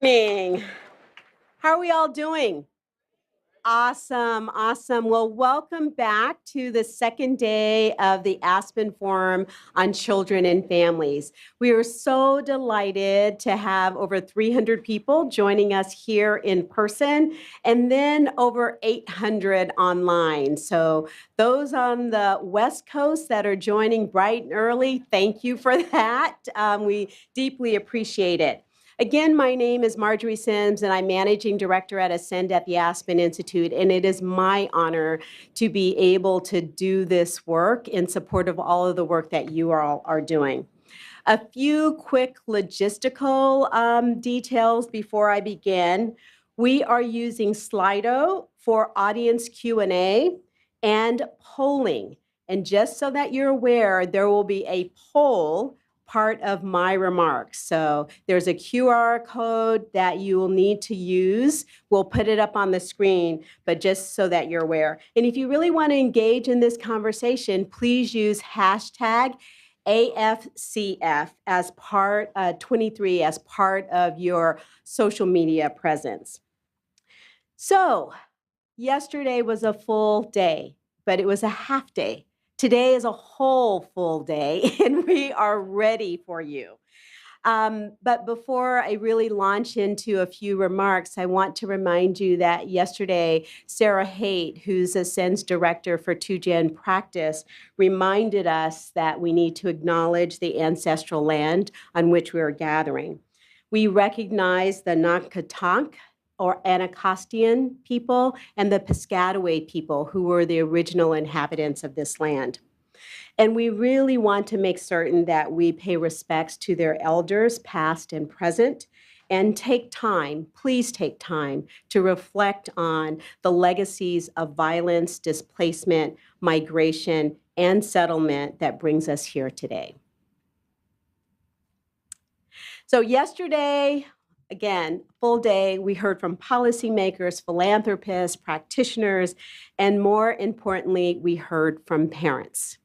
Morning. How are we all doing? Awesome, awesome. Well, welcome back to the second day of the Aspen Forum on Children and Families. We are so delighted to have over 300 people joining us here in person and then over 800 online. So those on the West Coast that are joining bright and early, thank you for that. We deeply appreciate it. Again, my name is Marjorie Sims, and I'm Managing Director at Ascend at the Aspen Institute, and it is my honor to be able to do this work in support of all of the work that you all are doing. A few quick logistical details before I begin. We are using Slido for audience Q&A and polling. And just so that you're aware, there will be a poll part of my remarks. So there's a QR code that you will need to use. We'll put it up on the screen, but just so that you're aware. And if you really want to engage in this conversation, please use hashtag AFCF as part 23 as part of your social media presence. So yesterday was a full day, but it was a half day. Today is a whole full day, and we are ready for you. But before I really launch into a few remarks, I want to remind you that yesterday, Sarah Haight, who's Ascend's director for 2Gen Practice, reminded us that we need to acknowledge the ancestral land on which we are gathering. We recognize the Nakatank, or Anacostan people, and the Piscataway people, who were the original inhabitants of this land. And we really want to make certain that we pay respects to their elders, past and present, and take time, please take time, to reflect on the legacies of violence, displacement, migration, and settlement that brings us here today. So yesterday, again, full day, we heard from policymakers, philanthropists, practitioners, and more importantly, we heard from parents.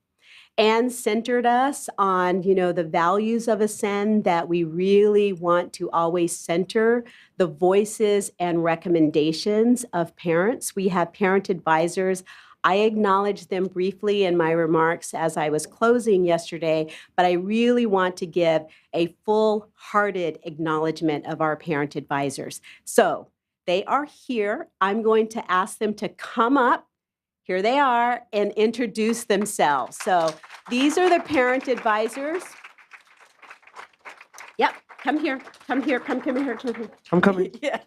And centered us on, the values of Ascend, that we really want to always center the voices and recommendations of parents. We have parent advisors. I acknowledged them briefly in my remarks as I was closing yesterday, but I really want to give a full-hearted acknowledgement of our parent advisors. So they are here. I'm going to ask them to come up. Here they are, and introduce themselves. So these are the parent advisors. Yep, come here, come here. I'm coming. Yeah.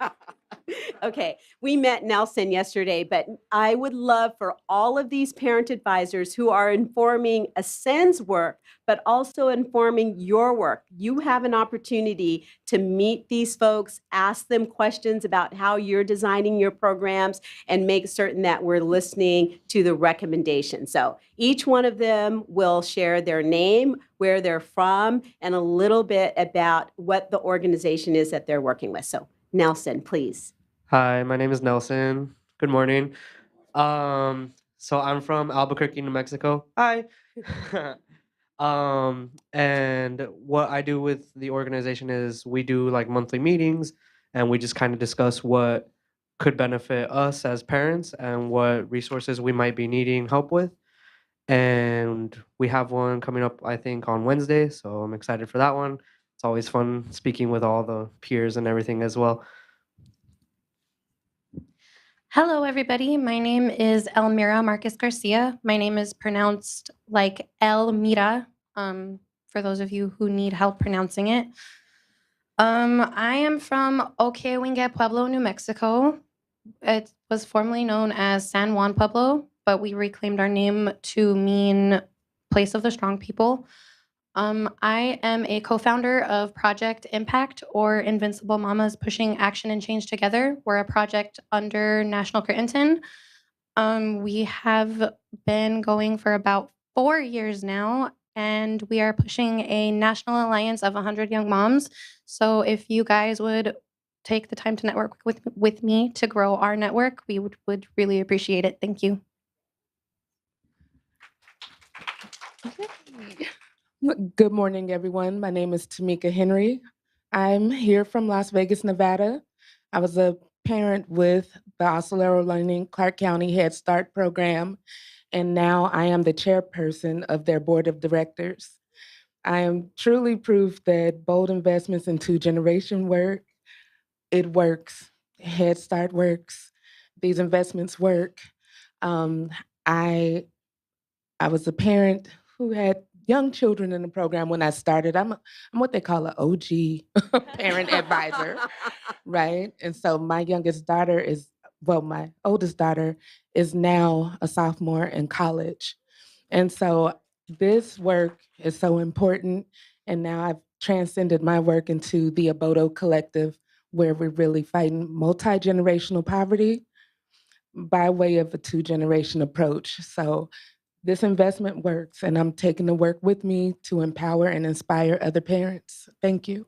Okay, we met Nelson yesterday, but I would love for all of these parent advisors who are informing Ascend's work, but also informing your work. You have an opportunity to meet these folks, ask them questions about how you're designing your programs, and make certain that we're listening to the recommendations. So each one of them will share their name, where they're from, and a little bit about what the organization is that they're working with. So Nelson, please. Hi, my name is Nelson. Good morning. So I'm from Albuquerque, New Mexico. Hi. And what I do with the organization is we do like monthly meetings, and we just kind of discuss what could benefit us as parents and what resources we might be needing help with. And we have one coming up, I think, on Wednesday, so I'm excited for that one. It's always fun speaking with all the peers and everything as well. Hello, everybody. My name is Elmira Marcus Garcia. My name is pronounced like Elmira, for those of you who need help pronouncing it. I am from Oquewingue Pueblo, New Mexico. It was formerly known as San Juan Pueblo, but we reclaimed our name to mean place of the strong people. I am a co-founder of Project Impact, or Invincible Mamas Pushing Action and Change Together. We're a project under National Crittenton. We have been going for about 4 years now, and we are pushing a national alliance of 100 young moms. So if you guys would take the time to network with me to grow our network, we would really appreciate it. Thank you. Good morning, everyone. My name is Tamika Henry. I'm here from Las Vegas, Nevada. I was a parent with the Oscillero Learning Clark County Head Start program, and now I am the chairperson of their board of directors. I am truly proof that bold investments into generation work, it works. Head Start works. These investments work. Um, I I was a parent who had young children in the program when I started. I'm what they call an OG parent advisor, right? And so my youngest daughter is, well, my oldest daughter is now a sophomore in college. And so this work is so important. And now I've transcended my work into the Abodo Collective, where we're really fighting multi-generational poverty by way of a two-generation approach. So this investment works, and I'm taking the work with me to empower and inspire other parents. Thank you.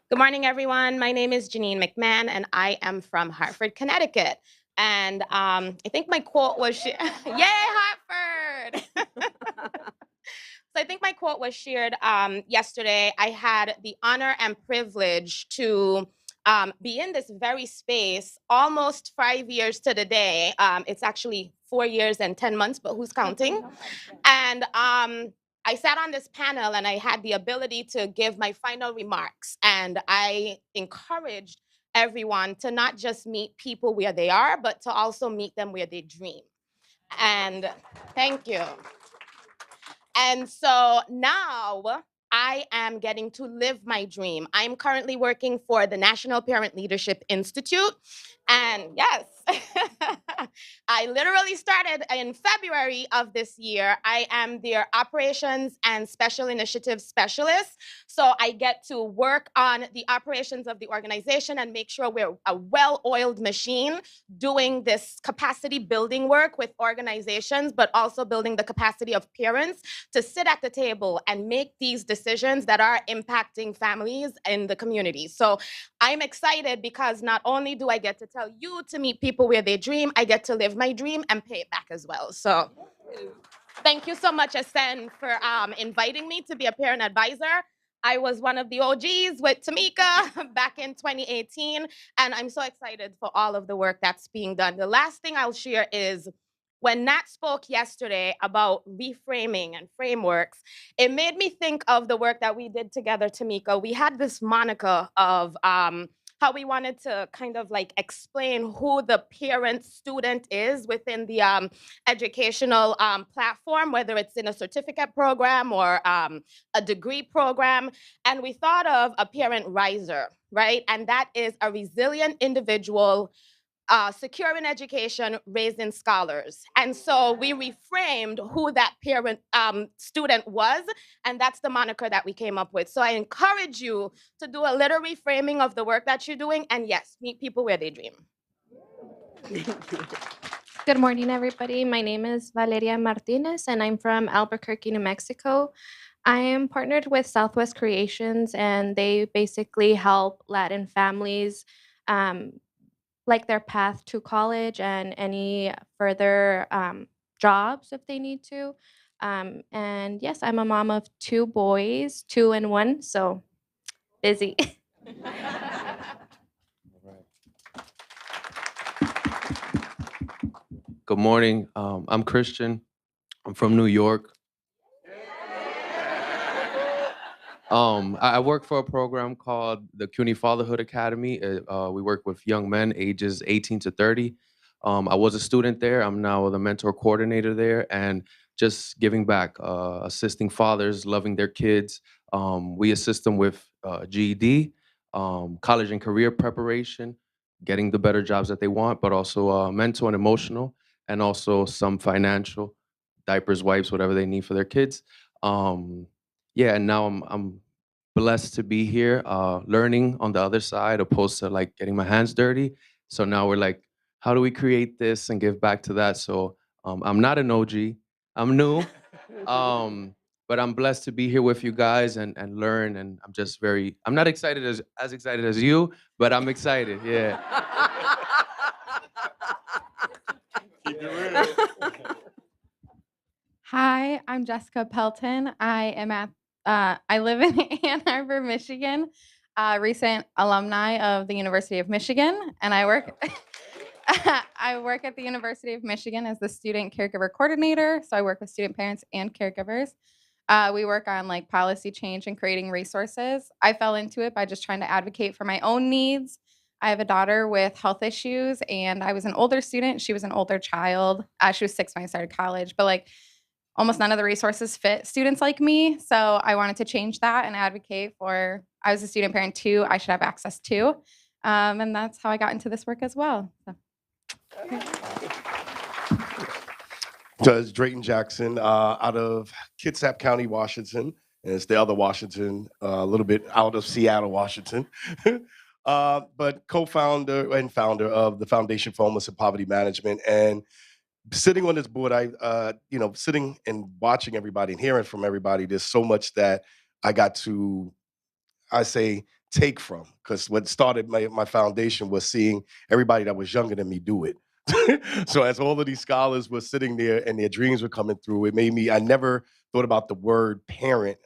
Good morning, everyone. My name is Janine McMahon, and I am from Hartford, Connecticut. And I think my quote was, Yay, Hartford! So I think my quote was shared yesterday. I had the honor and privilege to be in this very space almost 5 years to the day. It's actually 4 years and 10 months, but who's counting? And I sat on this panel and I had the ability to give my final remarks. And I encouraged everyone to not just meet people where they are, but to also meet them where they dream. And thank you. And so now I am getting to live my dream. I'm currently working for the National Parent Leadership Institute. And yes, I literally started in February of this year. I am their operations and special initiatives specialist. So I get to work on the operations of the organization and make sure we're a well-oiled machine doing this capacity building work with organizations, but also building the capacity of parents to sit at the table and make these decisions that are impacting families in the community. So I'm excited because not only do I get to tell you to meet people where they dream, I get to live my dream and pay it back as well. So thank you so much, Aspen, for inviting me to be a parent advisor. I was one of the OGs with Tamika back in 2018, and I'm so excited for all of the work that's being done. The last thing I'll share is when Nat spoke yesterday about reframing and frameworks, it made me think of the work that we did together, Tamika. We had this moniker of how we wanted to kind of like explain who the parent student is within the educational platform, whether it's in a certificate program or a degree program. And we thought of a parent riser, right? And that is a resilient individual secure in education, raising scholars. And so we reframed who that parent student was, and that's the moniker that we came up with. So I encourage you to do a little reframing of the work that you're doing, and yes, meet people where they dream. Good morning, everybody. My name is Valeria Martinez, and I'm from Albuquerque, New Mexico. I am partnered with Southwest Creations, and they basically help Latin families like their path to college and any further jobs if they need to. And yes, I'm a mom of 2 boys, 2 and 1, so busy. Good morning. I'm Christian. I'm from New York. I work for a program called the CUNY Fatherhood Academy. We work with young men ages 18 to 30. I was a student there. I'm now the mentor coordinator there, and just giving back, assisting fathers, loving their kids. We assist them with GED, college and career preparation, getting the better jobs that they want, but also mental and emotional, and also some financial, diapers, wipes, whatever they need for their kids. Yeah, and now I'm blessed to be here, learning on the other side, opposed to like getting my hands dirty. So now we're like, how do we create this and give back to that? So I'm not an OG, I'm new, but I'm blessed to be here with you guys and learn. And I'm just I'm not excited as excited as you, but I'm excited. Yeah. Hi, I'm Jessica Pelton. I am at I live in Ann Arbor, Michigan, recent alumni of the University of Michigan, and I work I work at the University of Michigan as the student caregiver coordinator. So I work with student parents and caregivers. We work on like policy change and creating resources. I fell into it by just trying to advocate for my own needs. I have a daughter with health issues, and I was an older student. She was an older child. She was 6 when I started college, but like almost none of the resources fit students like me. So I wanted to change that and advocate for, I was a student parent too, I should have access to. And that's how I got into this work as well. So. Judge Drayton Jackson out of Kitsap County, Washington. And it's the other Washington, a little bit out of Seattle, Washington. But co-founder and founder of the Foundation for Homeless and Poverty Management. And sitting on this board, sitting and watching everybody and hearing from everybody, there's so much that I got to, take from. Because what started my foundation was seeing everybody that was younger than me do it. So as all of these scholars were sitting there and their dreams were coming through, it made me, I never thought about the word parent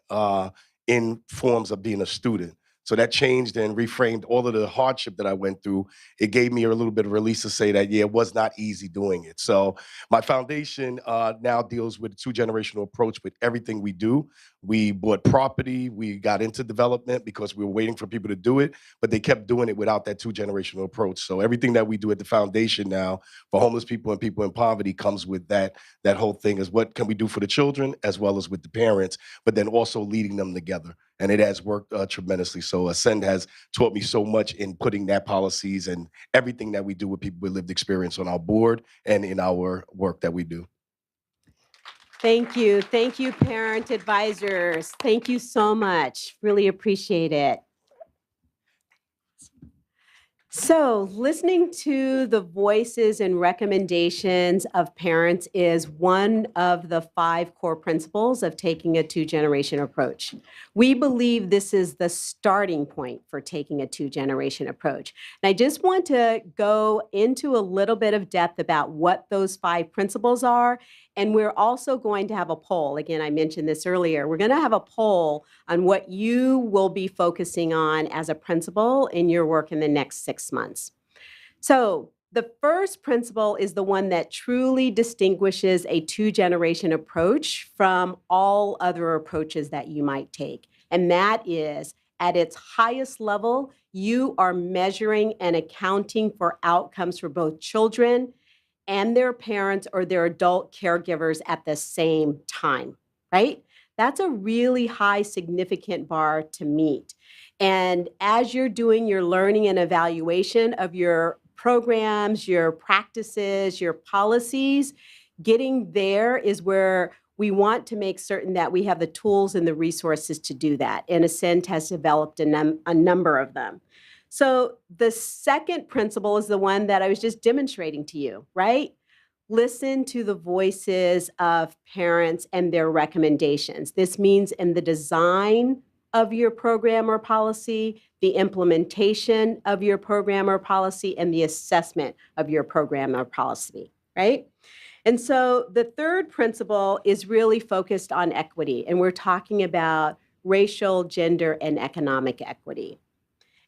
in forms of being a student. So that changed and reframed all of the hardship that I went through. It gave me a little bit of release to say that, yeah, it was not easy doing it. So my foundation now deals with a 2-generational approach with everything we do. We bought property, we got into development because we were waiting for people to do it, but they kept doing it without that 2-generational approach. So everything that we do at the foundation now for homeless people and people in poverty comes with that whole thing is what can we do for the children as well as with the parents, but then also leading them together. And it has worked tremendously. So Ascend has taught me so much in putting that policies and everything that we do with people with lived experience on our board and in our work that we do. Thank you. Thank you, parent advisors. Thank you so much. Really appreciate it. So, listening to the voices and recommendations of parents is one of the 5 core principles of taking a 2-generation approach. We believe this is the starting point for taking a 2-generation approach. And I just want to go into a little bit of depth about what those 5 principles are. And we're also going to have a poll. Again, I mentioned this earlier. We're going to have a poll on what you will be focusing on as a principal in your work in the next 6 months. So the first principle is the one that truly distinguishes a 2-generation approach from all other approaches that you might take. And that is, at its highest level, you are measuring and accounting for outcomes for both children and their parents or their adult caregivers at the same time, right? That's a really high, significant bar to meet. And as you're doing your learning and evaluation of your programs, your practices, your policies, getting there is where we want to make certain that we have the tools and the resources to do that. And Ascend has developed a number of them. So the second principle is the one that I was just demonstrating to you, right? Listen to the voices of parents and their recommendations. This means in the design of your program or policy, the implementation of your program or policy, and the assessment of your program or policy, right? And so the third principle is really focused on equity, and we're talking about racial, gender, and economic equity.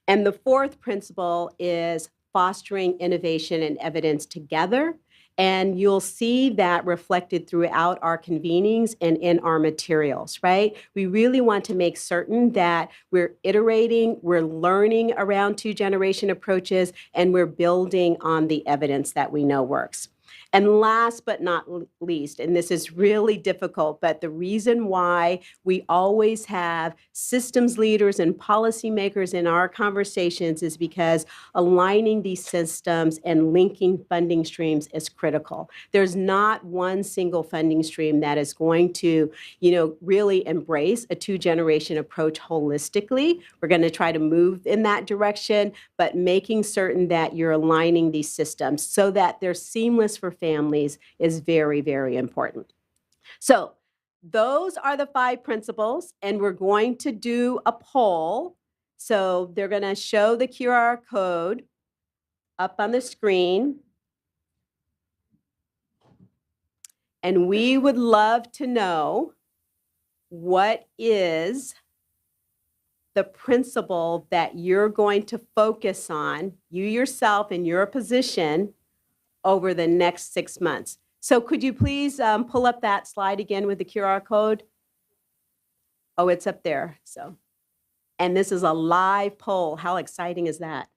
And the fourth principle is fostering innovation and evidence together. And you'll see that reflected throughout our convenings and in our materials, right? We really want to make certain that we're iterating, we're learning around 2-generation approaches, and we're building on the evidence that we know works. And last but not least, and this is really difficult, but the reason why we always have systems leaders and policymakers in our conversations is because aligning these systems and linking funding streams is critical. There's not one single funding stream that is going to, really embrace a 2-generation approach holistically. We're going to try to move in that direction, but making certain that you're aligning these systems so that they're seamless for families is very, very important. So those are the 5 principles, and we're going to do a poll. So they're going to show the QR code up on the screen. And we would love to know what is the principle that you're going to focus on, you yourself in your position, over the next 6 months. So could you please pull up that slide again with the QR code? Oh, it's up there. So, and this is a live poll. How exciting is that?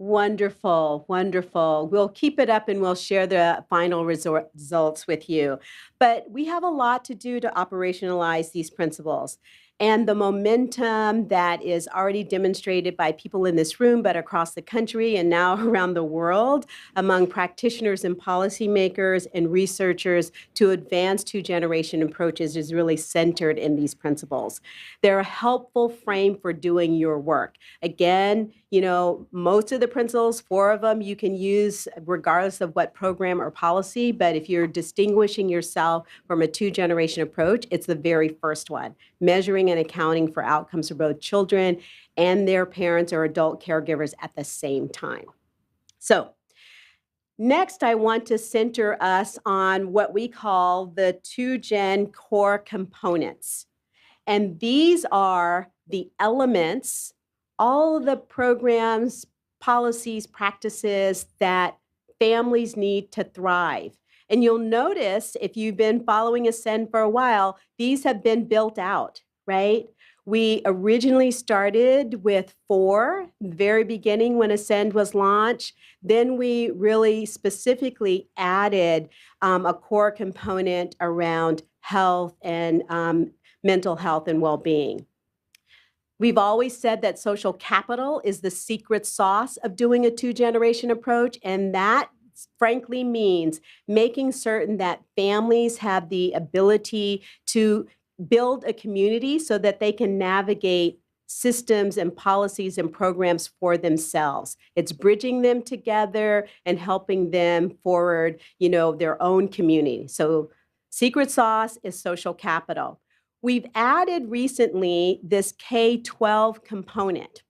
Wonderful, wonderful. We'll keep it up and we'll share the final results with you. But we have a lot to do to operationalize these principles. And the momentum that is already demonstrated by people in this room, but across the country and now around the world, among practitioners and policymakers and researchers to advance two-generation approaches is really centered in these principles. They're a helpful frame for doing your work. Again, you know, most of the principles, 4 of them, you can use regardless of what program or policy, but if you're distinguishing yourself from a two-generation approach, it's the very first one, measuring and accounting for outcomes for both children and their parents or adult caregivers at the same time. So, next, I want to center us on what we call the two-gen core components. And these are the elements, all of the programs, policies, practices that families need to thrive. And you'll notice if you've been following Ascend for a while, these have been built out, right? We originally started with 4, the very beginning when Ascend was launched. Then we really specifically added a core component around health and mental health and well-being. We've always said that social capital is the secret sauce of doing a two-generation approach, and that frankly means making certain that families have the ability to build a community so that they can navigate systems and policies and programs for themselves. It's bridging them together and helping them forward, you know, their own community. So secret sauce is social capital. We've added recently this K-12 component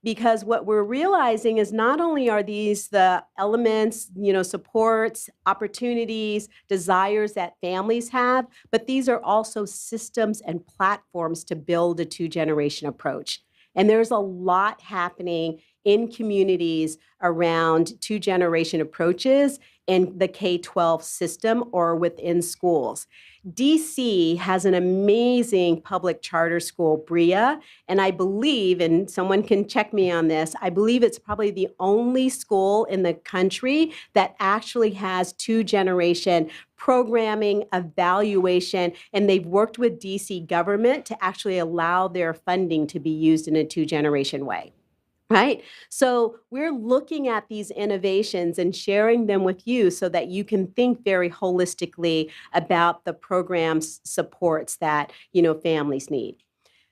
because what we're realizing is not only are these the elements, you know, supports, opportunities, desires that families have, but these are also systems and platforms to build a two-generation approach. And there's a lot happening in communities around two-generation approaches in the K-12 system or within schools. DC has an amazing public charter school, BRIA, and I believe, and someone can check me on this, I believe it's probably the only school in the country that actually has two-generation programming, evaluation, and they've worked with DC government to actually allow their funding to be used in a two-generation way. Right? So we're looking at these innovations and sharing them with you so that you can think very holistically about the programs supports that, you know, families need.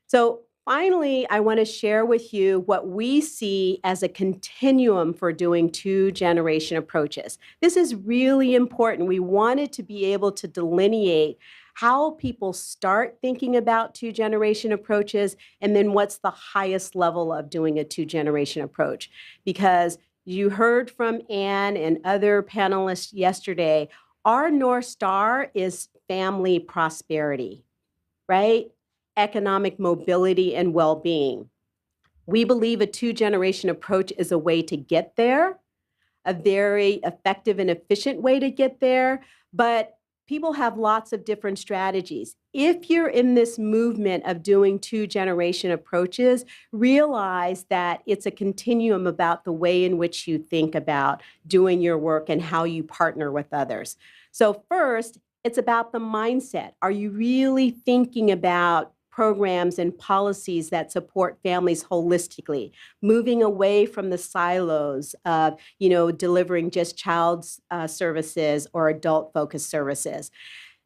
So finally, I want to share with you what we see as a continuum for doing two-generation approaches. This is really important. We wanted to be able to delineate how people start thinking about two-generation approaches, and then what's the highest level of doing a two-generation approach. Because you heard from Anne and other panelists yesterday, our North Star is family prosperity, right? Economic mobility and well-being. We believe a two-generation approach is a way to get there, a very effective and efficient way to get there, but people have lots of different strategies. If you're in this movement of doing two-generation approaches, realize that it's a continuum about the way in which you think about doing your work and how you partner with others. So first, it's about the mindset. Are you really thinking about programs and policies that support families holistically, moving away from the silos of, you know, delivering just child services or adult-focused services?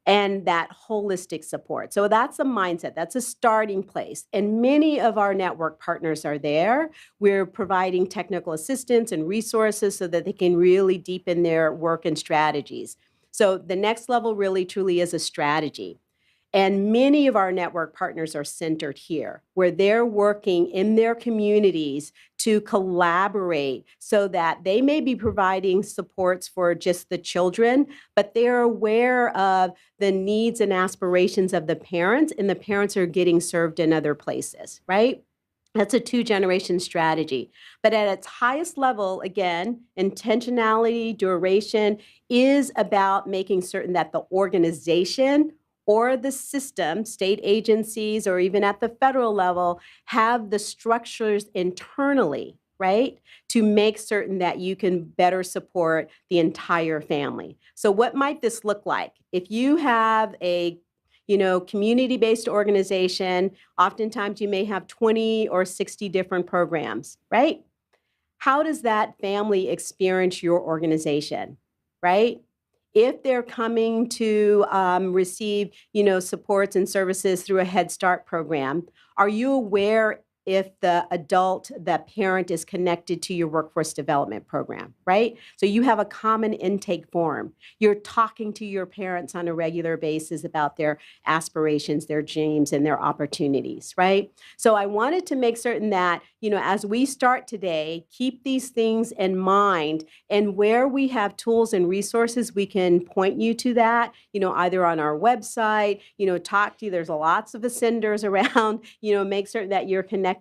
and that holistic support. So that's a mindset, that's a starting place. And many of our network partners are there. We're providing technical assistance and resources so that they can really deepen their work and strategies. So the next level really truly is a strategy. And many of our network partners are centered here, where they're working in their communities to collaborate so that they may be providing supports for just the children, but they're aware of the needs and aspirations of the parents, and the parents are getting served in other places, right? That's a two-generation strategy. But at its highest level, again, intentionality, duration is about making certain that the organization or the system, state agencies, or even at the federal level, have the structures internally, right, to make certain that you can better support the entire family. So what might this look like? If you have a community-based organization, oftentimes you may have 20 or 60 different programs, right? How does that family experience your organization, right? If they're coming to receive, supports and services through a Head Start program, are you aware if the adult, the parent is connected to your workforce development program, right? So you have a common intake form. You're talking to your parents on a regular basis about their aspirations, their dreams, and their opportunities, right? So I wanted to make certain that, as we start today, keep these things in mind, and where we have tools and resources, we can point you to that, either on our website, talk to you. There's lots of ascenders around, make certain that you're connecting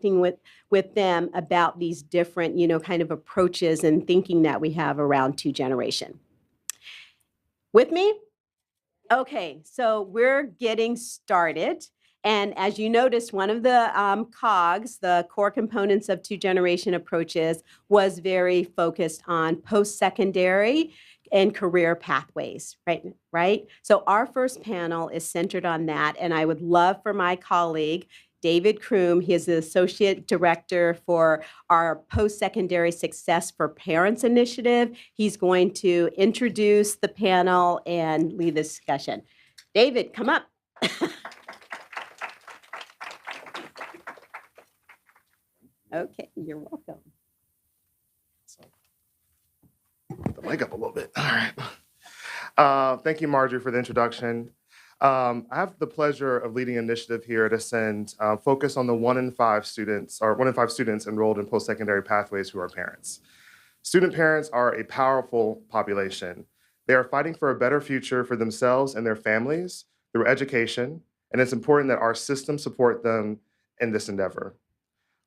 with them about these different, kind of approaches and thinking that we have around two-generation. With me? Okay, so we're getting started. And as you noticed, one of the COGS, the core components of two-generation approaches, was very focused on post-secondary and career pathways, right? So our first panel is centered on that, and I would love for my colleague, David Kroom, he is the Associate Director for our Post-Secondary Success for Parents initiative. He's going to introduce the panel and lead the discussion. David, come up. Okay, you're welcome. The mic up a little bit. All right. Thank you, Marjorie, for the introduction. I have the pleasure of leading an initiative here at Ascend, focused on the 1 in 5 students enrolled in post-secondary pathways who are parents. Student parents are a powerful population. They are fighting for a better future for themselves and their families through education, and it's important that our system support them in this endeavor.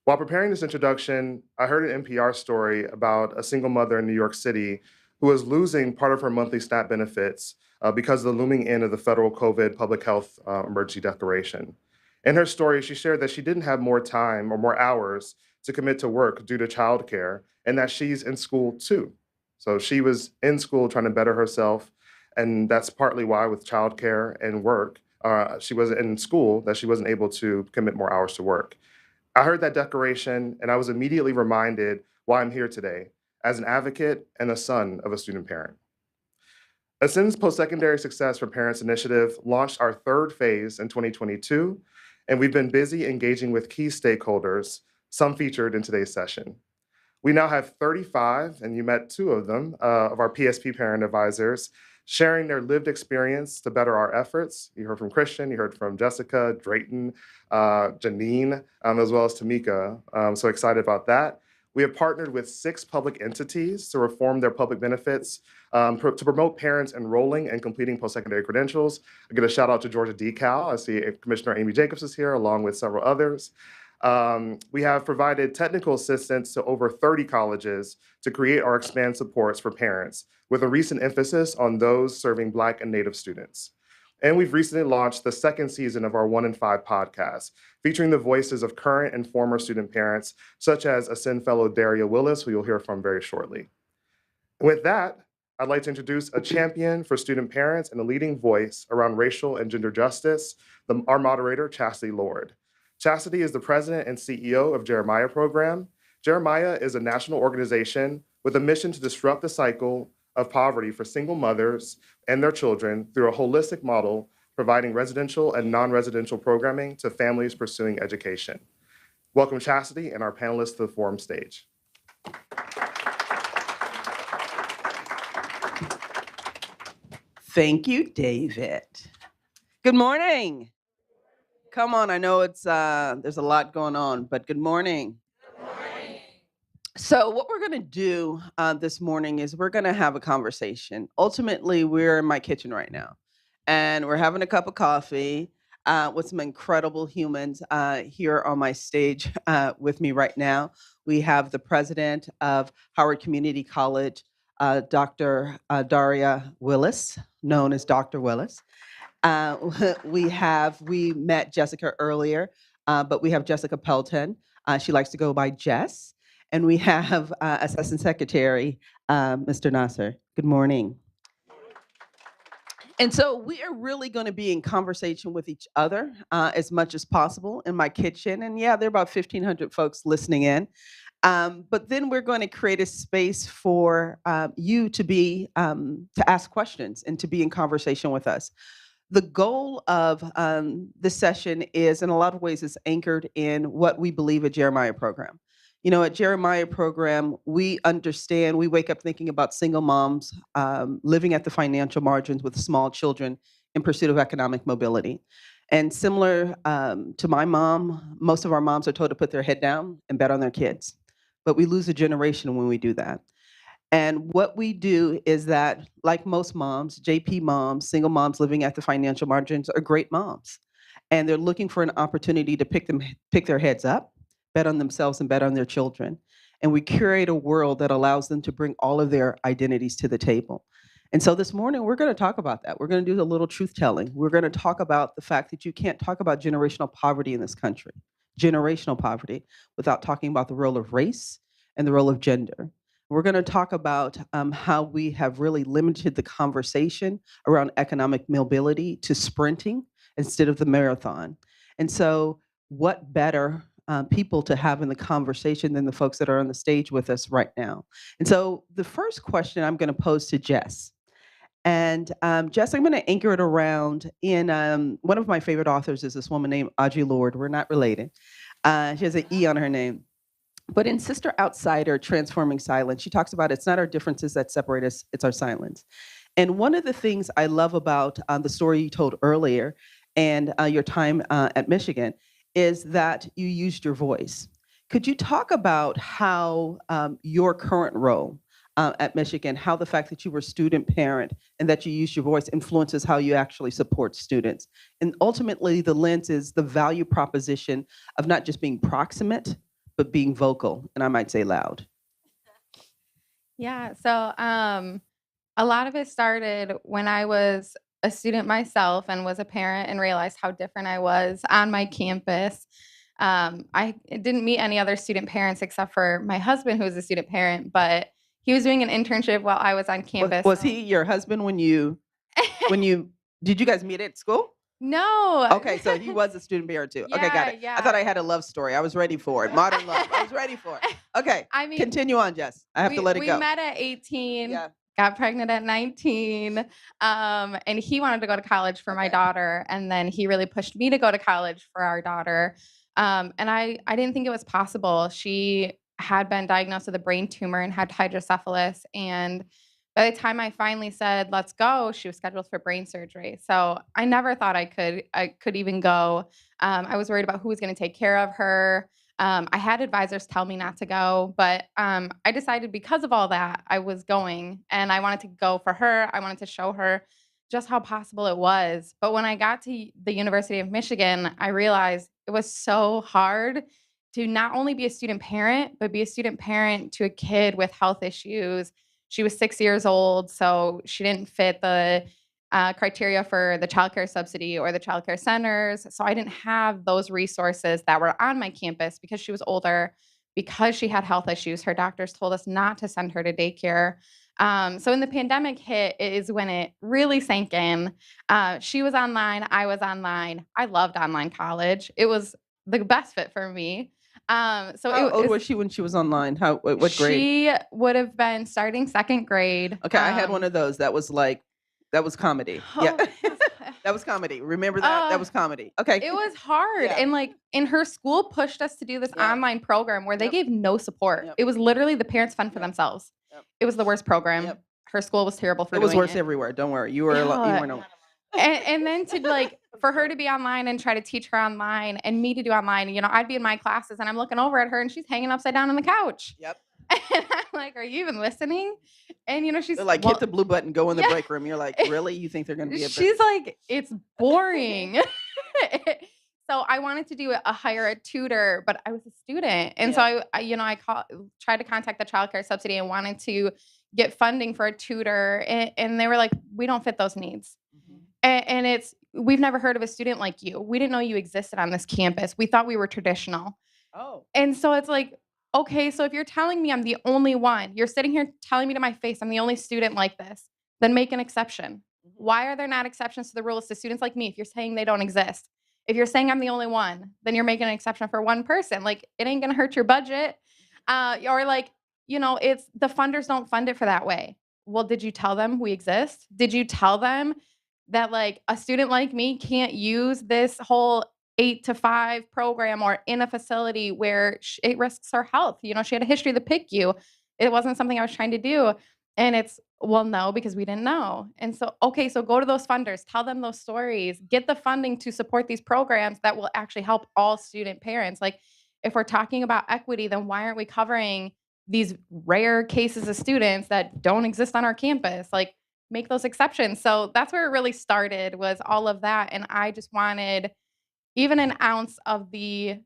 While preparing this introduction, I heard an NPR story about a single mother in New York City who was losing part of her monthly SNAP benefits because of the looming end of the federal COVID public health emergency declaration. In her story, she shared that she didn't have more time or more hours to commit to work due to childcare, and that she's in school too. So she was in school trying to better herself, and that's partly why with childcare and work, she was in school that she wasn't able to commit more hours to work. I heard that declaration, and I was immediately reminded why I'm here today, as an advocate and the son of a student parent. Ascend's Post-Secondary Success for Parents initiative launched our 3rd phase in 2022, and we've been busy engaging with key stakeholders, some featured in today's session. We now have 35, and you met 2 of them, of our PSP parent advisors, sharing their lived experience to better our efforts. You heard from Christian, you heard from Jessica, Drayton, Janine, as well as Tamika. So excited about that. We have partnered with 6 public entities to reform their public benefits to promote parents enrolling and completing post-secondary credentials. I give a shout out to Georgia DeKalb. I see Commissioner Amy Jacobs is here, along with several others. We have provided technical assistance to over 30 colleges to create or expand supports for parents, with a recent emphasis on those serving Black and Native students. And we've recently launched the 2nd season of our 1 in 5 podcast, featuring the voices of current and former student parents, such as Ascend Fellow Daria Willis, who you'll hear from very shortly. With that, I'd like to introduce a champion for student parents and a leading voice around racial and gender justice, our moderator, Chastity Lord. Chastity is the president and CEO of Jeremiah program. Jeremiah is a national organization with a mission to disrupt the cycle of poverty for single mothers and their children through a holistic model providing residential and non-residential programming to families pursuing education. Welcome Chastity and our panelists to the forum stage. Thank you, David. Good morning. Come on, I know it's there's a lot going on, but good morning. Good morning. So what we're going to do this morning is we're going to have a conversation. Ultimately, we're in my kitchen right now, and we're having a cup of coffee with some incredible humans here on my stage with me right now. We have the president of Howard Community College, Dr. Daria Willis, known as Dr. Willis. We met Jessica earlier, but we have Jessica Pelton. She likes to go by Jess. And we have Assistant Secretary, Mr. Nasser. Good morning. And so we are really going to be in conversation with each other as much as possible in my kitchen. And yeah, there are about 1,500 folks listening in. But then we're going to create a space for you to ask questions and to be in conversation with us. The goal of this session is, in a lot of ways, is anchored in what we believe at Jeremiah program. You know, at Jeremiah program, we understand, we wake up thinking about single moms living at the financial margins with small children in pursuit of economic mobility. And similar to my mom, most of our moms are told to put their head down and bet on their kids. But we lose a generation when we do that. And what we do is that, like most moms, JP moms, single moms living at the financial margins are great moms. And they're looking for an opportunity to pick their heads up, bet on themselves and bet on their children. And we curate a world that allows them to bring all of their identities to the table. And so this morning, we're going to talk about that. We're going to do a little truth telling. We're going to talk about the fact that you can't talk about generational poverty in this country, generational poverty, without talking about the role of race and the role of gender. We're going to talk about how we have really limited the conversation around economic mobility to sprinting instead of the marathon. And so what better people to have in the conversation than the folks that are on the stage with us right now. And so the first question I'm going to pose to Jess. And Jess, I'm going to anchor it around in one of my favorite authors is this woman named Audre Lorde. We're not related. She has an E on her name. But in Sister Outsider, Transforming Silence, she talks about it's not our differences that separate us, it's our silence. And one of the things I love about the story you told earlier and your time at Michigan is that you used your voice. Could you talk about how your current role at Michigan, how the fact that you were a student parent and that you used your voice influences how you actually support students? And ultimately, the lens is the value proposition of not just being proximate, but being vocal, and I might say loud. Yeah, so a lot of it started when I was a student myself and was a parent and realized how different I was on my campus. I didn't meet any other student parents except for my husband, who was a student parent, but he was doing an internship while I was on campus. Was he your husband when you did you guys meet at school? No. Okay, so he was a student parent too. Okay, got it. Yeah. I thought I had a love story. I was ready for it. Modern love. I was ready for it. Okay, I mean, continue on, Jess. I have to let it go. We met at 18, got pregnant at 19, and he wanted to go to college for my daughter, and then he really pushed me to go to college for our daughter. And I didn't think it was possible. She had been diagnosed with a brain tumor and had hydrocephalus, and by the time I finally said, let's go, she was scheduled for brain surgery. So I never thought I could even go. I was worried about who was going to take care of her. I had advisors tell me not to go, but I decided because of all that, I was going, and I wanted to go for her. I wanted to show her just how possible it was. But when I got to the University of Michigan, I realized it was so hard to not only be a student parent, but be a student parent to a kid with health issues. She was 6 years old, so she didn't fit the criteria for the childcare subsidy or the childcare centers. So I didn't have those resources that were on my campus because she was older, because she had health issues. Her doctors told us not to send her to daycare. So when the pandemic hit is when it really sank in. She was online, I was online. I loved online college. It was the best fit for me. So How it old was she when she was online? What grade? She would have been starting second grade. Okay, I had one of those. That was comedy. Yeah. That was comedy. Remember that? That was comedy. Okay. It was hard. Yeah. And like in her school pushed us to do this Yeah. online program where they Yep. gave no support. Yep. It was literally the parents fend for themselves. Yep. It was the worst program. Yep. Her school was terrible for It was doing worse everywhere. Don't worry. You were you Yeah. weren't alone. And then to like for her to be online and try to teach her online and me to do online, you know, I'd be in my classes and I'm looking over at her and she's hanging upside down on the couch. Yep. And I'm like, are you even listening? And you know, she's They're like, well, hit the blue button, go in the Yeah. break room. You're like, really? You think they're going to be a she's like, it's boring. So I wanted to do hire a tutor, but I was a student. And so I tried to contact the child care subsidy and wanted to get funding for a tutor. And they were like, we don't fit those needs. And we've never heard of a student like you. We didn't know you existed on this campus. We thought we were traditional. Oh. And so it's like, okay, so if you're telling me I'm the only one, you're sitting here telling me to my face I'm the only student like this, then make an exception. Why are there not exceptions to the rules to students like me if you're saying they don't exist? If you're saying I'm the only one, then you're making an exception for one person. Like, it ain't gonna hurt your budget. Or like, you know, it's the funders don't fund it for that way. Well, did you tell them we exist? Did you tell them that like a student like me can't use this whole 8 to 5 program or in a facility where it risks her health? You know, she had a history of the PICU. It wasn't something I was trying to do. And it's, well, no, because we didn't know. And so, okay, so go to those funders, tell them those stories, get the funding to support these programs that will actually help all student parents. Like, if we're talking about equity, then why aren't we covering these rare cases of students that don't exist on our campus? Like, make those exceptions. So that's where it really started, was all of that. And I just wanted even an ounce of the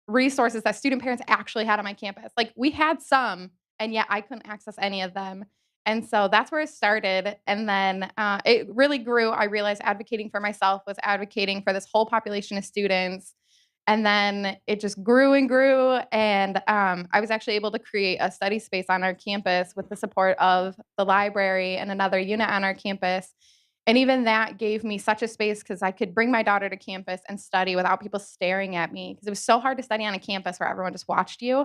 resources that student parents actually had on my campus. Like, we had some, and yet I couldn't access any of them. And so that's where it started. And then it really grew. I realized advocating for myself was advocating for this whole population of students. And then it just grew and grew. And I was actually able to create a study space on our campus with the support of the library and another unit on our campus. And even that gave me such a space because I could bring my daughter to campus and study without people staring at me. Because it was so hard to study on a campus where everyone just watched you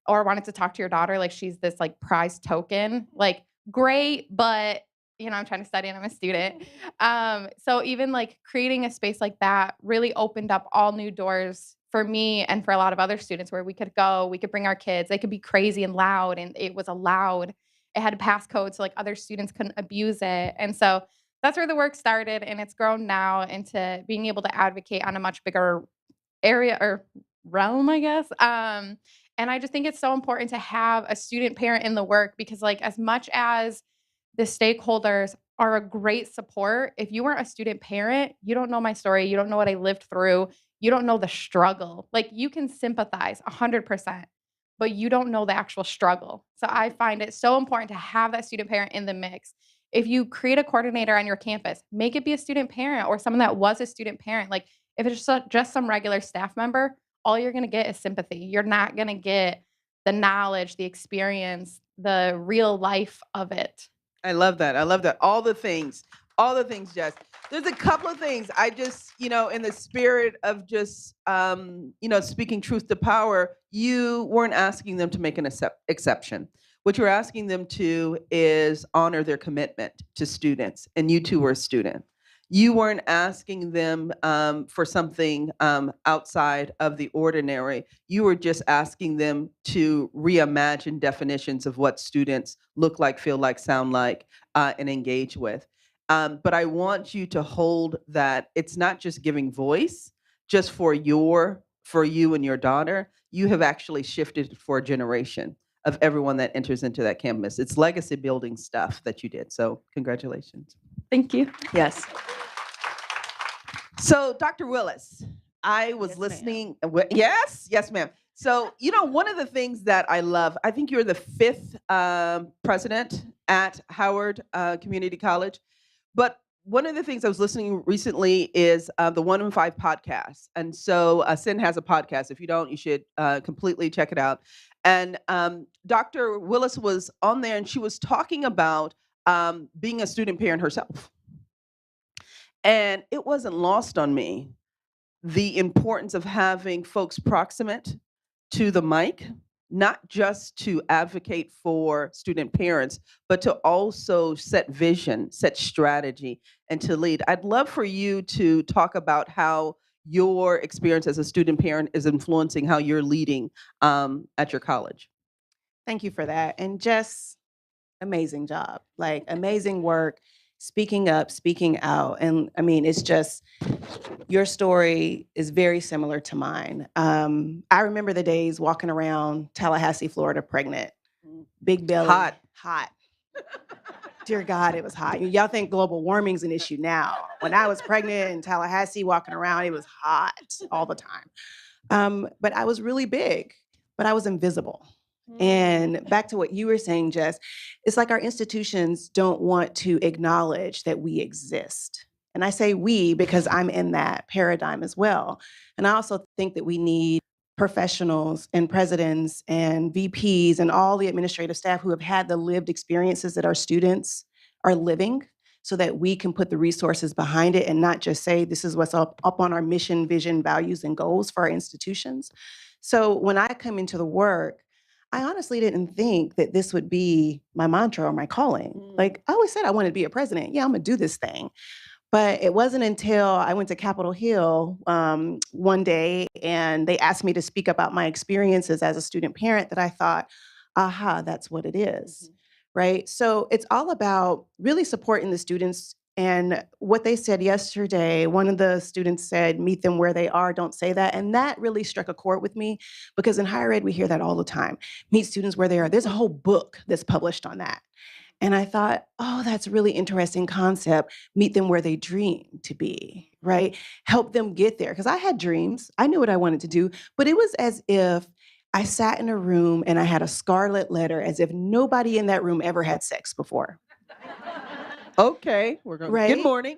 or wanted to talk to your daughter like she's this like prized token. Like, great, but you know, I'm trying to study and I'm a student. So even like creating a space like that really opened up all new doors for me and for a lot of other students where we could go, we could bring our kids, they could be crazy and loud, and it was allowed. It had a passcode so like other students couldn't abuse it. And so that's where the work started, and it's grown now into being able to advocate on a much bigger area or realm, I guess. And I just think it's so important to have a student parent in the work because, like, as much as the stakeholders are a great support, if you weren't a student parent, you don't know my story, you don't know what I lived through, you don't know the struggle. Like, you can sympathize 100%, but you don't know the actual struggle. So I find it so important to have that student parent in the mix. If you create a coordinator on your campus, make it be a student parent or someone that was a student parent. Like, if it's just some regular staff member, all you're going to get is sympathy. You're not going to get the knowledge, the experience, the real life of it. I love that. I love that. All the things, Jess. There's a couple of things I just, you know, in the spirit of just, you know, speaking truth to power, you weren't asking them to make an exception. What you're asking them to is honor their commitment to students, and you too were a student. You weren't asking them for something outside of the ordinary. You were just asking them to reimagine definitions of what students look like, feel like, sound like, and engage with. But I want you to hold that it's not just giving voice just for you and your daughter. You have actually shifted for a generation of everyone that enters into that campus. It's legacy building stuff that you did. So congratulations. Thank you. Yes. So, Dr. Willis, I was listening. Yes, ma'am. So, you know, one of the things that I love, I think you're the 5th president at Howard Community College. But one of the things I was listening recently is the 1 in 5 podcast. And so Sin has a podcast. If you don't, you should completely check it out. And Dr. Willis was on there and she was talking about being a student parent herself. And it wasn't lost on me the importance of having folks proximate to the mic, not just to advocate for student parents, but to also set vision, set strategy, and to lead. I'd love for you to talk about how your experience as a student parent is influencing how you're leading at your college. Thank you for that. And Jess, amazing job, like amazing work, speaking up, speaking out. And I mean, it's just, your story is very similar to mine. I remember the days walking around Tallahassee, Florida, pregnant, big belly. Hot. Dear God, it was hot. Y'all think global warming's an issue now. When I was pregnant in Tallahassee, walking around, it was hot all the time. But I was really big, but I was invisible. And back to what you were saying, Jess, it's like our institutions don't want to acknowledge that we exist. And I say we because I'm in that paradigm as well. And I also think that we need professionals and presidents and VPs and all the administrative staff who have had the lived experiences that our students are living, so that we can put the resources behind it and not just say this is what's up on our mission, vision, values, and goals for our institutions. So when I come into the work, I honestly didn't think that this would be my mantra or my calling. Like, I always said I wanted to be a president. Yeah, I'm gonna do this thing. But it wasn't until I went to Capitol Hill one day and they asked me to speak about my experiences as a student parent that I thought, aha, that's what it is, right? So it's all about really supporting the students. And what they said yesterday, one of the students said, meet them where they are, don't say that. And that really struck a chord with me, because in higher ed, we hear that all the time. Meet students where they are. There's a whole book that's published on that. And I thought, oh, that's a really interesting concept. Meet them where they dream to be, right? Help them get there. Because I had dreams. I knew what I wanted to do. But it was as if I sat in a room and I had a scarlet letter, as if nobody in that room ever had sex before. Okay, we're going. Right? Good morning.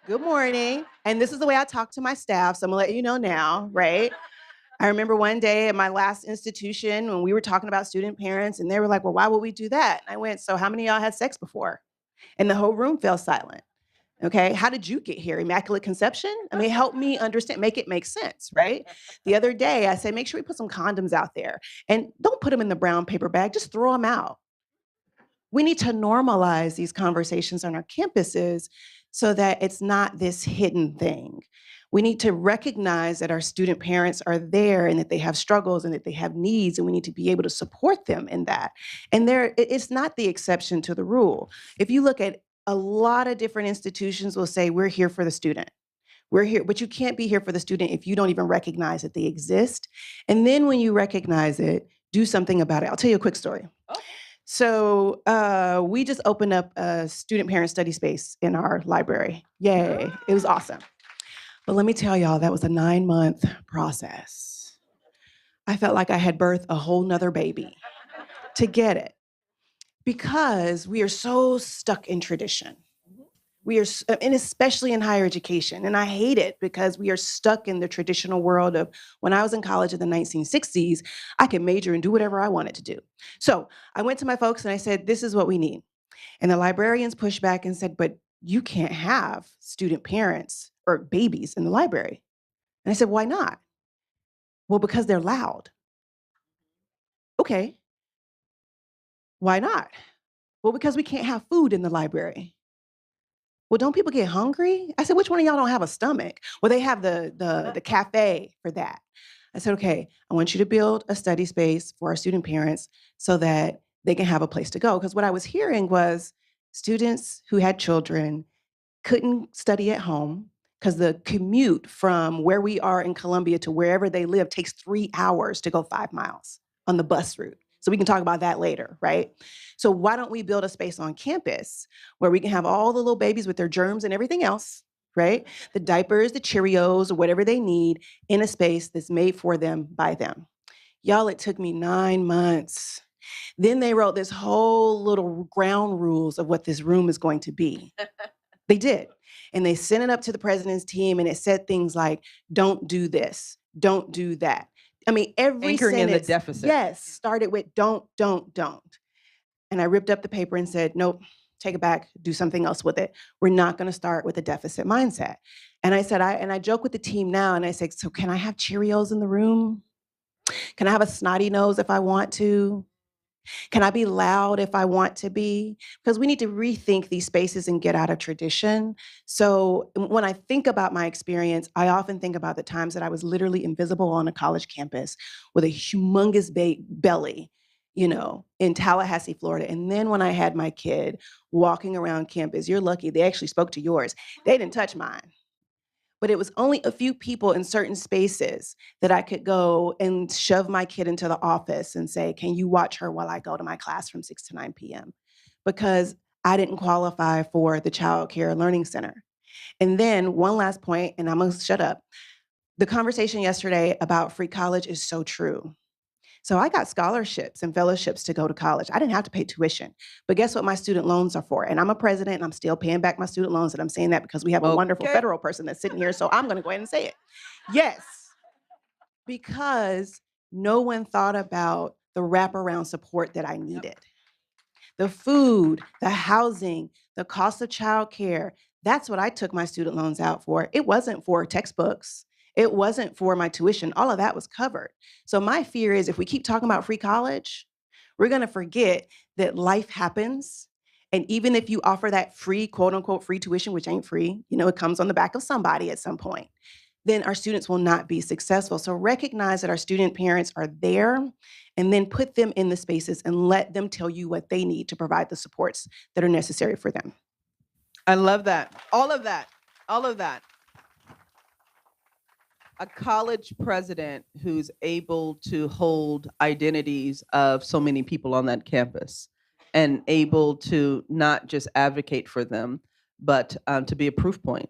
Good morning. And this is the way I talk to my staff. So I'm going to let you know now, right? I remember one day at my last institution when we were talking about student parents, and they were like, well, why would we do that? And I went, so how many of y'all had sex before? And the whole room fell silent. Okay, how did you get here? Immaculate conception? I mean, help me understand, make it make sense, right? The other day, I said, make sure we put some condoms out there. And don't put them in the brown paper bag, just throw them out. We need to normalize these conversations on our campuses so that it's not this hidden thing. We need to recognize that our student parents are there and that they have struggles and that they have needs, and we need to be able to support them in that. And it's not the exception to the rule. If you look at a lot of different institutions will say, we're here for the student. We're here, but you can't be here for the student if you don't even recognize that they exist. And then when you recognize it, do something about it. I'll tell you a quick story. So we just opened up a student parent study space in our library. Yay, it was awesome. But let me tell y'all, that was a 9-month process. I felt like I had birthed a whole nother baby to get it, because we are so stuck in tradition. We are, and especially in higher education. And I hate it because we are stuck in the traditional world of, when I was in college in the 1960s, I could major and do whatever I wanted to do. So I went to my folks and I said, this is what we need. And the librarians pushed back and said, but you can't have student parents or babies in the library. And I said, why not? Well, because they're loud. Okay. Why not? Well, because we can't have food in the library. Well, don't people get hungry? I said, which one of y'all don't have a stomach? Well, they have the cafe for that. I said, okay, I want you to build a study space for our student parents so that they can have a place to go. Because what I was hearing was students who had children couldn't study at home because the commute from where we are in Columbia to wherever they live takes 3 hours to go 5 miles on the bus route. So we can talk about that later, right? So why don't we build a space on campus where we can have all the little babies with their germs and everything else, right? The diapers, the Cheerios, or whatever they need in a space that's made for them by them. Y'all, it took me 9 months. Then they wrote this whole little ground rules of what this room is going to be. They did. And they sent it up to the president's team, and it said things like, don't do this, don't do that. I mean, every Anchoring sentence, in the deficit. yes, started with don't. And I ripped up the paper and said, nope, take it back, do something else with it. We're not gonna start with a deficit mindset. And I said, I joke with the team now, and I say, so can I have Cheerios in the room? Can I have a snotty nose if I want to? Can I be loud if I want to be? Because we need to rethink these spaces and get out of tradition. So when I think about my experience, I often think about the times that I was literally invisible on a college campus with a humongous belly, you know, in Tallahassee, Florida. And then when I had my kid walking around campus, you're lucky they actually spoke to yours. They didn't touch mine. But it was only a few people in certain spaces that I could go and shove my kid into the office and say, can you watch her while I go to my class from 6 to 9 p.m.? Because I didn't qualify for the Child Care Learning Center. And then one last point, and I'm gonna shut up. The conversation yesterday about free college is so true. So I got scholarships and fellowships to go to college. I didn't have to pay tuition. But guess what my student loans are for? And I'm a president and I'm still paying back my student loans. And I'm saying that because we have a wonderful Okay. federal person that's sitting here. So I'm going to go ahead and say it. Yes, because no one thought about the wraparound support that I needed. The food, the housing, the cost of childcare. That's what I took my student loans out for. It wasn't for textbooks. It wasn't for my tuition. All of that was covered. So my fear is if we keep talking about free college, we're going to forget that life happens. And even if you offer that free, quote unquote, free tuition, which ain't free, you know, it comes on the back of somebody at some point, then our students will not be successful. So recognize that our student parents are there and then put them in the spaces and let them tell you what they need to provide the supports that are necessary for them. I love that. All of that. All of that. A college president who's able to hold identities of so many people on that campus and able to not just advocate for them, but to be a proof point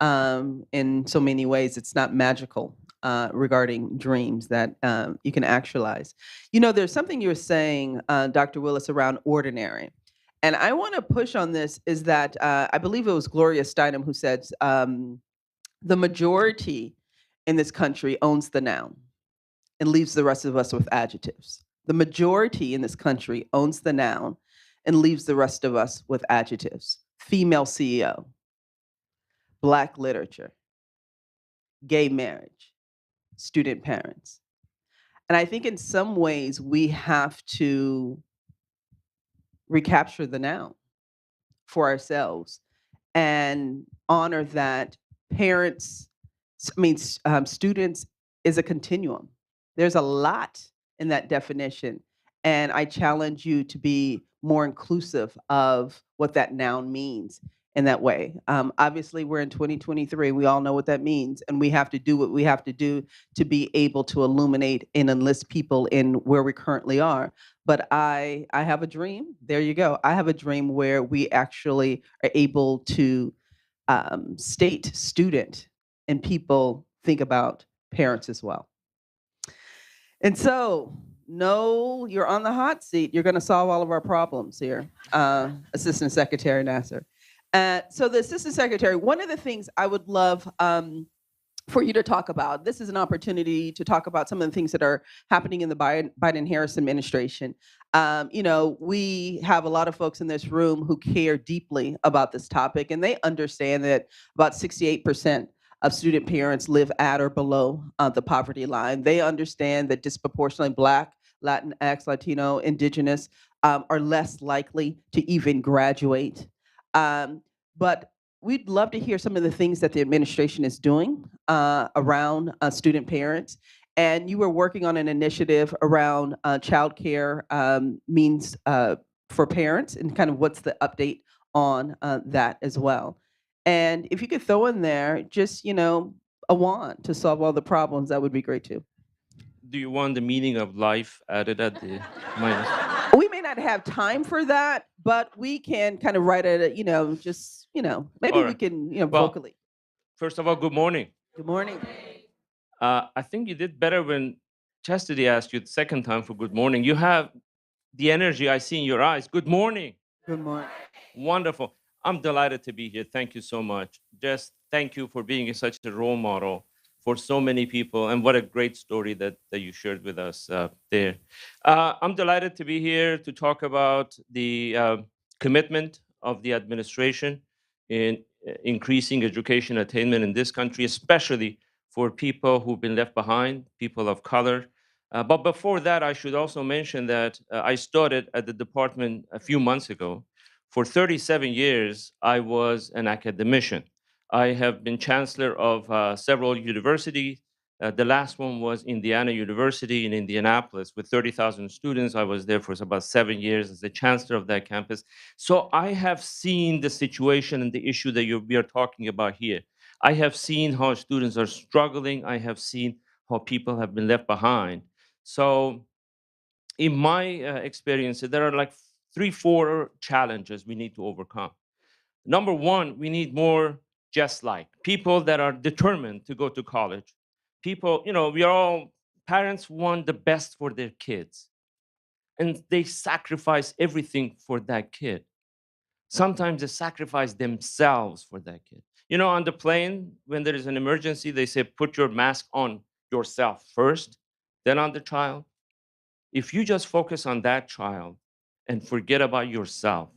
in so many ways. It's not magical regarding dreams that you can actualize. You know, there's something you were saying, Dr. Willis, around ordinary. And I want to push on this is that I believe it was Gloria Steinem who said, the majority in this country owns the noun and leaves the rest of us with adjectives. The majority in this country owns the noun and leaves the rest of us with adjectives. Female CEO, Black literature, gay marriage, student parents. And I think in some ways we have to recapture the noun for ourselves and honor that parents, students is a continuum. There's a lot in that definition. And I challenge you to be more inclusive of what that noun means in that way. Obviously, we're in 2023. We all know what that means. And we have to do what we have to do to be able to illuminate and enlist people in where we currently are. But I have a dream. There you go. I have a dream where we actually are able to state student and people think about parents as well. And so, no, you're on the hot seat. You're going to solve all of our problems here, Assistant Secretary Nasser. So the Assistant Secretary, one of the things I would love for you to talk about, this is an opportunity to talk about some of the things that are happening in the Biden-Harris administration. You know, we have a lot of folks in this room who care deeply about this topic, and they understand that about 68% of student parents live at or below the poverty line. They understand that disproportionately Black, Latinx, Latino, Indigenous are less likely to even graduate. But we'd love to hear some of the things that the administration is doing around student parents. And you were working on an initiative around childcare means for parents, and kind of what's the update on that as well. And if you could throw in there just, you know, a wand to solve all the problems, that would be great too. Do you want the meaning of life added at the minus? We may not have time for that, but we can kind of write it, you know, just, you know, maybe we can, you know, Well, vocally. First of all, good morning. Good morning. I think you did better when Chastity asked you the second time for good morning. You have the energy I see in your eyes. Good morning. Good morning. Wonderful. I'm delighted to be here. Thank you so much. Just thank you for being such a role model for so many people. And what a great story that you shared with us there. I'm delighted to be here to talk about the commitment of the administration in increasing education attainment in this country, especially for people who've been left behind, people of color, But before that, I should also mention that I started at the department a few months ago. For 37 years, I was an academician. I have been chancellor of several universities. The last one was Indiana University in Indianapolis with 30,000 students. I was there for about 7 years as the chancellor of that campus. So I have seen the situation and the issue that we are talking about here. I have seen how students are struggling. I have seen how people have been left behind. So in my experience, there are like 3, 4 challenges we need to overcome. Number one, we need more just like people that are determined to go to college. People, we are all parents want the best for their kids and they sacrifice everything for that kid. Sometimes they sacrifice themselves for that kid. On the plane, when there is an emergency, they say, put your mask on yourself first, then on the child. If you just focus on that child and forget about yourself,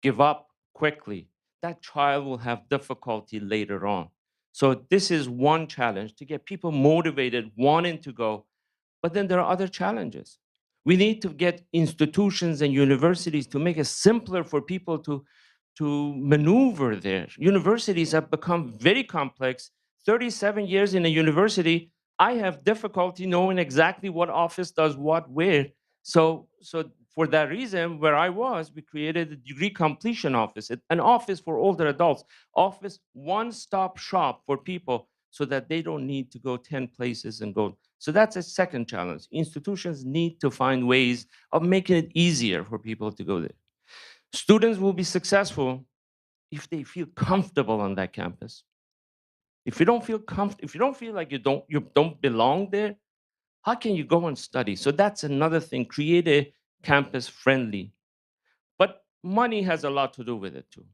give up quickly, that child will have difficulty later on. So this is one challenge to get people motivated, wanting to go. But then there are other challenges. We need to get institutions and universities to make it simpler for people to maneuver there. Universities have become very complex. 37 years in a university, I have difficulty knowing exactly what office does what where. So for that reason, where I was, we created a degree completion office, an office for older adults, office one-stop shop for people so that they don't need to go 10 places and go. So that's a second challenge. Institutions need to find ways of making it easier for people to go there. Students will be successful if they feel comfortable on that campus. If you don't feel if you don't feel like you don't belong there, how can you go and study? So that's another thing. Create a campus friendly. But money has a lot to do with it too,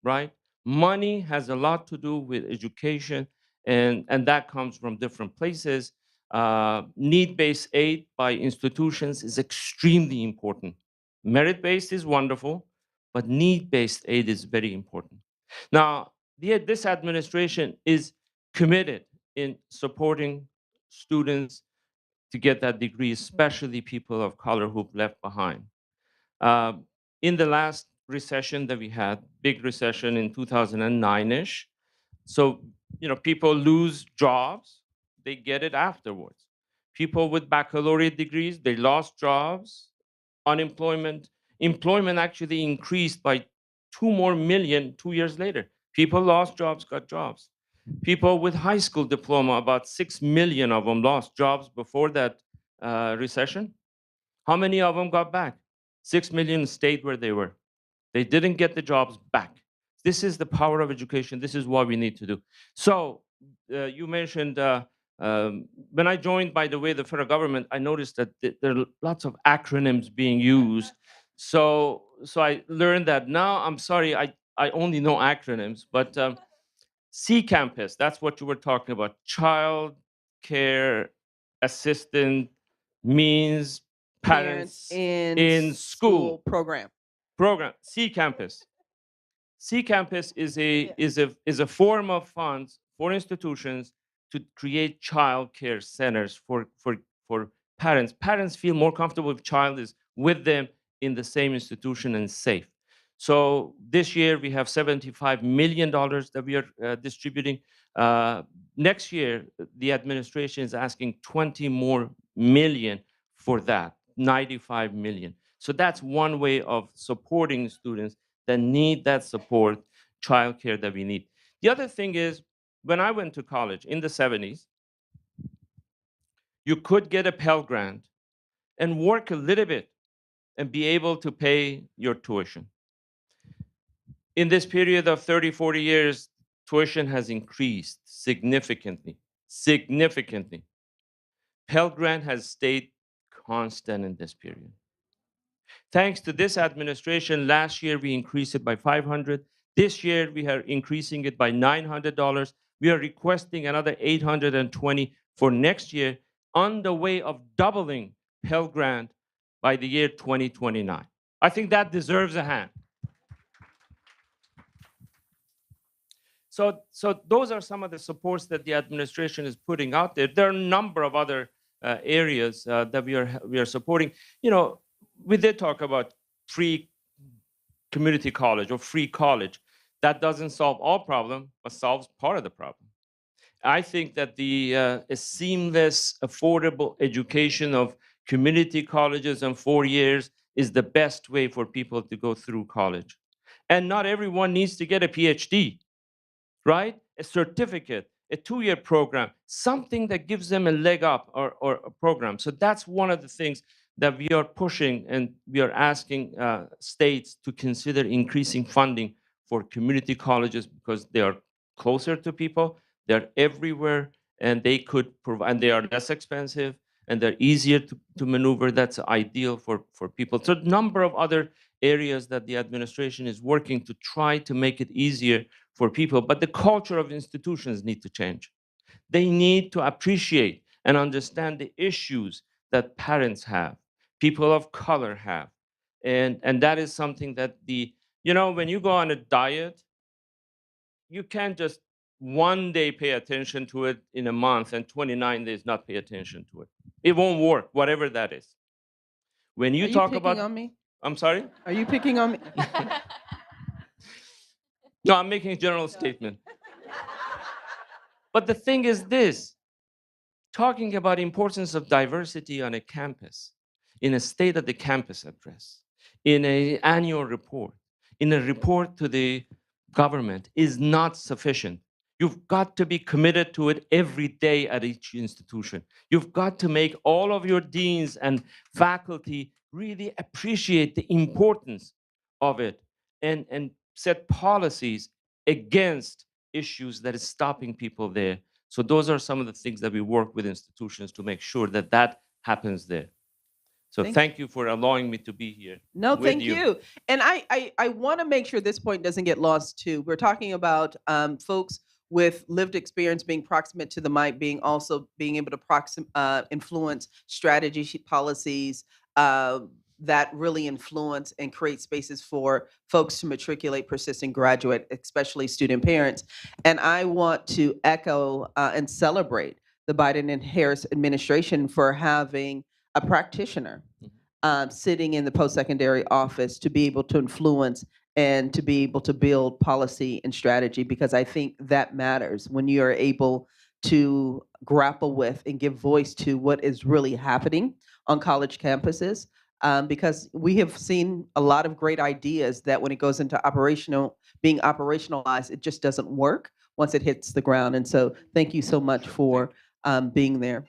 right? Money has a lot to do with education, and that comes from different places. Need-based aid by institutions is extremely important. Merit-based is wonderful, but need-based aid is very important. Now, this administration is committed in supporting students to get that degree, especially people of color who've left behind. Uh, in the last recession that we had, big recession in 2009-ish, so people lose jobs, they get it afterwards. People with baccalaureate degrees, they lost jobs, employment actually increased by 2 more million 2 years later. People lost jobs, got jobs. People with high school diploma, about 6 million of them lost jobs before that recession. How many of them got back? 6 million stayed where they were. They didn't get the jobs back. This is the power of education. This is what we need to do. So you mentioned when I joined, by the way, the federal government, I noticed that there are lots of acronyms being used. So I learned that now. I'm sorry, I only know acronyms, but C campus, that's what you were talking about. Child care assistant means Parents parents in school program. program. C campus. C campus is a form of funds for institutions to create child care centers for parents. Parents feel more comfortable if child is with them in the same institution and safe. So this year we have $75 million that we are distributing. Uh, Next year, the administration is asking 20 more million for that, 95 million. So that's one way of supporting students that need that support, childcare that we need. The other thing is, when I went to college in the 70s, you could get a Pell Grant and work a little bit and be able to pay your tuition. In this period of 30, 40 years, tuition has increased significantly, significantly. Pell Grant has stayed constant in this period. Thanks to this administration, last year we increased it by 500. This year we are increasing it by $900. We are requesting another 820 for next year, on the way of doubling Pell Grant by the year 2029. I think that deserves a hand. So those are some of the supports that the administration is putting out there. There are a number of other areas that we are supporting. You know, we did talk about free community college or free college. That doesn't solve all problem, but solves part of the problem. I think that the a seamless, affordable education of community colleges in 4 years is the best way for people to go through college. And not everyone needs to get a PhD, right? A certificate, a 2-year program, something that gives them a leg up or a program. So that's one of the things that we are pushing, and we are asking states to consider increasing funding for community colleges because they are closer to people, they're everywhere, and they could provide, and they are less expensive, and they're easier to maneuver. That's ideal for people. So a number of other areas that the administration is working to try to make it easier for people, but the culture of institutions need to change. They need to appreciate and understand the issues that parents have, people of color have. And that is something that you know, when you go on a diet, you can't just one day pay attention to it in a month and 29 days not pay attention to it. It won't work, whatever that is. When you Are you talk picking about, on me? I'm sorry? Are you picking on me? No, I'm making a general statement. But the thing is this, talking about importance of diversity on a campus, in a state of the campus address, in an annual report, in a report to the government is not sufficient. You've got to be committed to it every day at each institution. You've got to make all of your deans and faculty really appreciate the importance of it and set policies against issues that is stopping people there. So those are some of the things that we work with institutions to make sure that that happens there. So thank you for allowing me to be here. No, with thank you. And I want to make sure this point doesn't get lost too. We're talking about folks with lived experience being proximate to the mic, being able to influence strategy policies that really influence and create spaces for folks to matriculate, persist, and graduate, especially student parents. And I want to echo and celebrate the Biden and Harris administration for having a practitioner sitting in the post-secondary office to be able to influence and to be able to build policy and strategy, because I think that matters when you are able to grapple with and give voice to what is really happening on college campuses. Because we have seen a lot of great ideas that when it goes into being operationalized, it just doesn't work once it hits the ground. And so thank you so much for being there.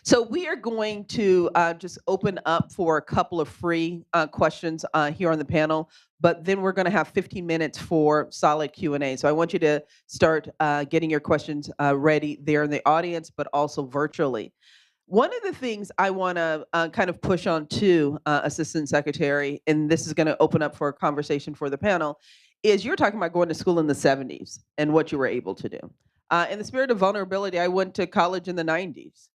So we are going to just open up for a couple of free questions here on the panel, but then we're going to have 15 minutes for solid Q&A. So I want you to start getting your questions ready there in the audience, but also virtually. One of the things I want to kind of push on to Assistant Secretary, and this is going to open up for a conversation for the panel, is you're talking about going to school in the 70s and what you were able to do. In the spirit of vulnerability, I went to college in the 90s.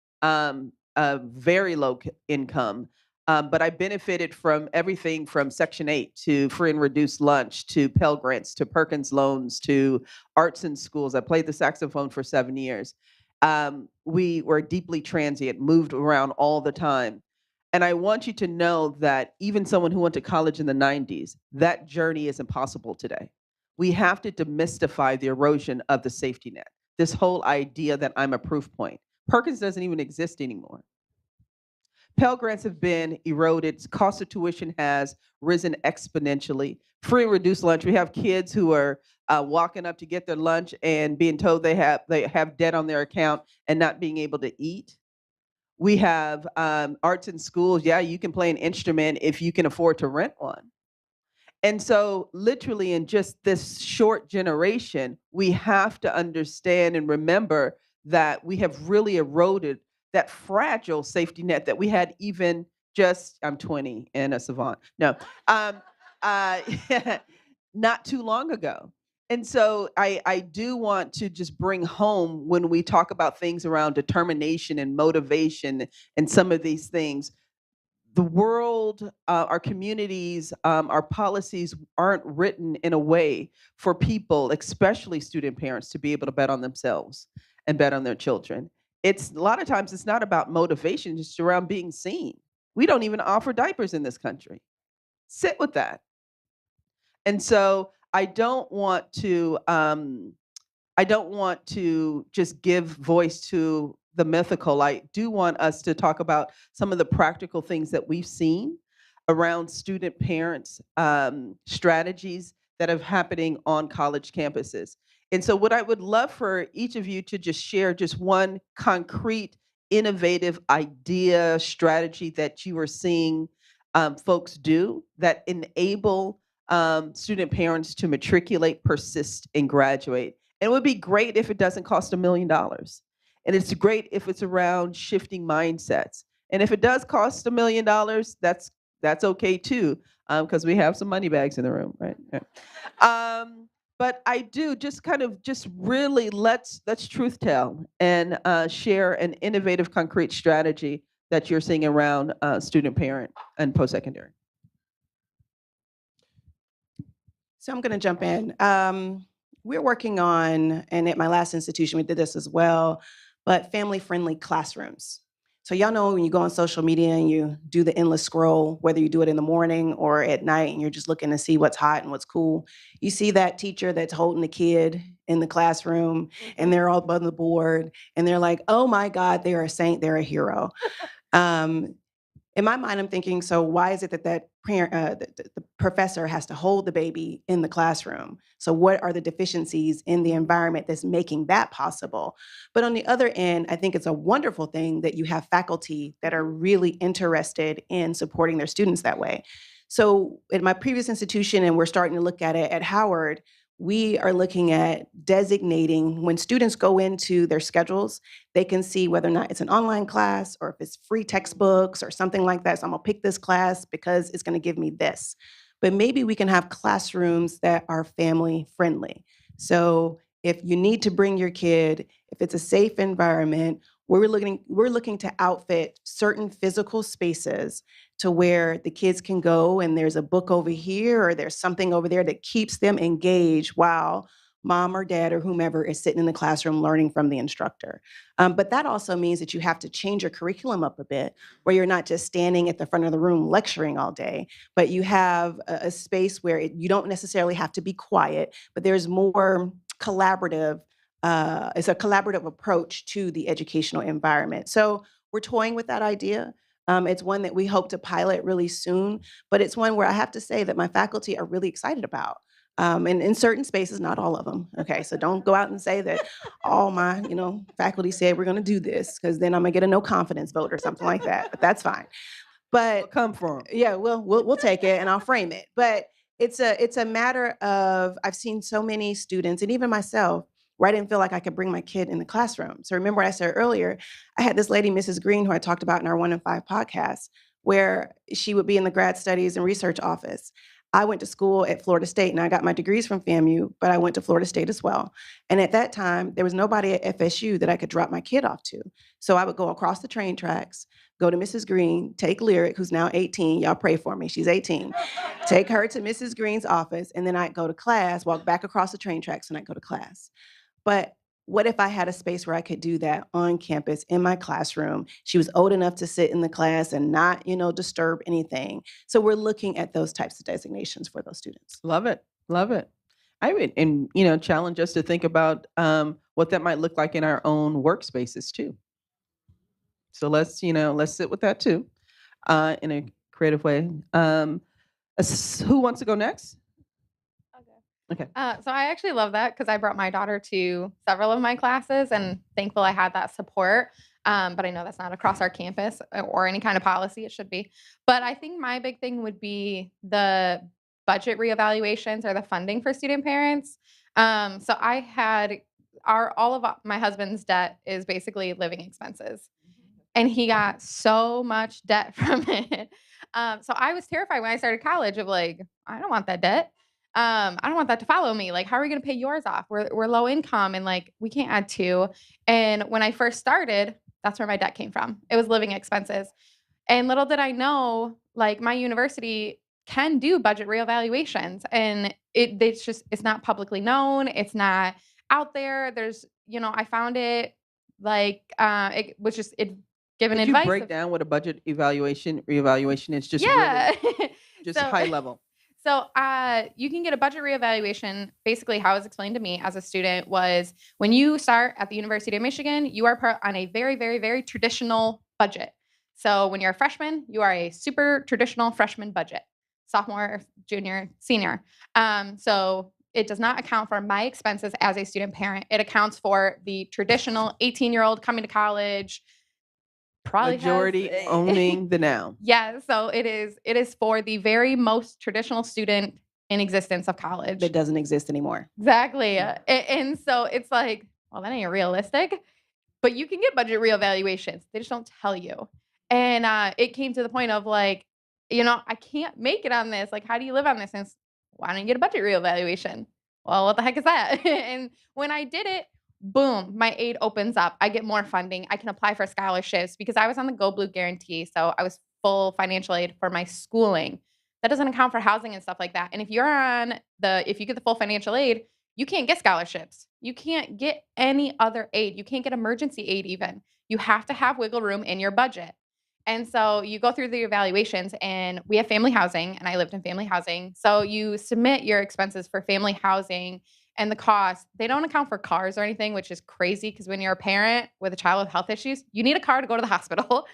Very low income, but I benefited from everything from Section 8 to free and reduced lunch to Pell Grants to Perkins loans to arts and schools. I played the saxophone for 7 years. We were deeply transient, moved around all the time. And I want you to know that even someone who went to college in the 90s, that journey is impossible today. We have to demystify the erosion of the safety net. This whole idea that I'm a proof point. Perkins doesn't even exist anymore. Pell Grants have been eroded. Cost of tuition has risen exponentially. Free and reduced lunch. We have kids who are walking up to get their lunch and being told they have debt on their account and not being able to eat. We have arts in schools. Yeah, you can play an instrument if you can afford to rent one. And so literally in just this short generation, we have to understand and remember that we have really eroded that fragile safety net that we had even just, I'm 20 and a savant. No, not too long ago. And so I do want to just bring home when we talk about things around determination and motivation and some of these things, the world, our communities, our policies aren't written in a way for people, especially student parents, to be able to bet on themselves and bet on their children. It's a lot of times it's not about motivation, it's around being seen. We don't even offer diapers in this country. Sit with that. And so I don't want to just give voice to the mythical. I do want us to talk about some of the practical things that we've seen around student parents strategies that are happening on college campuses. And so what I would love for each of you to just share just one concrete, innovative idea, strategy that you are seeing folks do that enable student parents to matriculate, persist, and graduate. And it would be great if it doesn't cost $1 million. And it's great if it's around shifting mindsets. And if it does cost $1 million, that's okay too, because we have some money bags in the room, right? Yeah. But I do just really let's truth tell and share an innovative, concrete strategy that you're seeing around student parent and post-secondary. So I'm going to jump in. We're working on, and at my last institution, we did this as well, but family-friendly classrooms. So y'all know when you go on social media and you do the endless scroll, whether you do it in the morning or at night, and you're just looking to see what's hot and what's cool, you see that teacher that's holding the kid in the classroom, and they're all above the board, and they're like, oh my God, they're a saint, they're a hero. In my mind, I'm thinking, so why is it that parent, the professor has to hold the baby in the classroom? So what are the deficiencies in the environment that's making that possible? But on the other end, I think it's a wonderful thing that you have faculty that are really interested in supporting their students that way. So in my previous institution, and we're starting to look at it at Howard, we are looking at designating when students go into their schedules, they can see whether or not it's an online class or if it's free textbooks or something like that. So I'm gonna pick this class because it's gonna give me this. But maybe we can have classrooms that are family friendly. So if you need to bring your kid, if it's a safe environment, we're looking to outfit certain physical spaces to where the kids can go and there's a book over here or there's something over there that keeps them engaged while mom or dad or whomever is sitting in the classroom learning from the instructor. But that also means that you have to change your curriculum up a bit, where you're not just standing at the front of the room lecturing all day, but you have a space where you don't necessarily have to be quiet, but there's more collaborative. It's a collaborative approach to the educational environment. So we're toying with that idea. It's one that we hope to pilot really soon, but it's one where I have to say that my faculty are really excited about. And in certain spaces, not all of them. Okay, so don't go out and say that all my, faculty said we're going to do this, because then I'm gonna get a no confidence vote or something like that. But that's fine. But come from. Yeah, we'll take it and I'll frame it. But it's a matter of, I've seen so many students and even myself where I didn't feel like I could bring my kid in the classroom. So remember what I said earlier, I had this lady, Mrs. Green, who I talked about in our 1 in 5 podcast, where she would be in the grad studies and research office. I went to school at Florida State and I got my degrees from FAMU, but I went to Florida State as well. And at that time, there was nobody at FSU that I could drop my kid off to. So I would go across the train tracks, go to Mrs. Green, take Lyric, who's now 18. Y'all pray for me, she's 18. Take her to Mrs. Green's office, and then I'd go to class, walk back across the train tracks, and I'd go to class. But what if I had a space where I could do that on campus in my classroom? She was old enough to sit in the class and not, disturb anything. So we're looking at those types of designations for those students. Love it. Love it. I would, and challenge us to think about what that might look like in our own workspaces too. So let's sit with that too, in a creative way. Who wants to go next? Okay. So I actually love that because I brought my daughter to several of my classes and thankful I had that support. But I know that's not across our campus or any kind of policy. It should be. But I think my big thing would be the budget reevaluations or the funding for student parents. So I had all of my husband's debt is basically living expenses. And he got so much debt from it. So I was terrified when I started college of like, I don't want that debt. I don't want that to follow me. Like, how are we going to pay yours off? We're low income and like, we can't add two. And when I first started, that's where my debt came from. It was living expenses. And little did I know, like my university can do budget reevaluations and it's not publicly known. It's not out there. I found it It was just given Could you advice. break down what a budget reevaluation is? Just Yeah. really, just high level. So you can get a budget reevaluation. Basically, how it was explained to me as a student was when you start at the University of Michigan, you are put on a very, very, very traditional budget. So when you're a freshman, you are a super traditional freshman budget. Sophomore, junior, senior. So it does not account for my expenses as a student parent. It accounts for the traditional 18-year-old coming to college. Probably Majority owning the noun. Yeah, so it is for the very most traditional student in existence of college. That doesn't exist anymore. Exactly. And so it's like, well, that ain't realistic. But you can get budget reevaluations. They just don't tell you. And it came to the point of like, I can't make it on this. Like, how do you live on this? And why don't you get a budget reevaluation? Well, what the heck is that? And when I did it, boom, my aid opens up. I get more funding. I can apply for scholarships because I was on the Go Blue guarantee. So I was full financial aid for my schooling. That doesn't account for housing and stuff like that. And if you get the full financial aid, you can't get scholarships. You can't get any other aid. You can't get emergency aid even. You have to have wiggle room in your budget. And so you go through the evaluations, and we have family housing, and I lived in family housing. So you submit your expenses for family housing and the cost. They don't account for cars or anything, which is crazy because when you're a parent with a child with health issues, you need a car to go to the hospital.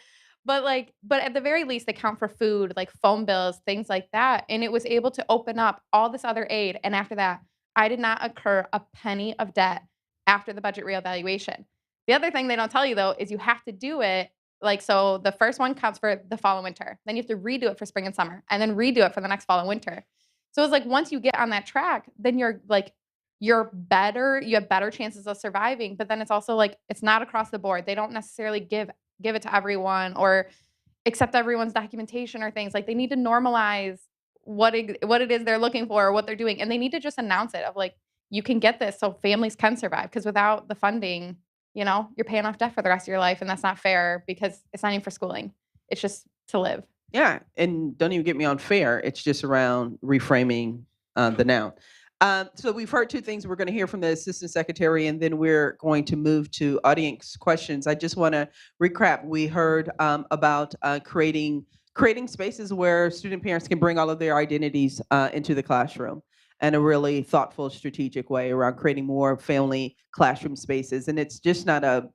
But at the very least, they count for food, like phone bills, things like that. And it was able to open up all this other aid. And after that, I did not incur a penny of debt after the budget reevaluation. The other thing they don't tell you though is you have to do it so the first one counts for the fall and winter. Then you have to redo it for spring and summer, and then redo it for the next fall and winter. So it's like once you get on that track, then you're better. You have better chances of surviving. But then it's also like it's not across the board. They don't necessarily give it to everyone or accept everyone's documentation or things. Like they need to normalize what it is they're looking for or what they're doing, and they need to just announce it of like you can get this so families can survive. Because without the funding, you're paying off debt for the rest of your life, and that's not fair because it's not even for schooling. It's just to live. Yeah, and don't even get me on fair. It's just around reframing the noun. So we've heard two things. We're going to hear from the assistant secretary, and then we're going to move to audience questions. I just want to recap. We heard about creating spaces where student parents can bring all of their identities into the classroom in a really thoughtful, strategic way around creating more family classroom spaces. And it's just not a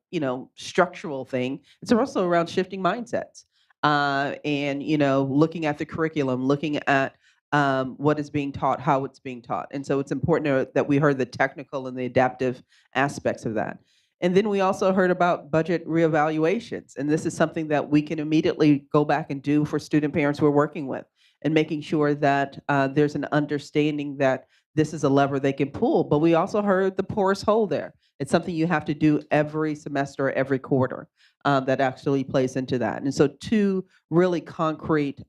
structural thing. It's also around shifting mindsets and looking at the curriculum, looking at what is being taught, how it's being taught. And so it's important that we heard the technical and the adaptive aspects of that. And then we also heard about budget reevaluations. And this is something that we can immediately go back and do for student parents we're working with, and making sure that there's an understanding that this is a lever they can pull. But we also heard the porous hole there. It's something you have to do every semester, every quarter. That actually plays into that. And so two really concrete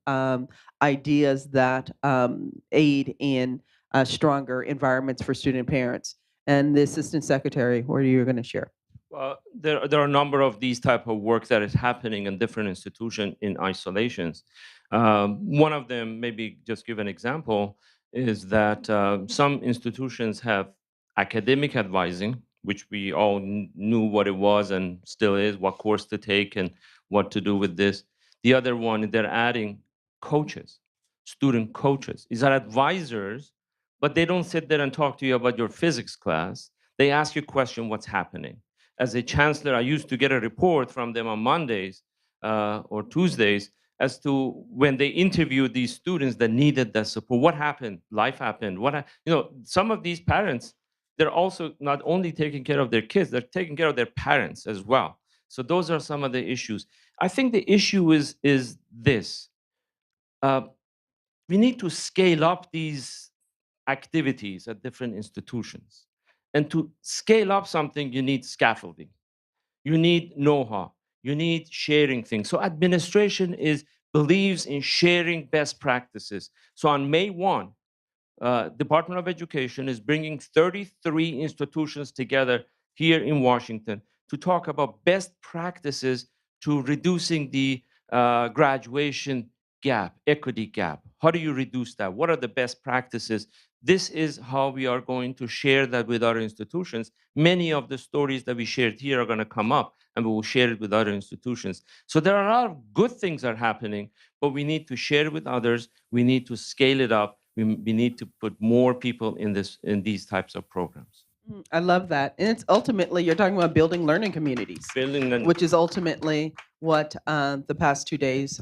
ideas that aid in stronger environments for student parents. And the assistant secretary, what are you going to share? Well, there are a number of these type of work that is happening in different institutions in isolations. One of them, maybe just give an example, is that some institutions have academic advising, which we all knew what it was and still is, what course to take and what to do with this. The other one, they're adding coaches, student coaches. These are advisors, but they don't sit there and talk to you about your physics class. They ask you a question, what's happening? As a chancellor, I used to get a report from them on Mondays or Tuesdays as to when they interviewed these students that needed that support. What happened? Life happened. Some of these parents, they're also not only taking care of their kids, they're taking care of their parents as well. So those are some of the issues. I think the issue is this. We need to scale up these activities at different institutions. And to scale up something, you need scaffolding. You need know-how. You need sharing things. So administration believes in sharing best practices. So on May 1, Department of Education is bringing 33 institutions together here in Washington to talk about best practices to reducing the graduation gap, equity gap? How do you reduce that? What are the best practices? This is how we are going to share that with other institutions. Many of the stories that we shared here are going to come up, and we will share it with other institutions. So there are a lot of good things that are happening, but we need to share it with others. We need to scale it up. We need to put more people in these types of programs. I love that. And it's ultimately, you're talking about building learning communities, which is ultimately what the past 2 days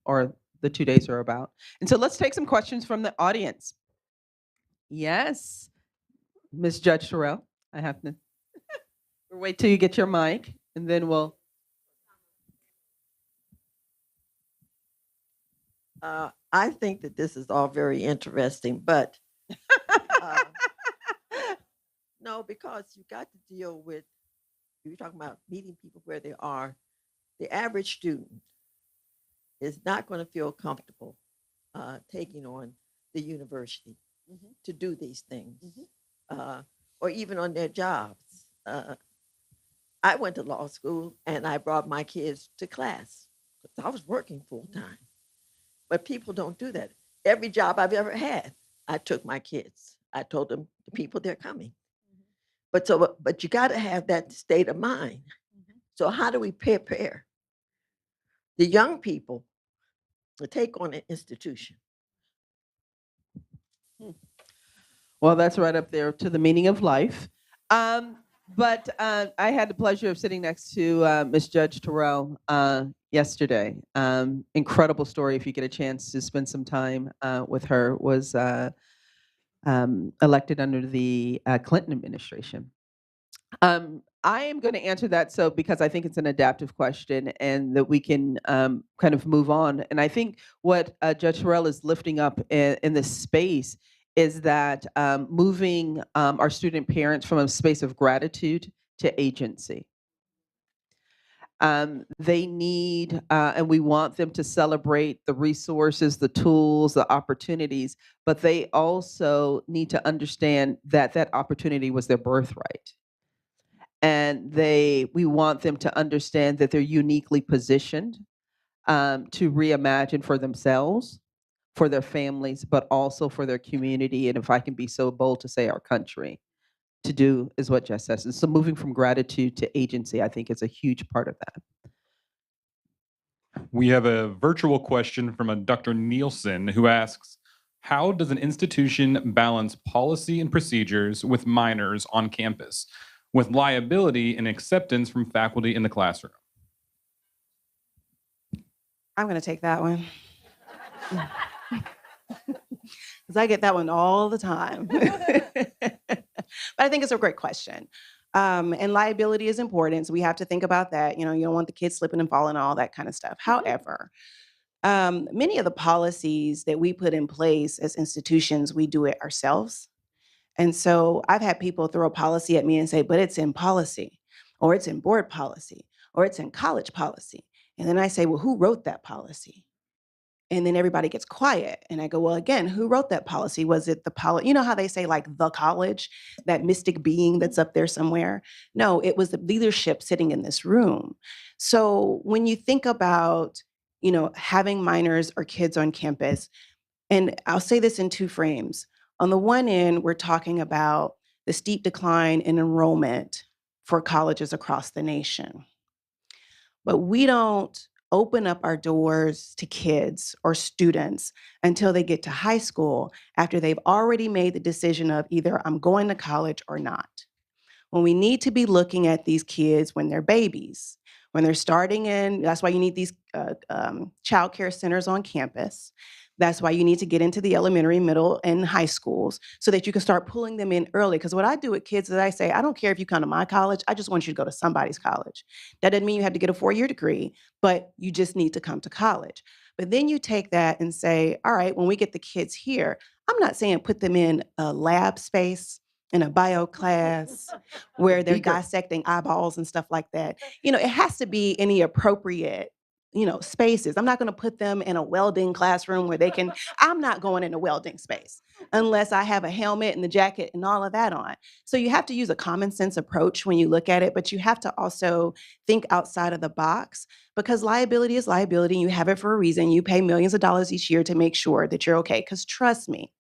or the 2 days are about. And so let's take some questions from the audience. Yes, Ms. Judge Terrell, I have to wait till you get your mic, and then we'll. I think that this is all very interesting, but no, because you got to deal with, you're talking about meeting people where they are. The average student is not going to feel comfortable taking on the university to do these things, or even on their jobs. I went to law school and I brought my kids to class because I was working full time. But people don't do that. Every job I've ever had, I took my kids. I told them, the people, they're coming. But you got to have that state of mind. So how do we prepare the young people to take on an institution? Well, that's right up there to the meaning of life. But I had the pleasure of sitting next to Ms. Judge Terrell yesterday. Incredible story. If you get a chance to spend some time with her, was elected under the Clinton administration. I am going to answer that because I think it's an adaptive question and that we can kind of move on. And I think what Judge Terrell is lifting up in this space is that moving our student parents from a space of gratitude to agency. They need, and we want them to celebrate the resources, the tools, the opportunities, but they also need to understand that that opportunity was their birthright. And we want them to understand that they're uniquely positioned to reimagine for themselves, for their families, but also for their community, and if I can be so bold to say, our country, to do is what Jess says. And so moving from gratitude to agency, I think, is a huge part of that. We have a virtual question from a Dr. Nielsen who asks, how does an institution balance policy and procedures with minors on campus, with liability and acceptance from faculty in the classroom? I'm going to take that one. Because I get that one all the time. But I think it's a great question. And liability is important, so we have to think about that. You know, you don't want the kids slipping and falling, all that kind of stuff. However, many of the policies that we put in place as institutions, we do it ourselves. And so I've had people throw a policy at me and say, but it's in policy, or it's in board policy, or it's in college policy. And then I say, well, who wrote that policy? And then everybody gets quiet. And I go, well, again, who wrote that policy? Was it the policy? You know how they say like the college, that mystic being that's up there somewhere? No, it was the leadership sitting in this room. So when you think about, you know, having minors or kids on campus, and I'll say this in two frames. On the one end, we're talking about the steep decline in enrollment for colleges across the nation. But we don't open up our doors to kids or students until they get to high school, after they've already made the decision of either I'm going to college or not. When we need to be looking at these kids when they're babies, when they're starting in, that's why you need these child care centers on campus. That's why you need to get into the elementary, middle, and high schools so that you can start pulling them in early. Because what I do with kids is I say, I don't care if you come to my college, I just want you to go to somebody's college. That doesn't mean you have to get a 4-year degree, but you just need to come to college. But then you take that and say, all right, when we get the kids here, I'm not saying put them in a lab space, in a bio class where they're dissecting eyeballs and stuff like that. You know, it has to be any appropriate spaces. I'm not going to put them in a welding classroom where they can, I'm not going in a welding space unless I have a helmet and the jacket and all of that on. So you have to use a common sense approach when you look at it, but you have to also think outside of the box, because liability is liability. You have it for a reason. You pay millions of dollars each year to make sure that you're okay. Because trust me,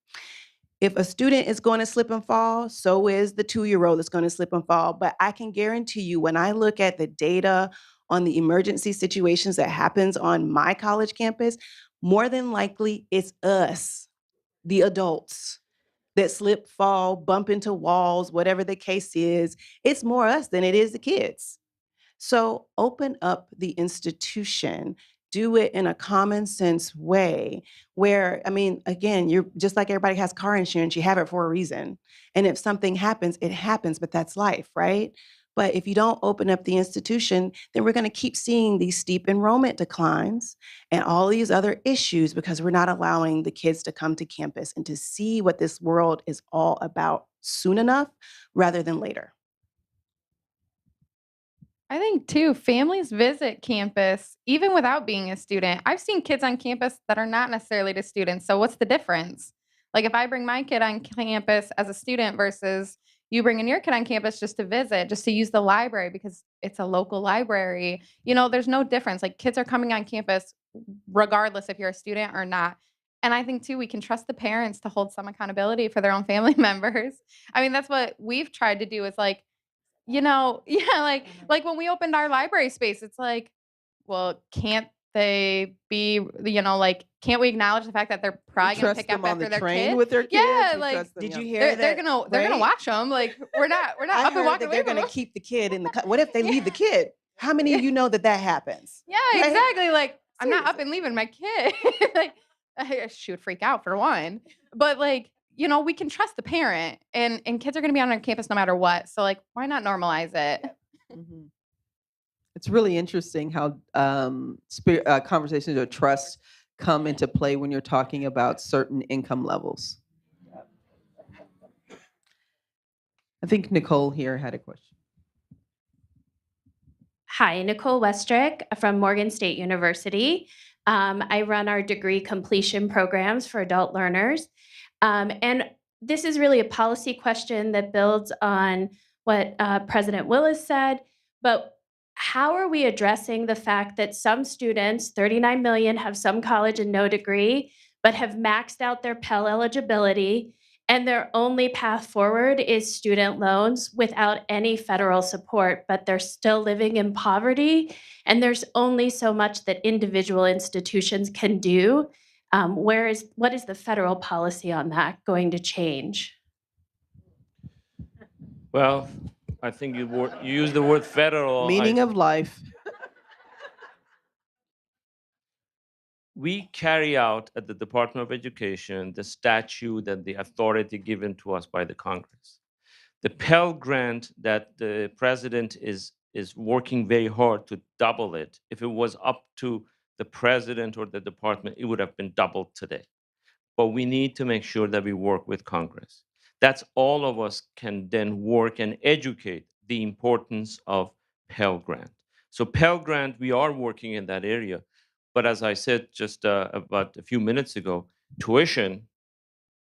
if a student is going to slip and fall, so is the 2-year-old that's going to slip and fall. But I can guarantee you, when I look at the data on the emergency situations that happens on my college campus, more than likely it's us, the adults, that slip, fall, bump into walls, whatever the case is. It's more us than it is the kids. So open up the institution, do it in a common sense way where, I mean, again, you're just like everybody has car insurance, you have it for a reason. And if something happens, it happens, but that's life, right? But if you don't open up the institution, then we're going to keep seeing these steep enrollment declines and all these other issues because we're not allowing the kids to come to campus and to see what this world is all about soon enough rather than later. I think too, families visit campus even without being a student. I've seen kids on campus that are not necessarily the students. So what's the difference? Like if I bring my kid on campus as a student versus you bringing your kid on campus just to visit, just to use the library because it's a local library, there's no difference. Like kids are coming on campus regardless if you're a student or not. And I think too, we can trust the parents to hold some accountability for their own family members. I mean, that's what we've tried to do is like, yeah, like when we opened our library space, it's like, well, can't they be, like, can't we acknowledge the fact that they're probably gonna Trust pick them up on the after their train kid? with their kids. Yeah, We like trust them, Did you yeah. hear they're that? they're gonna right? watch them. Like we're not I up and heard walking that away they're from going to them. keep the kid in the what if they leave the kid? How many of you know that happens? Yeah, Right? exactly. Like I'm not up and leaving my kid. Like she would freak out for one. But like, we can trust the parent and kids are gonna be on our campus no matter what. So like why not normalize it? Mhm. It's really interesting how conversations of trust come into play when you're talking about certain income levels. I think Nicole here had a question. Hi, Nicole Westrick from Morgan State University. I run our degree completion programs for adult learners. And this is really a policy question that builds on what President Willis said, but how are we addressing the fact that some students, 39 million, have some college and no degree, but have maxed out their Pell eligibility, and their only path forward is student loans without any federal support, but they're still living in poverty, and there's only so much that individual institutions can do. What is the federal policy on that going to change? Well, I think you use the word federal. Meaning of life. We carry out at the Department of Education the statute and the authority given to us by the Congress. The Pell Grant that the president is working very hard to double it. If it was up to the president or the department, it would have been doubled today. But we need to make sure that we work with Congress. That's all of us can then work and educate the importance of Pell Grant. So Pell Grant, we are working in that area. But as I said just about a few minutes ago, tuition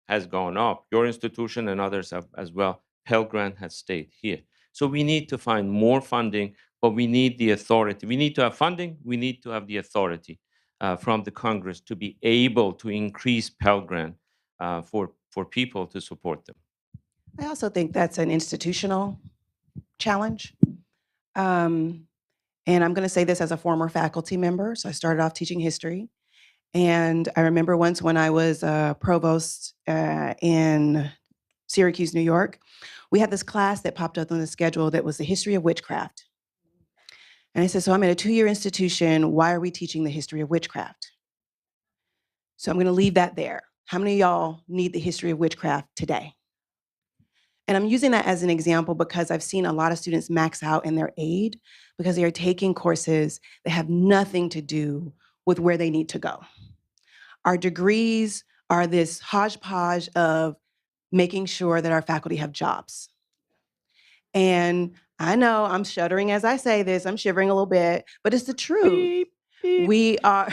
has gone up. Your institution and others have as well. Pell Grant has stayed here. So we need to find more funding, but we need the authority. We need to have funding. We need to have the authority from the Congress to be able to increase Pell Grant for people to support them. I also think that's an institutional challenge. And I'm going to say this as a former faculty member. So I started off teaching history. And I remember once when I was provost in Syracuse, New York, we had this class that popped up on the schedule that was the history of witchcraft. And I said, so I'm at a 2-year institution. Why are we teaching the history of witchcraft? So I'm going to leave that there. How many of y'all need the history of witchcraft today? And I'm using that as an example because I've seen a lot of students max out in their aid because they are taking courses that have nothing to do with where they need to go. Our degrees are this hodgepodge of making sure that our faculty have jobs. And I know I'm shuddering as I say this, I'm shivering a little bit, but it's the truth. We are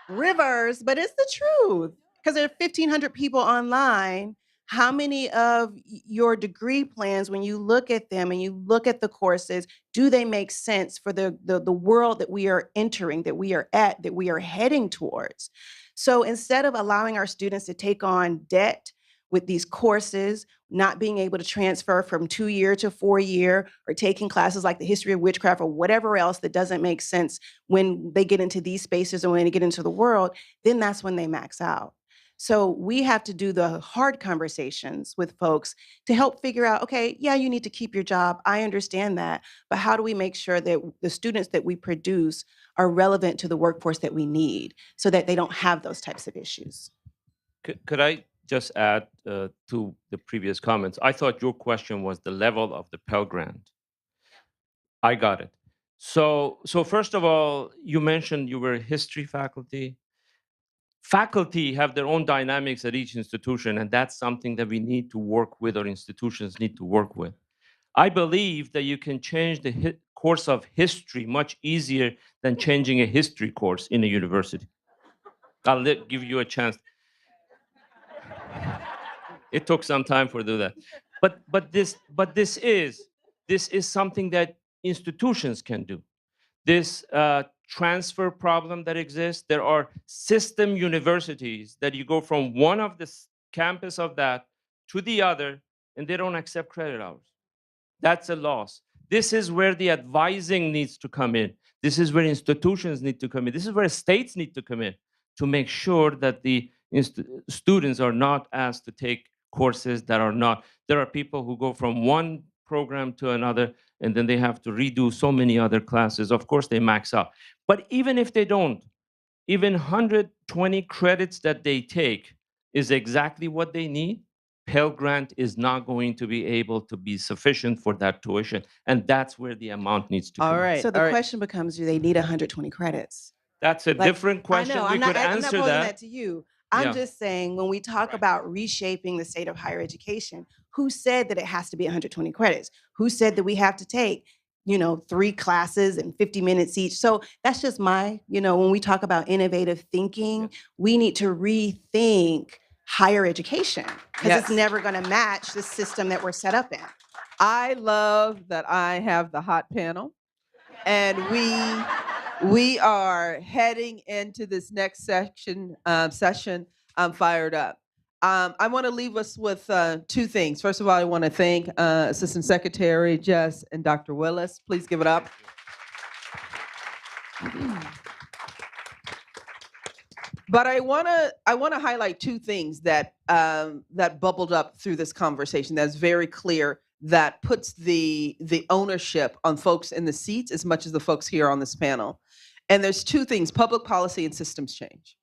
rivers, but it's the truth. Because there are 1,500 people online. How many of your degree plans, when you look at them and you look at the courses, do they make sense for the world that we are entering, that we are at, that we are heading towards? So instead of allowing our students to take on debt with these courses, not being able to transfer from 2-year to 4-year, or taking classes like the history of witchcraft or whatever else that doesn't make sense when they get into these spaces or when they get into the world, then that's when they max out. So we have to do the hard conversations with folks to help figure out, okay, yeah, you need to keep your job. I understand that. But how do we make sure that the students that we produce are relevant to the workforce that we need so that they don't have those types of issues? Could I just add to the previous comments? I thought your question was the level of the Pell Grant. I got it. So first of all, you mentioned you were a history faculty. Faculty have their own dynamics at each institution, and that's something that we need to work with, or institutions need to work with. I believe that you can change the course of history much easier than changing a history course in a university. I'll give you a chance. It took some time for do that, but this is something that institutions can do. This transfer problem that exists, there are system universities that you go from one of the campus of that to the other, and they don't accept credit hours. That's a loss. This is where the advising needs to come in. This is where institutions need to come in. This is where states need to come in to make sure that the students are not asked to take courses that are not. There are people who go from one program to another, and then they have to redo so many other classes. Of course, they max out. But even if they don't, even 120 credits that they take is exactly what they need. Pell Grant is not going to be able to be sufficient for that tuition. And that's where the amount needs to come. All right. So the question becomes, do they need 120 credits? That's a different question. I know, We could I'm not answer posing that. that to you. I'm Yeah. just saying, when we talk about reshaping the state of higher education, who said that it has to be 120 credits? Who said that we have to take, 3 classes and 50 minutes each? So that's just my, when we talk about innovative thinking, we need to rethink higher education, because it's Yes. never going to match the system that we're set up in. I love that I have the hot panel, and we are heading into this next session. I'm fired up. I want to leave us with 2 things. First of all, I want to thank Assistant Secretary Jess and Dr. Willis. Please give it up. But I want to highlight 2 things that that bubbled up through this conversation that's very clear, that puts the ownership on folks in the seats as much as the folks here on this panel. And there's 2 things: public policy and systems change.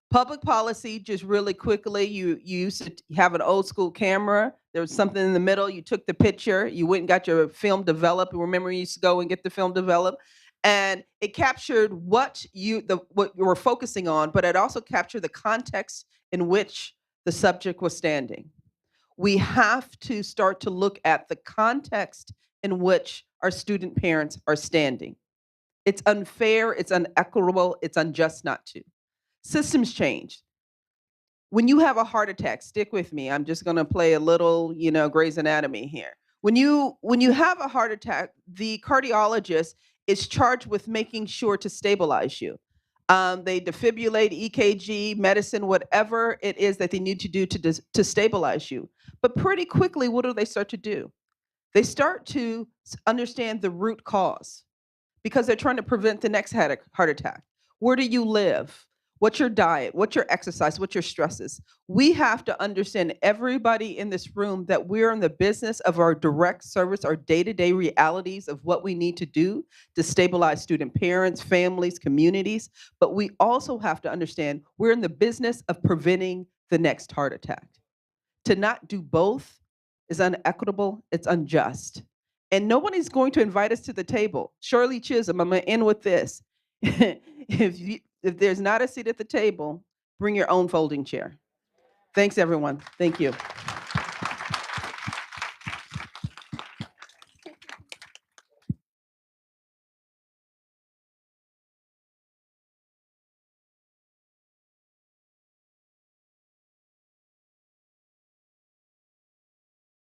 Public policy, just really quickly, you used to have an old school camera. There was something in the middle. You took the picture. You went and got your film developed. Remember, you used to go and get the film developed, and it captured what you were focusing on, but it also captured the context in which the subject was standing. We have to start to look at the context in which our student parents are standing. It's unfair, it's unequitable, it's unjust not to. Systems change. When you have a heart attack, stick with me. I'm just going to play a little, Grey's Anatomy here. When you have a heart attack, the cardiologist is charged with making sure to stabilize you. They defibrillate, EKG, medicine, whatever it is that they need to do to stabilize you. But pretty quickly, what do they start to do? They start to understand the root cause, because they're trying to prevent the next heart attack. Where do you live? What's your diet? What's your exercise? What's your stresses? We have to understand, everybody in this room, that we're in the business of our direct service, our day-to-day realities of what we need to do to stabilize student parents, families, communities. But we also have to understand we're in the business of preventing the next heart attack. To not do both is unequitable, it's unjust. And nobody's going to invite us to the table. Shirley Chisholm, I'm going to end with this. If there's not a seat at the table, bring your own folding chair. Thanks, everyone. Thank you.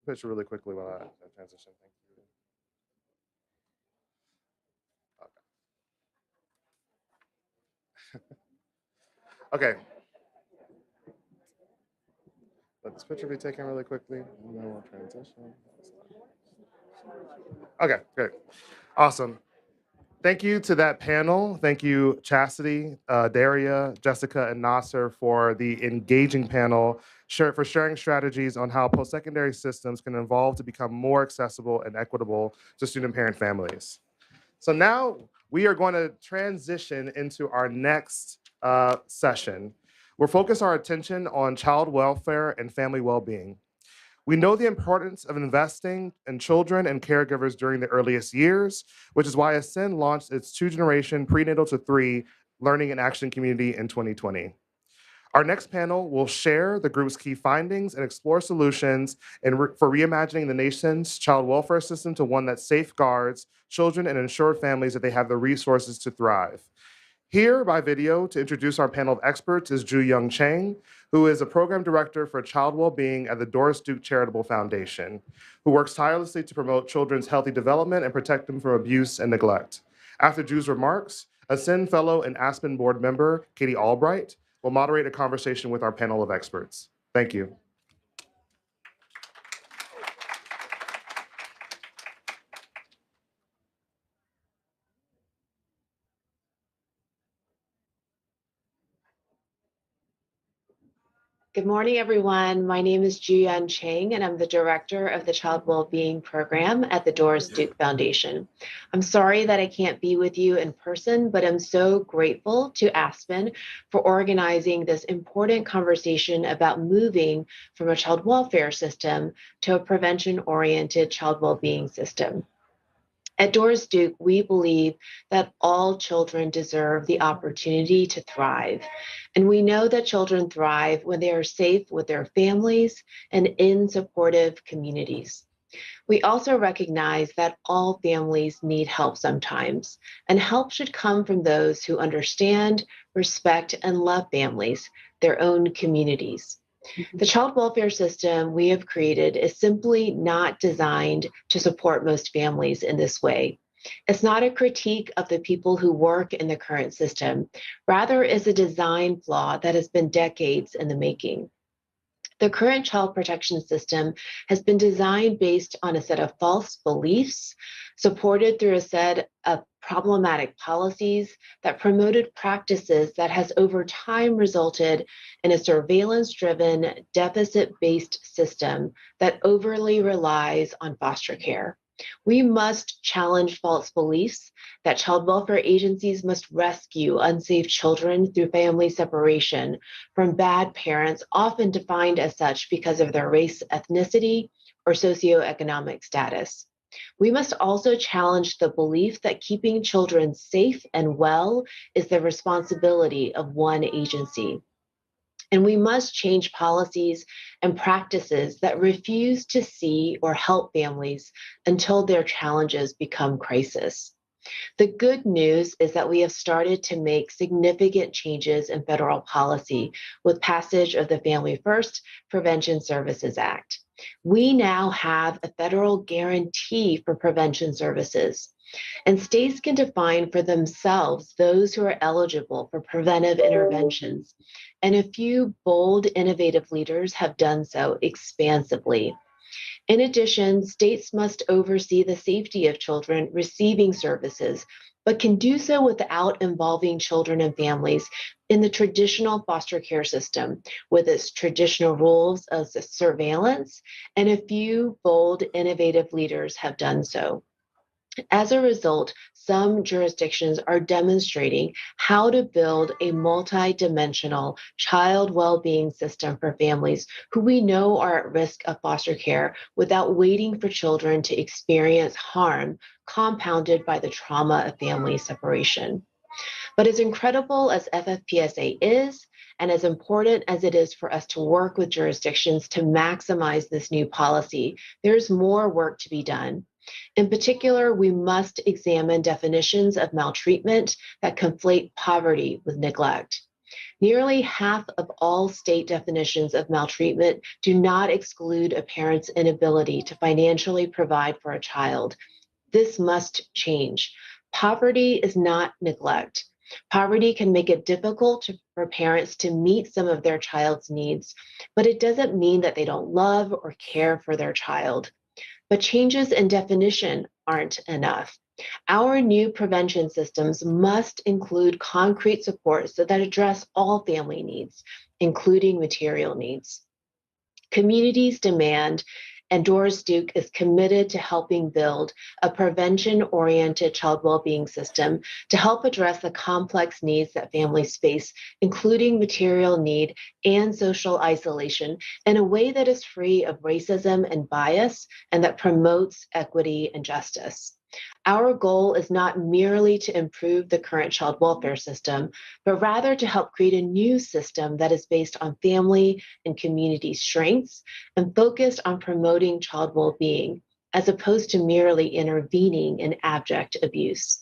picture really quickly while I transition. Thank you. Okay. Let this picture be taken really quickly, and then we'll transition. Okay, great. Awesome. Thank you to that panel. Thank you, Chastity, Daria, Jessica, and Nasser for the engaging panel, for sharing strategies on how post-secondary systems can evolve to become more accessible and equitable to student parent families. So now we are going to transition into our next session. We'll focus our attention on child welfare and family well-being. We know the importance of investing in children and caregivers during the earliest years, which is why Ascend launched its 2-generation prenatal to 3 learning and action community in 2020. Our next panel will share the group's key findings and explore solutions for reimagining the nation's child welfare system to one that safeguards children and ensure families that they have the resources to thrive. Here by video to introduce our panel of experts is Ju Young Chang, who is a program director for child well-being at the Doris Duke Charitable Foundation, who works tirelessly to promote children's healthy development and protect them from abuse and neglect. After Ju's remarks, Ascend Fellow and Aspen Board member Katie Albright will moderate a conversation with our panel of experts. Thank you. Good morning, everyone. My name is Ju-Yeon Chang, and I'm the director of the Child Wellbeing Program at the Doris Duke Foundation. I'm sorry that I can't be with you in person, but I'm so grateful to Aspen for organizing this important conversation about moving from a child welfare system to a prevention-oriented child wellbeing system. At Doris Duke, we believe that all children deserve the opportunity to thrive. And we know that children thrive when they are safe with their families and in supportive communities. We also recognize that all families need help sometimes, and help should come from those who understand, respect, and love families, their own communities. The child welfare system we have created is simply not designed to support most families in this way. It's not a critique of the people who work in the current system, rather is a design flaw that has been decades in the making. The current child protection system has been designed based on a set of false beliefs, supported through a set of problematic policies that promoted practices that has over time resulted in a surveillance-driven, deficit-based system that overly relies on foster care. We must challenge false beliefs that child welfare agencies must rescue unsafe children through family separation from bad parents, often defined as such because of their race, ethnicity, or socioeconomic status. We must also challenge the belief that keeping children safe and well is the responsibility of one agency. And we must change policies and practices that refuse to see or help families until their challenges become crisis. The good news is that we have started to make significant changes in federal policy with passage of the Family First Prevention Services Act. We now have a federal guarantee for prevention services, and states can define for themselves those who are eligible for preventive interventions. And a few bold, innovative leaders have done so expansively. In addition, states must oversee the safety of children receiving services, but can do so without involving children and families in the traditional foster care system with its traditional rules of surveillance, and a few bold, innovative leaders have done so. As a result, some jurisdictions are demonstrating how to build a multi-dimensional child well-being system for families who we know are at risk of foster care without waiting for children to experience harm compounded by the trauma of family separation. But as incredible as FFPSA is, and as important as it is for us to work with jurisdictions to maximize this new policy, there's more work to be done. In particular, we must examine definitions of maltreatment that conflate poverty with neglect. Nearly half of all state definitions of maltreatment do not exclude a parent's inability to financially provide for a child. This must change. Poverty is not neglect. Poverty can make it difficult for parents to meet some of their child's needs, but it doesn't mean that they don't love or care for their child. But changes in definition aren't enough. Our new prevention systems must include concrete supports that address all family needs, including material needs. Communities demand, and Doris Duke is committed to helping build a prevention-oriented child well-being system to help address the complex needs that families face, including material need and social isolation, in a way that is free of racism and bias and that promotes equity and justice. Our goal is not merely to improve the current child welfare system, but rather to help create a new system that is based on family and community strengths and focused on promoting child well-being, as opposed to merely intervening in abject abuse.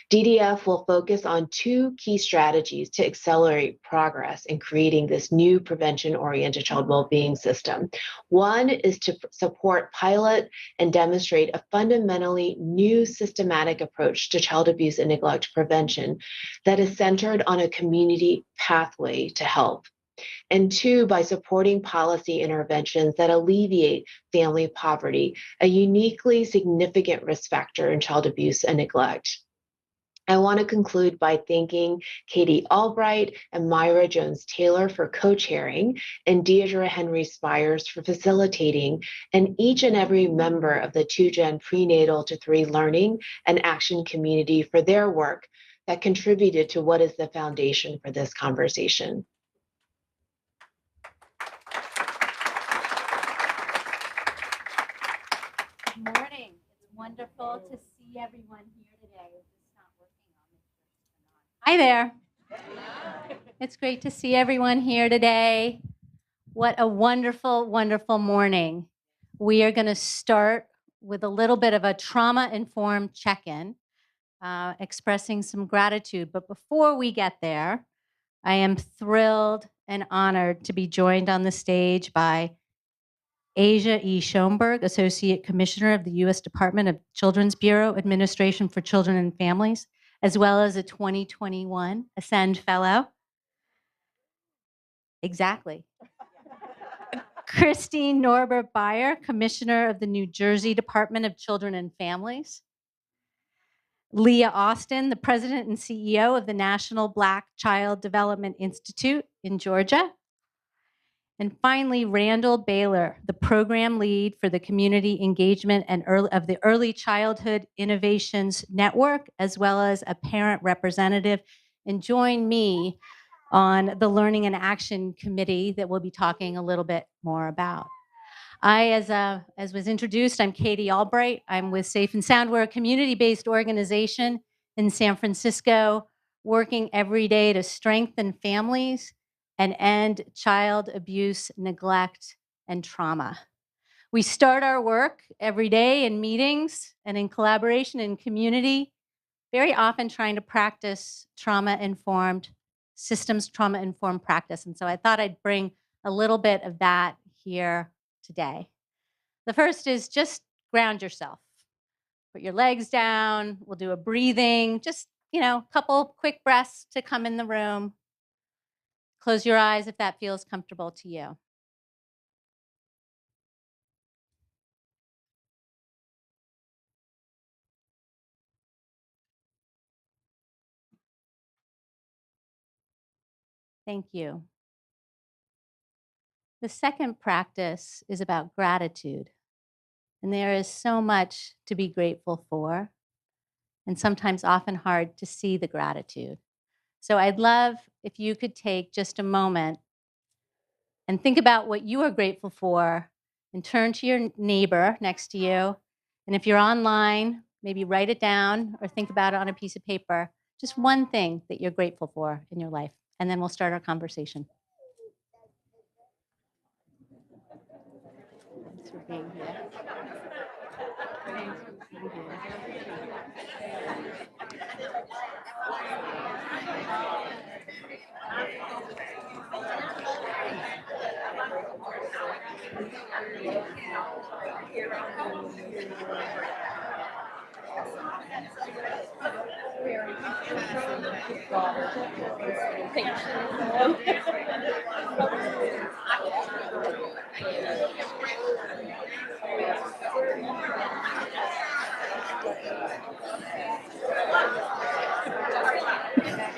DDF will focus on two key strategies to accelerate progress in creating this new prevention-oriented child well-being system. One is to support, pilot, and demonstrate a fundamentally new systematic approach to child abuse and neglect prevention that is centered on a community pathway to help. And two, by supporting policy interventions that alleviate family poverty, a uniquely significant risk factor in child abuse and neglect. I want to conclude by thanking Katie Albright and Myra Jones-Taylor for co-chairing, and Deidre Henry Spires for facilitating, and each and every member of the 2Gen Prenatal to 3 Learning and Action community for their work that contributed to what is the foundation for this conversation. Good morning. It's wonderful to see everyone here today. It's not working on. Hi there. It's great to see everyone here today. What a wonderful, wonderful morning. We are going to start with a little bit of a trauma-informed check-in, expressing some gratitude. But before we get there, I am thrilled and honored to be joined on the stage by Asia E. Schoenberg, Associate Commissioner of the U.S. Department of Children's Bureau Administration for Children and Families, as well as a 2021 Ascend Fellow. Exactly. Christine Norbert Beyer, Commissioner of the New Jersey Department of Children and Families. Leah Austin, the President and CEO of the National Black Child Development Institute in Georgia. And finally, Randall Baylor, the program lead for the Community Engagement and of the Early Childhood Innovations Network, as well as a parent representative, and join me on the Learning and Action Committee that we'll be talking a little bit more about. As was introduced, I'm Katie Albright. I'm with Safe and Sound. We're a community-based organization in San Francisco, working every day to strengthen families and end child abuse, neglect, and trauma. We start our work every day in meetings and in collaboration in community, very often trying to practice trauma-informed systems, trauma-informed practice. And so I thought I'd bring a little bit of that here today. The first is just ground yourself. Put your legs down. We'll do a breathing, just, a couple quick breaths to come in the room. Close your eyes if that feels comfortable to you. Thank you. The second practice is about gratitude. And there is so much to be grateful for, and sometimes often hard to see the gratitude. So I'd love if you could take just a moment and think about what you are grateful for, and turn to your neighbor next to you. And if you're online, maybe write it down or think about it on a piece of paper. Just one thing that you're grateful for in your life. And then we'll start our conversation. Thanks for being here.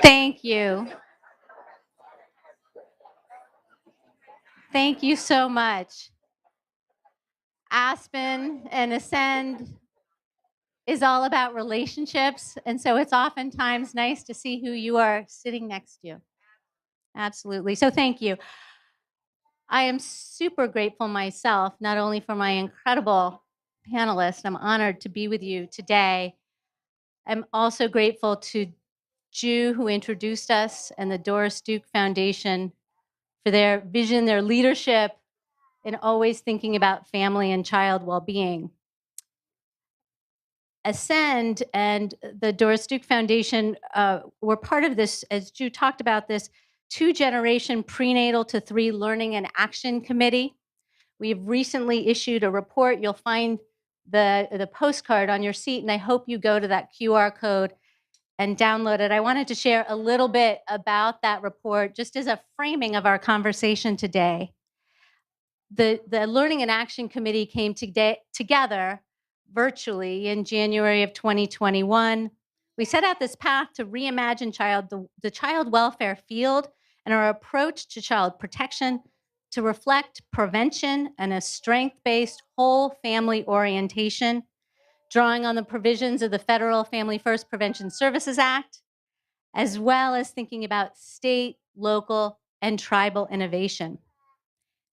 Thank you. Thank you so much. Aspen and Ascend is all about relationships. And so it's oftentimes nice to see who you are sitting next to. Absolutely. So thank you. I am super grateful myself, not only for my incredible panelists, I'm honored to be with you today. I'm also grateful to Ju, who introduced us, and the Doris Duke Foundation for their vision, their leadership, and always thinking about family and child well-being. Ascend and the Doris Duke Foundation were part of this, as Ju talked about, this 2-generation prenatal to 3 learning and action committee. We've recently issued a report. You'll find the postcard on your seat, and I hope you go to that QR code and download it. I wanted to share a little bit about that report just as a framing of our conversation today. The Learning and Action Committee came together virtually in January of 2021. We set out this path to reimagine the child welfare field and our approach to child protection to reflect prevention and a strength-based whole family orientation, drawing on the provisions of the Federal Family First Prevention Services Act, as well as thinking about state, local, and tribal innovation.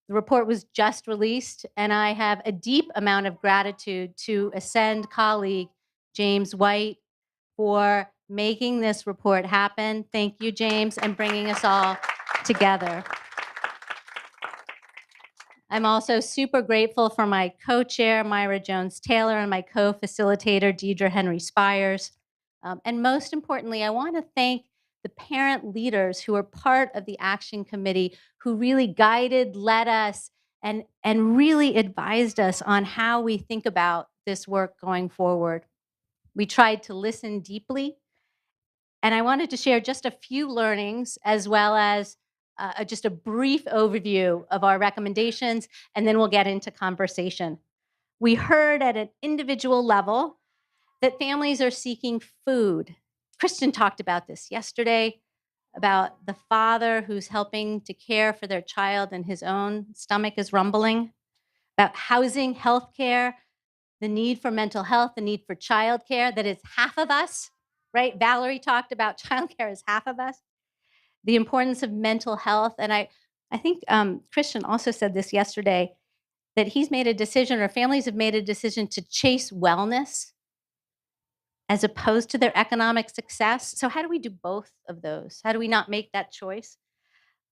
The report was just released, and I have a deep amount of gratitude to Ascend colleague James White for making this report happen. Thank you, James, and bringing us all together. I'm also super grateful for my co-chair, Myra Jones-Taylor, and my co-facilitator, Deidre Henry Spires. And most importantly, I want to thank the parent leaders who are part of the Action Committee, who really guided, led us, and really advised us on how we think about this work going forward. We tried to listen deeply, and I wanted to share just a few learnings as well as just a brief overview of our recommendations, and then we'll get into conversation. We heard at an individual level that families are seeking food. Kristen talked about this yesterday, about the father who's helping to care for their child and his own stomach is rumbling, about housing, healthcare, the need for mental health, the need for childcare, that is half of us, right? Valerie talked about childcare as half of us, the importance of mental health. And I think Christian also said this yesterday, that he's made a decision, or families have made a decision to chase wellness as opposed to their economic success. So how do we do both of those? How do we not make that choice?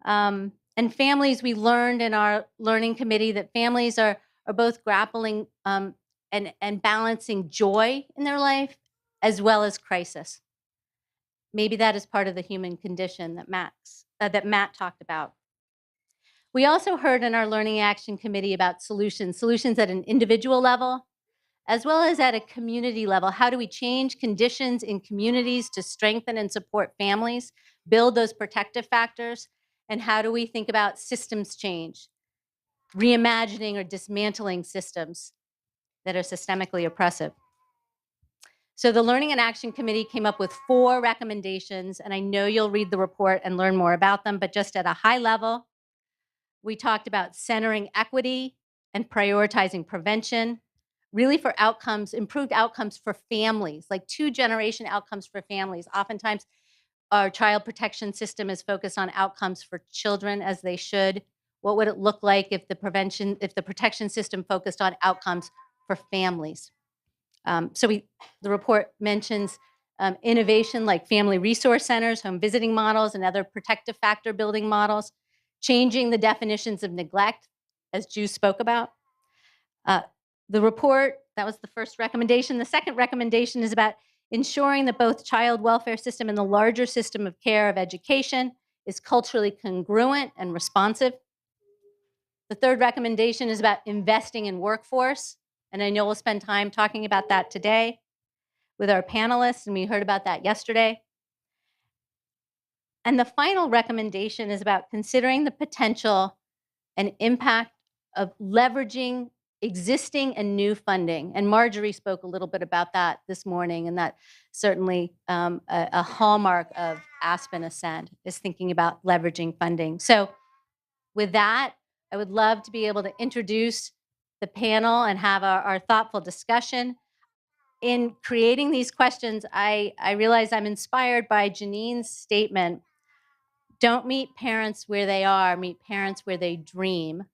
And families, we learned in our learning committee that families are both grappling and balancing joy in their life as well as crisis. Maybe that is part of the human condition that Matt talked about. We also heard in our Learning Action Committee about solutions at an individual level, as well as at a community level. How do we change conditions in communities to strengthen and support families, build those protective factors, and how do we think about systems change, reimagining or dismantling systems that are systemically oppressive? So the Learning and Action Committee came up with 4 recommendations, and I know you'll read the report and learn more about them, but just at a high level, we talked about centering equity and prioritizing prevention, really for outcomes, improved outcomes for families, like 2-generation outcomes for families. Oftentimes, our child protection system is focused on outcomes for children, as they should. What would it look like if the protection system focused on outcomes for families? The report mentions innovation like family resource centers, home visiting models, and other protective factor building models, changing the definitions of neglect, as Ju spoke about. The report, that was the first recommendation. The second recommendation is about ensuring that both child welfare system and the larger system of care, of education, is culturally congruent and responsive. The third recommendation is about investing in workforce. And I know we'll spend time talking about that today with our panelists, and we heard about that yesterday. And the final recommendation is about considering the potential and impact of leveraging existing and new funding. And Marjorie spoke a little bit about that this morning, and that certainly a hallmark of Aspen Ascend is thinking about leveraging funding. So with that, I would love to be able to introduce the panel and have our thoughtful discussion. In creating these questions, I realize I'm inspired by Janine's statement, don't meet parents where they are, meet parents where they dream.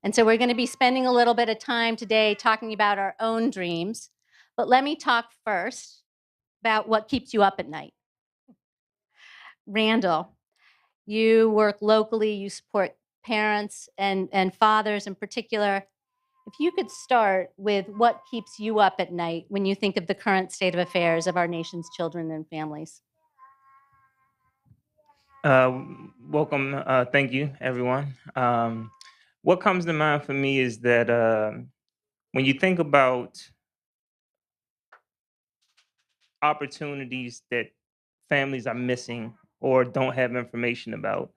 And so we're going to be spending a little bit of time today talking about our own dreams. But let me talk first about what keeps you up at night. Randall, you work locally, you support parents and fathers in particular. If you could start with what keeps you up at night when you think of the current state of affairs of our nation's children and families. Welcome. Thank you, everyone. What comes to mind for me is that when you think about opportunities that families are missing or don't have information about,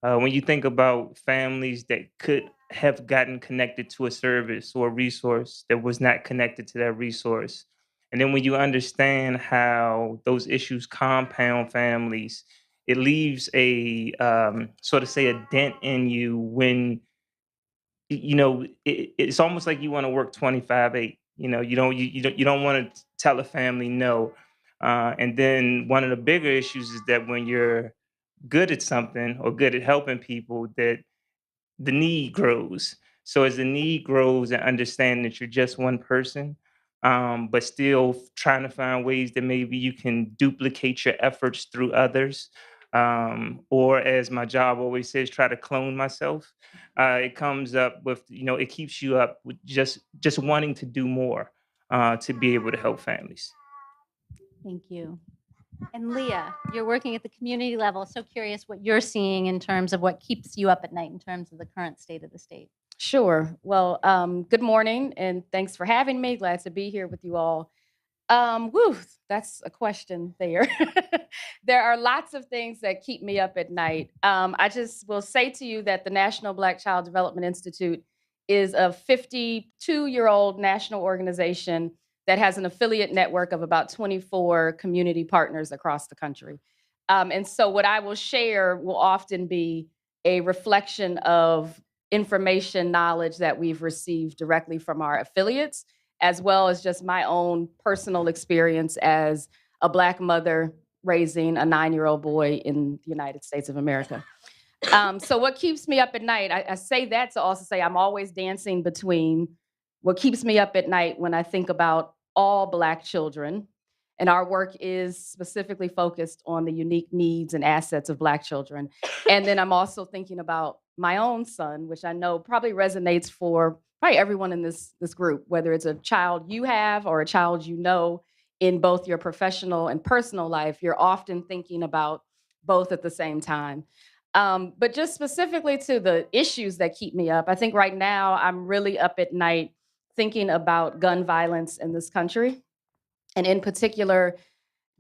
when you think about families that could have gotten connected to a service or a resource that was not connected to that resource, and then when you understand how those issues compound families, it leaves a sort of say a dent in you when it's almost like you want to work 25/8. You don't want to tell a family no. And then one of the bigger issues is that when you're good at something or good at helping people, that the need grows. So as the need grows and understanding that you're just one person, but still trying to find ways that maybe you can duplicate your efforts through others, or as my job always says, try to clone myself. It comes up with it keeps you up with just wanting to do more to be able to help families. Thank you. And Leah, you're working at the community level. So curious what you're seeing in terms of what keeps you up at night in terms of the current state of the state. Sure. Well, good morning, and thanks for having me. Glad to be here with you all. That's a question there. There are lots of things that keep me up at night. I just will say to you that the National Black Child Development Institute is a 52-year-old national organization that has an affiliate network of about 24 community partners across the country. And so what I will share will often be a reflection of information, knowledge that we've received directly from our affiliates, as well as just my own personal experience as a Black mother raising a 9-year-old boy in the United States of America. So what keeps me up at night, I say that to also say I'm always dancing between what keeps me up at night when I think about all Black children, and our work is specifically focused on the unique needs and assets of Black children. And then I'm also thinking about my own son, which I know probably resonates for probably everyone in this group, whether it's a child you have or a child you know in both your professional and personal life, you're often thinking about both at the same time. But just specifically to the issues that keep me up, I think right now I'm really up at night thinking about gun violence in this country. And in particular,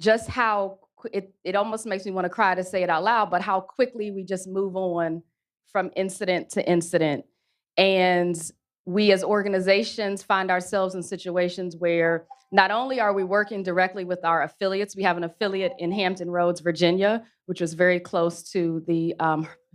just how it almost makes me want to cry to say it out loud, but how quickly we just move on from incident to incident. And we as organizations find ourselves in situations where not only are we working directly with our affiliates, we have an affiliate in Hampton Roads, Virginia, which was very close to the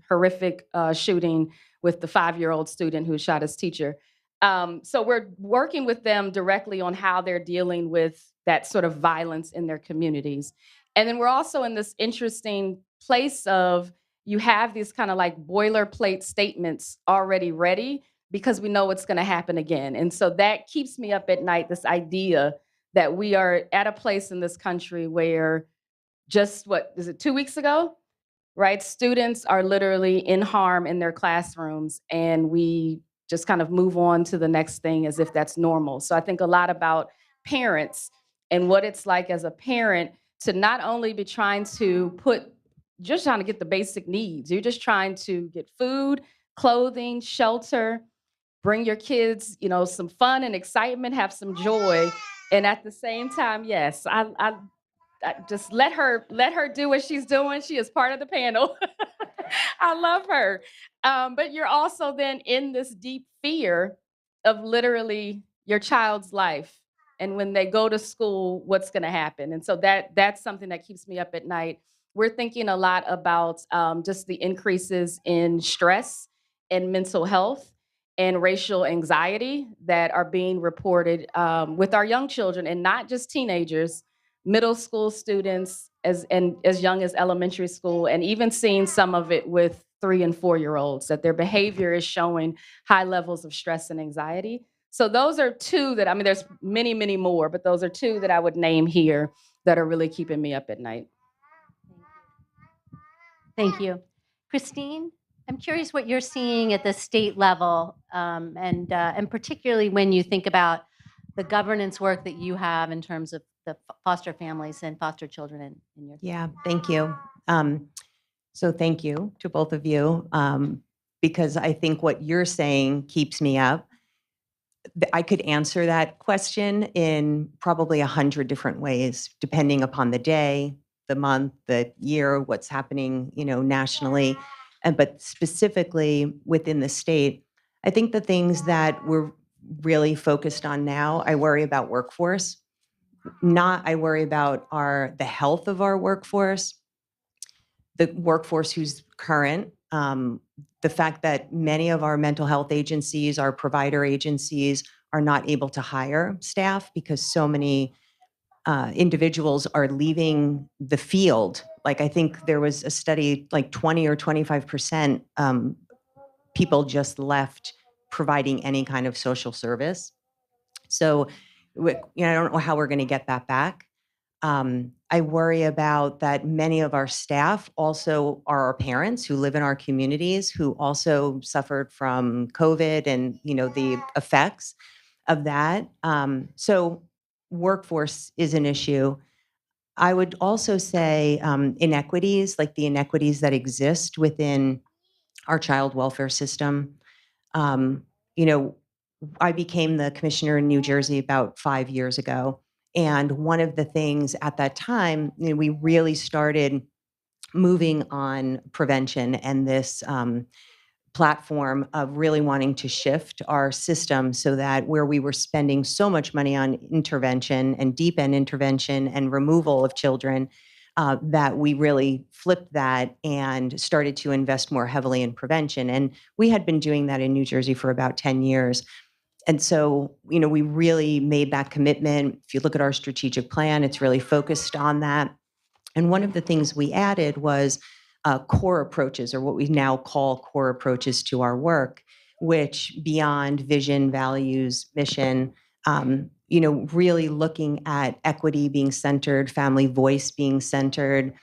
horrific shooting with the 5-year-old student who shot his teacher. So we're working with them directly on how they're dealing with that sort of violence in their communities. And then we're also in this interesting place of you have these kind of like boilerplate statements already ready because we know it's going to happen again. And so that keeps me up at night, this idea that we are at a place in this country where just 2 weeks ago, right? Students are literally in harm in their classrooms, and we just kind of move on to the next thing as if that's normal. So I think a lot about parents and what it's like as a parent to not only be trying to put just trying to get the basic needs. You're just trying to get food, clothing, shelter, bring your kids, some fun and excitement, have some joy. And at the same time, yes, I just let her do what she's doing. She is part of the panel. I love her. But you're also then in this deep fear of literally your child's life. And when they go to school, what's going to happen? And so that's something that keeps me up at night. We're thinking a lot about just the increases in stress and mental health and racial anxiety that are being reported with our young children, and not just teenagers, middle school students as young as elementary school, and even seeing some of it with 3 and 4-year-olds, that their behavior is showing high levels of stress and anxiety. So those are two that, there's many, many more, but those are two that I would name here that are really keeping me up at night. Thank you. Christine, I'm curious what you're seeing at the state level, and particularly when you think about the governance work that you have in terms of the foster families and foster children in your. Yeah, thank you. So thank you to both of you, because I think what you're saying keeps me up. I could answer that question in probably 100 different ways, depending upon the day, the month, the year, what's happening, nationally, but specifically within the state. I think the things that we're really focused on now, I worry about workforce. I worry about the health of our workforce, the workforce who's current, the fact that many of our mental health agencies, our provider agencies, are not able to hire staff because so many individuals are leaving the field. Like, I think there was a study, like 20 or 25% people just left providing any kind of social service. So, I don't know how we're going to get that back. I worry about that many of our staff also are our parents who live in our communities, who also suffered from COVID and, the effects of that. So workforce is an issue. I would also say inequities, like the inequities that exist within our child welfare system. I became the commissioner in New Jersey about 5 years ago. And one of the things at that time, we really started moving on prevention and this platform of really wanting to shift our system so that where we were spending so much money on intervention and deep end intervention and removal of children, that we really flipped that and started to invest more heavily in prevention. And we had been doing that in New Jersey for about 10 years. And so, we really made that commitment. If you look at our strategic plan, it's really focused on that. And one of the things we added was core approaches, or what we now call core approaches to our work, which beyond vision, values, mission, really looking at equity being centered, family voice being centered,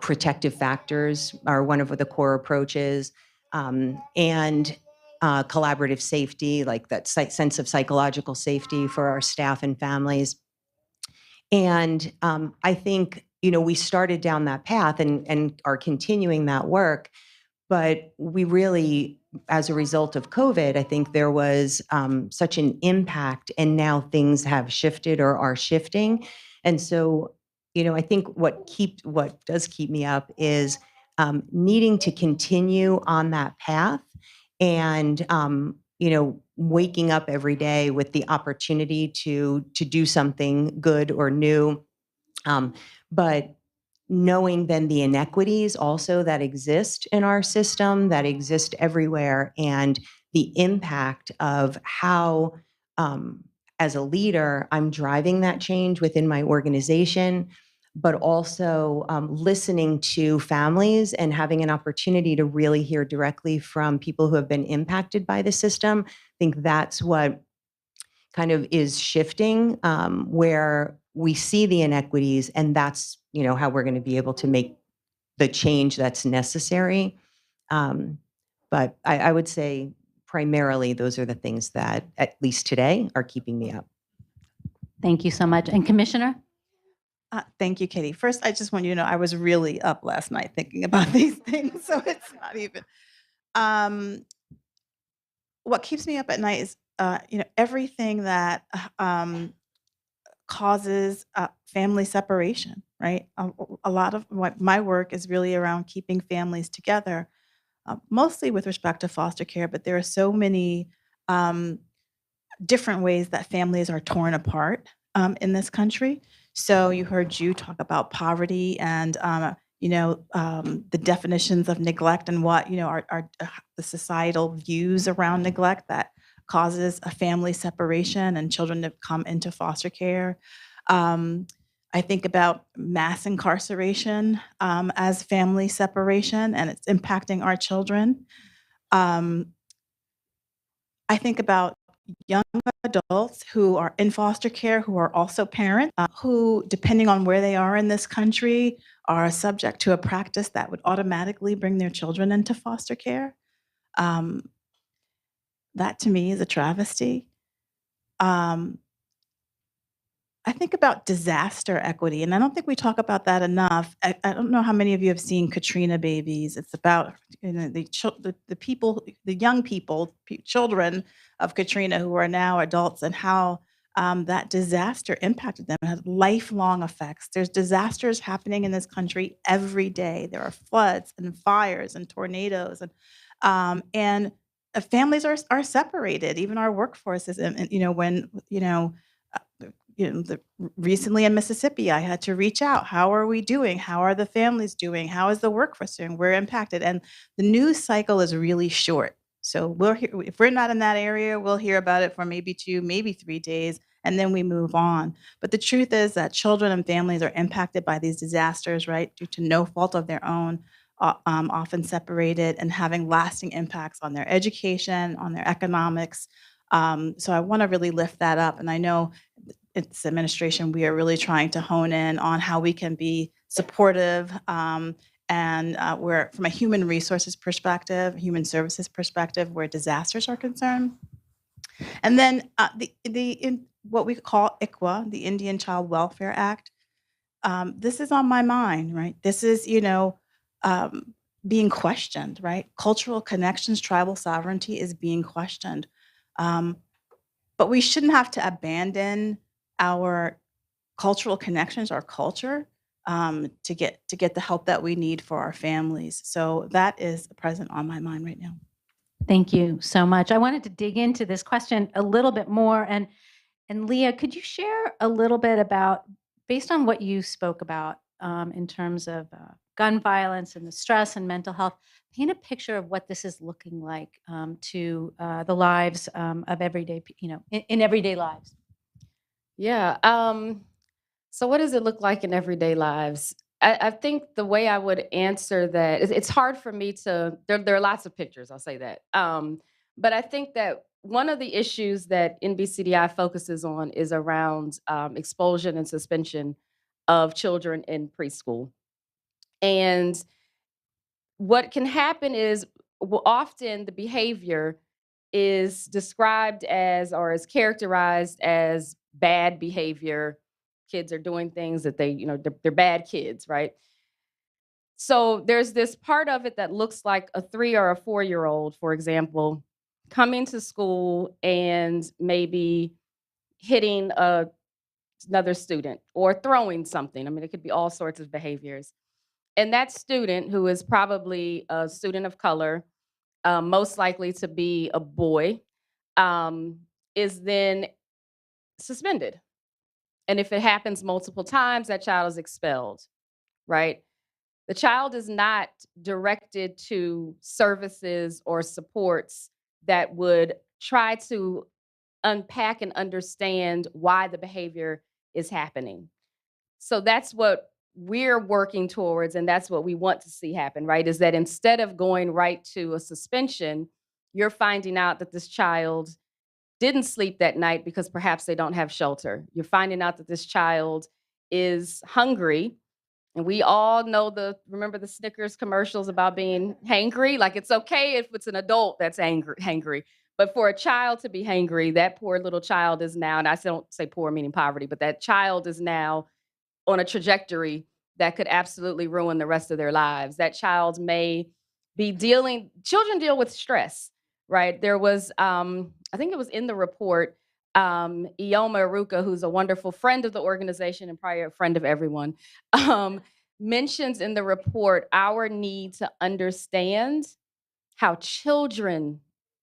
protective factors are one of the core approaches, and collaborative safety, like that sense of psychological safety for our staff and families. And I think, we started down that path and are continuing that work. But we really, as a result of COVID, I think there was such an impact, and now things have shifted or are shifting. And so, I think what does keep me up is needing to continue on that path, and waking up every day with the opportunity to do something good or new, but knowing then the inequities also that exist in our system, that exist everywhere, and the impact of how, as a leader, I'm driving that change within my organization, but also listening to families and having an opportunity to really hear directly from people who have been impacted by the system. I think that's what kind of is shifting, where we see the inequities, and that's how we're going to be able to make the change that's necessary. But I would say primarily those are the things that, at least today, are keeping me up. Thank you so much. And Commissioner? Thank you, Katie. First, I just want you to know I was really up last night thinking about these things, so it's not even. What keeps me up at night is, everything that causes family separation, right? A lot of what my work is really around keeping families together, mostly with respect to foster care, but there are so many different ways that families are torn apart in this country. So you heard you talk about poverty and the definitions of neglect and what are the societal views around neglect that causes a family separation and children to come into foster care. I think about mass incarceration as family separation, and it's impacting our children. I think about young adults who are in foster care, who are also parents, who, depending on where they are in this country, are subject to a practice that would automatically bring their children into foster care. That to me is a travesty. I think about disaster equity, and I don't think we talk about that enough. I don't know how many of you have seen Katrina Babies. It's about the people, the young people, children of Katrina who are now adults, and how that disaster impacted them. It has lifelong effects. There's disasters happening in this country every day. There are floods and fires and tornadoes, and families are separated. Even our workforce is, recently in Mississippi, I had to reach out. How are we doing? How are the families doing? How is the workforce doing? We're impacted. And the news cycle is really short. So if we're not in that area, we'll hear about it for maybe 2, maybe 3 days, and then we move on. But the truth is that children and families are impacted by these disasters, right, due to no fault of their own, often separated and having lasting impacts on their education, on their economics. So I want to really lift that up. And I know it's administration, we are really trying to hone in on how we can be supportive, and we're from a human resources perspective, human services perspective, where disasters are concerned. And then what we call ICWA, the Indian Child Welfare Act, this is on my mind, right? This is, being questioned, right? Cultural connections, tribal sovereignty is being questioned. But we shouldn't have to abandon our cultural connections, our culture, to get the help that we need for our families. So that is present on my mind right now. Thank you so much. I wanted to dig into this question a little bit more. And Leah, could you share a little bit about, based on what you spoke about in terms of gun violence and the stress and mental health, paint a picture of what this is looking like to the lives of everyday, in everyday lives? Yeah. So what does it look like in everyday lives? I think the way I would answer that, it's hard for me to, there are lots of pictures, I'll say that. But I think that one of the issues that NBCDI focuses on is around expulsion and suspension of children in preschool. And what can happen is often the behavior is described as or is characterized as bad behavior. Kids are doing things that they're bad kids, right? So there's this part of it that looks like a 3 or a 4-year-old, for example, coming to school and maybe hitting another student or throwing something. I mean, it could be all sorts of behaviors. And that student, who is probably a student of color, most likely to be a boy, is then suspended. And if it happens multiple times, that child is expelled, right? The child is not directed to services or supports that would try to unpack and understand why the behavior is happening. So that's what we're working towards, and that's what we want to see happen, right? Is that instead of going right to a suspension, you're finding out that this child didn't sleep that night because perhaps they don't have shelter. You're finding out that this child is hungry. And we all know remember the Snickers commercials about being hangry? Like, it's okay if it's an adult that's hangry. But for a child to be hangry, that poor little child is now, and I don't say poor meaning poverty, but that child is now on a trajectory that could absolutely ruin the rest of their lives. That child may be children deal with stress, right? There was, I think it was in the report, Ioma Aruka, who's a wonderful friend of the organization and probably a friend of everyone, mentions in the report our need to understand how children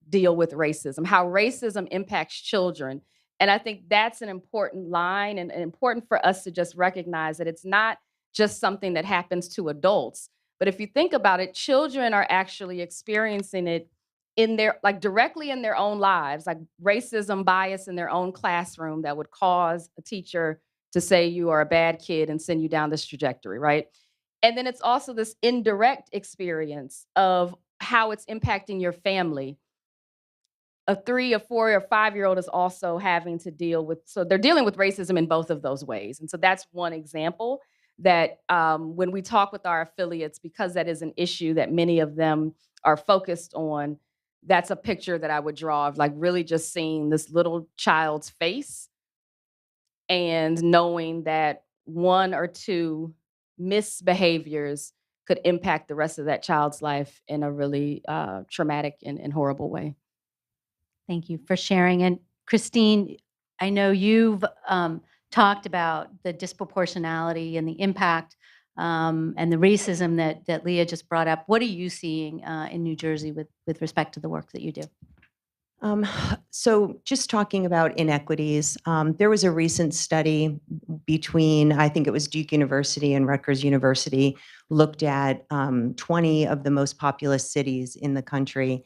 deal with racism, how racism impacts children. And I think that's an important line and important for us to just recognize that it's not just something that happens to adults. But if you think about it, children are actually experiencing it in their, like directly in their own lives, like racism bias in their own classroom that would cause a teacher to say you are a bad kid and send you down this trajectory, right? And then it's also this indirect experience of how it's impacting your family. A 3, a 4, or 5-year-old is also having to deal with, so they're dealing with racism in both of those ways. And so that's one example that when we talk with our affiliates, because that is an issue that many of them are focused on, that's a picture that I would draw of like really just seeing this little child's face and knowing that 1 or 2 misbehaviors could impact the rest of that child's life in a really traumatic and horrible way. Thank you for sharing. And Christine, I know you've talked about the disproportionality and the impact and the racism that Leah just brought up. What are you seeing in New Jersey with respect to the work that you do? So just talking about inequities, there was a recent study between, I think it was Duke University and Rutgers University, looked at 20 of the most populous cities in the country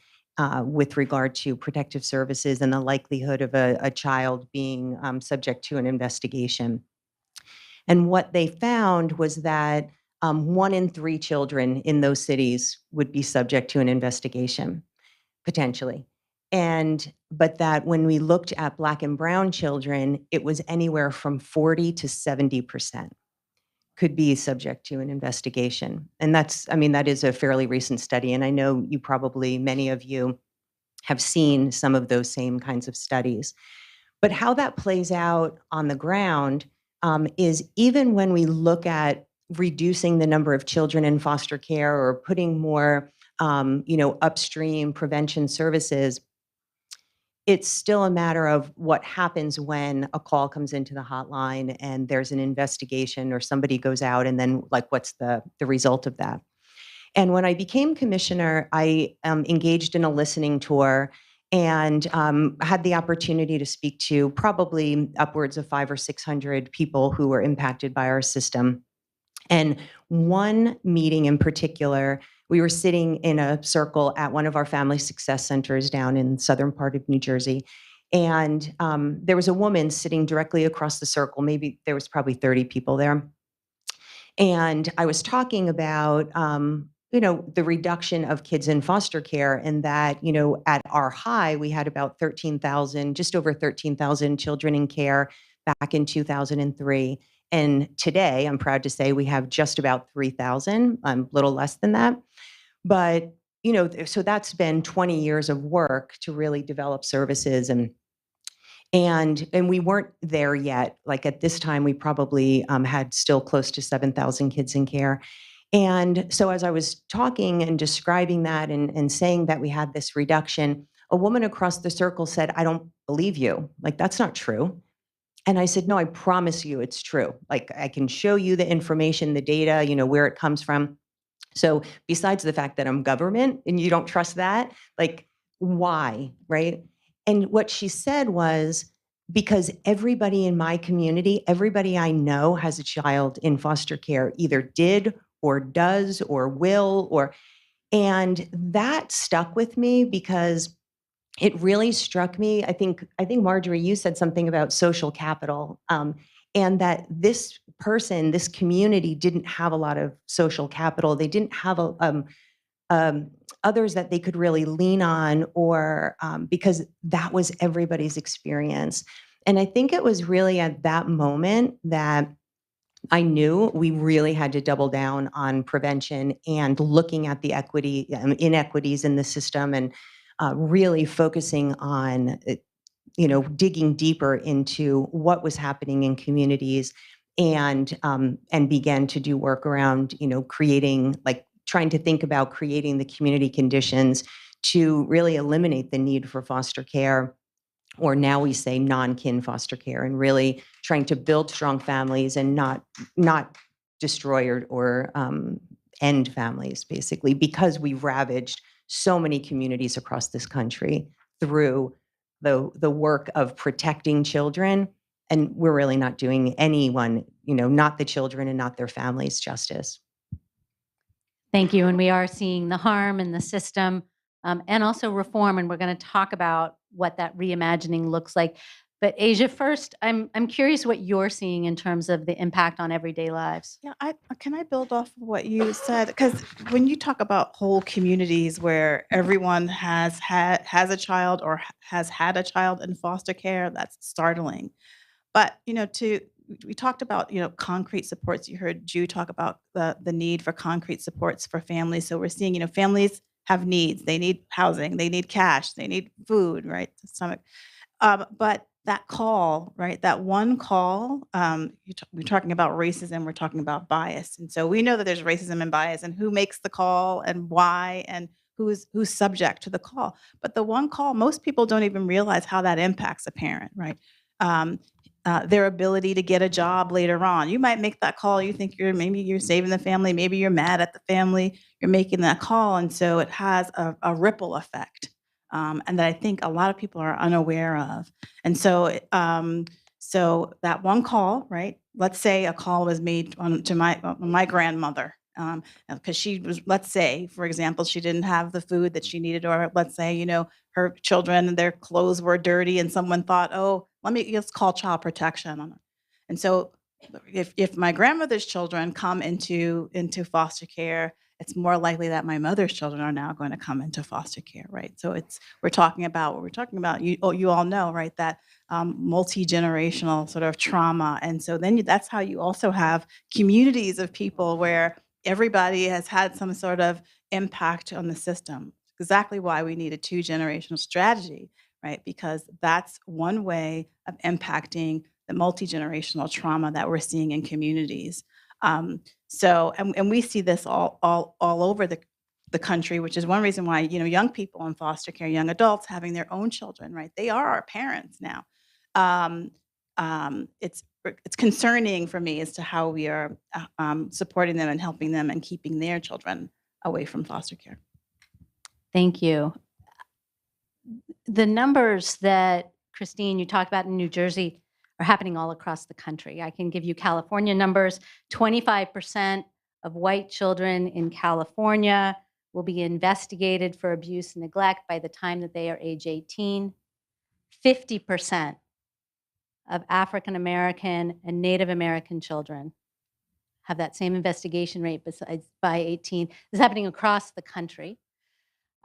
with regard to protective services and the likelihood of a child being subject to an investigation. And what they found was that 1 in 3 children in those cities would be subject to an investigation, potentially. But that when we looked at Black and Brown children, it was anywhere from 40 to 70% could be subject to an investigation. And that is a fairly recent study. And I know you probably, many of you have seen some of those same kinds of studies. But how that plays out on the ground is even when we look at reducing the number of children in foster care or putting more upstream prevention services, it's still a matter of what happens when a call comes into the hotline and there's an investigation or somebody goes out, and then like what's the result of that. And when I became commissioner, I engaged in a listening tour and had the opportunity to speak to probably upwards of 500 or 600 people who were impacted by our system. And one meeting in particular, we were sitting in a circle at one of our family success centers down in the southern part of New Jersey. And there was a woman sitting directly across the circle. Maybe there was probably 30 people there. And I was talking about, the reduction of kids in foster care, and that, at our high, we had about 13,000, just over 13,000 children in care back in 2003. And today, I'm proud to say we have just about 3,000, a little less than that. But, so that's been 20 years of work to really develop services. And we weren't there yet. Like at this time, we probably had still close to 7,000 kids in care. And so as I was talking and describing that and saying that we had this reduction, a woman across the circle said, "I don't believe you. Like, that's not true." And I said, "No, I promise you it's true. Like, I can show you the information, the data, where it comes from." So besides the fact that I'm government and you don't trust that, like, why, right? And what she said was, because everybody in my community, everybody I know has a child in foster care, either did or does or will, and that stuck with me because it really struck me. I think Marjorie, you said something about social capital, and that this person, this community didn't have a lot of social capital. They didn't have others that they could really lean on, or because that was everybody's experience. And I think it was really at that moment that I knew we really had to double down on prevention and looking at the inequities in the system, and really focusing on, digging deeper into what was happening in communities and began to do work around, creating, like trying to think about creating the community conditions to really eliminate the need for foster care, or now we say non-kin foster care, and really trying to build strong families and not destroy or end families, basically, because we've ravaged so many communities across this country through the work of protecting children, and we're really not doing anyone, not the children and not their families, justice. Thank you. And we are seeing the harm in the system, and also reform. And we're going to talk about what that reimagining looks like. But Asia, first, I'm curious what you're seeing in terms of the impact on everyday lives. Yeah, can I build off of what you said? Because when you talk about whole communities where everyone has a child or has had a child in foster care, that's startling. But we talked about concrete supports. You heard Ju talk about the need for concrete supports for families. So we're seeing families have needs. They need housing. They need cash. They need food. Right. Stomach. But that call, right? That one call. We're talking about racism. We're talking about bias, and so we know that there's racism and bias, and who makes the call and why, and who's subject to the call. But the one call, most people don't even realize how that impacts a parent, right? Their ability to get a job later on. You might make that call. You think maybe you're saving the family. Maybe you're mad at the family. You're making that call, and so it has a ripple effect, and that I think a lot of people are unaware of. And so, so that one call, right? Let's say a call was made to my grandmother. Because she was, let's say, for example, she didn't have the food that she needed, or let's say, her children, their clothes were dirty, and someone thought, oh, let's call child protection. And so, if my grandmother's children come into foster care, it's more likely that my mother's children are now going to come into foster care, right? So we're talking about what we're talking about. You all know, right, that multi-generational sort of trauma, and so then that's how you also have communities of people where everybody has had some sort of impact on the system. Exactly why we need a 2-generational strategy, right? Because that's one way of impacting the multi-generational trauma that we're seeing in communities. So we see this all over the country, which is one reason why young people in foster care, young adults having their own children, right? They are our parents now. It's concerning for me as to how we are supporting them and helping them and keeping their children away from foster care. Thank you. The numbers that, Christine, you talked about in New Jersey are happening all across the country. I can give you California numbers. 25% of white children in California will be investigated for abuse and neglect by the time that they are age 18. 50% of African American and Native American children have that same investigation rate by 18. This is happening across the country.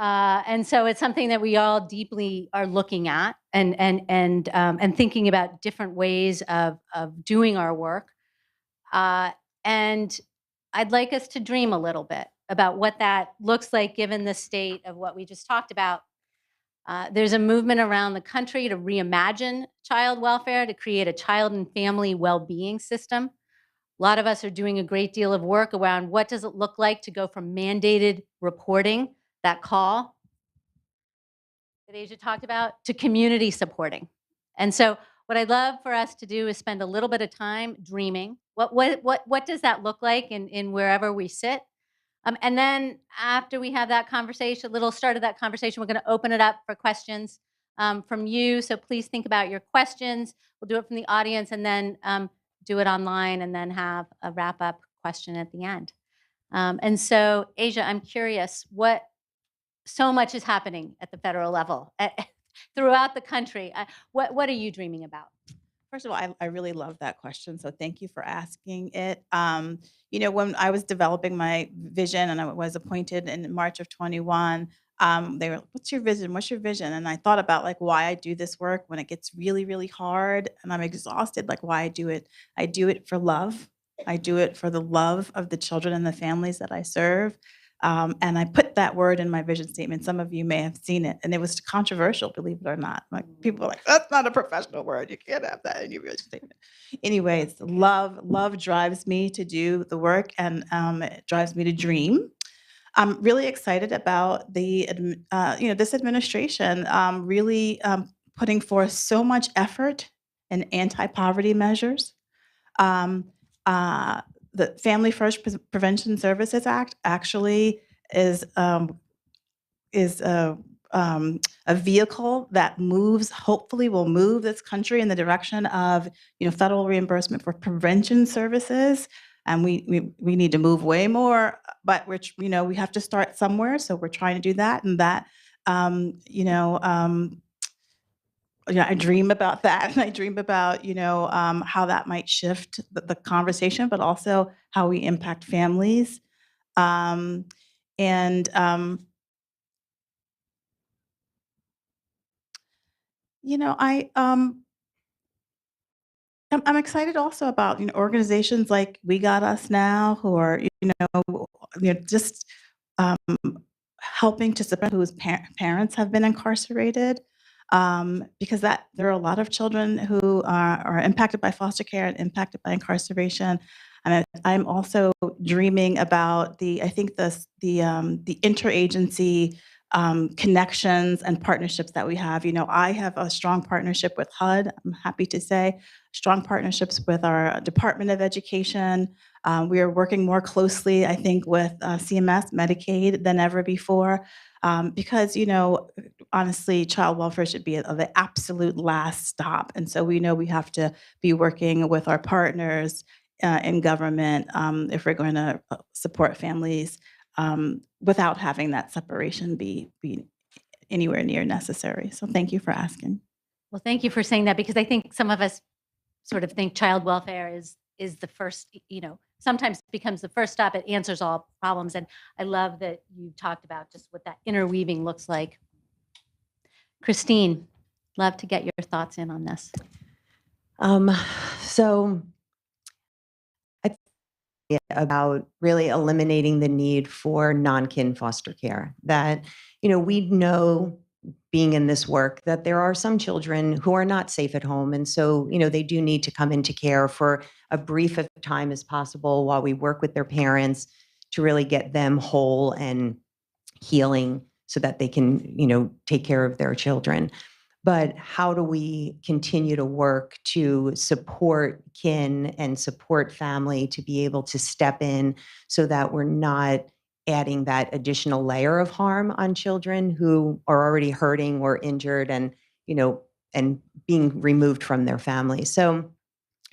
And so it's something that we all deeply are looking at and thinking about different ways of doing our work. And I'd like us to dream a little bit about what that looks like given the state of what we just talked about. There's a movement around the country to reimagine child welfare, to create a child and family well-being system. A lot of us are doing a great deal of work around what does it look like to go from mandated reporting, that call that Asia talked about, to community supporting. And so what I'd love for us to do is spend a little bit of time dreaming. What does that look like in wherever we sit? And then after we have that conversation, a little start of that conversation, we're going to open it up for questions from you. So please think about your questions. We'll do it from the audience and then do it online and then have a wrap-up question at the end. And so, Asia, I'm curious, so much is happening at the federal level throughout the country. What are you dreaming about? First of all, I really love that question, so thank you for asking it. When I was developing my vision and I was appointed in March of 21, they were, "What's your vision? What's your vision?" And I thought about why I do this work when it gets really, really hard and I'm exhausted, why I do it. I do it for love. I do it for the love of the children and the families that I serve. And I put that word in my vision statement. Some of you may have seen it, and it was controversial, believe it or not. Like people were like, "That's not a professional word. You can't have that in your vision statement." Anyways, love drives me to do the work, and it drives me to dream. I'm really excited about this administration really putting forth so much effort in anti-poverty measures. Um, the Family First Prevention Services Act actually is a vehicle that hopefully will move this country in the direction of federal reimbursement for prevention services. And we need to move way more, but we have to start somewhere. So we're trying to do that, and that I dream about that, and I dream about how that might shift the conversation, but also how we impact families. Um, and I'm excited also about organizations like We Got Us Now, who are just helping to support whose parents have been incarcerated, because there are a lot of children who are impacted by foster care and impacted by incarceration. And I'm also dreaming about the interagency connections and partnerships that we have. I have a strong partnership with HUD. I'm happy to say strong partnerships with our Department of Education. We are working more closely, I think, with CMS, Medicaid than ever before, because honestly, child welfare should be the absolute last stop, and so we know we have to be working with our partners in government if we're going to support families without having that separation be anywhere near necessary. So thank you for asking. Well, thank you for saying that, because I think some of us sort of think child welfare is the first, sometimes becomes the first stop. It answers all problems. And I love that you talked about just what that interweaving looks like. Christine, love to get your thoughts in on this. So I think about really eliminating the need for non-kin foster care. That, we know, being in this work, that there are some children who are not safe at home. And so, they do need to come into care for a brief of time as possible while we work with their parents to really get them whole and healing so that they can, take care of their children. But how do we continue to work to support kin and support family to be able to step in so that we're not adding that additional layer of harm on children who are already hurting or injured and, and being removed from their families. So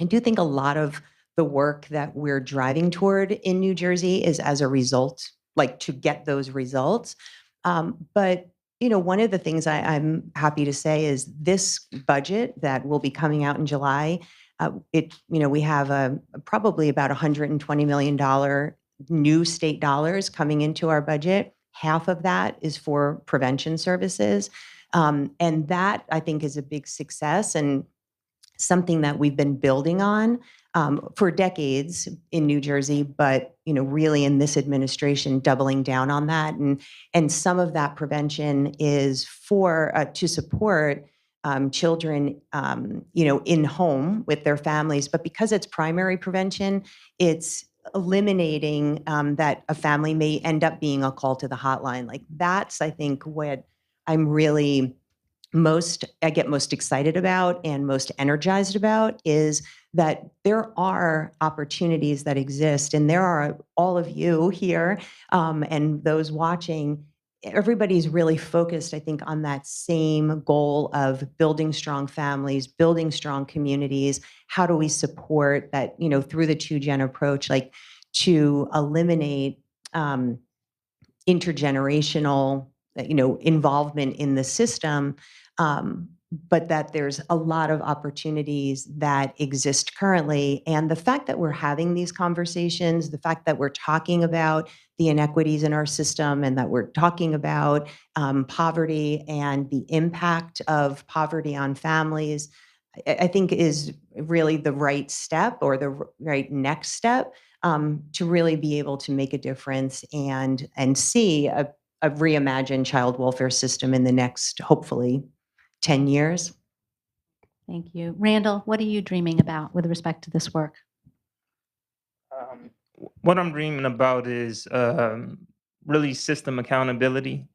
I do think a lot of the work that we're driving toward in New Jersey is as a result, like to get those results. But one of the things I'm happy to say is this budget that will be coming out in July, we have probably about $120 million new state dollars coming into our budget. Half of that is for prevention services. And that, I think, is a big success and something that we've been building on for decades in New Jersey, but really in this administration, doubling down on that. And some of that prevention is to support children, in home with their families. But because it's primary prevention, it's eliminating that a family may end up being a call to the hotline. Like that's, I think, what I'm really I get most excited about and most energized about is that there are opportunities that exist, and there are all of you here and those watching. Everybody's really focused, I think, on that same goal of building strong families, building strong communities. How do we support that, through the two-gen approach, like to eliminate intergenerational, involvement in the system, but that there's a lot of opportunities that exist currently. And the fact that we're having these conversations, the fact that we're talking about the inequities in our system and that we're talking about poverty and the impact of poverty on families, I think is really the right step or the right next step to really be able to make a difference and see a reimagined child welfare system in the next, hopefully, 10 years. Thank you. Randall, what are you dreaming about with respect to this work? What I'm dreaming about is really system accountability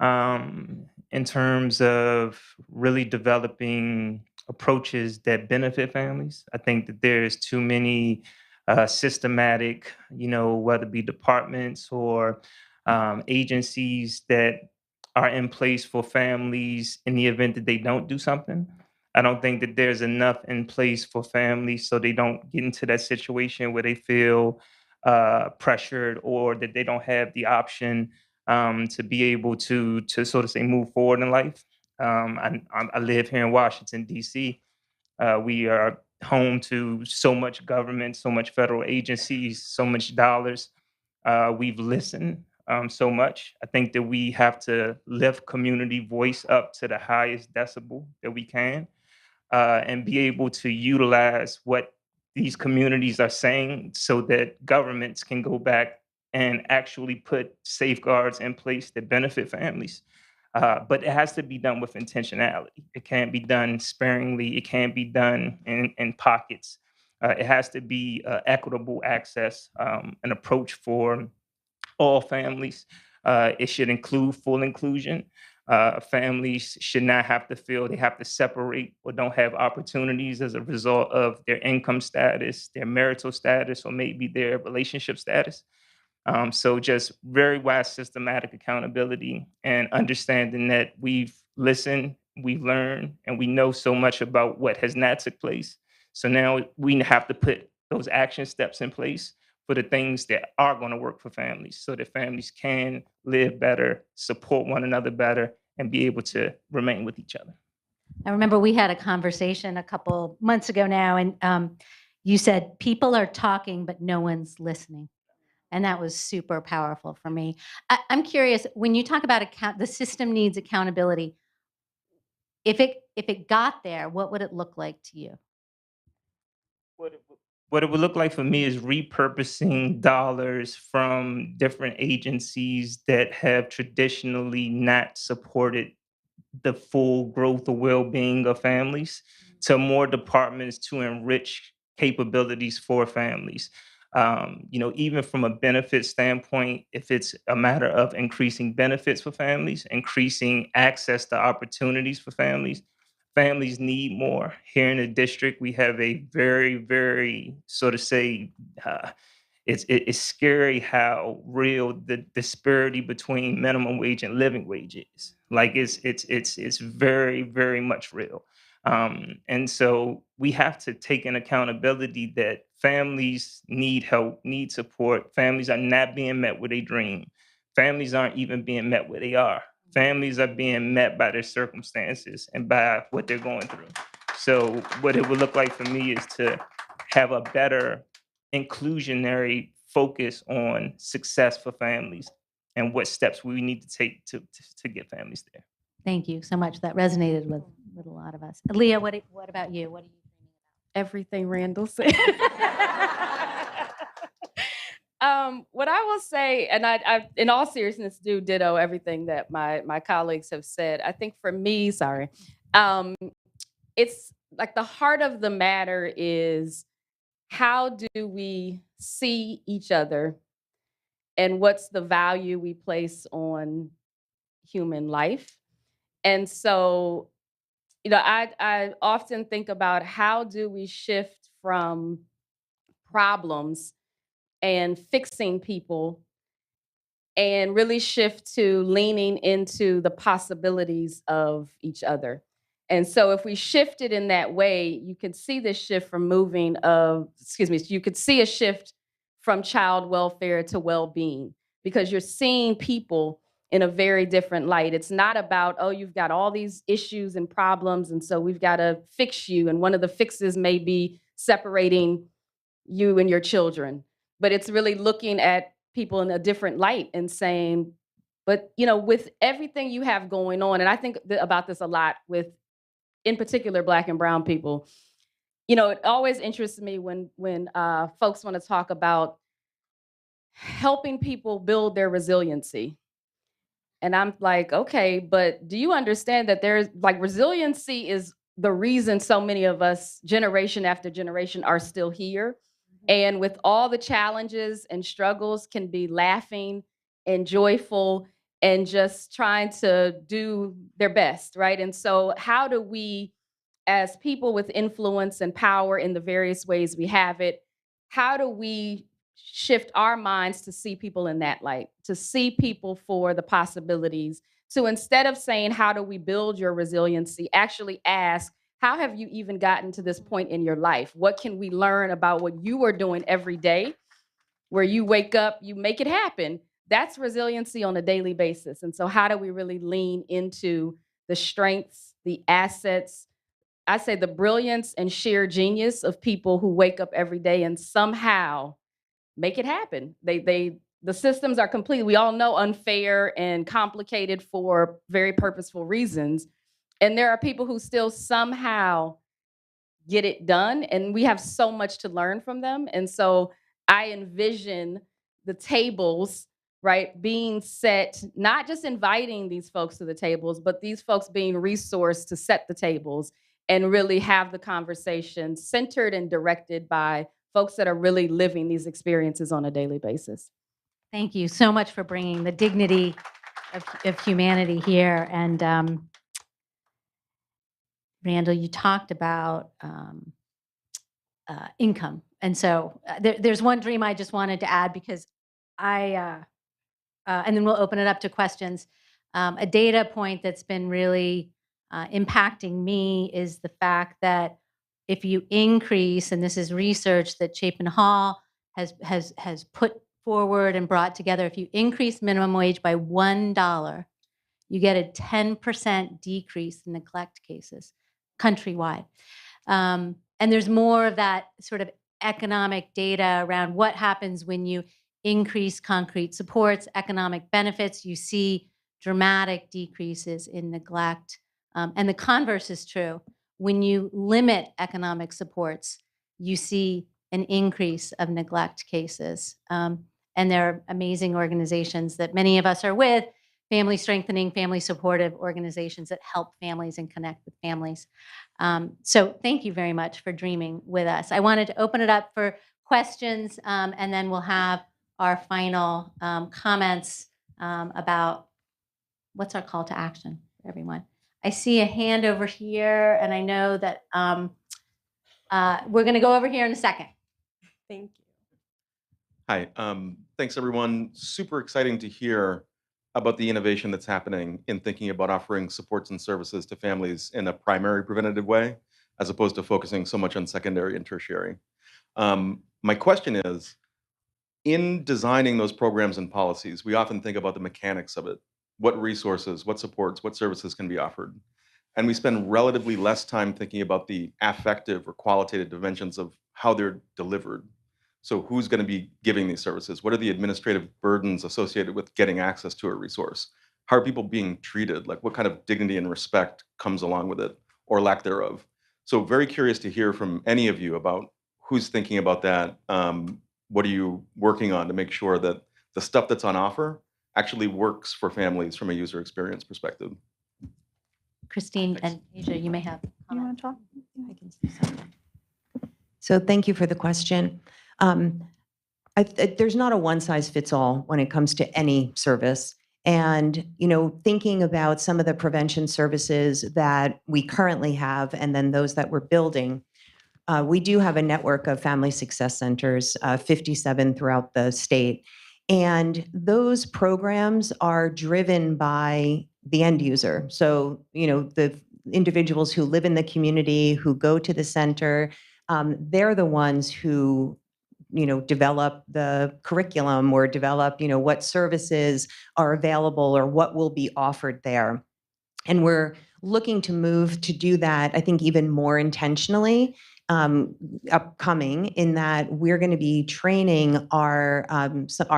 in terms of really developing approaches that benefit families. I think that there's too many systematic, whether it be departments or agencies that are in place for families in the event that they don't do something. I don't think that there's enough in place for families so they don't get into that situation where they feel pressured or that they don't have the option to be able to sort of say move forward in life. I live here in Washington D.C. We are home to so much government, so much federal agencies, so much dollars. We've listened so much. I think that we have to lift community voice up to the highest decibel that we can and be able to utilize what these communities are saying so that governments can go back and actually put safeguards in place that benefit families. But it has to be done with intentionality. It can't be done sparingly. It can't be done in pockets. It has to be equitable access, an approach for all families. It should include full inclusion. Families should not have to feel they have to separate or don't have opportunities as a result of their income status, their marital status, or maybe their relationship status. So just very wide systematic accountability and understanding that we've listened, we've learned, and we know so much about what has not took place. So now we have to put those action steps in place for the things that are going to work for families so that families can live better, support one another better, and be able to remain with each other. I remember we had a conversation a couple months ago now, and you said people are talking, but no one's listening. And that was super powerful for me. I'm curious, when you talk about the system needs accountability, if it got there, what would it look like to you? What it would look like for me is repurposing dollars from different agencies that have traditionally not supported the full growth or well-being of families to more departments to enrich capabilities for families. Even from a benefit standpoint, if it's a matter of increasing benefits for families, increasing access to opportunities for families, families need more. Here in the district, we have a very, very sort of say, it's scary how real the disparity between minimum wage and living wage is. Like it's very, very much real. And so we have to take an accountability that families need help, need support. Families are not being met where they dream. Families aren't even being met where they are. Families are being met by their circumstances and by what they're going through. So what it would look like for me is to have a better inclusionary focus on success for families and what steps we need to take to get families there. Thank you so much. That resonated with a lot of us. Leah, what about you? What are you dreaming about? Everything Randall said. What I will say, and I in all seriousness, do ditto everything that my colleagues have said. I think for me, it's like the heart of the matter is how do we see each other and what's the value we place on human life? And so, I often think about how do we shift from problems and fixing people and really shift to leaning into the possibilities of each other. And so if we shift it in that way, you can see this shift from you could see a shift from child welfare to well-being because you're seeing people in a very different light. It's not about, oh, you've got all these issues and problems, and so we've got to fix you. And one of the fixes may be separating you and your children. But it's really looking at people in a different light and saying, but with everything you have going on, and I think about this a lot with in particular Black and brown people. You know, it always interests me when folks want to talk about helping people build their resiliency. And I'm like, okay, but do you understand that there's like resiliency is the reason so many of us, generation after generation, are still here. And with all the challenges and struggles, can be laughing and joyful and just trying to do their best, right? And so, how do we, as people with influence and power in the various ways we have it, how do we shift our minds to see people in that light, to see people for the possibilities, to instead of saying, how do we build your resiliency, actually ask, how have you even gotten to this point in your life? What can we learn about what you are doing every day, where you wake up, you make it happen? That's resiliency on a daily basis. And so how do we really lean into the strengths, the assets, I say the brilliance and sheer genius of people who wake up every day and somehow make it happen. The systems are completely, we all know, unfair and complicated for very purposeful reasons. And there are people who still somehow get it done, and we have so much to learn from them. And so I envision the tables, right, being set, not just inviting these folks to the tables, but these folks being resourced to set the tables and really have the conversation centered and directed by folks that are really living these experiences on a daily basis. Thank you so much for bringing the dignity of humanity here. And Randall, you talked about income. And so there's one dream I just wanted to add, because and then we'll open it up to questions. A data point that's been really impacting me is the fact that if you increase, and this is research that Chapin Hall has put forward and brought together, if you increase minimum wage by $1, you get a 10% decrease in neglect cases countrywide. And there's more of that sort of economic data around what happens when you increase concrete supports, economic benefits. You see dramatic decreases in neglect. And the converse is true. When you limit economic supports, you see an increase of neglect cases. And there are amazing organizations that many of us are with, family strengthening, family supportive organizations that help families and connect with families. So thank you very much for dreaming with us. I wanted to open it up for questions, and then we'll have our final comments about what's our call to action for everyone. I see a hand over here, and I know that we're going to go over here in a second. Thank you. Hi, thanks everyone. Super exciting to hear about the innovation that's happening in thinking about offering supports and services to families in a primary preventative way, as opposed to focusing so much on secondary and tertiary. My question is, in designing those programs and policies, we often think about the mechanics of it. What resources, what supports, what services can be offered? And we spend relatively less time thinking about the affective or qualitative dimensions of how they're delivered. So who's going to be giving these services? What are the administrative burdens associated with getting access to a resource? How are people being treated? Like, what kind of dignity and respect comes along with it, or lack thereof? So very curious to hear from any of you about who's thinking about that. What are you working on to make sure that the stuff that's on offer actually works for families from a user experience perspective? Christine and Asia, you may have. You want to talk? I can say something. So thank you for the question. There's not a one size fits all when it comes to any service. And, you know, thinking about some of the prevention services that we currently have, and then those that we're building, we do have a network of family success centers, 57 throughout the state. And those programs are driven by the end user. So, you know, the individuals who live in the community, who go to the center, they're the ones who, you know, develop the curriculum or develop, you know, what services are available or what will be offered there. And we're looking to move to do that, I think, even more intentionally upcoming, in that we're going to be training our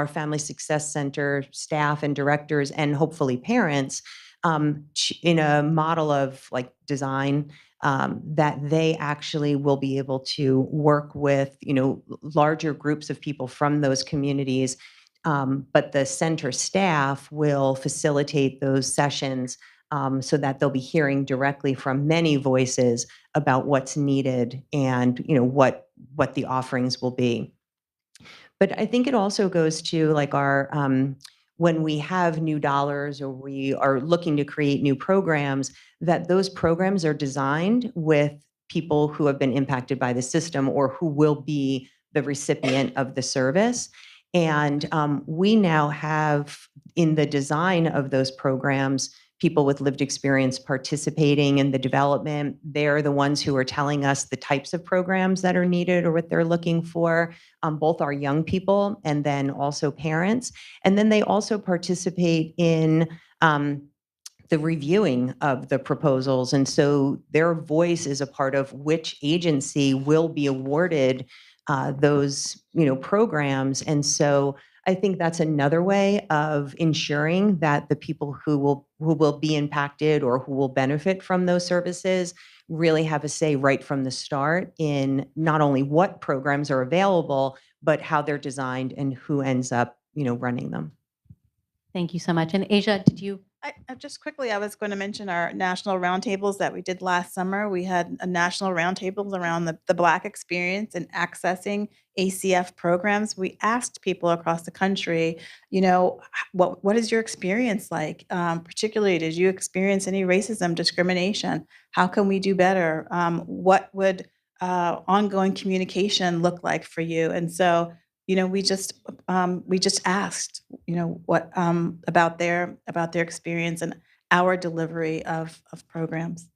Family Success Center staff and directors, and hopefully parents, in a model of like design, that they actually will be able to work with, larger groups of people from those communities. But the center staff will facilitate those sessions so that they'll be hearing directly from many voices about what's needed and what the offerings will be. But I think it also goes to like our when we have new dollars or we are looking to create new programs, that those programs are designed with people who have been impacted by the system or who will be the recipient of the service. And we now have in the design of those programs people with lived experience participating in the development. They're the ones who are telling us the types of programs that are needed or what they're looking for, both our young people and then also parents. And then they also participate in the reviewing of the proposals. And so their voice is a part of which agency will be awarded those programs. And so I think that's another way of ensuring that the people who will be impacted or who will benefit from those services really have a say right from the start in not only what programs are available, but how they're designed and who ends up, running them. Thank you so much. And Asia, did you? Just quickly, I was going to mention our national roundtables that we did last summer. We had a national roundtables around the Black experience and accessing ACF programs. We asked people across the country, what is your experience like? Particularly, did you experience any racism, discrimination? How can we do better? What would ongoing communication look like for you? And so, we just asked, what about their experience and our delivery of programs.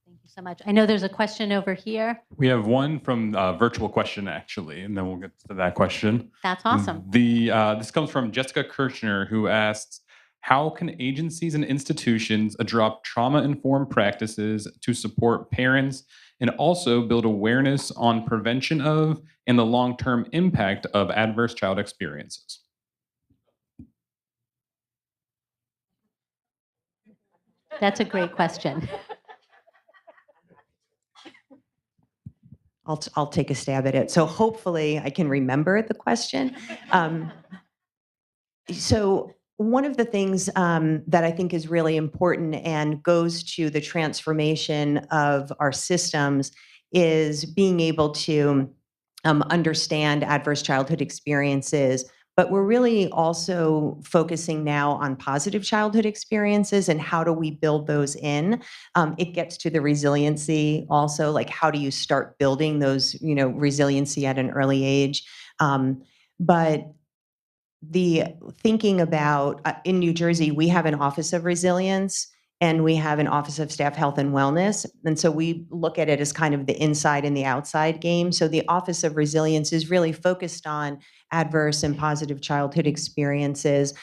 Thank you so much. I know there's a question over here. We have one from virtual question, actually, and then we'll get to that question. That's awesome. This comes from Jessica Kirchner, who asks, how can agencies and institutions adopt trauma-informed practices to support parents and also build awareness on prevention of and the long-term impact of adverse child experiences? That's a great question. I'll take a stab at it. So hopefully I can remember the question. So one of the things that I think is really important and goes to the transformation of our systems is being able to understand adverse childhood experiences. But we're really also focusing now on positive childhood experiences and how do we build those in. It gets to the resiliency also, like how do you start building those, resiliency at an early age. But the thinking about, in New Jersey, we have an Office of Resilience and we have an Office of Staff Health and Wellness. And so we look at it as kind of the inside and the outside game. So the Office of Resilience is really focused on adverse and positive childhood experiences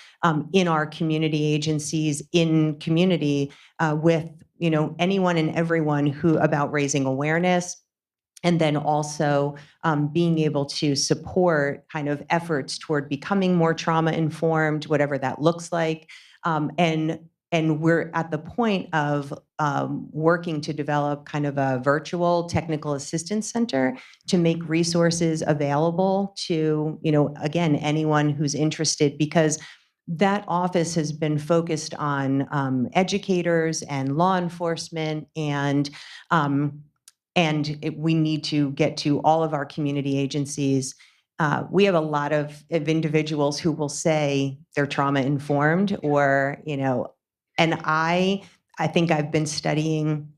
in our community agencies, in community with, anyone and everyone who about raising awareness. And then also being able to support kind of efforts toward becoming more trauma informed, whatever that looks like. And we're at the point of working to develop kind of a virtual technical assistance center to make resources available to, again, anyone who's interested, because that office has been focused on educators and law enforcement and we need to get to all of our community agencies. We have a lot of individuals who will say they're trauma informed or, and I think I've been studying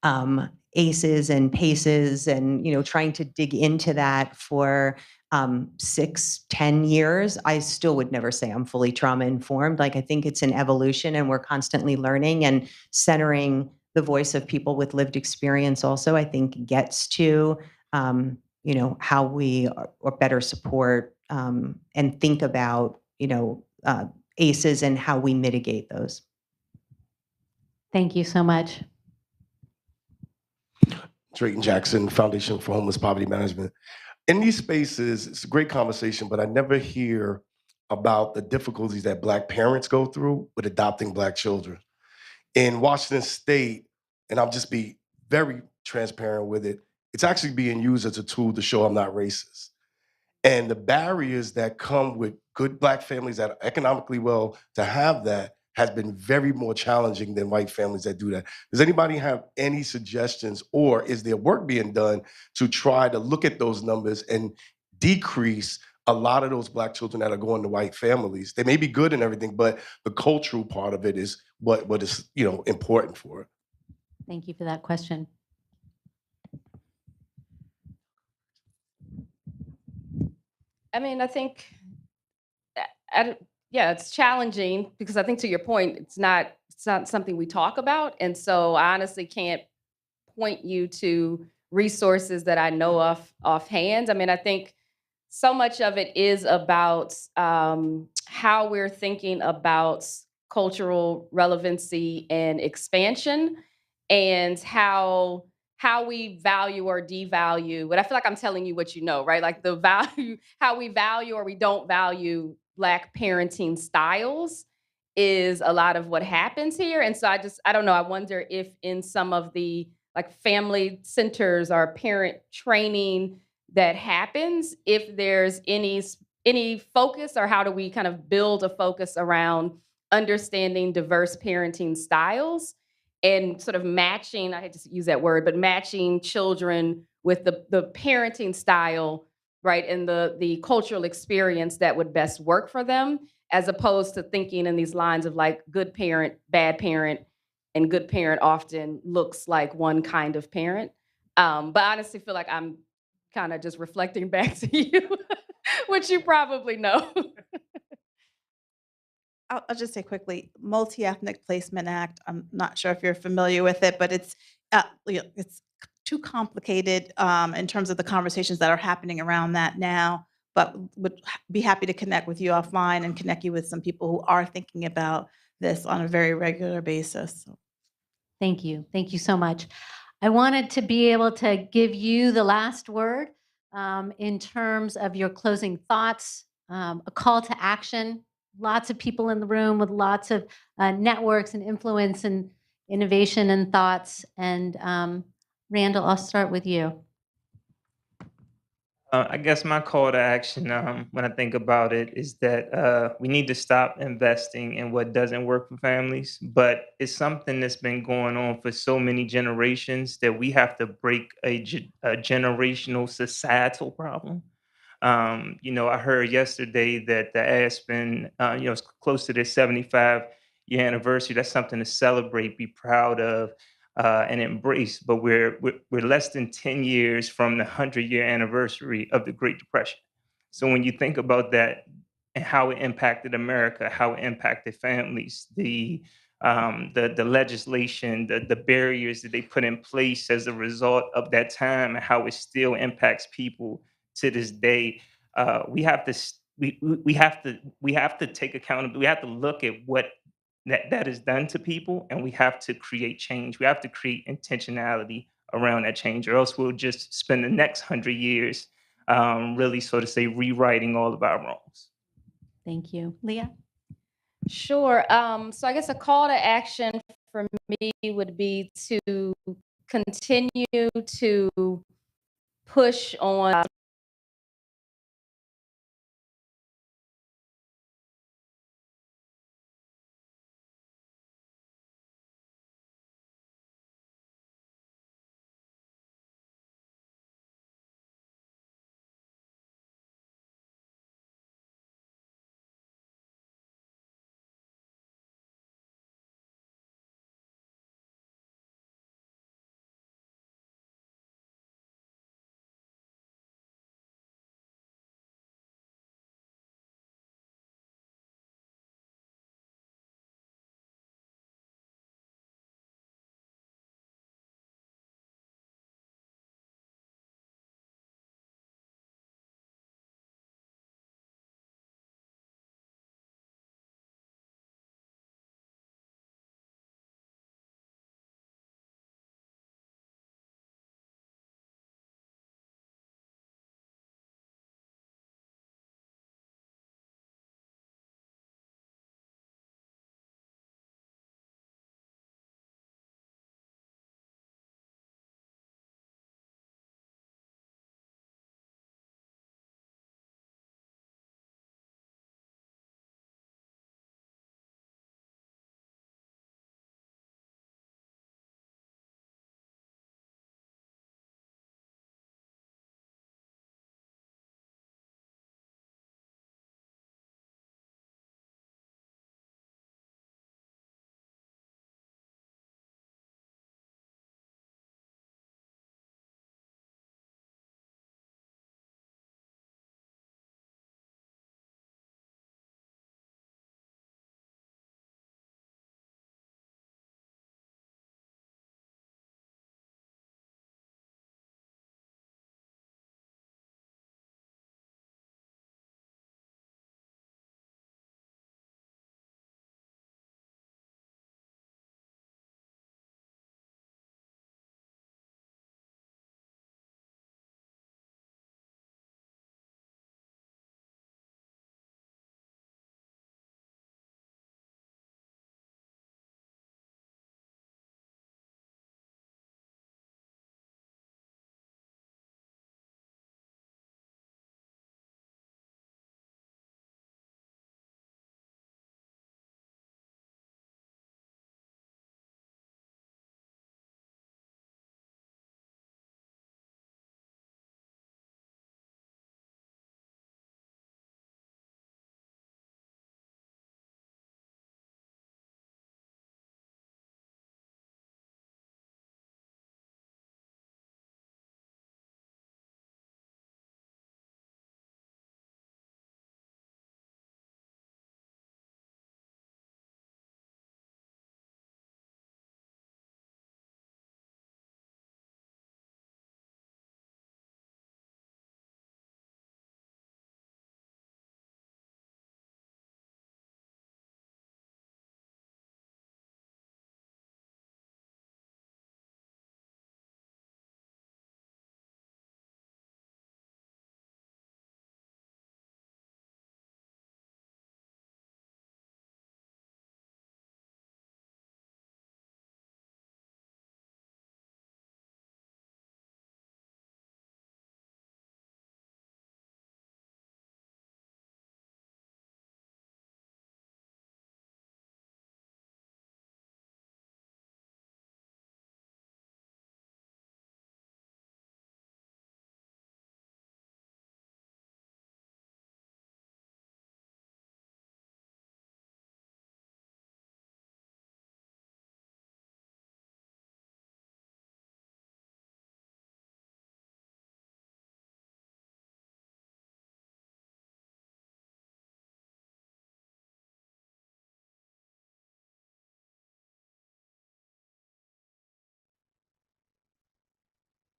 ACEs and PACEs and, trying to dig into that for 6-10 years. I still would never say I'm fully trauma informed. Like, I think it's an evolution and we're constantly learning, and centering the voice of people with lived experience also, I think, gets to, how we or better support and think about, ACEs and how we mitigate those. Thank you so much. Drayton Jackson, Foundation for Homeless Poverty Management. In these spaces, it's a great conversation, but I never hear about the difficulties that Black parents go through with adopting Black children. In Washington State, and I'll just be very transparent with it, it's actually being used as a tool to show I'm not racist. And the barriers that come with good Black families that are economically well to have that has been very more challenging than white families that do that. Does anybody have any suggestions, or is there work being done to try to look at those numbers and decrease a lot of those Black children that are going to white families? They may be good and everything, but the cultural part of it is what is important for it. Thank you for that question. I mean, I think, yeah, it's challenging because I think to your point, it's not something we talk about, and so I honestly can't point you to resources that I know of offhand. I mean, I think so much of it is about how we're thinking about cultural relevancy and expansion, and how we value or devalue. But I feel like I'm telling you what you know, right? Like the value, how we value or we don't value Black parenting styles is a lot of what happens here. And so I don't know. I wonder if in some of the like family centers or parent training that happens, if there's any focus, or how do we kind of build a focus around understanding diverse parenting styles and sort of matching, I hate to use that word, but matching children with the parenting style, right, and the cultural experience that would best work for them, as opposed to thinking in these lines of like good parent, bad parent, and good parent often looks like one kind of parent. But I honestly feel like I'm kind of just reflecting back to you, which you probably know. I'll just say quickly, Multi-Ethnic Placement Act. I'm not sure if you're familiar with it, but it's too complicated in terms of the conversations that are happening around that now. But would be happy to connect with you offline and connect you with some people who are thinking about this on a very regular basis. Thank you. Thank you so much. I wanted to be able to give you the last word in terms of your closing thoughts, a call to action. Lots of people in the room with lots of networks and influence and innovation and thoughts. And Randall, I'll start with you. I guess my call to action, when I think about it, is that we need to stop investing in what doesn't work for families. But it's something that's been going on for so many generations that we have to break a generational societal problem. I heard yesterday that the Aspen, is close to their 75-year anniversary. That's something to celebrate, be proud of, and embrace. But we're less than 10 years from the 100-year anniversary of the Great Depression. So when you think about that and how it impacted America, how it impacted families, the legislation, the barriers that they put in place as a result of that time, and how it still impacts people to this day, we have to we have to take accountability. We have to look at what that is done to people, and we have to create change. We have to create intentionality around that change, or else we'll just spend the next 100 years really, so to say, rewriting all of our wrongs. Thank you. Leah? Sure. So I guess a call to action for me would be to continue to push on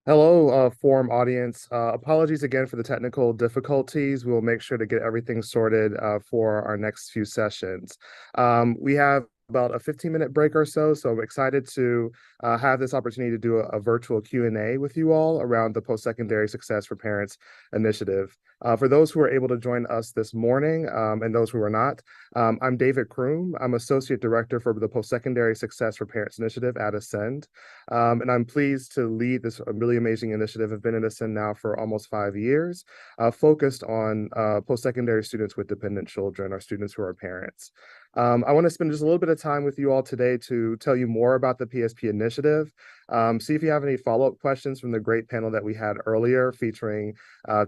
Hello, forum audience. Apologies again for the technical difficulties. We'll make sure to get everything sorted for our next few sessions. We have about a 15-minute break or so I'm excited to have this opportunity to do a virtual Q&A with you all around the Post-Secondary Success for Parents initiative. For those who are able to join us this morning and those who are not, I'm David Kroom. I'm Associate Director for the Post-Secondary Success for Parents initiative at Ascend. And I'm pleased to lead this really amazing initiative. I've been at Ascend now for almost 5 years, focused on post-secondary students with dependent children, or students who are parents. I want to spend just a little bit of time with you all today to tell you more about the PSP initiative. See if you have any follow-up questions from the great panel that we had earlier, featuring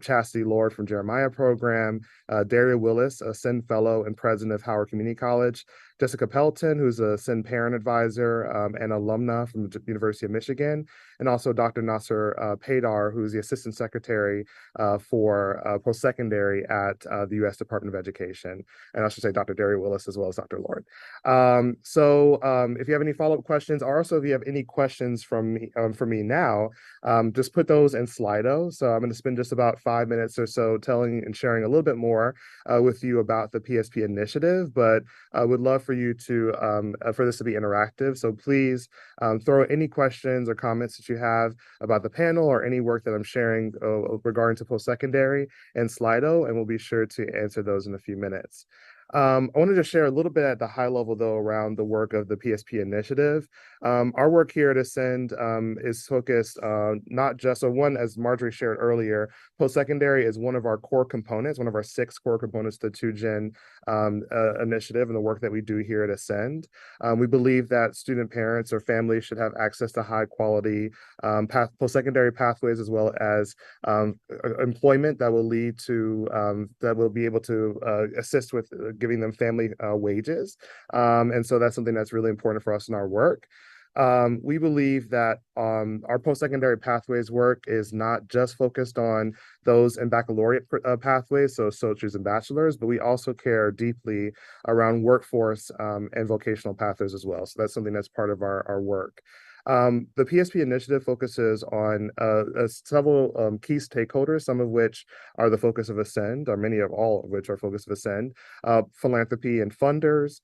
Chastity Lord from Jeremiah Program, Daria Willis, a Ascend Fellow and President of Howard Community College, Jessica Pelton, who's a Ascend Parent Advisor and alumna from the University of Michigan, and also Dr. Nasser Paydar, who's the Assistant Secretary for Post-Secondary at the U.S. Department of Education. And I should say Dr. Daria Willis as well as Dr. Lord. If you have any follow-up questions, or also if you have any questions from me, for me now, just put those in Slido. So I'm going to spend just about 5 minutes or so telling and sharing a little bit more with you about the PSP initiative, but I would love for you to for this to be interactive. So please throw any questions or comments that you have about the panel or any work that I'm sharing regarding to post-secondary and Slido, and we'll be sure to answer those in a few minutes. I want to just share a little bit at the high level, though, around the work of the PSP initiative. Our work here at Ascend is focused not just, so one, as Marjorie shared earlier, post-secondary is one of our core components, one of our 6 core components to the 2Gen initiative and the work that we do here at Ascend. We believe that student parents or families should have access to high quality post-secondary pathways, as well as employment that will lead to, that will be able to assist with giving them family wages. And so that's something that's really important for us in our work. We believe that our post-secondary pathways work is not just focused on those in baccalaureate pathways, so associates and bachelors, but we also care deeply around workforce and vocational pathways as well. So that's something that's part of our work. The PSP initiative focuses on several key stakeholders, some of which are the focus of Ascend, or many of all of which are focus of Ascend, philanthropy and funders,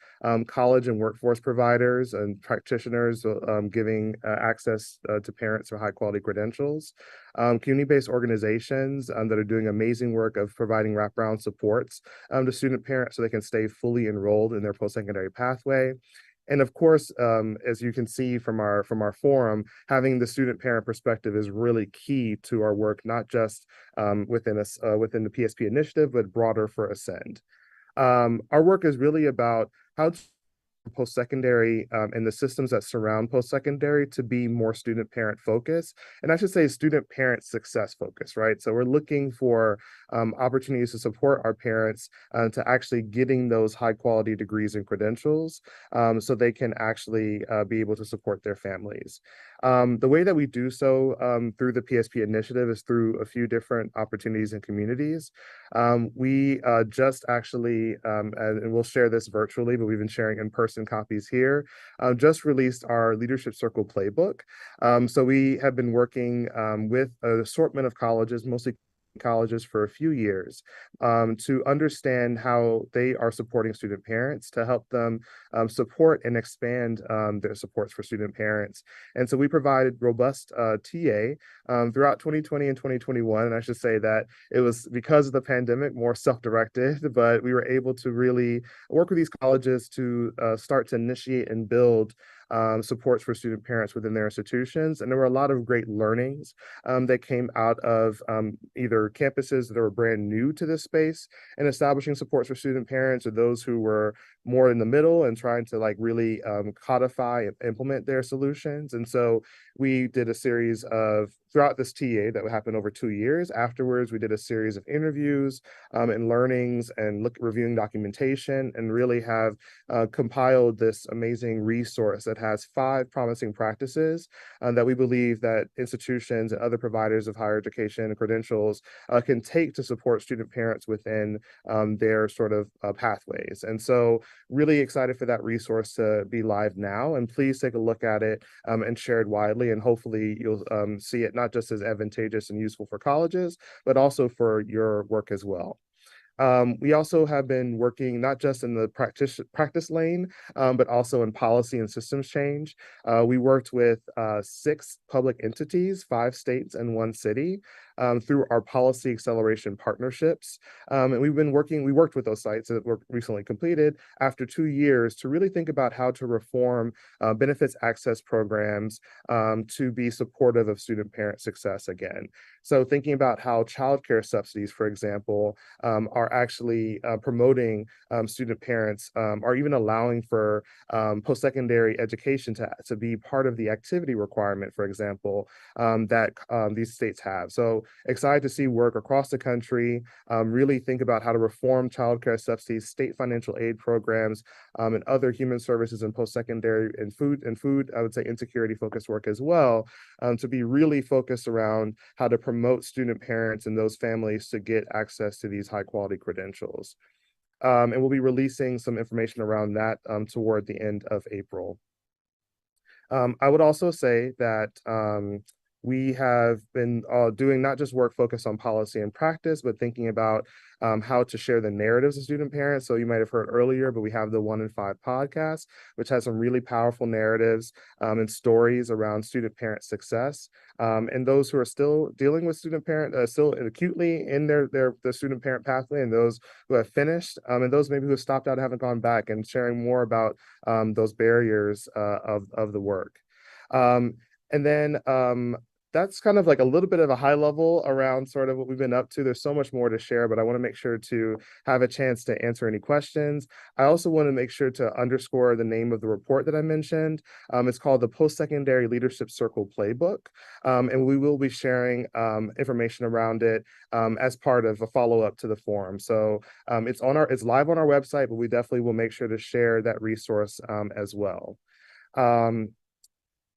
college and workforce providers and practitioners giving access to parents for high quality credentials, community-based organizations that are doing amazing work of providing wraparound supports to student parents so they can stay fully enrolled in their post-secondary pathway. And of course, as you can see from our forum, having the student parent perspective is really key to our work, not just within the PSP initiative, but broader for Ascend. Our work is really about how to post-secondary and the systems that surround post-secondary to be more student parent focused, and I should say student parent success focused, right? So we're looking for opportunities to support our parents to actually getting those high quality degrees and credentials so they can actually be able to support their families. The way that we do so through the PSP initiative is through a few different opportunities and communities. We just actually, and we'll share this virtually, but we've been sharing in-person copies here, just released our Leadership Circle Playbook. So we have been working with an assortment of colleges, mostly colleges, for a few years to understand how they are supporting student parents, to help them support and expand their supports for student parents. And so we provided robust TA throughout 2020 and 2021. And I should say that it was, because of the pandemic, more self-directed, but we were able to really work with these colleges to start to initiate and build supports for student parents within their institutions. And there were a lot of great learnings that came out of either campuses that were brand new to this space and establishing supports for student parents, or those who were more in the middle and trying to really codify and implement their solutions. And so we did a series of, throughout this TA that would happen over 2 years. Afterwards, we did a series of interviews and learnings and reviewing documentation, and really have compiled this amazing resource that has 5 promising practices that we believe that institutions and other providers of higher education and credentials can take to support student parents within their sort of pathways. And so really excited for that resource to be live now, and please take a look at it and share it widely, and hopefully you'll see it not not just as advantageous and useful for colleges, but also for your work as well. We also have been working not just in the practice lane, but also in policy and systems change. We worked with 6 public entities, 5 states and 1 city, through our policy acceleration partnerships. And we worked with those sites that were recently completed after 2 years to really think about how to reform benefits access programs to be supportive of student parent success again. So thinking about how childcare subsidies, for example, are actually promoting student parents or even allowing for post-secondary education to be part of the activity requirement, for example, that these states have. So excited to see work across the country, really think about how to reform childcare subsidies, state financial aid programs, and other human services and post-secondary and food, I would say insecurity focused work as well, to be really focused around how to promote student parents and those families to get access to these high quality credentials. And we'll be releasing some information around that toward the end of April. I would also say that we have been doing not just work focused on policy and practice, but thinking about how to share the narratives of student parents. So you might have heard earlier, but we have the 1 in 5 podcast, which has some really powerful narratives and stories around student parent success. And those who are still dealing with student parent, still acutely in the student parent pathway, and those who have finished, and those maybe who have stopped out and haven't gone back, and sharing more about those barriers of the work. And then that's kind of like a little bit of a high level around sort of what we've been up to. There's so much more to share, but I want to make sure to have a chance to answer any questions. I also want to make sure to underscore the name of the report that I mentioned. It's called the Post-Secondary Leadership Circle Playbook, and we will be sharing information around it as part of a follow-up to the forum. So it's live on our website, but we definitely will make sure to share that resource as well.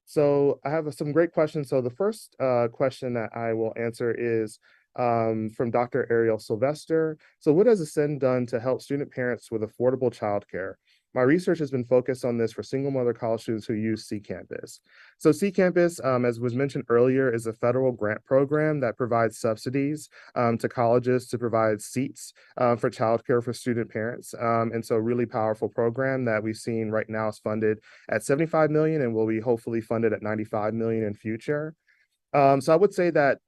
So I have some great questions. So the first question that I will answer is from Dr. Ariel Sylvester. So what has Ascend done to help student parents with affordable childcare? My research has been focused on this for single mother college students who use C Campus. So C Campus, as was mentioned earlier, is a federal grant program that provides subsidies to colleges to provide seats for childcare for student parents. And so really powerful program that we've seen right now is funded at 75 million and will be hopefully funded at 95 million in future. So I would say that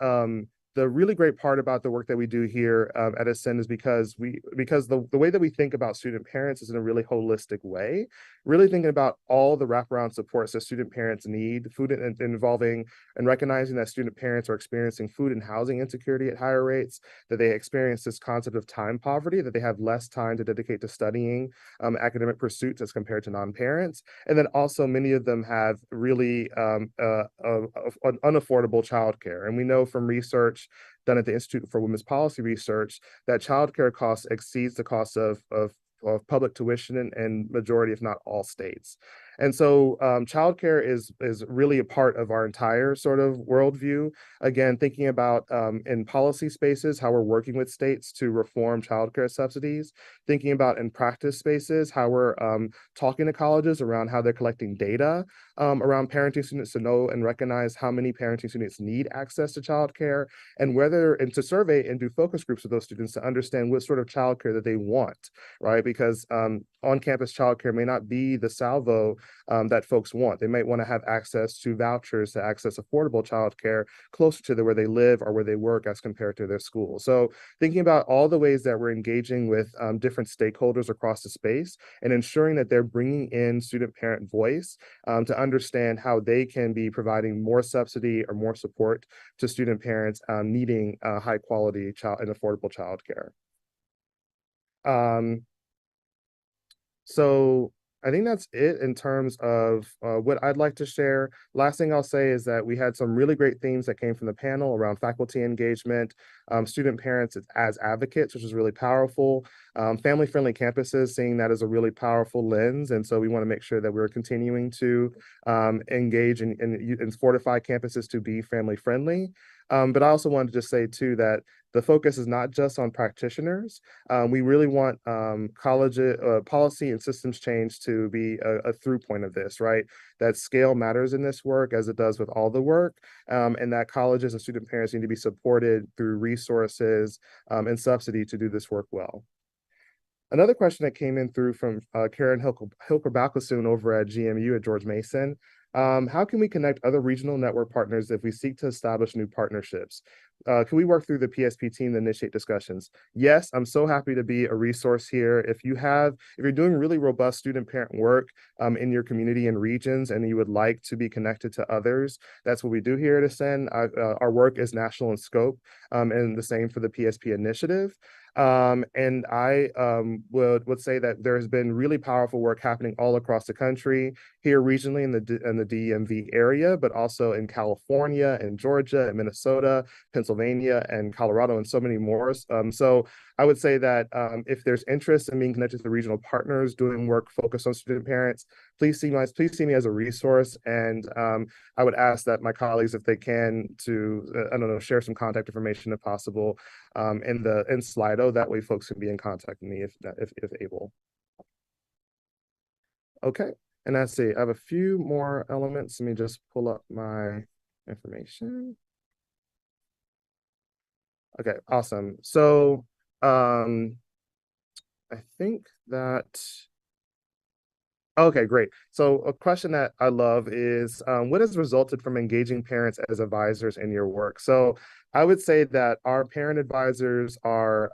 the really great part about the work that we do here at Ascend is because the way that we think about student parents is in a really holistic way, really thinking about all the wraparound supports that student parents need, food and involving and recognizing that student parents are experiencing food and housing insecurity at higher rates, that they experience this concept of time poverty, that they have less time to dedicate to studying academic pursuits as compared to non-parents. And then also many of them have really unaffordable childcare. And we know from research done at the Institute for Women's Policy Research that childcare costs exceeds the cost of public tuition in majority, if not all states. And so childcare is really a part of our entire sort of worldview. Again, thinking about in policy spaces, how we're working with states to reform childcare subsidies, thinking about in practice spaces, how we're talking to colleges around how they're collecting data around parenting students to know and recognize how many parenting students need access to childcare, and to survey and do focus groups with those students to understand what sort of childcare that they want, right? Because on-campus childcare may not be the salvo that folks want. They might want to have access to vouchers to access affordable childcare closer to where they live or where they work as compared to their school. So thinking about all the ways that we're engaging with different stakeholders across the space and ensuring that they're bringing in student parent voice to understand how they can be providing more subsidy or more support to student parents needing high quality and affordable childcare. So I think that's it in terms of what I'd like to share. Last thing I'll say is that we had some really great themes that came from the panel around faculty engagement, student parents as advocates, which is really powerful, family-friendly campuses, seeing that as a really powerful lens. And so we want to make sure that we're continuing to engage and fortify campuses to be family-friendly. But I also wanted to just say too that the focus is not just on practitioners. We really want college policy and systems change to be a through point of this, right? That scale matters in this work as it does with all the work, and that colleges and student parents need to be supported through resources and subsidy to do this work well. Another question that came in through from Karen Hilker-Balkasoon over at GMU at George Mason. How can we connect other regional network partners if we seek to establish new partnerships? Can we work through the PSP team to initiate discussions? Yes, I'm so happy to be a resource here. If you're doing really robust student parent work in your community and regions and you would like to be connected to others, that's what we do here at Ascend. Our work is national in scope and the same for the PSP initiative. And I would say that there has been really powerful work happening all across the country, here regionally in the DMV area, but also in California and Georgia and Minnesota, Pennsylvania and Colorado, and so many more. So I would say that if there's interest in being connected to regional partners doing work focused on student parents, please see me as a resource. And I would ask that my colleagues, if they can, to I don't know, share some contact information if possible in Slido. That way, folks can be in contact with me if able. Okay, and let's see. I have a few more elements. Let me just pull up my information. Okay, awesome. So I think that, okay, great. So a question that I love is, what has resulted from engaging parents as advisors in your work? So I would say that our parent advisors are,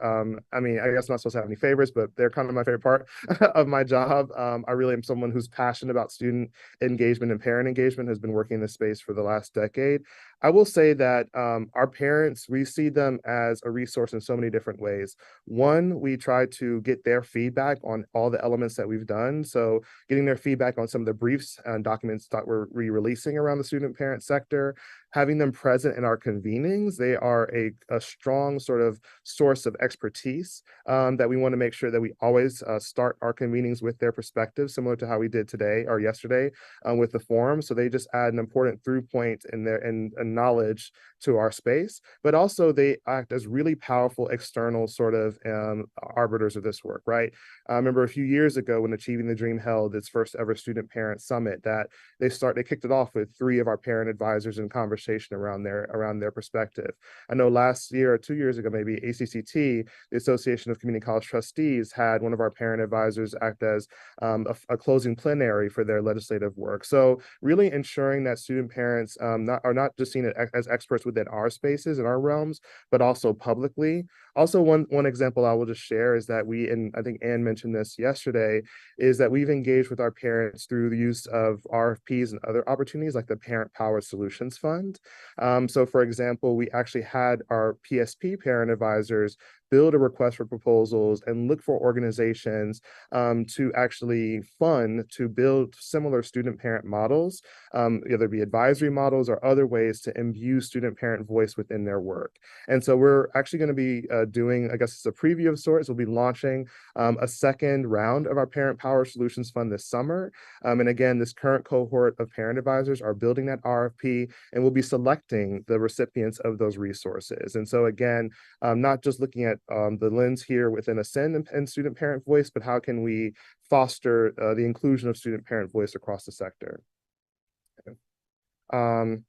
I mean, I guess I'm not supposed to have any favorites, but they're kind of my favorite part of my job. I really am someone who's passionate about student engagement and parent engagement, has been working in this space for the last decade. I will say that our parents, we see them as a resource in so many different ways. One, we try to get their feedback on all the elements that we've done. So getting their feedback on some of the briefs and documents that we're re-releasing around the student parent sector, having them present in our convenings. They are a strong sort of source of expertise that we want to make sure that we always start our convenings with their perspective, similar to how we did today or yesterday with the forum. So they just add an important through point in their knowledge to our space, but also they act as really powerful external sort of arbiters of this work, right? I remember a few years ago when Achieving the Dream held its first ever student parent summit, that they kicked it off with 3 of our parent advisors in conversation around their perspective. I know last year or 2 years ago, maybe, ACCT, the Association of Community College Trustees, had one of our parent advisors act as a closing plenary for their legislative work. So really ensuring that student parents are not just seen as experts within our spaces and our realms, but also publicly. Also, one example I will just share is that and I think Ann mentioned this yesterday, is that we've engaged with our parents through the use of RFPs and other opportunities like the Parent Power Solutions Fund. So for example, we actually had our PSP parent advisors build a request for proposals and look for organizations to actually fund to build similar student parent models, either be advisory models or other ways to imbue student parent voice within their work. And so we're actually going to be doing, I guess it's a preview of sorts, we'll be launching a second round of our Parent Power Solutions Fund this summer. And again, this current cohort of parent advisors are building that RFP, and we'll be selecting the recipients of those resources. And so again, not just looking at the lens here within Ascend and student parent voice, but how can we foster the inclusion of student parent voice across the sector. And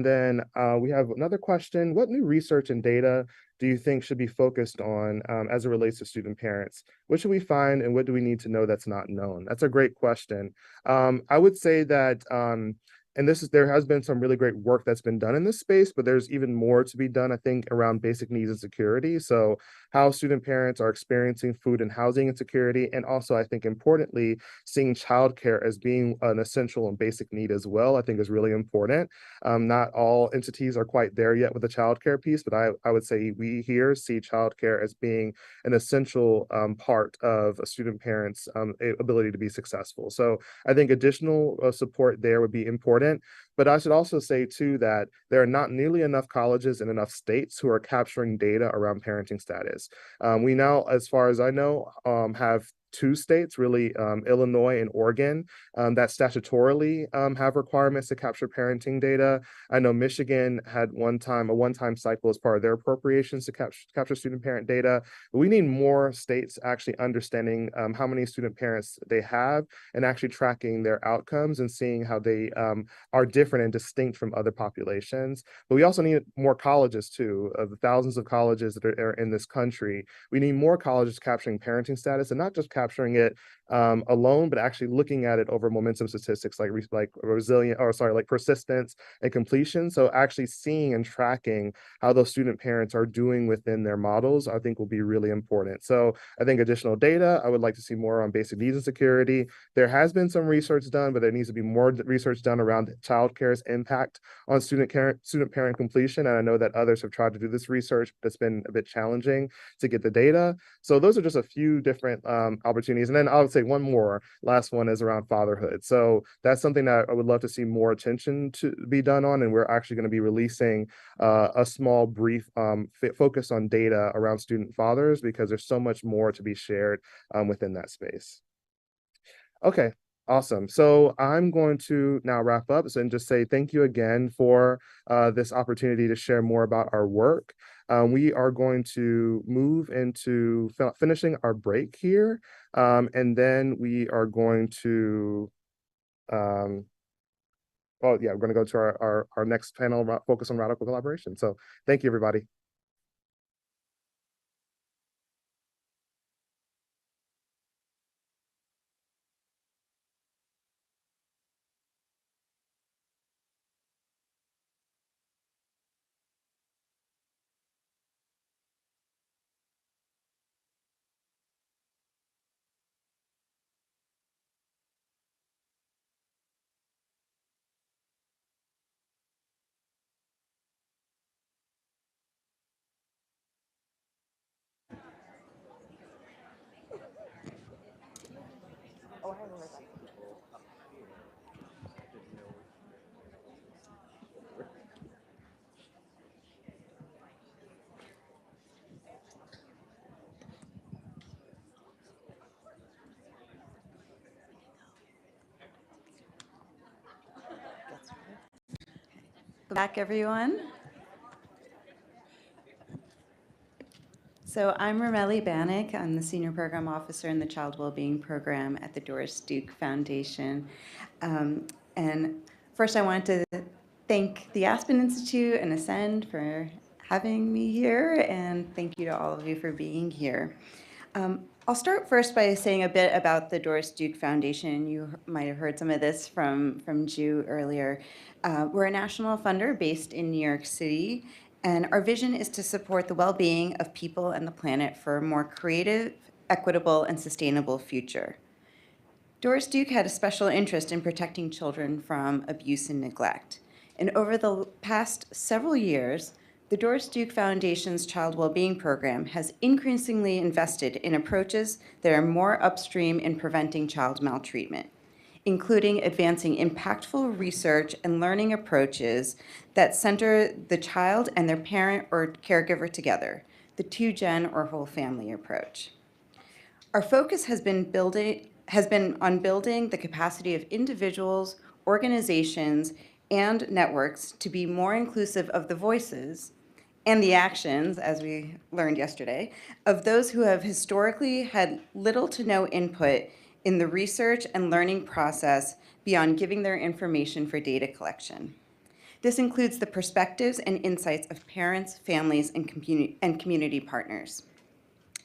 then we have another question. What new research and data do you think should be focused on as it relates to student parents? What should we find and what do we need to know that's not known? That's a great question. I would say that, and there has been some really great work that's been done in this space, but there's even more to be done, I think, around basic needs and security. So how student parents are experiencing food and housing insecurity, and also, I think, importantly, seeing childcare as being an essential and basic need as well, I think is really important. Not all entities are quite there yet with the childcare piece, but I would say we here see childcare as being an essential part of a student parent's ability to be successful. So I think additional support there would be important. But I should also say, too, that there are not nearly enough colleges in enough states who are capturing data around parenting status. We now, as far as I know, have two states, really, Illinois and Oregon, that statutorily have requirements to capture parenting data. I know Michigan had a one-time cycle as part of their appropriations to capture student parent data. But we need more states actually understanding how many student parents they have and actually tracking their outcomes and seeing how they are different and distinct from other populations. But we also need more colleges too. Of the thousands of colleges that are in this country, we need more colleges capturing parenting status and not just capturing it alone, but actually looking at it over momentum statistics like persistence and completion. So actually seeing and tracking how those student parents are doing within their models, I think will be really important. So I think additional data, I would like to see more on basic needs and security. There has been some research done, but there needs to be more research done around childcare's impact on student parent completion. And I know that others have tried to do this research, but it's been a bit challenging to get the data. So those are just a few different opportunities. And then I would say one more, last one is around fatherhood. So that's something that I would love to see more attention to be done on. And we're actually going to be releasing a small brief focus on data around student fathers because there's so much more to be shared within that space. Okay, awesome. So I'm going to now wrap up and just say thank you again for this opportunity to share more about our work. We are going to move into finishing our break here, and then we are going to, we're going to go to our next panel, focus on radical collaboration. So thank you, everybody. Back, everyone. So I'm Romelli Bannock. I'm the Senior Program Officer in the Child Wellbeing Program at the Doris Duke Foundation. And first I want to thank the Aspen Institute and Ascend for having me here, and thank you to all of you for being here. I'll start first by saying a bit about the Doris Duke Foundation. You might have heard some of this from Ju earlier. We're a national funder based in New York City, and our vision is to support the well-being of people and the planet for a more creative, equitable, and sustainable future. Doris Duke had a special interest in protecting children from abuse and neglect. And over the past several years, the Doris Duke Foundation's Child Wellbeing Program has increasingly invested in approaches that are more upstream in preventing child maltreatment, including advancing impactful research and learning approaches that center the child and their parent or caregiver together, the two-gen or whole family approach. Our focus has been on building the capacity of individuals, organizations, and networks to be more inclusive of the voices and the actions, as we learned yesterday, of those who have historically had little to no input in the research and learning process beyond giving their information for data collection. This includes the perspectives and insights of parents, families, and community partners.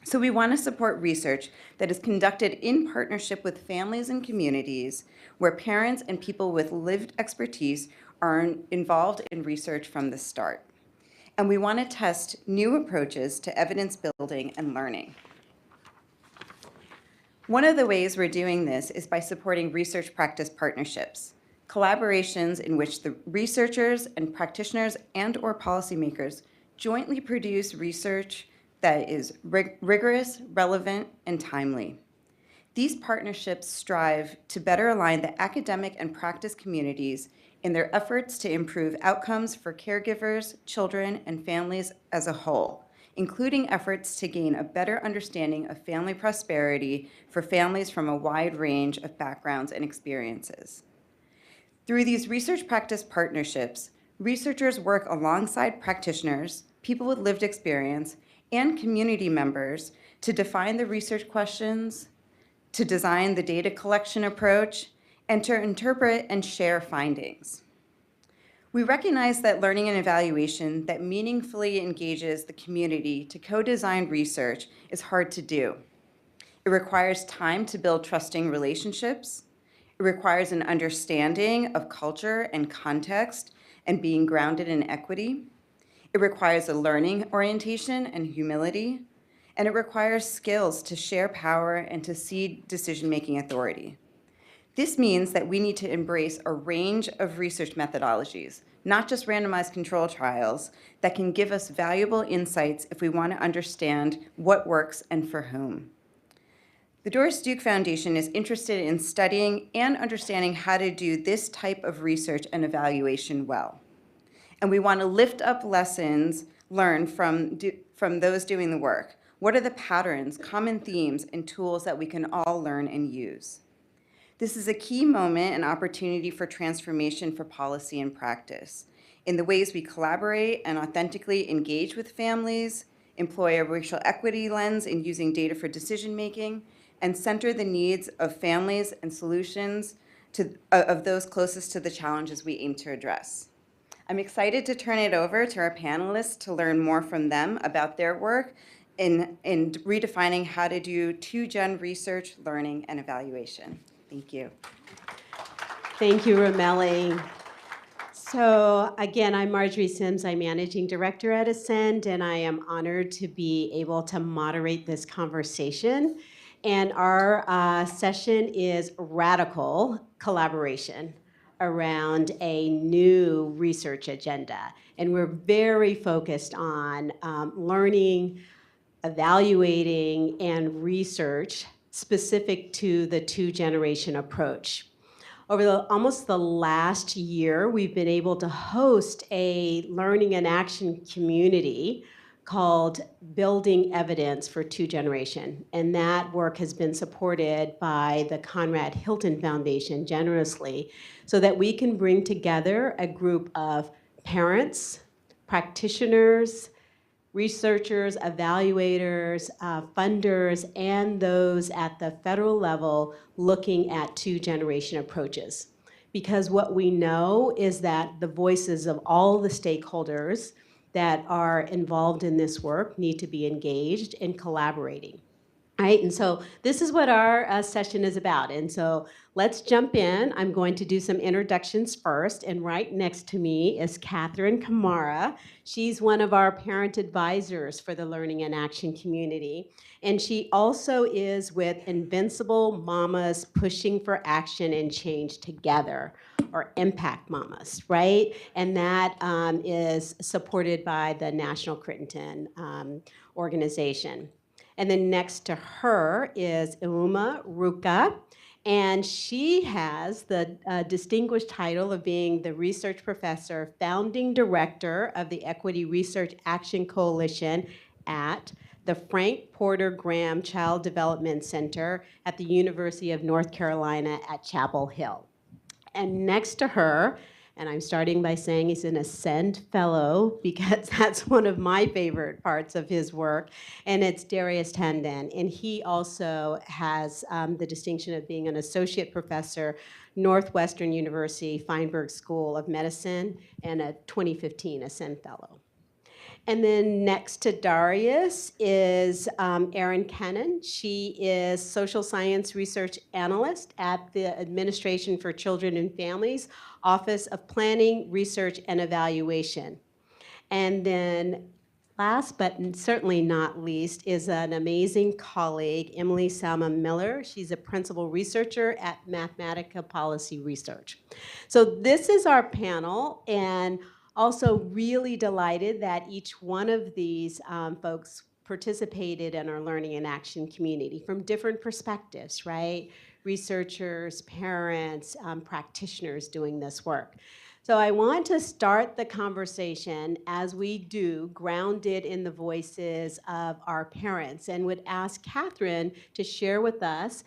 So we want to support research that is conducted in partnership with families and communities where parents and people with lived expertise are involved in research from the start. And we want to test new approaches to evidence building and learning. One of the ways we're doing this is by supporting research practice partnerships, collaborations in which the researchers and practitioners and/or policymakers jointly produce research that is rigorous, relevant, and timely. These partnerships strive to better align the academic and practice communities in their efforts to improve outcomes for caregivers, children, and families as a whole, including efforts to gain a better understanding of family prosperity for families from a wide range of backgrounds and experiences. Through these research practice partnerships, researchers work alongside practitioners, people with lived experience, and community members to define the research questions, to design the data collection approach, and to interpret and share findings. We recognize that learning and evaluation that meaningfully engages the community to co-design research is hard to do. It requires time to build trusting relationships. It requires an understanding of culture and context and being grounded in equity. It requires a learning orientation and humility. And it requires skills to share power and to cede decision-making authority. This means that we need to embrace a range of research methodologies, not just randomized control trials, that can give us valuable insights if we want to understand what works and for whom. The Doris Duke Foundation is interested in studying and understanding how to do this type of research and evaluation well. And we want to lift up lessons learned from those doing the work. What are the patterns, common themes, and tools that we can all learn and use? This is a key moment and opportunity for transformation for policy and practice in the ways we collaborate and authentically engage with families, employ a racial equity lens in using data for decision-making, and center the needs of families and solutions of those closest to the challenges we aim to address. I'm excited to turn it over to our panelists to learn more from them about their work in redefining how to do two-gen research, learning, and evaluation. Thank you. Thank you, Romelli. So again, I'm Marjorie Sims. I'm Managing Director at Ascend, and I am honored to be able to moderate this conversation. And our session is radical collaboration around a new research agenda. And we're very focused on learning, evaluating, and research specific to the two-generation approach. Over almost the last year, we've been able to host a learning and action community called Building Evidence for Two Generation. And that work has been supported by the Conrad Hilton Foundation generously so that we can bring together a group of parents, practitioners, researchers, evaluators, funders, and those at the federal level looking at two-generation approaches. Because what we know is that the voices of all the stakeholders that are involved in this work need to be engaged in collaborating. Right, and so this is what our session is about. And so let's jump in. I'm going to do some introductions first. And right next to me is Catherine Kamara. She's one of our parent advisors for the Learning and Action community. And she also is with Invincible Mamas Pushing for Action and Change Together, or Impact Mamas, right? And that is supported by the National Crittenden organization. And then next to her is Uma Ruka, and she has the distinguished title of being the research professor, founding director of the Equity Research Action Coalition at the Frank Porter Graham Child Development Center at the University of North Carolina at Chapel Hill. And next to her, and I'm starting by saying he's an Ascend Fellow because that's one of my favorite parts of his work, and it's Darius Tandon. And he also has the distinction of being an Associate Professor, Northwestern University Feinberg School of Medicine, and a 2015 Ascend Fellow. And then next to Darius is Erin Kennan. She is Social Science Research Analyst at the Administration for Children and Families, Office of Planning, Research, and Evaluation. And then last but certainly not least is an amazing colleague, Emily Salma Miller. She's a principal researcher at Mathematica Policy Research. So this is our panel, and also really delighted that each one of these folks participated in our Learning and Action community from different perspectives, right? Researchers, parents, practitioners doing this work. So I want to start the conversation, as we do, grounded in the voices of our parents, and would ask Catherine to share with us,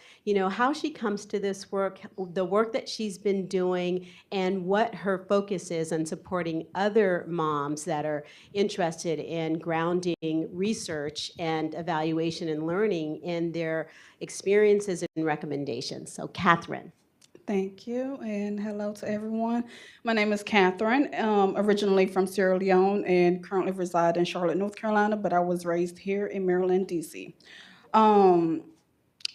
how she comes to this work, the work that she's been doing, and what her focus is on supporting other moms that are interested in grounding research and evaluation and learning in their experiences and recommendations. So Catherine. Thank you, and hello to everyone. My name is Catherine, originally from Sierra Leone and currently reside in Charlotte, North Carolina, but I was raised here in Maryland, DC.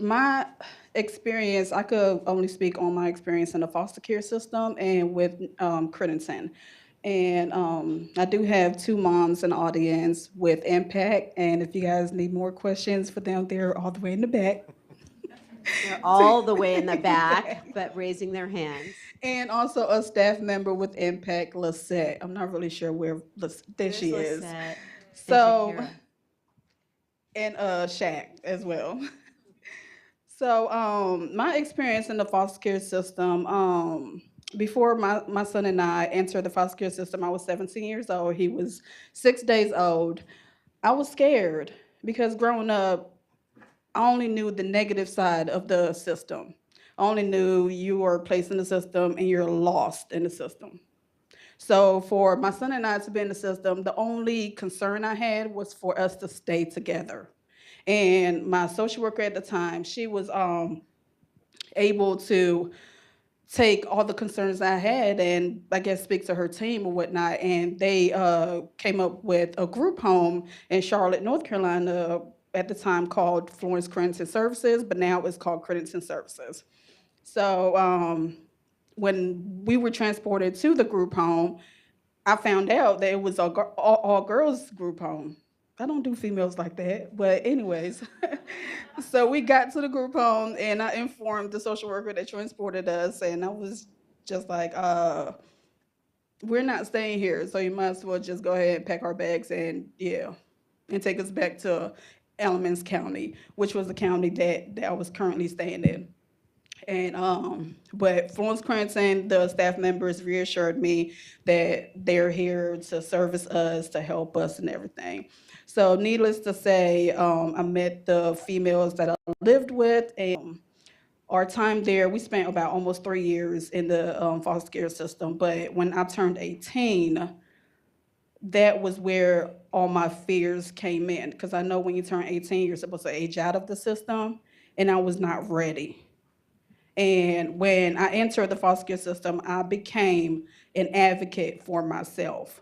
My experience, I could only speak on my experience in the foster care system and with Credinson. And I do have two moms in the audience with Impact, and if you guys need more questions for them, they're all the way in the back. They're all the way in the back, but raising their hands. And also a staff member with Impact, Lisette. I'm not really sure where there she is. Lisette. So, And and Shaq as well. So my experience in the foster care system, before my son and I entered the foster care system, I was 17 years old. He was 6 days old. I was scared because growing up, I only knew the negative side of the system. I only knew you were placed in the system and you're lost in the system. So for my son and I to be in the system, the only concern I had was for us to stay together. And my social worker at the time, she was able to take all the concerns I had and I guess speak to her team or whatnot. And they came up with a group home in Charlotte, North Carolina, at the time called Florence Credinson Services, but now it's called Credinson Services. So when we were transported to the group home, I found out that it was a all girls group home. I don't do females like that, but anyways. So we got to the group home and I informed the social worker that transported us, and I was just like, we're not staying here, so you might as well just go ahead and pack our bags and take us back to Alamance County, which was the county that I was currently staying in. And but Florence Credinson, the staff members reassured me that they're here to service us, to help us and everything. So needless to say, I met the females that I lived with, and our time there, we spent about almost 3 years in the foster care system. But when I turned 18, that was where all my fears came in, because I know when you turn 18, you're supposed to age out of the system, and I was not ready. And when I entered the foster care system, I became an advocate for myself.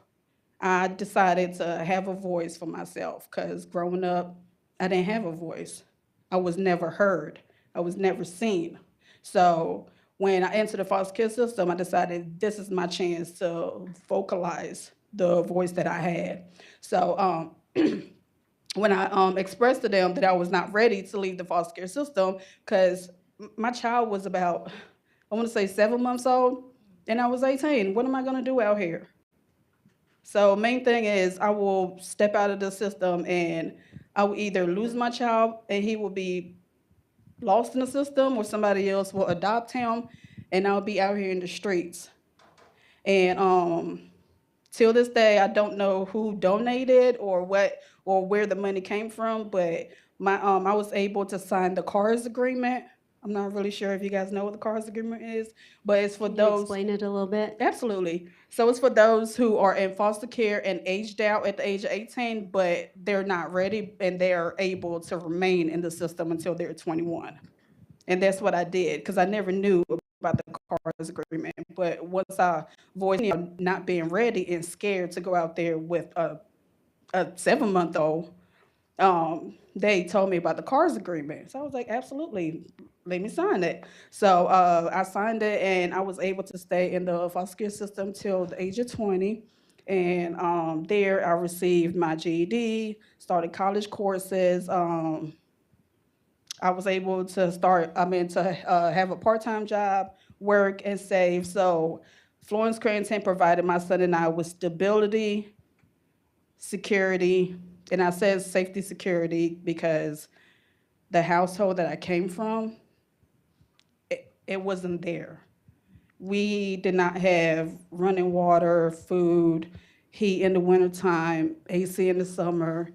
I decided to have a voice for myself because growing up, I didn't have a voice. I was never heard. I was never seen. So when I entered the foster care system, I decided this is my chance to vocalize the voice that I had. So when I expressed to them that I was not ready to leave the foster care system because my child was about, I want to say 7 months old, and I was 18. What am I going to do out here? So main thing is I will step out of the system and I will either lose my child and he will be lost in the system, or somebody else will adopt him and I'll be out here in the streets. And till this day, I don't know who donated or where the money came from, but I was able to sign the CARS agreement. I'm not really sure if you guys know what the CARS agreement is, but it's for Can you those. explain it a little bit? Absolutely. So it's for those who are in foster care and aged out at the age of 18, but they're not ready and they're able to remain in the system until they're 21. And that's what I did because I never knew about the CARS agreement. But once I voiced not being ready and scared to go out there with a 7-month-old, they told me about the CARS agreement. So I was like, absolutely, let me sign it. So I signed it and I was able to stay in the foster care system till the age of 20. And there I received my GED, started college courses. I was able to have a part-time job, work, and save. So Florence Credinson provided my son and I with stability, security, and I said safety security because the household that I came from, it wasn't there. We did not have running water, food, heat in the wintertime, AC in the summer.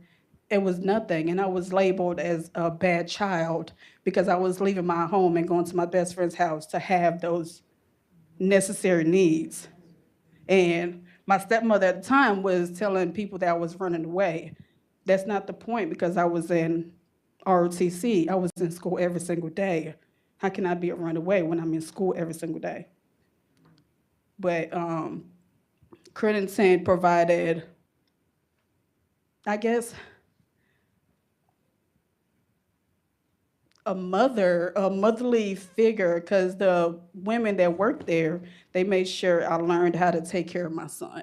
It was nothing. And I was labeled as a bad child because I was leaving my home and going to my best friend's house to have those necessary needs. And my stepmother at the time was telling people that I was running away. That's not the point because I was in ROTC. I was in school every single day. How can I be a runaway when I'm in school every single day? But Credence provided, I guess, a motherly figure, because the women that worked there, they made sure I learned how to take care of my son.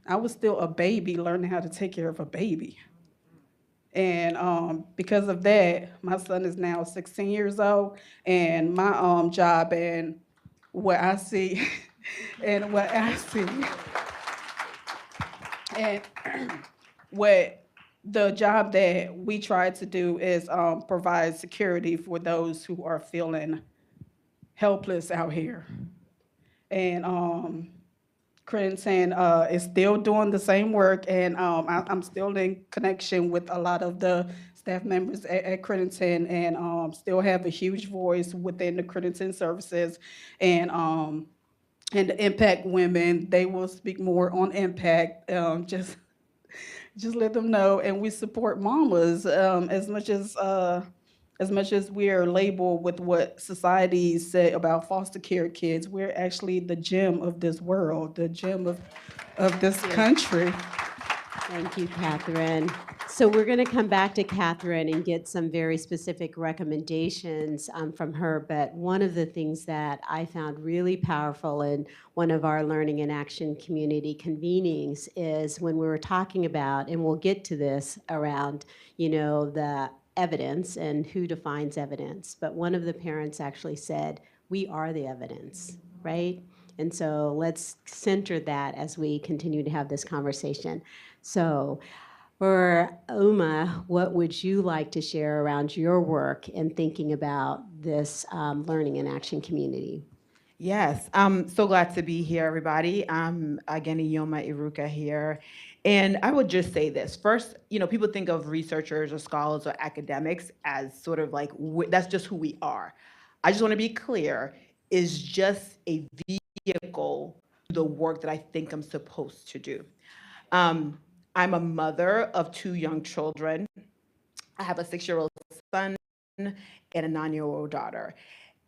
I was still a baby learning how to take care of a baby. And because of that, my son is now 16 years old, and my job and what I see, and what I see, and what the job that we try to do is provide security for those who are feeling helpless out here. And Credence is still doing the same work, and I'm still in connection with a lot of the staff members at Credence, and still have a huge voice within the Credence services. And the impact women, they will speak more on impact. Just let them know, and we support mamas as much as we are labeled with what society say about foster care kids. We're actually the gem of this world, the gem of this country. Thank you, Catherine. So we're going to come back to Catherine and get some very specific recommendations from her. But one of the things that I found really powerful in one of our learning and action community convenings is when we were talking about, and we'll get to this around, the evidence and who defines evidence. But one of the parents actually said, we are the evidence, right? And so let's center that as we continue to have this conversation. So for Uma, what would you like to share around your work in thinking about this learning and action community? Yes, I'm so glad to be here, everybody. I'm again Iyoma Iruka here. And I would just say this. First, people think of researchers or scholars or academics as sort of like, that's just who we are. I just want to be clear, is just a vehicle to the work that I think I'm supposed to do. I'm a mother of 2 young children. I have a 6-year-old son and a 9-year-old daughter.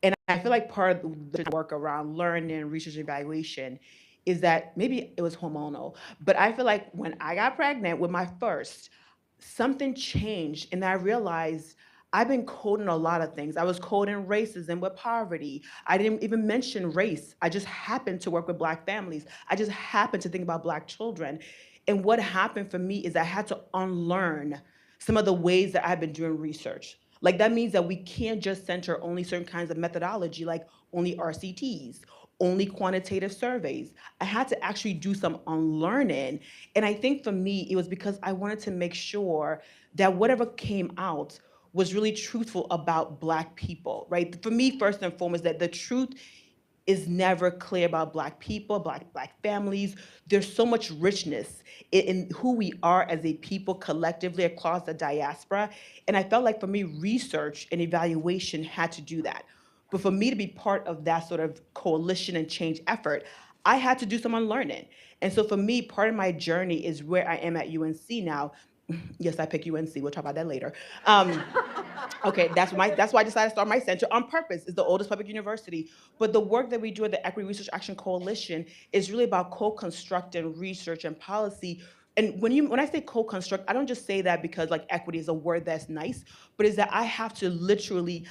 And I feel like part of the work around learning, research, evaluation is that maybe it was hormonal, but I feel like when I got pregnant with my first, something changed and I realized I've been coding a lot of things. I was coding racism with poverty. I didn't even mention race. I just happened to work with Black families. I just happened to think about Black children. And what happened for me is I had to unlearn some of the ways that I've been doing research. Like that means that we can't just center only certain kinds of methodology, like only RCTs, only quantitative surveys. I had to actually do some unlearning. And I think for me, it was because I wanted to make sure that whatever came out was really truthful about Black people, right? For me, first and foremost, that the truth is never clear about Black people, Black families. There's so much richness in who we are as a people collectively across the diaspora. And I felt like for me, research and evaluation had to do that. But for me to be part of that sort of coalition and change effort, I had to do some unlearning. And so for me, part of my journey is where I am at UNC now. Yes, I picked UNC. We'll talk about that later. Okay, that's why I decided to start my center on purpose. It's the oldest public university. But the work that we do at the Equity Research Action Coalition is really about co-constructing research and policy. And when I say co-construct, I don't just say that because like equity is a word that's nice, but is that I have to literally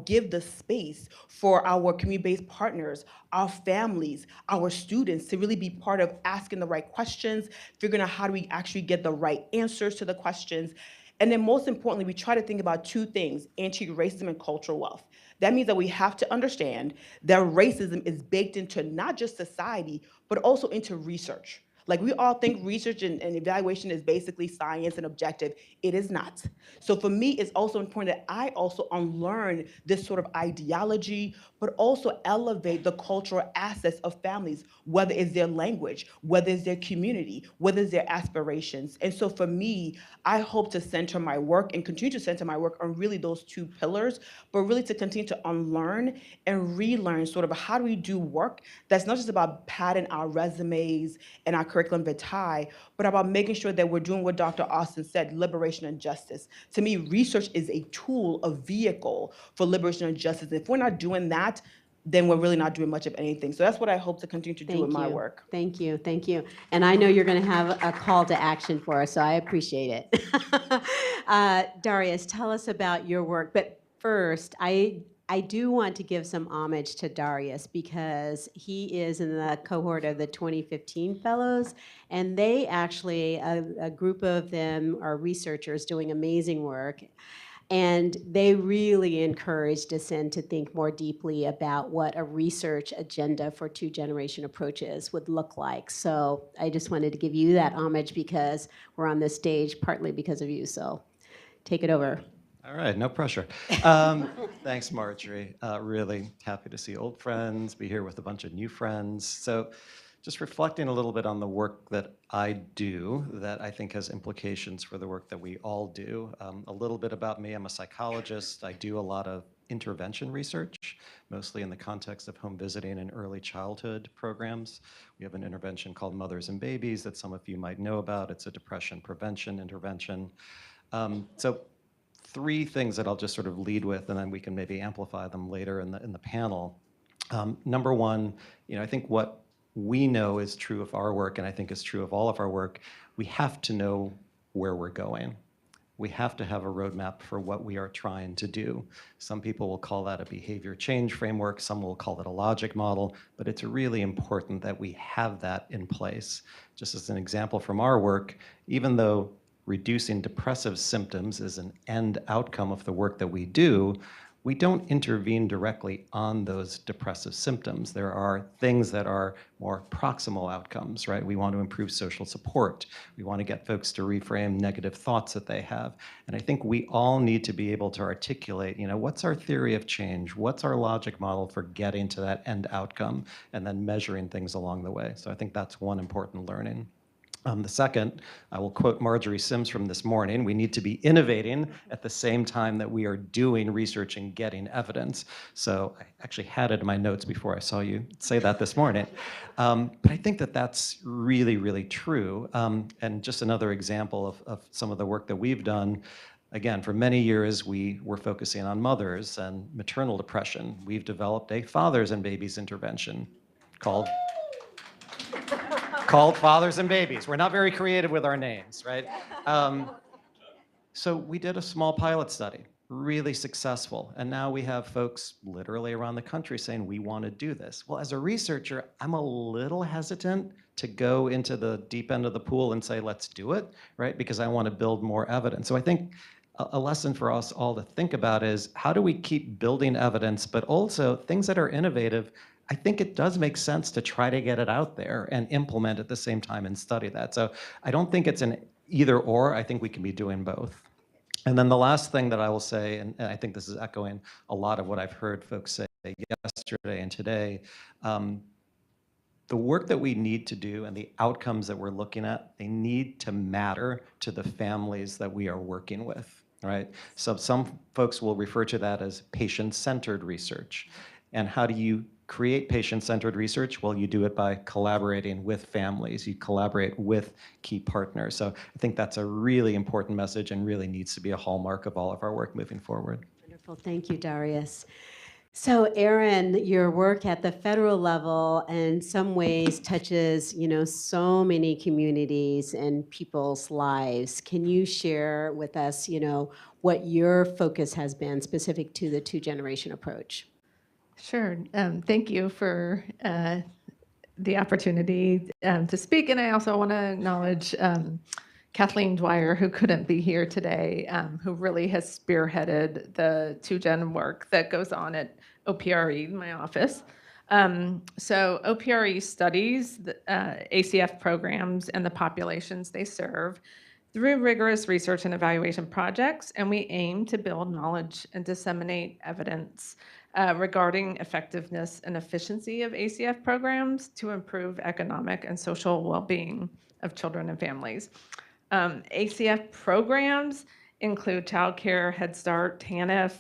give the space for our community-based partners, our families, our students to really be part of asking the right questions, figuring out how do we actually get the right answers to the questions. And then most importantly, we try to think about 2 things, anti-racism and cultural wealth. That means that we have to understand that racism is baked into not just society, but also into research. Like we all think research and evaluation is basically science and objective. It is not. So for me, it's also important that I also unlearn this sort of ideology, but also elevate the cultural assets of families, whether it's their language, whether it's their community, whether it's their aspirations. And so for me, I hope to center my work and continue to center my work on really those two pillars, but really to continue to unlearn and relearn sort of how do we do work that's not just about padding our resumes and our curriculum vitae, but about making sure that we're doing what Dr. Austin said, liberation and justice. To me, research is a tool, a vehicle for liberation and justice. If we're not doing that, then we're really not doing much of anything. So that's what I hope to continue to do in my work. Thank you. Thank you. And I know you're going to have a call to action for us, so I appreciate it. Darius, tell us about your work. But first, I do want to give some homage to Darius because he is in the cohort of the 2015 fellows, and they actually, a group of them are researchers doing amazing work. And they really encouraged Ascend to think more deeply about what a research agenda for two-generation approaches would look like. So I just wanted to give you that homage because we're on this stage partly because of you. So take it over. All right, no pressure. Thanks, Marjorie. Really happy to see old friends, be here with a bunch of new friends. So just reflecting a little bit on the work that I do that I think has implications for the work that we all do. A little bit about me, I'm a psychologist. I do a lot of intervention research, mostly in the context of home visiting and early childhood programs. We have an intervention called Mothers and Babies that some of you might know about. It's a depression prevention intervention. So three things that I'll just sort of lead with, and then we can maybe amplify them later in the panel. Number one, I think what we know is true of our work, and I think is true of all of our work, we have to know where we're going. We have to have a roadmap for what we are trying to do. Some people will call that a behavior change framework, some will call it a logic model, but it's really important that we have that in place. Just as an example from our work, even though reducing depressive symptoms is an end outcome of the work that we do, we don't intervene directly on those depressive symptoms. There are things that are more proximal outcomes, right? We want to improve social support. We want to get folks to reframe negative thoughts that they have. And I think we all need to be able to articulate, what's our theory of change? What's our logic model for getting to that end outcome? And then measuring things along the way. So I think that's one important learning. The second, I will quote Marjorie Sims from this morning, we need to be innovating at the same time that we are doing research and getting evidence. So I actually had it in my notes before I saw you say that this morning. But I think that that's really, really true. And just another example of some of the work that we've done. Again, for many years, we were focusing on mothers and maternal depression. We've developed a fathers and babies intervention called Fathers and Babies. We're not very creative with our names, right? So we did a small pilot study, really successful. And now we have folks literally around the country saying, we want to do this. Well, as a researcher, I'm a little hesitant to go into the deep end of the pool and say, let's do it, right? Because I want to build more evidence. So I think a lesson for us all to think about is how do we keep building evidence, but also things that are innovative. I think it does make sense to try to get it out there and implement at the same time and study that. So I don't think it's an either or. I think we can be doing both. And then the last thing that I will say, and I think this is echoing a lot of what I've heard folks say yesterday and today, the work that we need to do and the outcomes that we're looking at, they need to matter to the families that we are working with, right? So some folks will refer to that as patient-centered research. And how do you create patient-centered research? Well, you do it by collaborating with families. You collaborate with key partners. So I think that's a really important message and really needs to be a hallmark of all of our work moving forward. Wonderful. Thank you, Darius. So Erin, your work at the federal level in some ways touches, so many communities and people's lives. Can you share with us, what your focus has been specific to the two-generation approach? Sure. Thank you for the opportunity to speak. And I also want to acknowledge Kathleen Dwyer, who couldn't be here today, who really has spearheaded the two-gen work that goes on at OPRE, my office. So OPRE studies the ACF programs and the populations they serve through rigorous research and evaluation projects, and we aim to build knowledge and disseminate evidence regarding effectiveness and efficiency of ACF programs to improve economic and social well-being of children and families. ACF programs include child care, Head Start, TANF,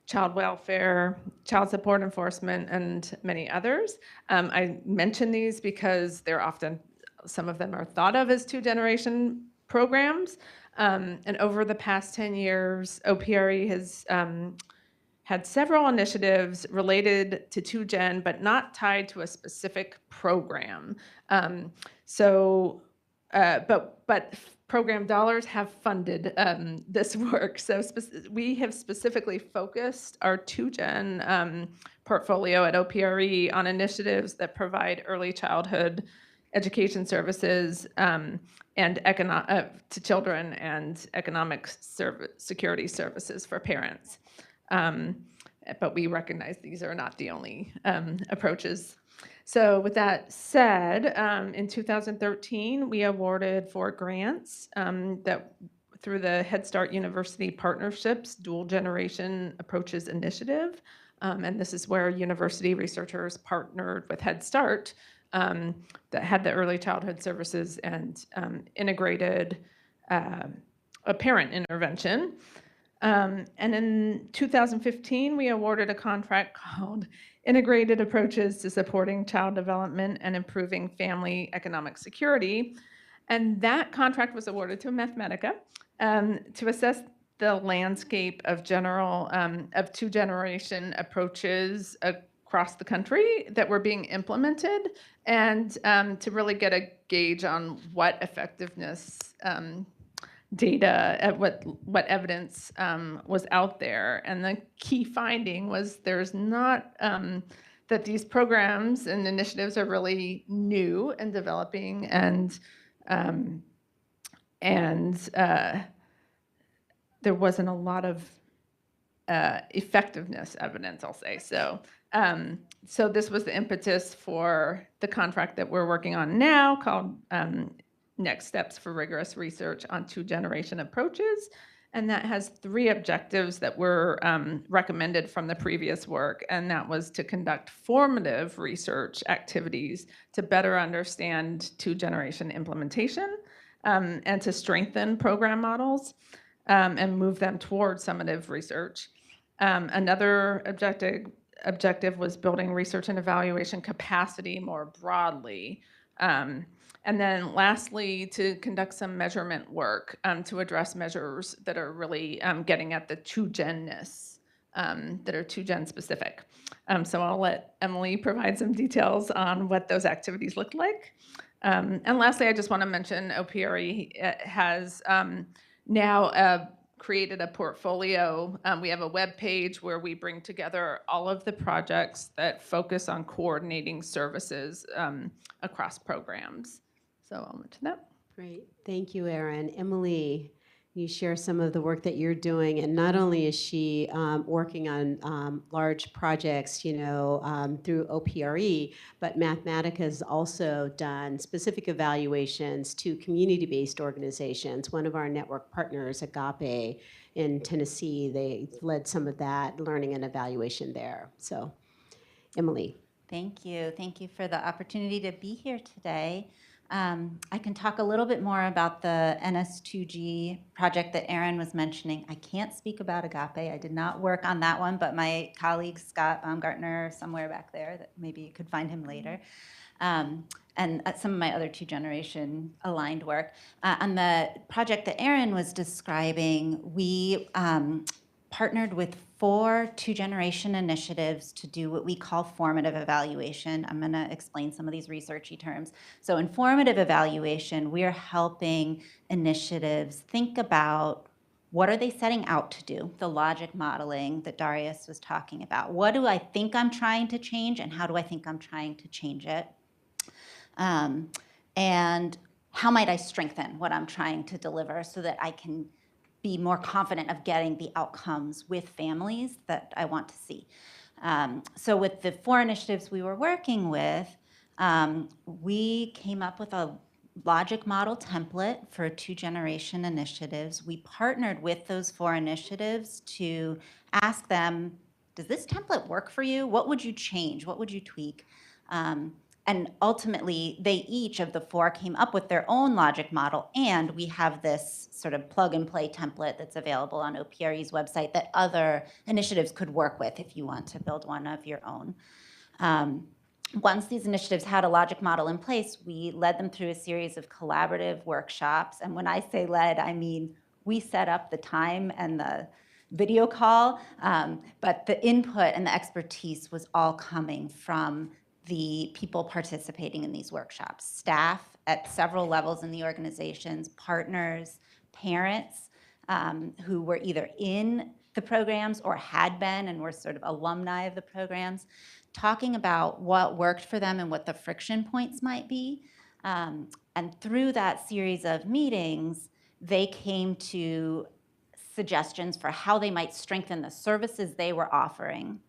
child welfare, child support enforcement, and many others. I mention these because they're often, some of them are thought of as two-generation programs. And over the past 10 years, OPRE has had several initiatives related to 2Gen, but not tied to a specific program. But program dollars have funded this work. So we have specifically focused our 2Gen portfolio at OPRE on initiatives that provide early childhood education services and to children and economic security services for parents. But we recognize these are not the only approaches. So with that said, in 2013, we awarded 4 grants that through the Head Start University Partnerships Dual Generation Approaches Initiative. And this is where university researchers partnered with Head Start that had the early childhood services and integrated a parent intervention. And in 2015, we awarded a contract called Integrated Approaches to Supporting Child Development and Improving Family Economic Security. And that contract was awarded to Mathematica to assess the landscape of two-generation approaches across the country that were being implemented, and to really get a gauge on what effectiveness data, what evidence was out there. And the key finding was there's not, that these programs and initiatives are really new and developing, and there wasn't a lot of effectiveness evidence, I'll say. So, so this was the impetus for the contract that we're working on now called Next Steps for Rigorous Research on Two-Generation Approaches. And that has 3 objectives that were recommended from the previous work. And that was to conduct formative research activities to better understand two-generation implementation, and to strengthen program models and move them towards summative research. Another objective was building research and evaluation capacity more broadly. And then lastly, to conduct some measurement work to address measures that are really getting at the 2Gen-ness, that are 2Gen specific. So I'll let Emily provide some details on what those activities look like. And lastly, I just want to mention OPRE has now created a portfolio. We have a web page where we bring together all of the projects that focus on coordinating services across programs. So I'll mention that. Great. Thank you, Erin. Emily, you share some of the work that you're doing, and not only is she working on large projects, you know, through OPRE, but Mathematica has also done specific evaluations to community-based organizations. One of our network partners, Agape, in Tennessee, they led some of that learning and evaluation there. So, Emily. Thank you. Thank you for the opportunity to be here today. I can talk a little bit more about the NS2G project that Erin was mentioning. I can't speak about Agape. I did not work on that one, but my colleague Scott Baumgartner, somewhere back there, that maybe you could find him later, and some of my other two-generation aligned work. On the project that Erin was describing, we partnered with 4 two-generation initiatives to do what we call formative evaluation. I'm going to explain some of these researchy terms. So in formative evaluation, we are helping initiatives think about what are they setting out to do, the logic modeling that Darius was talking about. What do I think I'm trying to change, and how do I think I'm trying to change it? And how might I strengthen what I'm trying to deliver so that I can be more confident of getting the outcomes with families that I want to see. So with the 4 initiatives we were working with, we came up with a logic model template for 2-generation initiatives. We partnered with those 4 initiatives to ask them, does this template work for you? What would you change? What would you tweak? And ultimately, they each of the 4 came up with their own logic model, and we have this sort of plug-and-play template that's available on OPRE's website that other initiatives could work with if you want to build one of your own. Once these initiatives had a logic model in place, we led them through a series of collaborative workshops. And when I say led, I mean we set up the time and the video call, but the input and the expertise was all coming from the people participating in these workshops, staff at several levels in the organizations, partners, parents who were either in the programs or had been and were sort of alumni of the programs, talking about what worked for them and what the friction points might be. And through that series of meetings, they came to suggestions for how they might strengthen the services they were offering.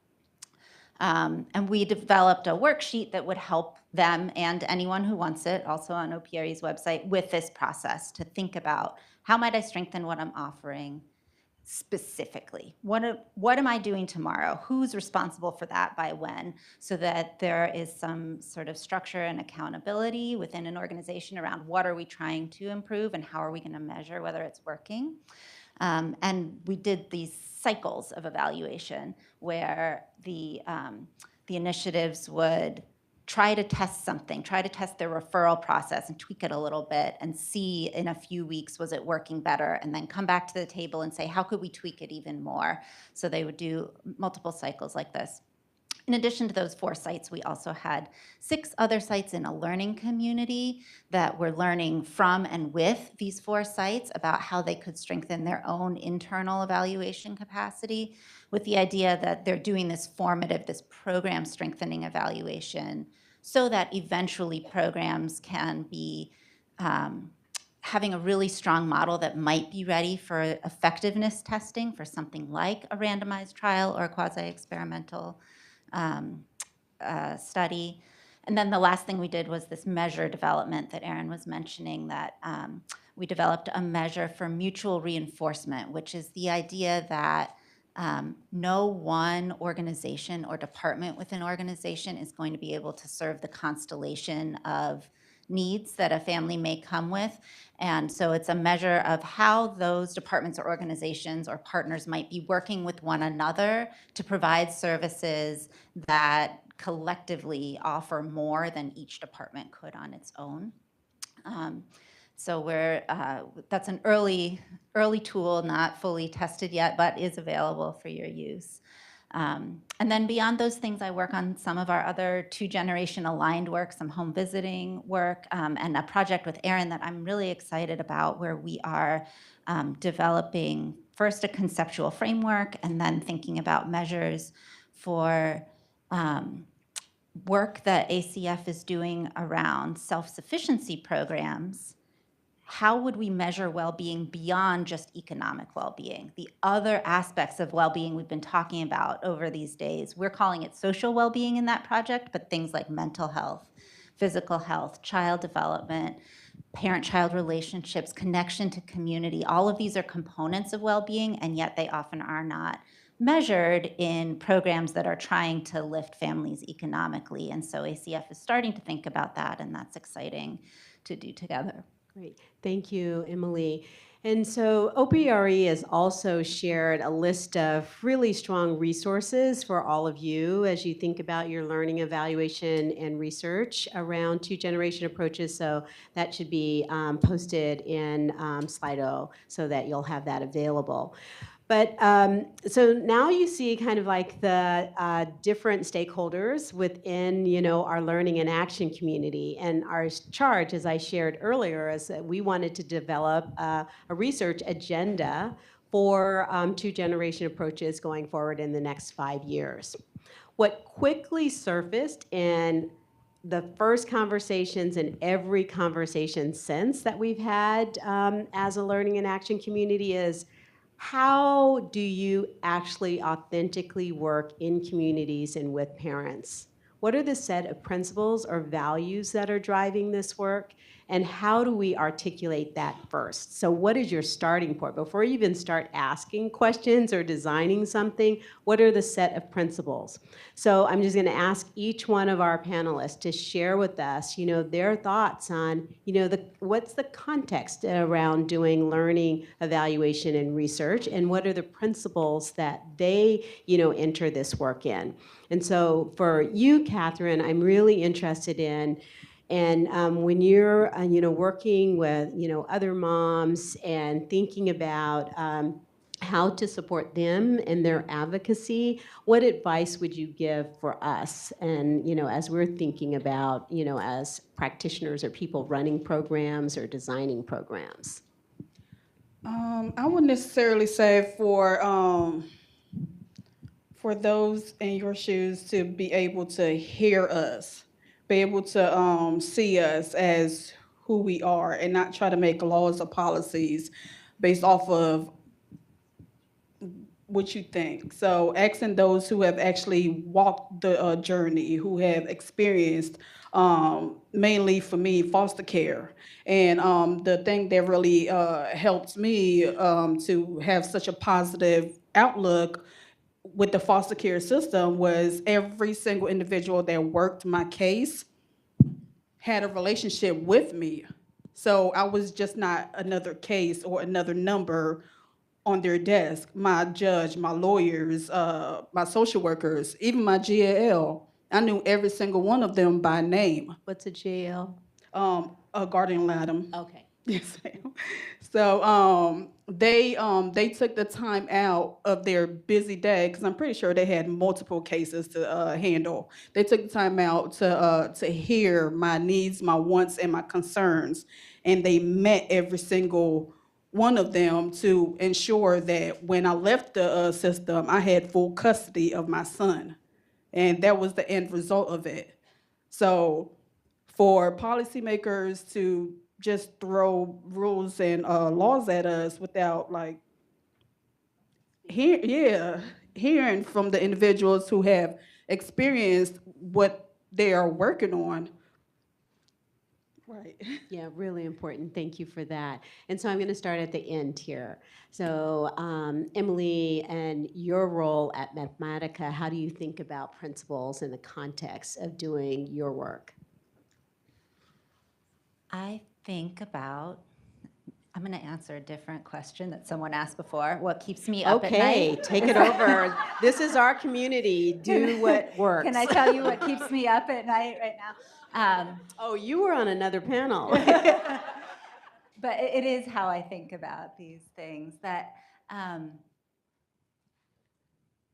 And we developed a worksheet that would help them and anyone who wants it, also on OPRE's website, with this process to think about how might I strengthen what I'm offering specifically? What am I doing tomorrow? Who's responsible for that by when? So that there is some sort of structure and accountability within an organization around what are we trying to improve and how are we going to measure whether it's working. And we did these cycles of evaluation where the initiatives would try to test something, try to test their referral process and tweak it a little bit and see in a few weeks, was it working better? And then come back to the table and say, how could we tweak it even more? So they would do multiple cycles like this. In addition to those 4 sites, we also had 6 other sites in a learning community that were learning from and with these 4 sites about how they could strengthen their own internal evaluation capacity, with the idea that they're doing this formative, this program strengthening evaluation so that eventually programs can be having a really strong model that might be ready for effectiveness testing for something like a randomized trial or a quasi-experimental study. And then the last thing we did was this measure development that Erin was mentioning, that we developed a measure for mutual reinforcement, which is the idea that no one organization or department within an organization is going to be able to serve the constellation of needs that a family may come with. And so it's a measure of how those departments or organizations or partners might be working with one another to provide services that collectively offer more than each department could on its own. So that's an early tool, not fully tested yet, but is available for your use. And then beyond those things, I work on some of our other 2-generation aligned work, some home visiting work, and a project with Erin that I'm really excited about, where we are developing first a conceptual framework and then thinking about measures for work that ACF is doing around self-sufficiency programs. How would we measure well-being beyond just economic well-being? The other aspects of well-being we've been talking about over these days, we're calling it social well-being in that project, but things like mental health, physical health, child development, parent-child relationships, connection to community, all of these are components of well-being, and yet they often are not measured in programs that are trying to lift families economically. And so ACF is starting to think about that, and that's exciting to do together. Great. Thank you, Emily. And so OPRE has also shared a list of really strong resources for all of you as you think about your learning, evaluation, and research around 2-generation approaches. So that should be posted in Slido so that you'll have that available. But so now you see kind of like the different stakeholders within, our learning and action community. And our charge, as I shared earlier, is that we wanted to develop a research agenda for 2-generation approaches going forward in the next 5 years. What quickly surfaced in the first conversations and every conversation since that we've had as a learning and action community is, how do you actually authentically work in communities and with parents? What are the set of principles or values that are driving this work? And how do we articulate that first? So what is your starting point? Before you even start asking questions or designing something, what are the set of principles? So I'm just going to ask each one of our panelists to share with us, their thoughts on, what's the context around doing learning, evaluation, and research, and what are the principles that they, enter this work in. And so for you, Catherine, I'm really interested in, and when you're, working with, other moms and thinking about how to support them in their advocacy, what advice would you give for us? And, as we're thinking about, as practitioners or people running programs or designing programs. I wouldn't necessarily say for those in your shoes to be able to hear us, be able to see us as who we are and not try to make laws or policies based off of what you think. So asking those who have actually walked the journey, who have experienced mainly for me foster care. And the thing that really helped me to have such a positive outlook with the foster care system was every single individual that worked my case had a relationship with me. So I was just not another case or another number on their desk. My judge, my lawyers, my social workers, even my GAL. I knew every single one of them by name. What's a GAL? A guardian ad litem. Okay. Yes, ma'am. So they took the time out of their busy day, because I'm pretty sure they had multiple cases to handle. They took the time out to hear my needs, my wants, and my concerns, and they met every single one of them to ensure that when I left the system, I had full custody of my son, and that was the end result of it. So for policymakers to just throw rules and laws at us without hearing from the individuals who have experienced what they are working on. Right. Yeah, really important. Thank you for that. And so I'm going to start at the end here. So Emily, and your role at Mathematica, how do you think about principles in the context of doing your work? I think about, I'm going to answer a different question that someone asked before. What keeps me up at night? Okay, take it over. This is our community. Do what works. Can I tell you what keeps me up at night right now? Oh, you were on another panel. But it is how I think about these things. That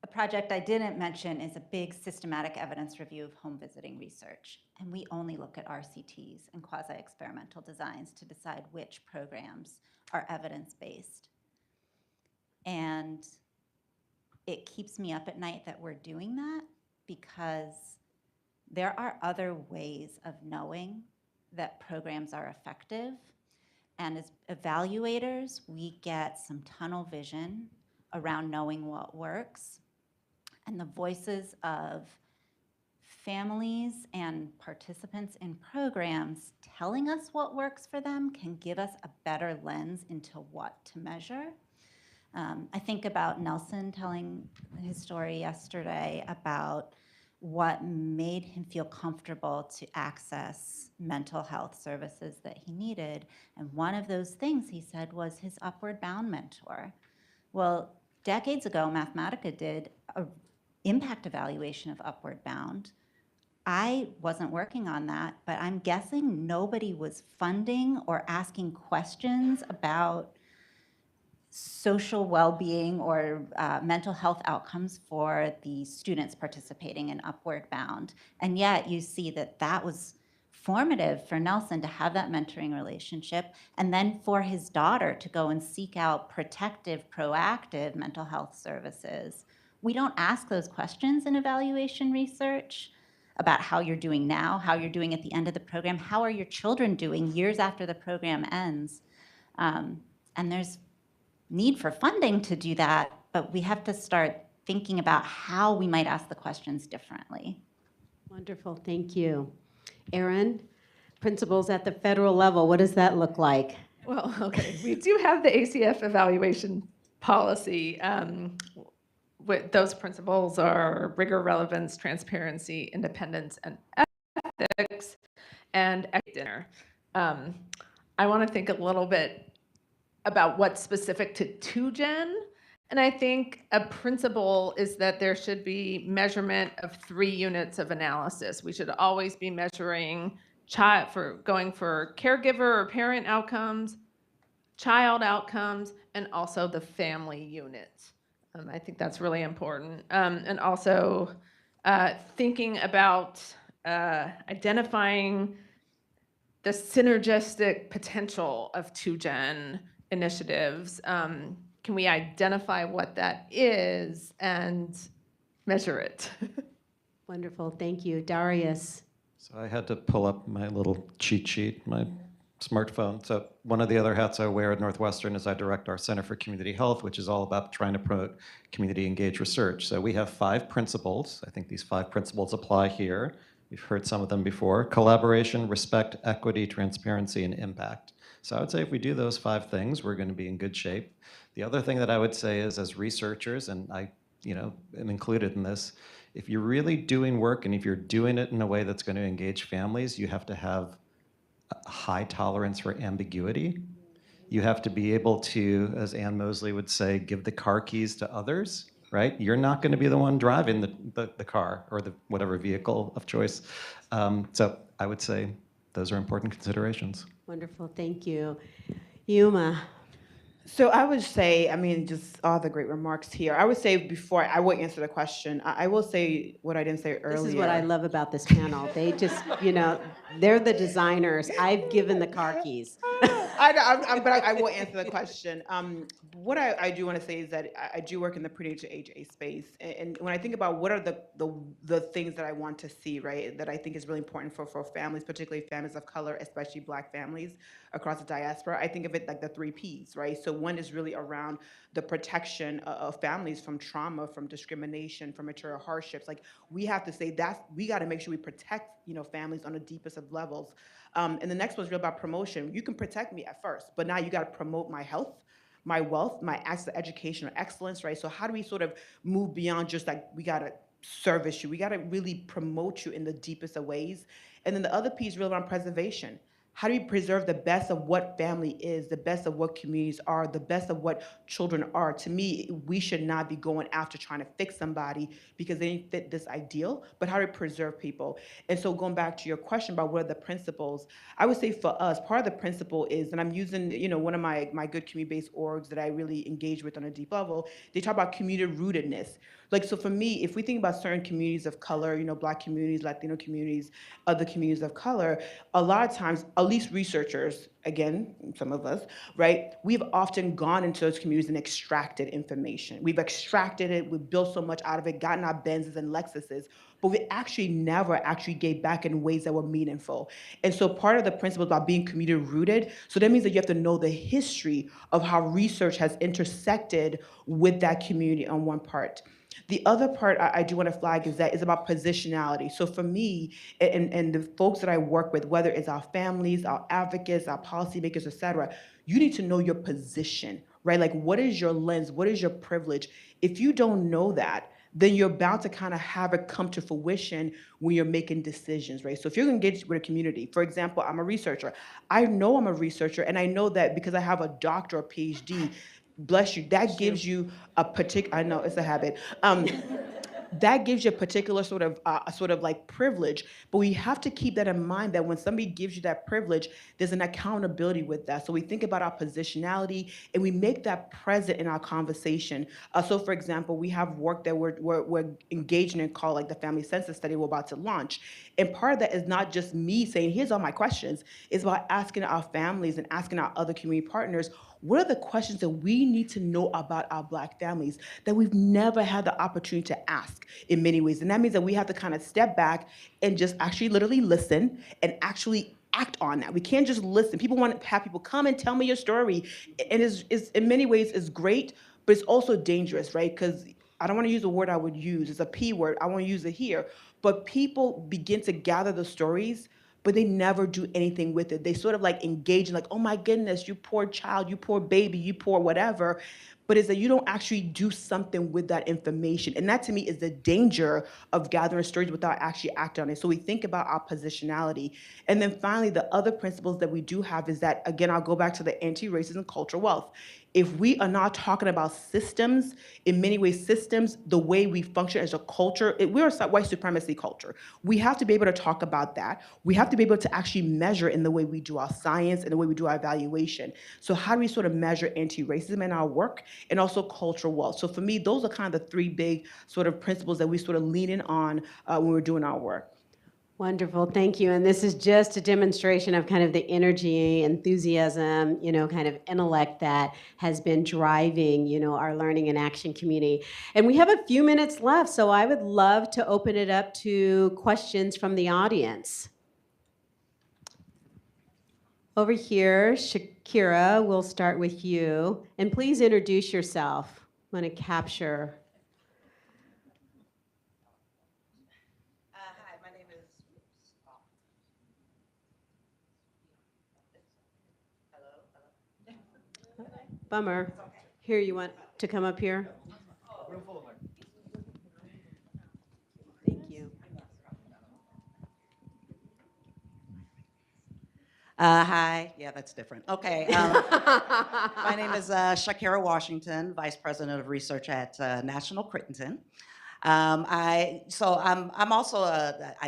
a project I didn't mention is a big systematic evidence review of home visiting research. And we only look at RCTs and quasi-experimental designs to decide which programs are evidence-based. And it keeps me up at night that we're doing that, because there are other ways of knowing that programs are effective. And as evaluators, we get some tunnel vision around knowing what works. And the voices of families and participants in programs telling us what works for them can give us a better lens into what to measure. I think about Nelson telling his story yesterday about what made him feel comfortable to access mental health services that he needed. And one of those things he said was his Upward Bound mentor. Well, decades ago, Mathematica did an impact evaluation of Upward Bound. I wasn't working on that, but I'm guessing nobody was funding or asking questions about social well-being or mental health outcomes for the students participating in Upward Bound. And yet you see that that was formative for Nelson to have that mentoring relationship, and then for his daughter to go and seek out protective, proactive mental health services. We don't ask those questions in evaluation research about how you're doing now, how you're doing at the end of the program, how are your children doing years after the program ends. And there's need for funding to do that, but we have to start thinking about how we might ask the questions differently. Wonderful, thank you. Erin, principals at the federal level, what does that look like? Well, okay, we do have the ACF evaluation policy. Those principles are rigor, relevance, transparency, independence, and ethics, and dinner. I want to think a little bit about what's specific to 2Gen. And I think a principle is that there should be measurement of 3 units of analysis. We should always be measuring going for caregiver or parent outcomes, child outcomes, and also the family unit. I think that's really important. And also thinking about identifying the synergistic potential of 2Gen initiatives. Can we identify what that is and measure it? Wonderful, thank you. Darius. So I had to pull up my little cheat sheet, my smartphone. So one of the other hats I wear at Northwestern is I direct our Center for Community Health, which is all about trying to promote community engaged research. So we have 5 principles. I think these 5 principles apply here. You've heard some of them before: collaboration, respect, equity, transparency, and impact. So I would say if we do those 5 things, we're going to be in good shape. The other thing that I would say is, as researchers, and I am included in this, if you're really doing work and if you're doing it in a way that's going to engage families, you have to have a high tolerance for ambiguity. You have to be able to, as Ann Mosley would say, give the car keys to others, right? You're not going to be the one driving the car or the whatever vehicle of choice. So I would say those are important considerations. Wonderful, thank you. Yuma. So I would say, I mean, just all the great remarks here. I would say before I will answer the question, I will say what I didn't say earlier. This is what I love about this panel. They just, they're the designers. I've given the car keys. I know, but I will answer the question. What I do want to say is that I do work in the prenatal age space, and when I think about what are the things that I want to see, right, that I think is really important for families, particularly families of color, especially Black families across the diaspora, I think of it like the 3 Ps, right? So one is really around the protection of families from trauma, from discrimination, from material hardships. Like, we have to say that we got to make sure we protect, families on the deepest of levels. And the next one's real about promotion. You can protect me at first, but now you got to promote my health, my wealth, my access to education or excellence, right? So how do we sort of move beyond just like, we got to service you? We got to really promote you in the deepest of ways. And then the other piece real around preservation. How do we preserve the best of what family is, the best of what communities are, the best of what children are? To me, we should not be going after trying to fix somebody because they didn't fit this ideal, but how to preserve people. And so going back to your question about what are the principles, I would say for us, part of the principle is, and I'm using, one of my good community-based orgs that I really engage with on a deep level, they talk about community rootedness. Like, so for me, if we think about certain communities of color, Black communities, Latino communities, other communities of color, a lot of times, at least researchers, again, some of us, right, we've often gone into those communities and extracted information. We've extracted it, we've built so much out of it, gotten our Benzes and Lexuses, but we actually never actually gave back in ways that were meaningful. And so part of the principle about being community rooted, so that means that you have to know the history of how research has intersected with that community on one part. The other part I do want to flag is that it's about positionality. So for me and the folks that I work with, whether it's our families, our advocates, our policymakers, et cetera, you need to know your position, right? Like, what is your lens? What is your privilege? If you don't know that, then you're bound to kind of have it come to fruition when you're making decisions, right? So if you're engaged with a community, for example, I'm a researcher. I know I'm a researcher, and I know that because I have a doctor or PhD, bless you, that gives you a particular, I know it's a habit, that gives you a particular sort of like privilege, but we have to keep that in mind that when somebody gives you that privilege, there's an accountability with that. So we think about our positionality and we make that present in our conversation. So for example, we have work that we're engaging in called like the Family Census Study we're about to launch. And part of that is not just me saying, here's all my questions. It's about asking our families and asking our other community partners, what are the questions that we need to know about our Black families that we've never had the opportunity to ask in many ways? And that means that we have to kind of step back and just actually literally listen and actually act on that. We can't just listen. People want to have people come and tell me your story. And is in many ways is great, but it's also dangerous, right? Because I don't want to use a word I would use. It's a P word. I won't use it here. But people begin to gather the stories, but they never do anything with it. They sort of like engage in like, oh my goodness, you poor child, you poor baby, you poor whatever. But it's that you don't actually do something with that information. And that to me is the danger of gathering stories without actually acting on it. So we think about our positionality. And then finally, the other principles that we do have is that, again, I'll go back to the anti-racism cultural wealth. If we are not talking about systems, in many ways, systems, the way we function as a culture, we're a white supremacy culture. We have to be able to talk about that. We have to be able to actually measure in the way we do our science and the way we do our evaluation. So how do we sort of measure anti-racism in our work and also cultural wealth? So for me, those are kind of the three big sort of principles that we sort of lean in on when we're doing our work. Wonderful, thank you. And this is just a demonstration of kind of the energy, enthusiasm, kind of intellect that has been driving, our learning and action community. And we have a few minutes left, so I would love to open it up to questions from the audience. Over here, Shakira, we'll start with you. And please introduce yourself. I want to capture. Hi, my name is. Hello? Bummer. Here, you want to come up here? Thank you. Hi. Yeah, that's different. Okay. My name is Shakira Washington, Vice President of Research at National Crittenden. I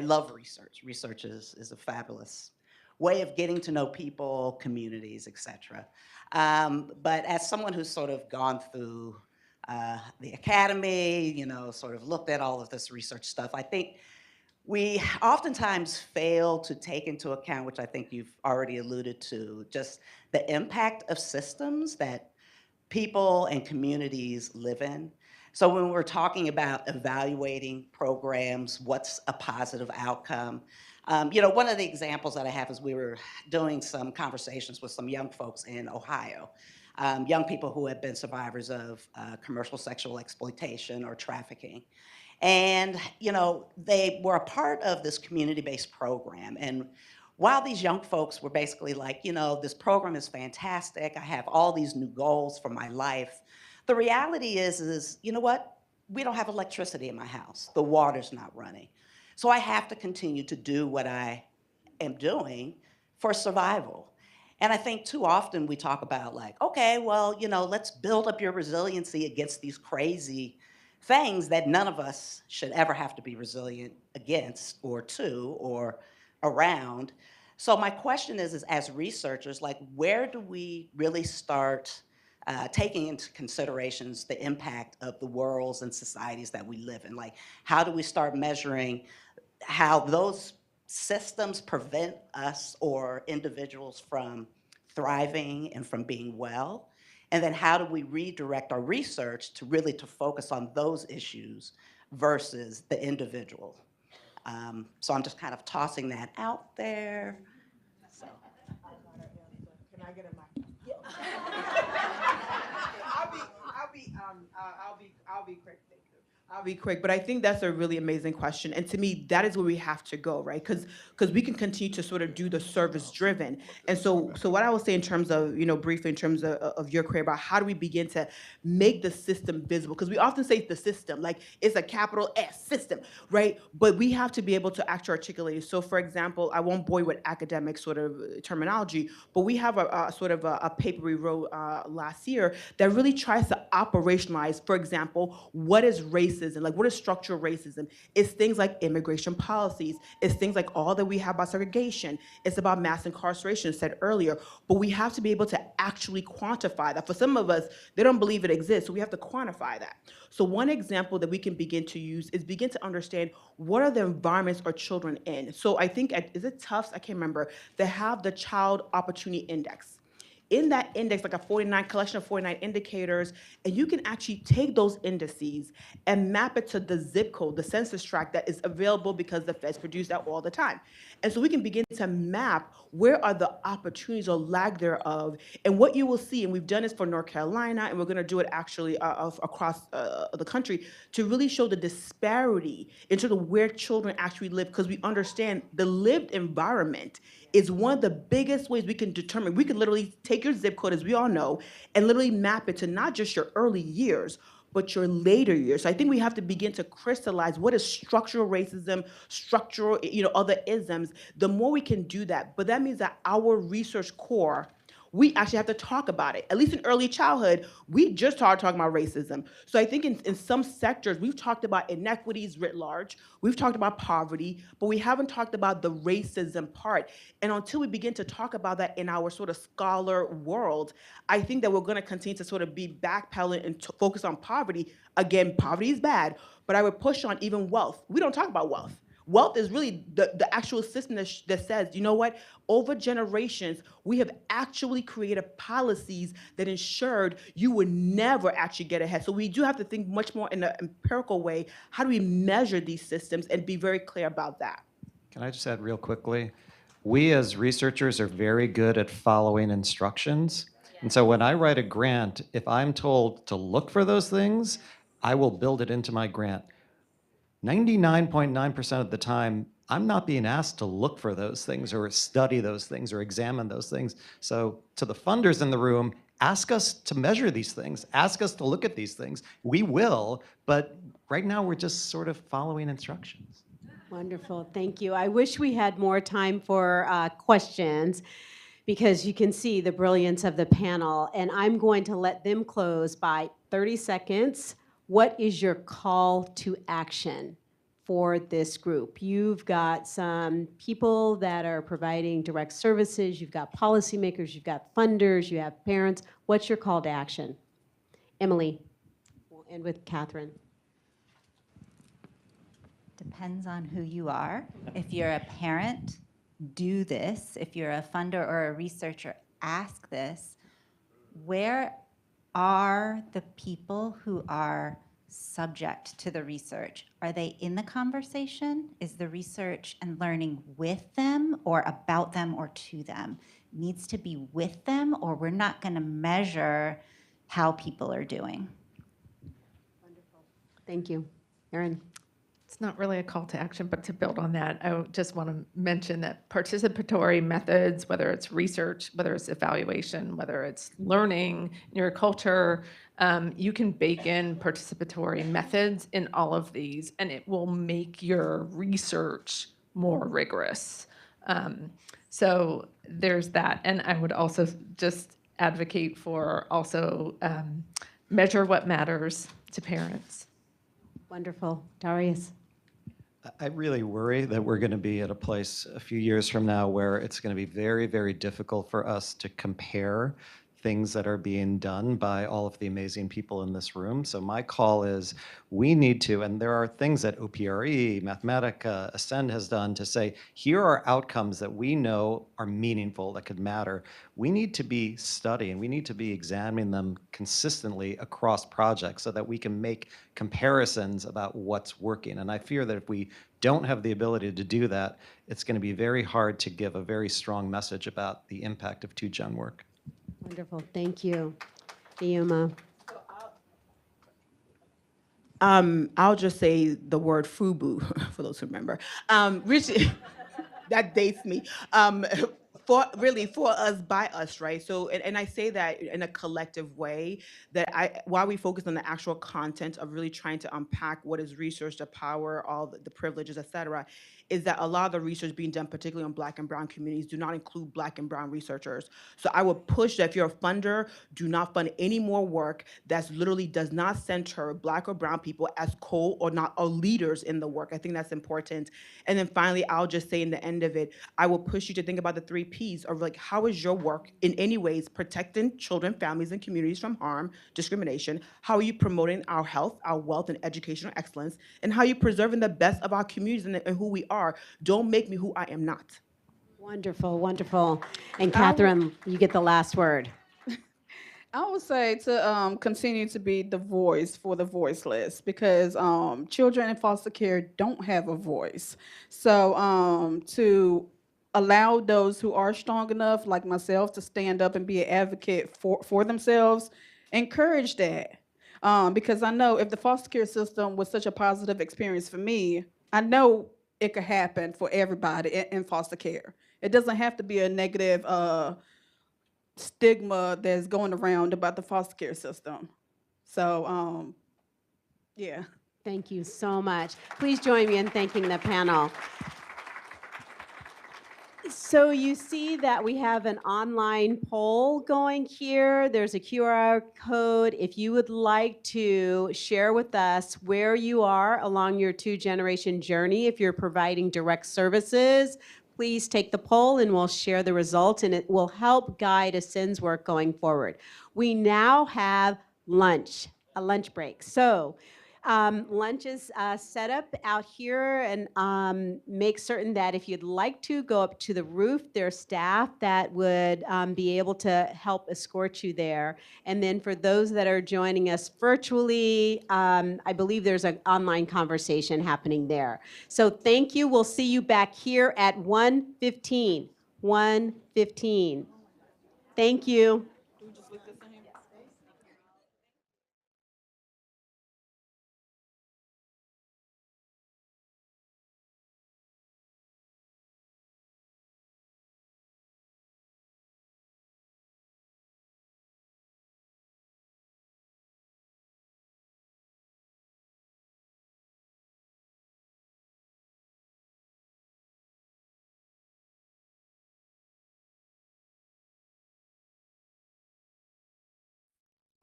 love research. Research is a fabulous way of getting to know people, communities, etc. But as someone who's sort of gone through the academy, sort of looked at all of this research stuff, I think we oftentimes fail to take into account, which I think you've already alluded to, just the impact of systems that people and communities live in. So when we're talking about evaluating programs, what's a positive outcome? One of the examples that I have is we were doing some conversations with some young folks in Ohio, young people who have been survivors of commercial sexual exploitation or trafficking. And, they were a part of this community-based program. And while these young folks were basically like, this program is fantastic, I have all these new goals for my life, the reality is, you know what? We don't have electricity in my house. The water's not running. So I have to continue to do what I am doing for survival. And I think too often we talk about like, okay, well, let's build up your resiliency against these crazy things that none of us should ever have to be resilient against or to or around. So my question is as researchers, like where do we really start taking into considerations the impact of the worlds and societies that we live in? Like how do we start measuring how those systems prevent us or individuals from thriving and from being well? And then how do we redirect our research to really to focus on those issues versus the individual? So I'm just kind of tossing that out there. So. Can I get a mic? Yeah. I'll be quick. Thank you. I'll be quick, but I think that's a really amazing question. And to me, that is where we have to go, right? Because we can continue to sort of do the service driven. And so what I will say in terms of, briefly in terms of your career about how do we begin to make the system visible? Because we often say the system, like it's a capital S system, right? But we have to be able to actually articulate it. So for example, I won't bore you with academic sort of terminology, but we have a sort of a paper we wrote last year that really tries to operationalize, for example, what is racism? Like what is structural racism? It's things like immigration policies. It's things like all that we have about segregation. It's about mass incarceration, said earlier. But we have to be able to actually quantify that. For some of us, they don't believe it exists, so we have to quantify that. So one example that we can begin to use is begin to understand what are the environments our children in. So I think, is it Tufts? I can't remember. They have the Child Opportunity Index. in that index, like a 49 collection of 49 indicators, and you can actually take those indices and map it to the zip code, the census tract that is available because the feds produce that all the time. And so we can begin to map where are the opportunities or lack thereof. And what you will see, and we've done this for North Carolina, and we're going to do it actually across the country, to really show the disparity in terms of where children actually live, because we understand the lived environment is one of the biggest ways we can determine. We can literally take your zip code, as we all know, and literally map it to not just your early years, but your later years. So I think we have to begin to crystallize what is structural racism, structural, other isms. The more we can do that, but that means that our research core, we actually have to talk about it. At least in early childhood, we just started talking about racism. So I think in some sectors, we've talked about inequities writ large, we've talked about poverty, but we haven't talked about the racism part. And until we begin to talk about that in our sort of scholar world, I think that we're gonna continue to sort of be backpedaling and focus on poverty. Again, poverty is bad, but I would push on even wealth. We don't talk about wealth. Wealth is really the actual system that says, you know what, over generations, we have actually created policies that ensured you would never actually get ahead. So we do have to think much more in an empirical way. How do we measure these systems and be very clear about that? Can I just add real quickly? We as researchers are very good at following instructions. And so when I write a grant, if I'm told to look for those things, I will build it into my grant. 99.9% of the time, I'm not being asked to look for those things or study those things or examine those things. So to the funders in the room, ask us to measure these things. Ask us to look at these things. We will, but right now we're just sort of following instructions. Wonderful, thank you. I wish we had more time for questions, because you can see the brilliance of the panel, and I'm going to let them close by 30 seconds. What is your call to action for this group? You've got some people that are providing direct services, you've got policymakers, you've got funders, you have parents. What's your call to action? Emily, we'll end with Catherine. Depends on who you are. If you're a parent, do this. If you're a funder or a researcher, ask this. Where are the people who are subject to the research? Are they in the conversation? Is the research and learning with them or about them or to them? It needs to be with them, or we're not going to measure how people are doing. Wonderful. Thank you. Erin. It's not really a call to action, but to build on that, I just want to mention that participatory methods, whether it's research, whether it's evaluation, whether it's learning in your culture, you can bake in participatory methods in all of these, and it will make your research more rigorous. So there's that. And I would also just advocate for also measure what matters to parents. Wonderful. Darius. I really worry that we're going to be at a place a few years from now where it's going to be very, very difficult for us to compare things that are being done by all of the amazing people in this room. So my call is we need to, and there are things that OPRE, Mathematica, Ascend has done to say, here are outcomes that we know are meaningful, that could matter. We need to be studying, we need to be examining them consistently across projects so that we can make comparisons about what's working. And I fear that if we don't have the ability to do that, it's going to be very hard to give a very strong message about the impact of 2Gen work. Wonderful. Thank you. Ioma. I'll just say the word FUBU, for those who remember. Richard, that dates me. For us, by us, right? So, and I say that in a collective way, that while we focus on the actual content of really trying to unpack what is research, the power, all the privileges, et cetera, is that a lot of the research being done, particularly on Black and Brown communities, do not include Black and Brown researchers. So I would push that if you're a funder, do not fund any more work that literally does not center Black or Brown people as or leaders in the work. I think that's important. And then finally, I'll just say in the end of it, I will push you to think about the 3 Ps of like, how is your work in any ways protecting children, families, and communities from harm, discrimination? How are you promoting our health, our wealth, and educational excellence? And how are you preserving the best of our communities and who we are? Don't make me who I am not. Wonderful, wonderful. And Catherine, you get the last word. I would say to continue to be the voice for the voiceless, because children in foster care don't have a voice. So to allow those who are strong enough, like myself, to stand up and be an advocate for themselves, encourage that. Because I know if the foster care system was such a positive experience for me, I know it could happen for everybody in foster care. It doesn't have to be a negative stigma that's going around about the foster care system. So, yeah. Thank you so much. Please join me in thanking the panel. So you see that we have an online poll going here. There's a QR code. If you would like to share with us where you are along your two-generation journey, if you're providing direct services, please take the poll and we'll share the results, and it will help guide Ascen's work going forward. We now have lunch, a lunch break. So lunch is set up out here, and make certain that if you'd like to go up to the roof, there's staff that would be able to help escort you there. And then for those that are joining us virtually, I believe there's an online conversation happening there. So thank you. We'll see you back here at 1:15. 1:15. Thank you.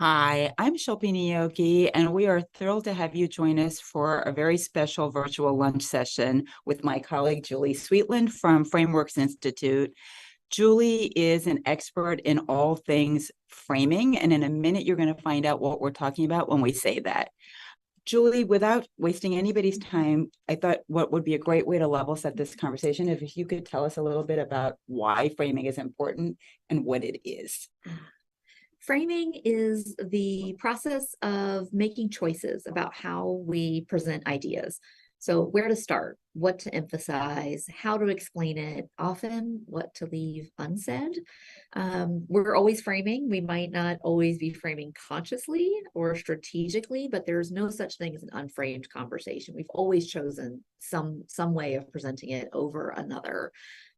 Hi, I'm Shilpini Yogi, and we are thrilled to have you join us for a very special virtual lunch session with my colleague Julie Sweetland from Frameworks Institute. Julie is an expert in all things framing, and in a minute you're going to find out what we're talking about when we say that. Julie, without wasting anybody's time, I thought what would be a great way to level set this conversation if you could tell us a little bit about why framing is important and what it is. Framing is the process of making choices about how we present ideas. So where to start, what to emphasize, how to explain it, often what to leave unsaid. We're always framing. We might not always be framing consciously or strategically, but there's no such thing as an unframed conversation. We've always chosen some way of presenting it over another.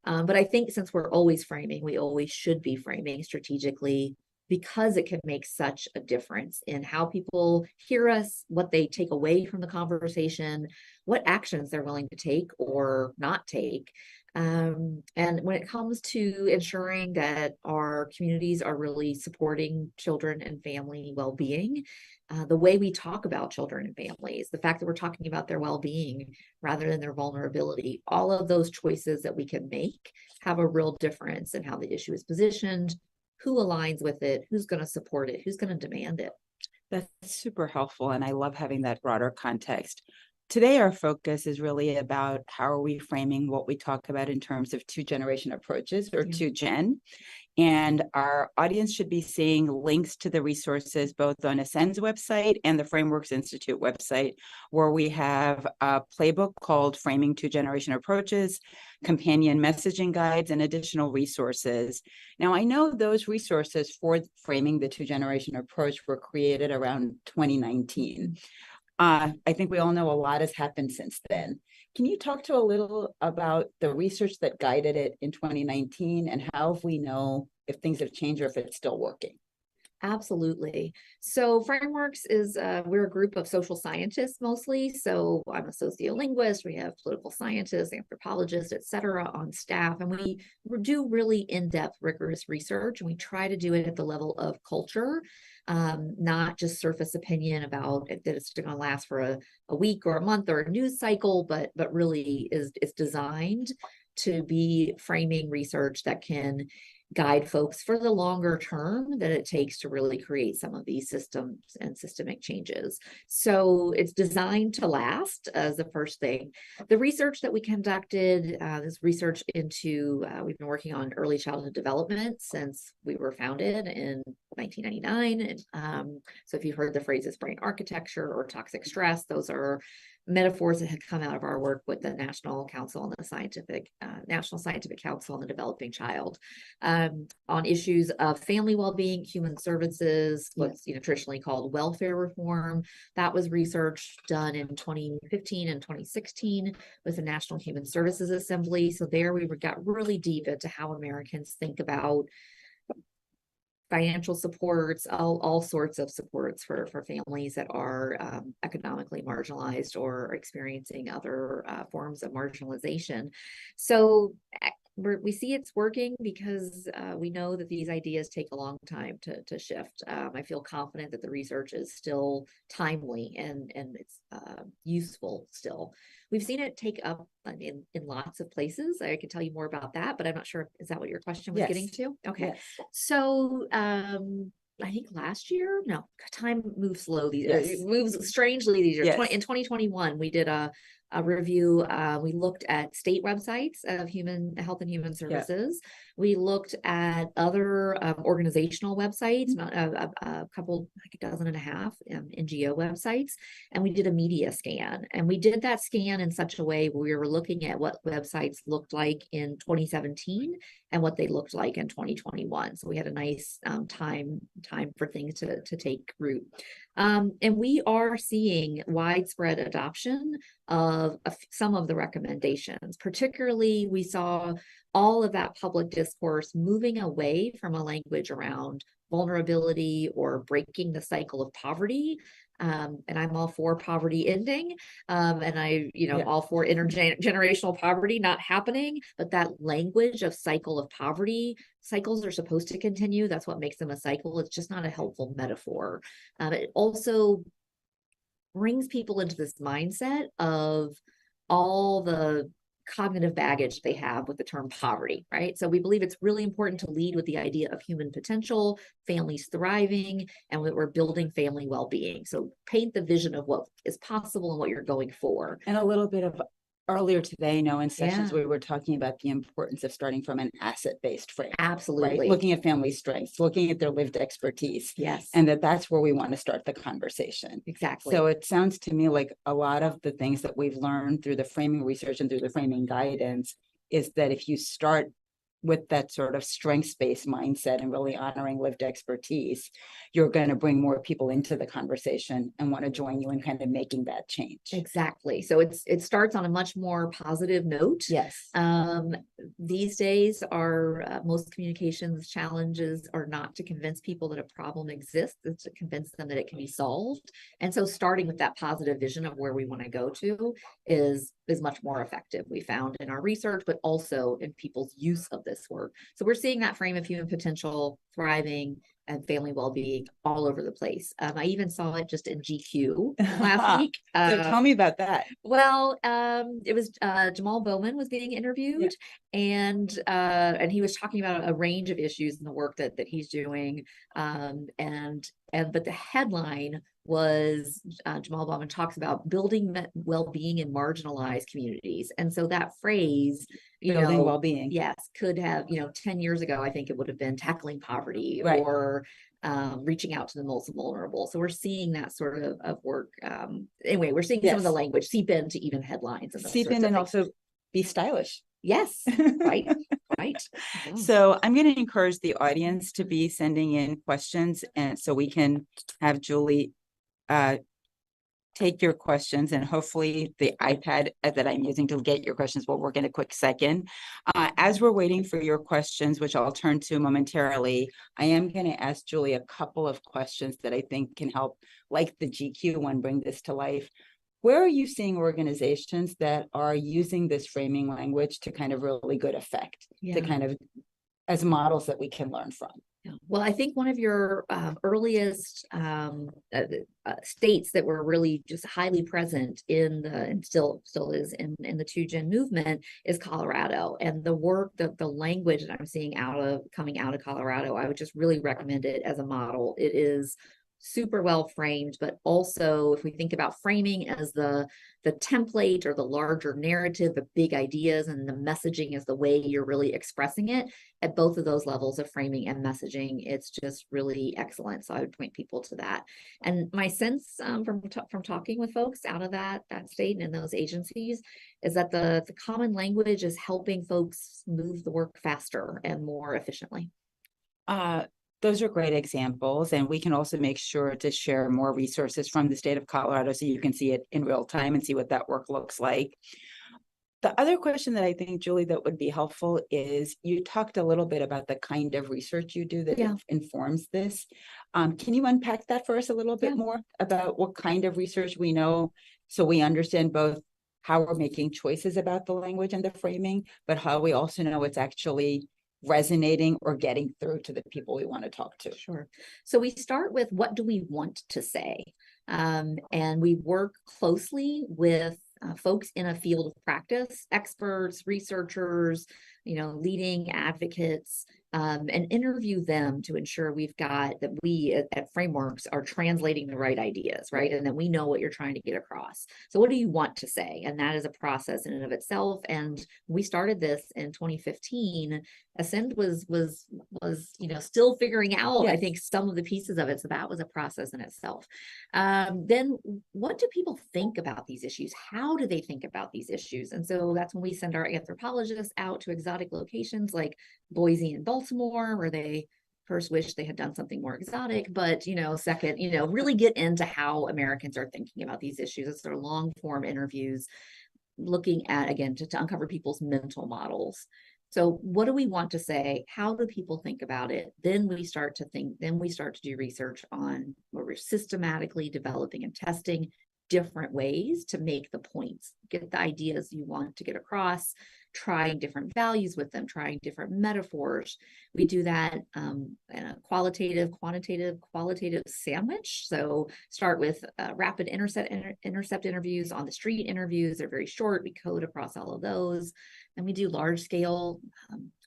But I think since we're always framing, we always should be framing strategically, because it can make such a difference in how people hear us, what they take away from the conversation, what actions they're willing to take or not take. And when it comes to ensuring that our communities are really supporting children and family well-being, the way we talk about children and families, the fact that we're talking about their well-being rather than their vulnerability, all of those choices that we can make have a real difference in how the issue is positioned, who aligns with it, who's going to support it, who's going to demand it. That's super helpful, and I love having that broader context. Today, our focus is really about how are we framing what we talk about in terms of two-generation approaches, or 2Gen. And our audience should be seeing links to the resources both on Ascen's website and the Frameworks Institute website, where we have a playbook called Framing Two-Generation Approaches, companion messaging guides, and additional resources. Now, I know those resources for framing the two-generation approach were created around 2019. I think we all know a lot has happened since then. Can you talk to a little about the research that guided it in 2019 and how we know if things have changed or if it's still working? Absolutely. So Frameworks is, we're a group of social scientists mostly. So I'm a sociolinguist, we have political scientists, anthropologists, et cetera, on staff. And we do really in-depth, rigorous research. And we try to do it at the level of culture, not just surface opinion about that it's going to last for a week or a month or a news cycle, but really is designed to be framing research that can guide folks for the longer term that it takes to really create some of these systems and systemic changes. So it's designed to last as the first thing. The research that we conducted, this research into, we've been working on early childhood development since we were founded in 1999. So if you've heard the phrases brain architecture or toxic stress, those are metaphors that have come out of our work with the National Council on the National Scientific Council on the Developing Child, on issues of family well-being, human services, what's traditionally called welfare reform. That was research done in 2015 and 2016 with the National Human Services Assembly. So there we got really deep into how Americans think about financial supports, all sorts of supports for families that are economically marginalized or experiencing other forms of marginalization. So we see it's working because we know that these ideas take a long time to shift. I feel confident that the research is still timely and it's useful still. We've seen it take up in lots of places. I could tell you more about that, but I'm not sure. Is that what your question was getting to? Okay. Yes. So I think last year, no, time moves slow. Yes. It moves strangely these years. Yes. In 2021, we did a review. We looked at state websites of health and human services. We looked at other organizational websites, a couple, like a dozen and a half NGO websites, and we did a media scan. And we did that scan in such a way where we were looking at what websites looked like in 2017 and what they looked like in 2021. So we had a nice time for things to take root. And we are seeing widespread adoption of some of the recommendations. Particularly, we saw all of that public discourse moving away from a language around vulnerability or breaking the cycle of poverty. And I'm all for poverty ending. And all for intergenerational poverty not happening, but that language of cycle of poverty, cycles are supposed to continue. That's what makes them a cycle. It's just not a helpful metaphor. It also brings people into this mindset of all the cognitive baggage they have with the term poverty, right? So we believe it's really important to lead with the idea of human potential, families thriving, and that we're building family well-being. So paint the vision of what is possible and what you're going for. And a little bit of earlier today, in sessions we were talking about the importance of starting from an asset-based frame. Absolutely. Right? Looking at family strengths, looking at their lived expertise. Yes. And that's where we want to start the conversation. Exactly. So it sounds to me like a lot of the things that we've learned through the framing research and through the framing guidance is that if you start with that sort of strengths-based mindset and really honoring lived expertise, you're going to bring more people into the conversation and want to join you in kind of making that change. Exactly. So it starts on a much more positive note. Yes. These days, our most communications challenges are not to convince people that a problem exists, it's to convince them that it can be solved. And so starting with that positive vision of where we want to go to is much more effective, we found in our research, but also in people's use of this work. So we're seeing that frame of human potential, thriving, and family well-being all over the place. I even saw it just in GQ last week. So tell me about that. Well, it was Jamal Bowman was being interviewed, and he was talking about a range of issues in the work that he's doing, but the headline was Jamal Bowman talks about building well-being in marginalized communities, and so that phrase, building well-being, yes, could have 10 years ago, I think it would have been tackling poverty, right, or reaching out to the most vulnerable. So we're seeing that sort of work. Anyway, we're seeing some of the language seep into even headlines and seep in, and also be stylish. Yes, right, right. Yeah. So I'm going to encourage the audience to be sending in questions, and so we can have Julie take your questions, and hopefully the iPad that I'm using to get your questions will work in a quick second. As we're waiting for your questions, which I'll turn to momentarily, I am going to ask Julie a couple of questions that I think can help, like the GQ one, bring this to life. Where are you seeing organizations that are using this framing language to kind of really good effect, to kind of as models that we can learn from? Well, I think one of your earliest states that were really just highly present in and still is in the 2Gen movement is Colorado. And the work, the language that I'm seeing coming out of Colorado, I would just really recommend it as a model. It is super well framed, but also if we think about framing as the template or the larger narrative, the big ideas, and the messaging is the way you're really expressing it, at both of those levels of framing and messaging, it's just really excellent. So I would point people to that. And my sense from talking with folks out of that state and in those agencies is that the common language is helping folks move the work faster and more efficiently. Those are great examples, and we can also make sure to share more resources from the state of Colorado so you can see it in real time and see what that work looks like. The other question that I think, Julie, that would be helpful is you talked a little bit about the kind of research you do that informs this. Can you unpack that for us a little bit more about what kind of research we know, so we understand both how we're making choices about the language and the framing, but how we also know it's actually resonating or getting through to the people we want to talk to? Sure. So we start with, what do we want to say? And we work closely with folks in a field of practice, experts, researchers, leading advocates, and interview them to ensure we've got that we at Frameworks are translating the right ideas, right? And that we know what you're trying to get across. So what do you want to say? And that is a process in and of itself. And we started this in 2015. Ascend was still figuring out, I think, some of the pieces of it. So that was a process in itself. Then what do people think about these issues? How do they think about these issues? And so that's when we send our anthropologists out to exotic locations like Boise and Baltimore, where they first wish they had done something more exotic, but second, really get into how Americans are thinking about these issues. It's their long form interviews, looking at, again, to uncover people's mental models. So what do we want to say? How do people think about it? Then we start to do research on where we're systematically developing and testing different ways to make the points, get the ideas you want to get across, trying different values with them, trying different metaphors. We do that in a qualitative, qualitative sandwich. So start with rapid intercept interviews, on the street interviews. They're very short. We code across all of those. And we do large scale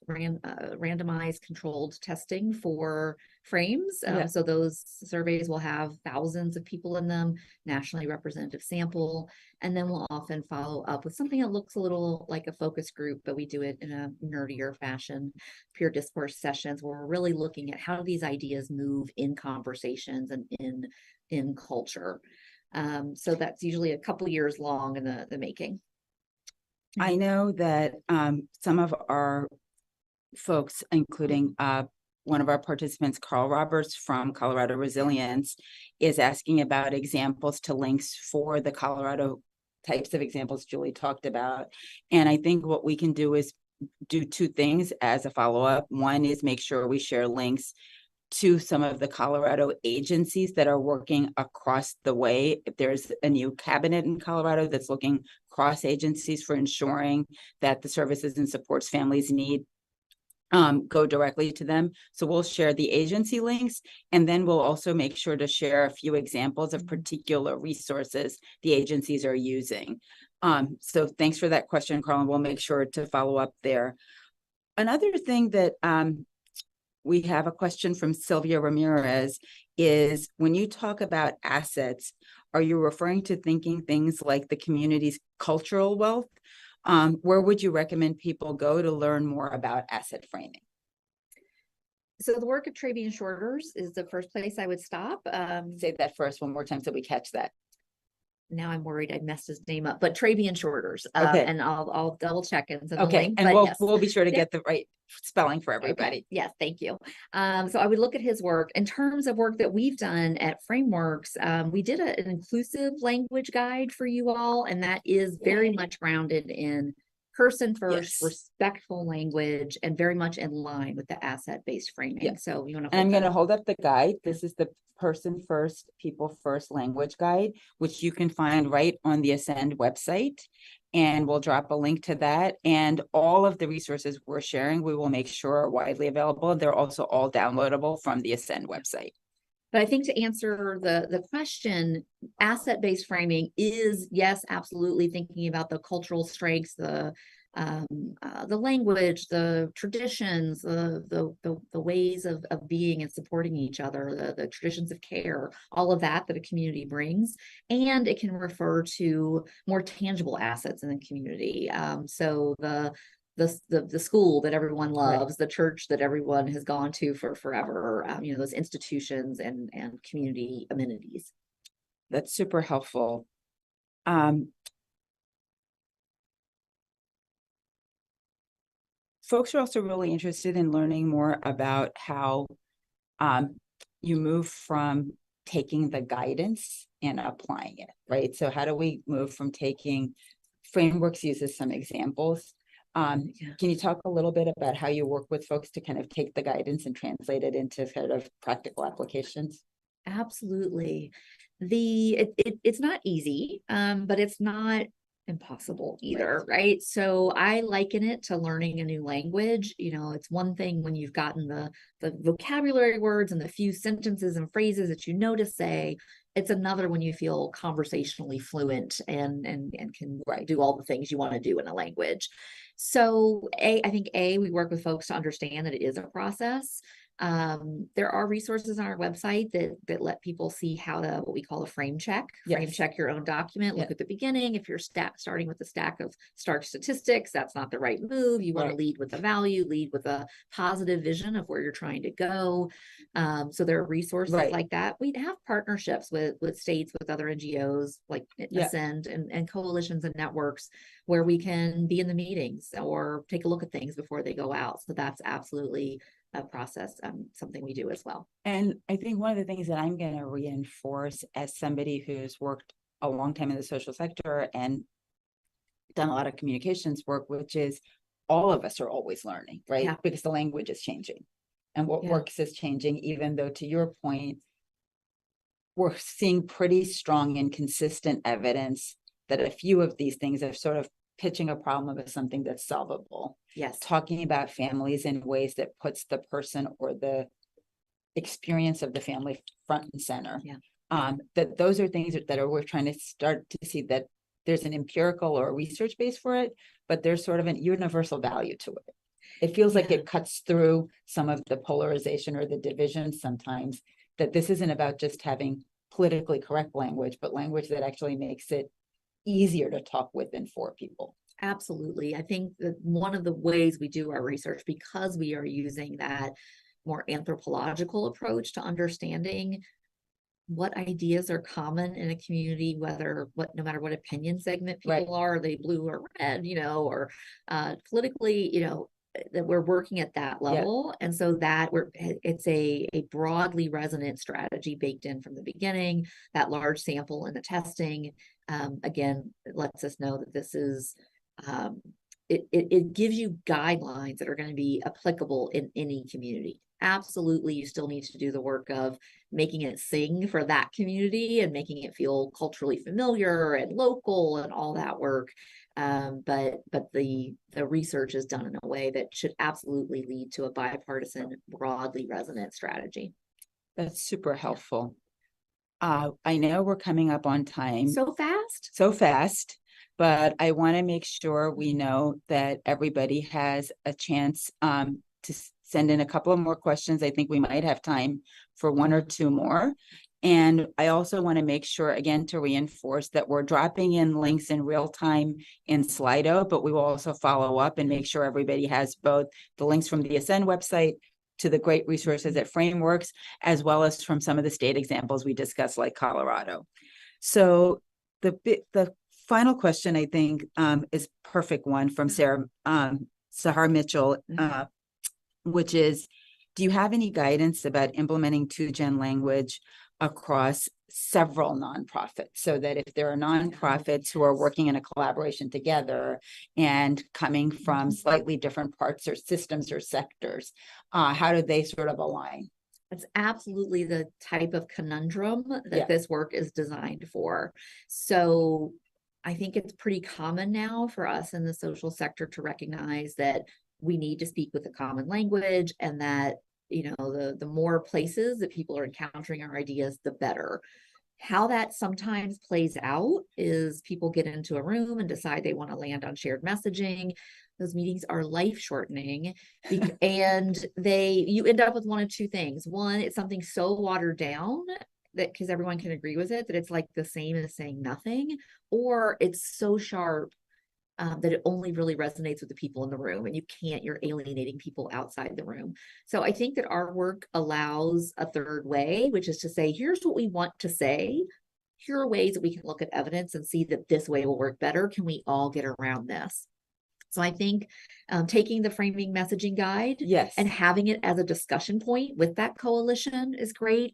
randomized controlled testing for frames. So those surveys will have thousands of people in them, nationally representative sample. And then we'll often follow up with something that looks a little like a focus group, but we do it in a nerdier fashion, peer discourse sessions, where we're really looking at how do these ideas move in conversations and in culture. So that's usually a couple years long in the making. I know that some of our folks, including one of our participants, Carl Roberts from Colorado Resilience, is asking about examples to links for the Colorado types of examples Julie talked about. And I think what we can do is do two things as a follow-up. One is make sure we share links to some of the Colorado agencies that are working across the way. If there's a new cabinet in Colorado that's looking cross agencies for ensuring that the services and supports families need go directly to them. So we'll share the agency links, and then we'll also make sure to share a few examples of particular resources the agencies are using. So thanks for that question, Carl, and we'll make sure to follow up there. Another thing that we have a question from Sylvia Ramirez is, when you talk about assets, are you referring to thinking things like the community's cultural wealth? Where would you recommend people go to learn more about asset framing? So the work of Travian Shorters is the first place I would stop. Say that first one more time so we catch that. Now I'm worried I messed his name up, but Travian Shorters. Okay. And I'll double check and send Okay, the link. and But we'll be sure to Yeah. get the right spelling for everybody. Okay. Yes, thank you. So I would look at his work. In terms of work that we've done at Frameworks, we did an inclusive language guide for you all, and that is very much grounded in person first, respectful language, and very much in line with the asset-based framing. Yeah. So you want to And I'm going to hold up the guide. This is the person first, people first language guide, which you can find right on the Ascend website. And we'll drop a link to that. And all of the resources we're sharing, we will make sure are widely available. They're also all downloadable from the Ascend website. But I think to answer the question, asset-based framing is, yes, absolutely thinking about the cultural strengths, the the language, the traditions, the ways of being and supporting each other, the traditions of care, all of that a community brings. And it can refer to more tangible assets in the community. So the school that everyone loves, the church that everyone has gone to for forever, those institutions and community amenities. That's super helpful. Folks are also really interested in learning more about how you move from taking the guidance and applying it, right? So how do we move from taking frameworks, uses some examples. Can you talk a little bit about how you work with folks to kind of take the guidance and translate it into sort of practical applications? Absolutely. It's not easy, but it's not impossible either, right? So I liken it to learning a new language. It's one thing when you've gotten the vocabulary words and the few sentences and phrases that you know to say. It's another when you feel conversationally fluent and can do all the things you want to do in a language. So I think we work with folks to understand that it is a process. There are resources on our website that let people see how to, what we call a frame check. Frame check your own document. Look at the beginning. If you're starting with a stack of stark statistics, that's not the right move. You want to lead with a value, lead with a positive vision of where you're trying to go. So there are resources like that. We have partnerships with states, with other NGOs like Ascend and coalitions and networks where we can be in the meetings or take a look at things before they go out. So that's absolutely a process, something we do as well. And I think one of the things that I'm going to reinforce as somebody who's worked a long time in the social sector and done a lot of communications work, which is all of us are always learning, right? Yeah. Because the language is changing and what works is changing, even though, to your point, we're seeing pretty strong and consistent evidence that a few of these things are sort of pitching a problem as something that's solvable. Yes. Talking about families in ways that puts the person or the experience of the family front and center. Yeah. That those are things that we're trying to start to see that there's an empirical or research base for it, but there's sort of an universal value to it. It feels like it cuts through some of the polarization or the division sometimes, that this isn't about just having politically correct language, but language that actually makes it easier to talk with and for people. Absolutely. I think that one of the ways we do our research, because we are using that more anthropological approach to understanding what ideas are common in a community, no matter what opinion segment people are they blue or red, or politically, that we're working at that level. And so that it's a broadly resonant strategy baked in from the beginning. That large sample and the testing, again, it lets us know that this is, it gives you guidelines that are going to be applicable in any community. Absolutely, you still need to do the work of making it sing for that community and making it feel culturally familiar and local and all that work. But the research is done in a way that should absolutely lead to a bipartisan, broadly resonant strategy. That's super helpful. I know we're coming up on time. So fast, but I want to make sure we know that everybody has a chance to send in a couple of more questions. I think we might have time for one or two more. And I also want to make sure, again, to reinforce that we're dropping in links in real time in Slido, but we will also follow up and make sure everybody has both the links from the Ascend website to the great resources at Frameworks, as well as from some of the state examples we discussed, like Colorado. So the final question, I think, is a perfect one from Sahar Mitchell, which is, do you have any guidance about implementing 2Gen language across several nonprofits, so that if there are nonprofits who are working in a collaboration together and coming from slightly different parts or systems or sectors, how do they sort of align? That's absolutely the type of conundrum that this work is designed for. So I think it's pretty common now for us in the social sector to recognize that we need to speak with a common language, and that the more places that people are encountering our ideas, the better. How that sometimes plays out is people get into a room and decide they want to land on shared messaging. Those meetings are life shortening and you end up with one of two things. One, it's something so watered down that because everyone can agree with it, that it's like the same as saying nothing, or it's so sharp that it only really resonates with the people in the room, and you're alienating people outside the room. So I think that our work allows a third way, which is to say, here's what we want to say. Here are ways that we can look at evidence and see that this way will work better. Can we all get around this? So I think taking the framing messaging guide and having it as a discussion point with that coalition is great.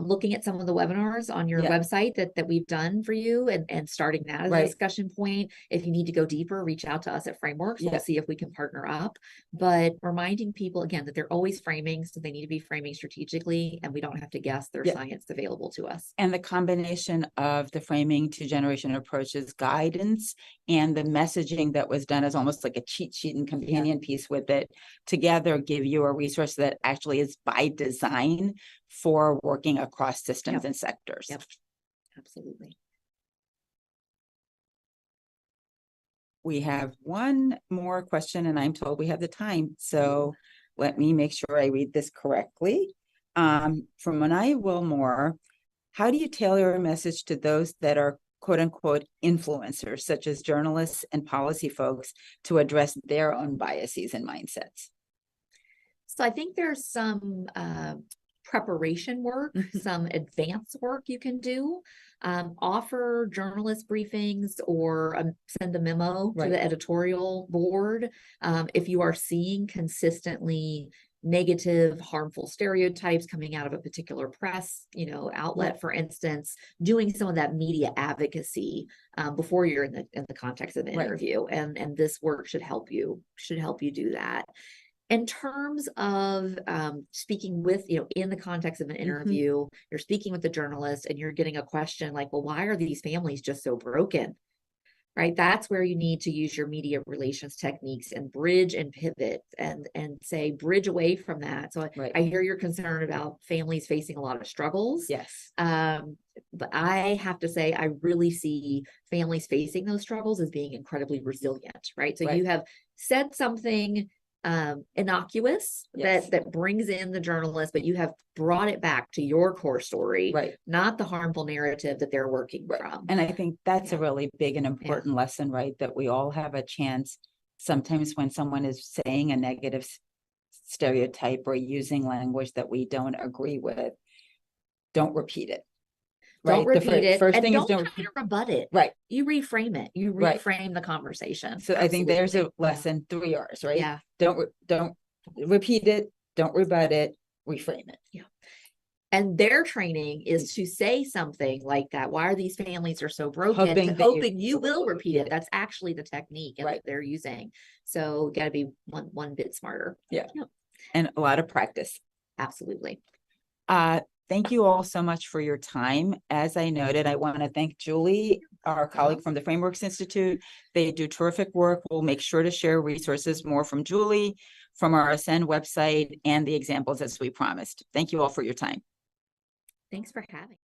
Looking at some of the webinars on your website that we've done for you and starting that as a discussion point. If you need to go deeper, reach out to us at Frameworks. We'll see if we can partner up. But reminding people, again, that they're always framing, so they need to be framing strategically, and we don't have to guess. There's science available to us. And the combination of the framing two-generation approaches guidance and the messaging that was done as almost like a cheat sheet and companion piece with it together give you a resource that actually is by design for working across systems and sectors. Yep, absolutely. We have one more question, and I'm told we have the time. So let me make sure I read this correctly. From Manai Wilmore, how do you tailor a message to those that are quote unquote influencers, such as journalists and policy folks, to address their own biases and mindsets? So I think there's some preparation work, some advanced work you can do. Offer journalist briefings or send a memo to the editorial board. If you are seeing consistently negative, harmful stereotypes coming out of a particular press, outlet, for instance, doing some of that media advocacy before you're in the context of an interview, and this work should help you do that. In terms of speaking with, in the context of an interview, you're speaking with the journalist and you're getting a question like, well, why are these families just so broken? Right? That's where you need to use your media relations techniques and bridge and pivot and say, bridge away from that. So I hear your concern about families facing a lot of struggles. Yes. But I have to say, I really see families facing those struggles as being incredibly resilient, right? So you have said something innocuous that brings in the journalist, but you have brought it back to your core story, not the harmful narrative that they're working from. And I think that's a really big and important lesson, right? That we all have a chance sometimes when someone is saying a negative stereotype or using language that we don't agree with, don't repeat it. Don't repeat it. First and thing don't is don't try to rebut it. Right. You reframe it. You reframe the conversation. So I think there's a lesson, 3 R's, right? Yeah. Don't repeat it, don't rebut it, reframe it. Yeah. And their training is to say something like that. Why are these families are so broken? Hoping you will repeat it. That's actually the technique that they're using. So got to be one bit smarter. Yeah. And a lot of practice. Absolutely. Thank you all so much for your time. As I noted, I want to thank Julie, our colleague from the Frameworks Institute. They do terrific work. We'll make sure to share resources more from Julie, from our Ascend website, and the examples as we promised. Thank you all for your time. Thanks for having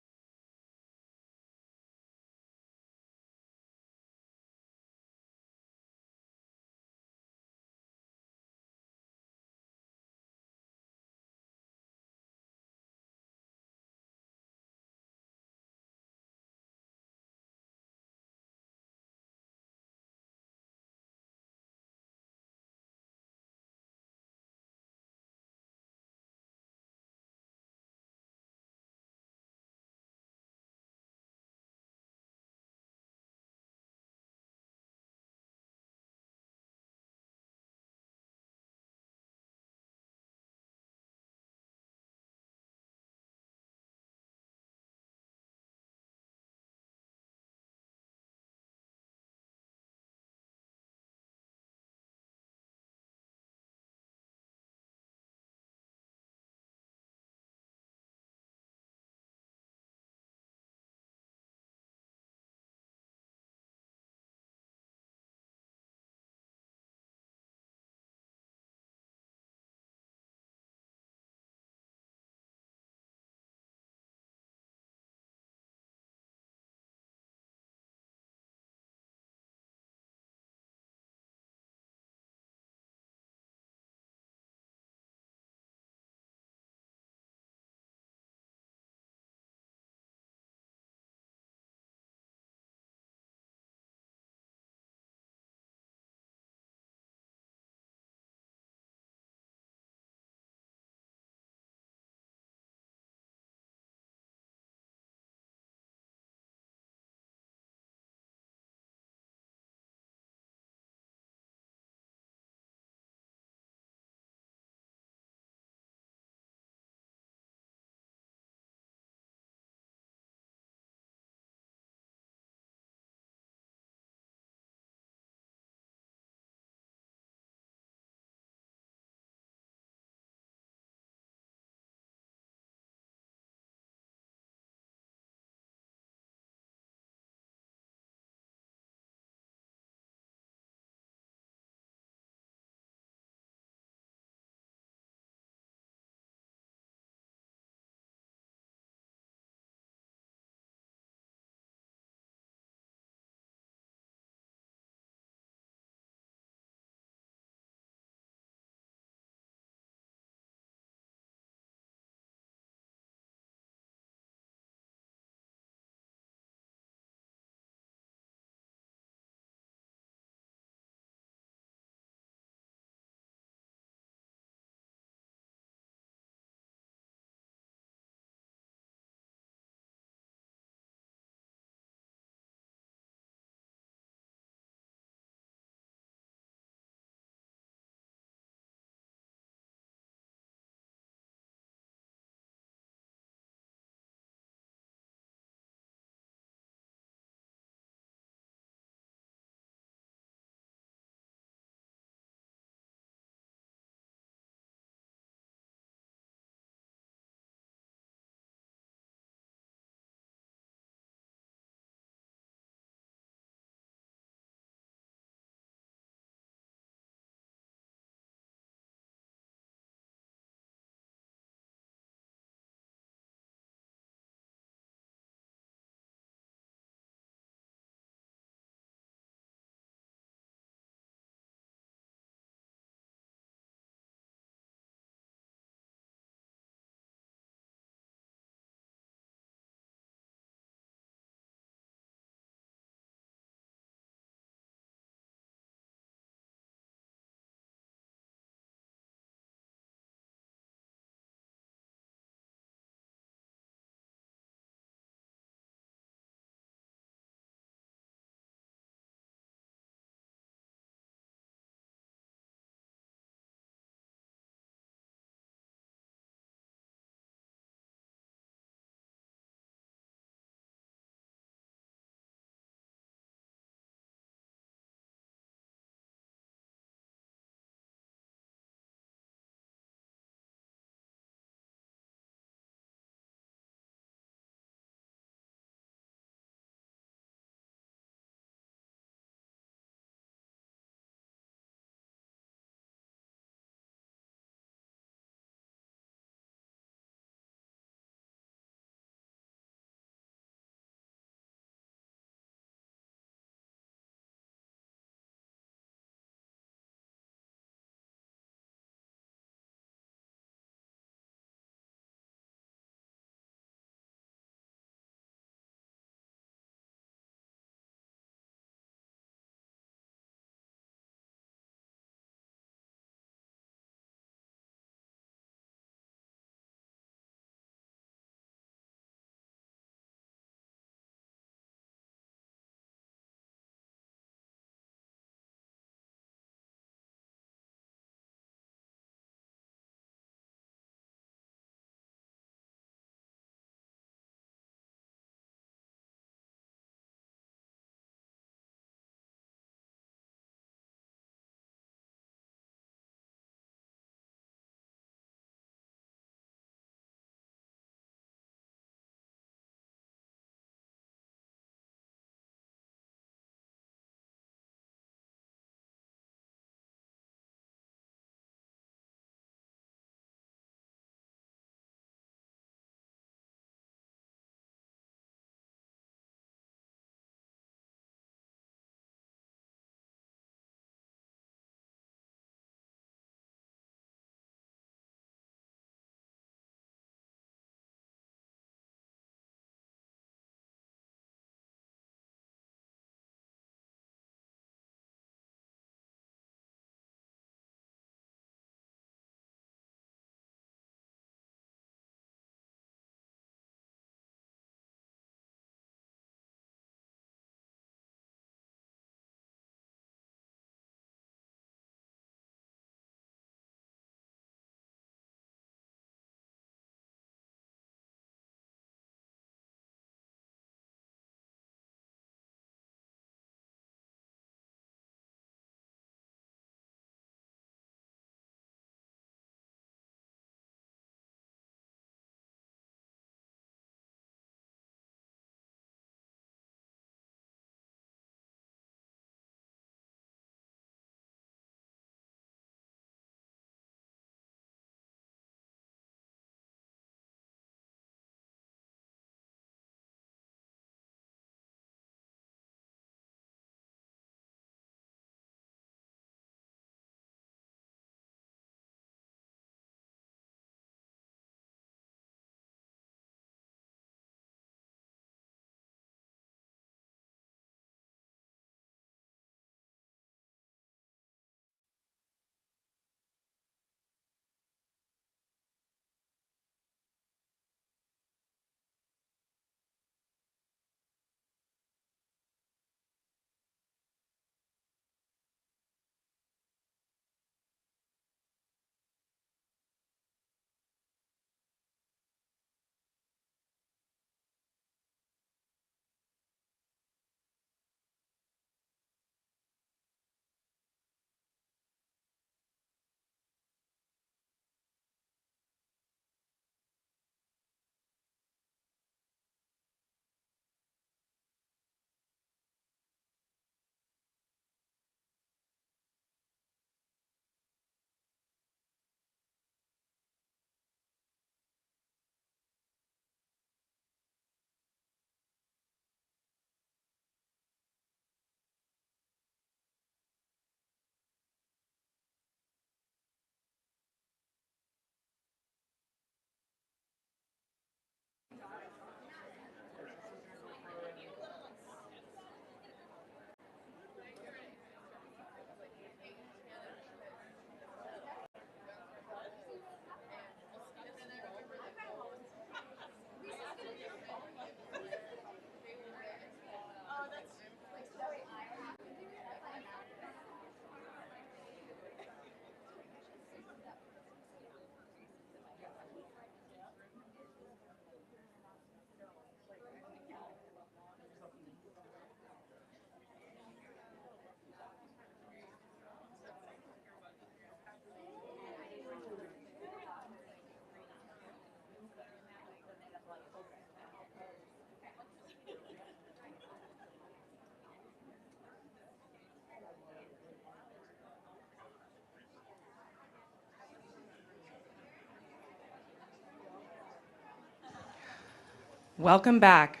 Welcome back.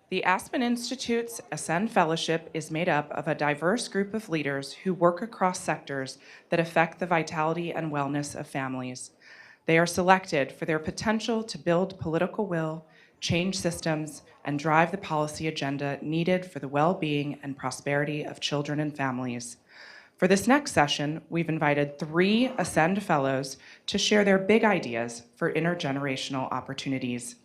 The Aspen Institute's Ascend Fellowship is made up of a diverse group of leaders who work across sectors that affect the vitality and wellness of families. They are selected for their potential to build political will, change systems, and drive the policy agenda needed for the well-being and prosperity of children and families. For this next session, we've invited 3 Ascend Fellows to share their big ideas for intergenerational opportunities.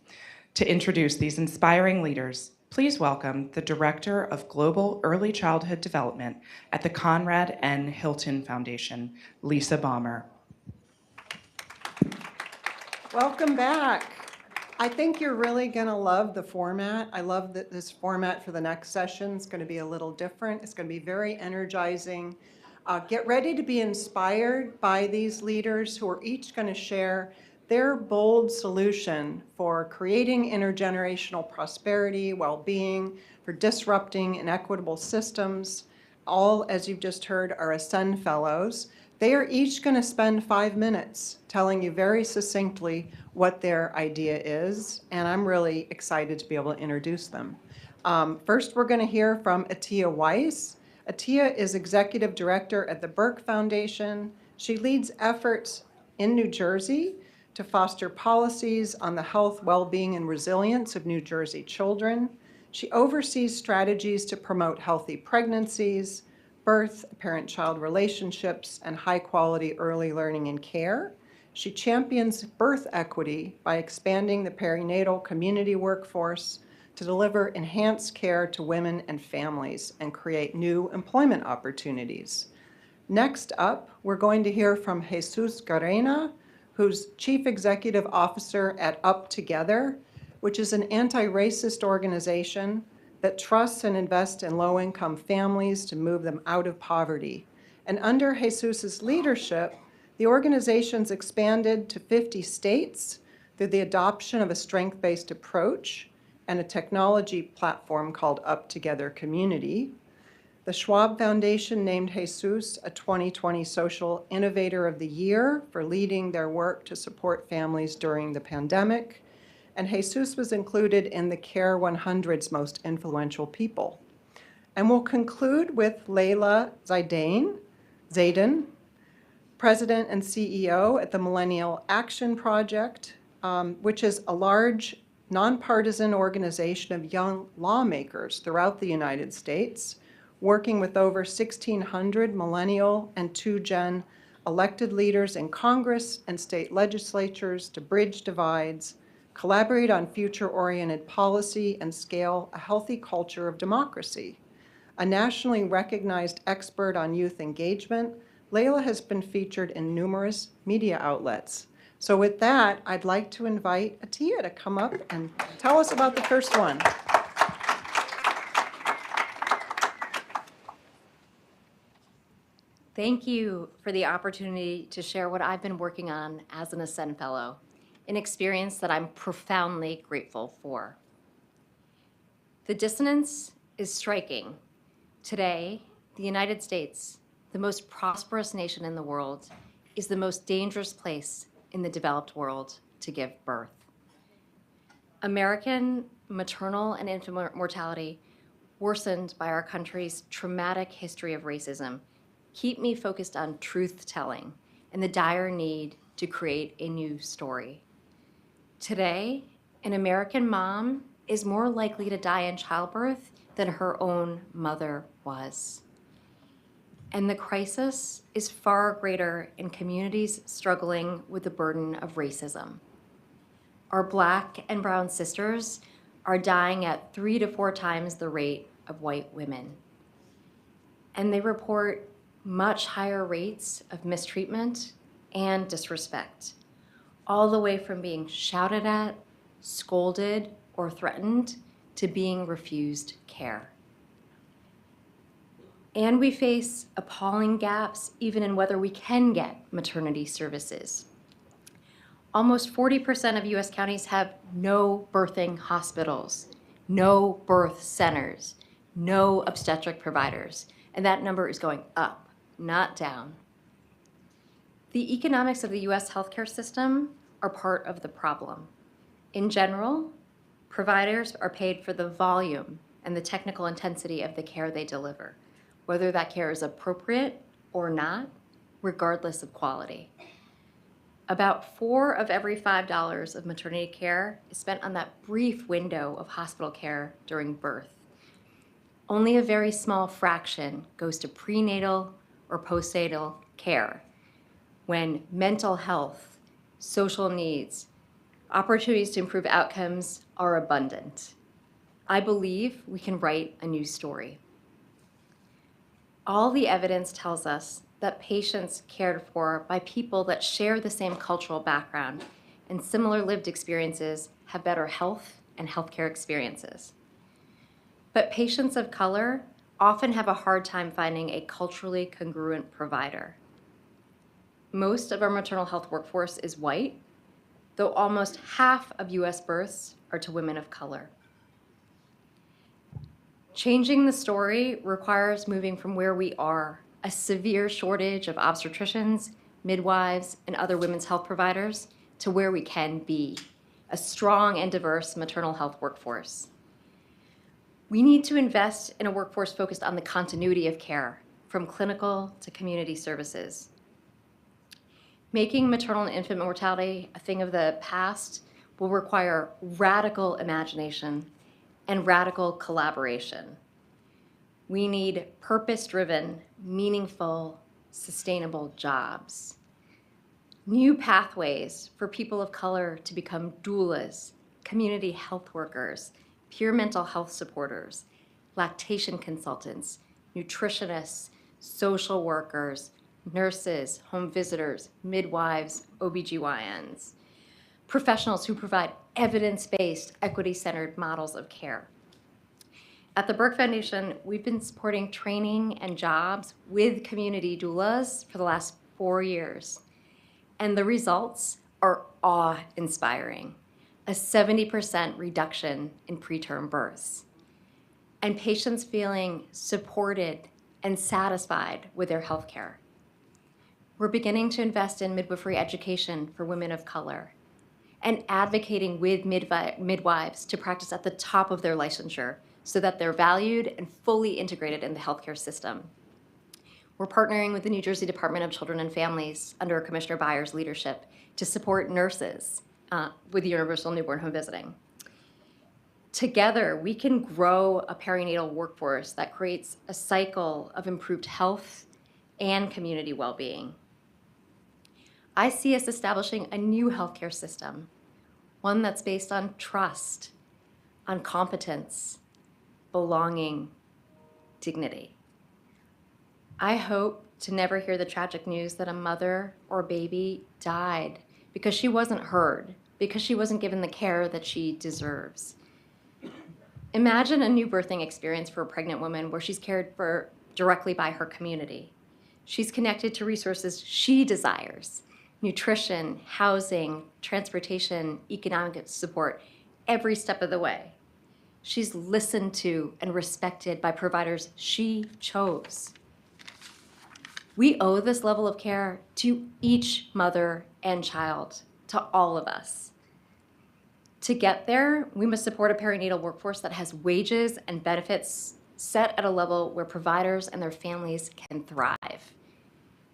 To introduce these inspiring leaders, please welcome the Director of Global Early Childhood Development at the Conrad N. Hilton Foundation, Lisa Baumer. Welcome back. I think you're really going to love the format. I love that this format for the next session is going to be a little different. It's going to be very energizing. Get ready to be inspired by these leaders who are each going to share their bold solution for creating intergenerational prosperity, well-being, for disrupting inequitable systems. All, as you've just heard, are Ascend Fellows. They are each going to spend 5 minutes telling you very succinctly what their idea is, and I'm really excited to be able to introduce them. First, we're going to hear from Atiya Weiss. Atiya is Executive Director at the Burke Foundation. She leads efforts in New Jersey to foster policies on the health, well-being, and resilience of New Jersey children. She oversees strategies to promote healthy pregnancies, birth, parent-child relationships, and high-quality early learning and care. She champions birth equity by expanding the perinatal community workforce to deliver enhanced care to women and families and create new employment opportunities. Next up, we're going to hear from Jesus Gerena, who's Chief Executive Officer at Up Together, which is an anti-racist organization that trusts and invests in low-income families to move them out of poverty. And under Jesus's leadership, the organization's expanded to 50 states through the adoption of a strength-based approach and a technology platform called Up Together Community. The Schwab Foundation named Jesus a 2020 Social Innovator of the Year for leading their work to support families during the pandemic. And Jesus was included in the Care 100's Most Influential People. And we'll conclude with Layla Zadaine, President and CEO at the Millennial Action Project, which is a large nonpartisan organization of young lawmakers throughout the United States, working with over 1,600 millennial and 2-gen elected leaders in Congress and state legislatures to bridge divides, collaborate on future-oriented policy, and scale a healthy culture of democracy. A nationally recognized expert on youth engagement, Layla has been featured in numerous media outlets. So with that, I'd like to invite Atiya to come up and tell us about the first one. Thank you for the opportunity to share what I've been working on as an Ascend Fellow, an experience that I'm profoundly grateful for. The dissonance is striking. Today, the United States, the most prosperous nation in the world, is the most dangerous place in the developed world to give birth. American maternal and infant mortality, worsened by our country's traumatic history of racism, keep me focused on truth-telling and the dire need to create a new story. Today, an American mom is more likely to die in childbirth than her own mother was. And the crisis is far greater in communities struggling with the burden of racism. Our Black and brown sisters are dying at 3 to 4 times the rate of white women. And they report much higher rates of mistreatment and disrespect, all the way from being shouted at, scolded, or threatened to being refused care. And we face appalling gaps even in whether we can get maternity services. Almost 40% of US counties have no birthing hospitals, no birth centers, no obstetric providers, and that number is going up, not down. The economics of the US healthcare system are part of the problem. In general, Providers are paid for the volume and the technical intensity of the care they deliver, whether that care is appropriate or not, regardless of quality. About 4 of every $5 of maternity care is spent on that brief window of hospital care during birth. Only a very small fraction goes to prenatal or postnatal care, when mental health, social needs, opportunities to improve outcomes are abundant. I believe we can write a new story. All the evidence tells us that patients cared for by people that share the same cultural background and similar lived experiences have better health and healthcare experiences. But patients of color often have a hard time finding a culturally congruent provider. Most of our maternal health workforce is white, though almost half of US births are to women of color. Changing the story requires moving from where we are, a severe shortage of obstetricians, midwives, and other women's health providers, to where we can be, a strong and diverse maternal health workforce. We need to invest in a workforce focused on the continuity of care, from clinical to community services. Making maternal and infant mortality a thing of the past will require radical imagination and radical collaboration. We need purpose-driven, meaningful, sustainable jobs. New pathways for people of color to become doulas, community health workers, peer mental health supporters, lactation consultants, nutritionists, social workers, nurses, home visitors, midwives, OBGYNs, professionals who provide evidence-based, equity-centered models of care. At the Burke Foundation, we've been supporting training and jobs with community doulas for the last 4 years. And the results are awe-inspiring. A 70% reduction in preterm births. And patients feeling supported and satisfied with their health care. We're beginning to invest in midwifery education for women of color and advocating with midwives to practice at the top of their licensure so that they're valued and fully integrated in the healthcare system. We're partnering with the New Jersey Department of Children and Families under Commissioner Byers' leadership to support nurses with universal newborn home visiting. Together, we can grow a perinatal workforce that creates a cycle of improved health and community well-being. I see us establishing a new healthcare system, one that's based on trust, on competence, belonging, dignity. I hope to never hear the tragic news that a mother or baby died because she wasn't heard, because she wasn't given the care that she deserves. Imagine a new birthing experience for a pregnant woman where she's cared for directly by her community. She's connected to resources she desires: nutrition, housing, transportation, economic support, every step of the way. She's listened to and respected by providers she chose. We owe this level of care to each mother and child, to all of us. To get there, we must support a perinatal workforce that has wages and benefits set at a level where providers and their families can thrive.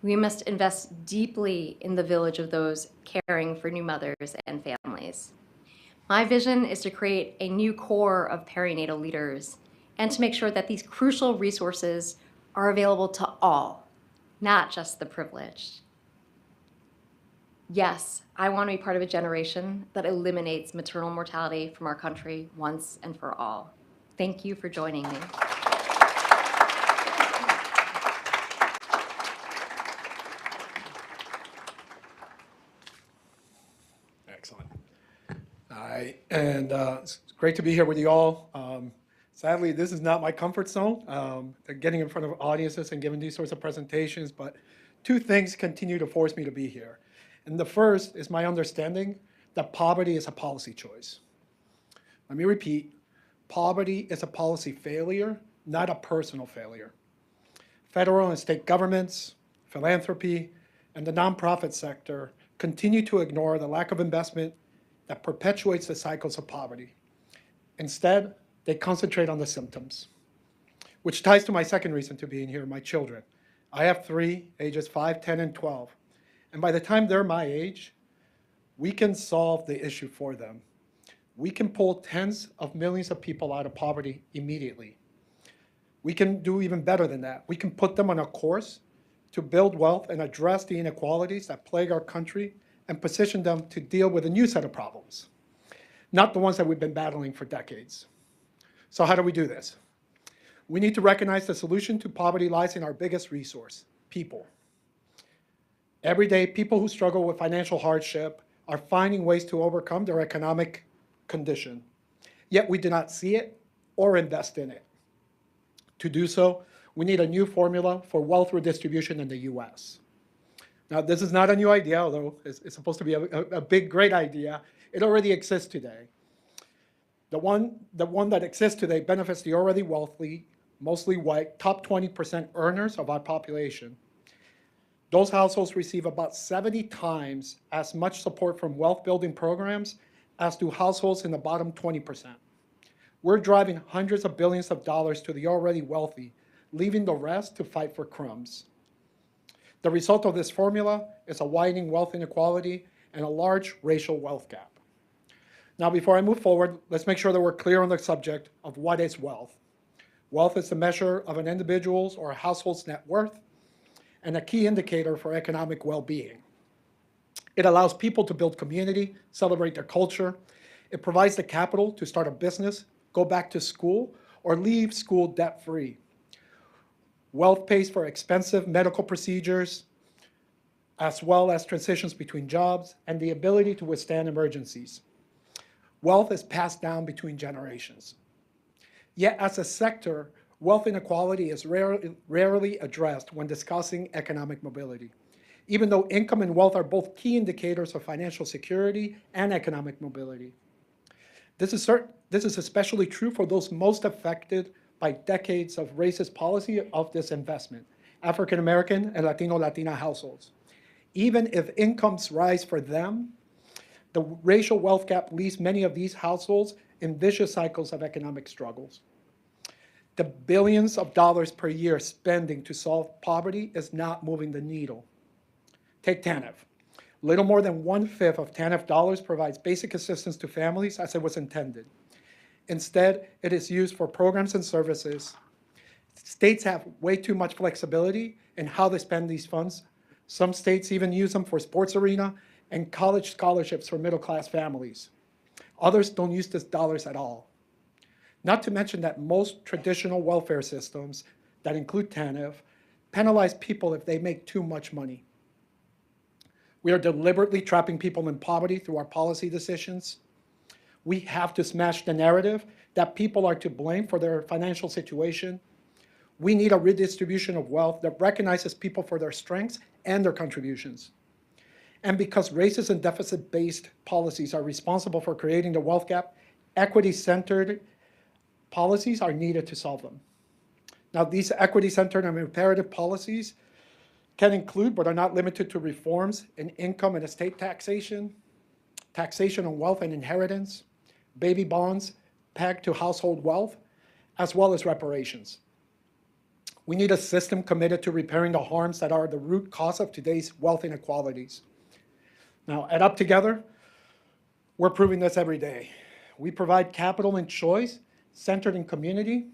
We must invest deeply in the village of those caring for new mothers and families. My vision is to create a new core of perinatal leaders and to make sure that these crucial resources are available to all, not just the privileged. Yes, I want to be part of a generation that eliminates maternal mortality from our country once and for all. Thank you for joining me. Excellent. All right, and it's great to be here with you all. Sadly, this is not my comfort zone, getting in front of audiences and giving these sorts of presentations, but 2 things continue to force me to be here. And the first is my understanding that poverty is a policy choice. Let me repeat, poverty is a policy failure, not a personal failure. Federal and state governments, philanthropy, and the nonprofit sector continue to ignore the lack of investment that perpetuates the cycles of poverty. Instead, they concentrate on the symptoms, which ties to my second reason to being here, my children. I have 3, ages 5, 10, and 12. And by the time they're my age, we can solve the issue for them. We can pull tens of millions of people out of poverty immediately. We can do even better than that. We can put them on a course to build wealth and address the inequalities that plague our country and position them to deal with a new set of problems, not the ones that we've been battling for decades. So how do we do this? We need to recognize the solution to poverty lies in our biggest resource, people. Every day, people who struggle with financial hardship are finding ways to overcome their economic condition, yet we do not see it or invest in it. To do so, we need a new formula for wealth redistribution in the US. Now, this is not a new idea, although it's supposed to be a big, great idea. It already exists today. The one that exists today benefits the already wealthy, mostly white, top 20% earners of our population. Those households receive about 70 times as much support from wealth-building programs as do households in the bottom 20%. We're driving hundreds of billions of dollars to the already wealthy, leaving the rest to fight for crumbs. The result of this formula is a widening wealth inequality and a large racial wealth gap. Now, before I move forward, let's make sure that we're clear on the subject of what is wealth. Wealth is the measure of an individual's or a household's net worth and a key indicator for economic well-being. It allows people to build community, celebrate their culture. It provides the capital to start a business, go back to school, or leave school debt-free. Wealth pays for expensive medical procedures, as well as transitions between jobs and the ability to withstand emergencies. Wealth is passed down between generations. Yet as a sector, wealth inequality is rarely addressed when discussing economic mobility, even though income and wealth are both key indicators of financial security and economic mobility. This is especially true for those most affected by decades of racist policy of disinvestment, African American and Latina households. Even if incomes rise for them, the racial wealth gap leaves many of these households in vicious cycles of economic struggles. The billions of dollars per year spending to solve poverty is not moving the needle. Take TANF. Little more than 1/5 of TANF dollars provides basic assistance to families as it was intended. Instead, it is used for programs and services. States have way too much flexibility in how they spend these funds. Some states even use them for sports arena and college scholarships for middle-class families. Others don't use these dollars at all. Not to mention that most traditional welfare systems that include TANF penalize people if they make too much money. We are deliberately trapping people in poverty through our policy decisions. We have to smash the narrative that people are to blame for their financial situation. We need a redistribution of wealth that recognizes people for their strengths and their contributions. And because racist and deficit-based policies are responsible for creating the wealth gap, equity-centered policies are needed to solve them. Now, these equity-centered and reparative policies can include, but are not limited to, reforms in income and estate taxation, taxation on wealth and inheritance, baby bonds pegged to household wealth, as well as reparations. We need a system committed to repairing the harms that are the root cause of today's wealth inequalities. Now, at Up Together, we're proving this every day. We provide capital and choice centered in community,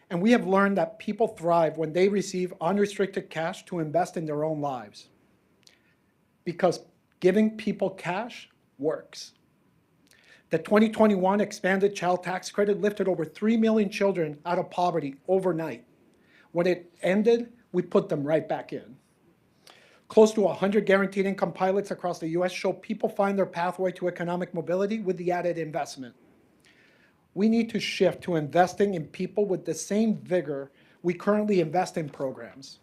and we have learned that people thrive when they receive unrestricted cash to invest in their own lives, because giving people cash works. The 2021 expanded child tax credit lifted over 3 million children out of poverty overnight. When it ended, we put them right back in. Close to 100 guaranteed income pilots across the US show people find their pathway to economic mobility with the added investment. We need to shift to investing in people with the same vigor we currently invest in programs.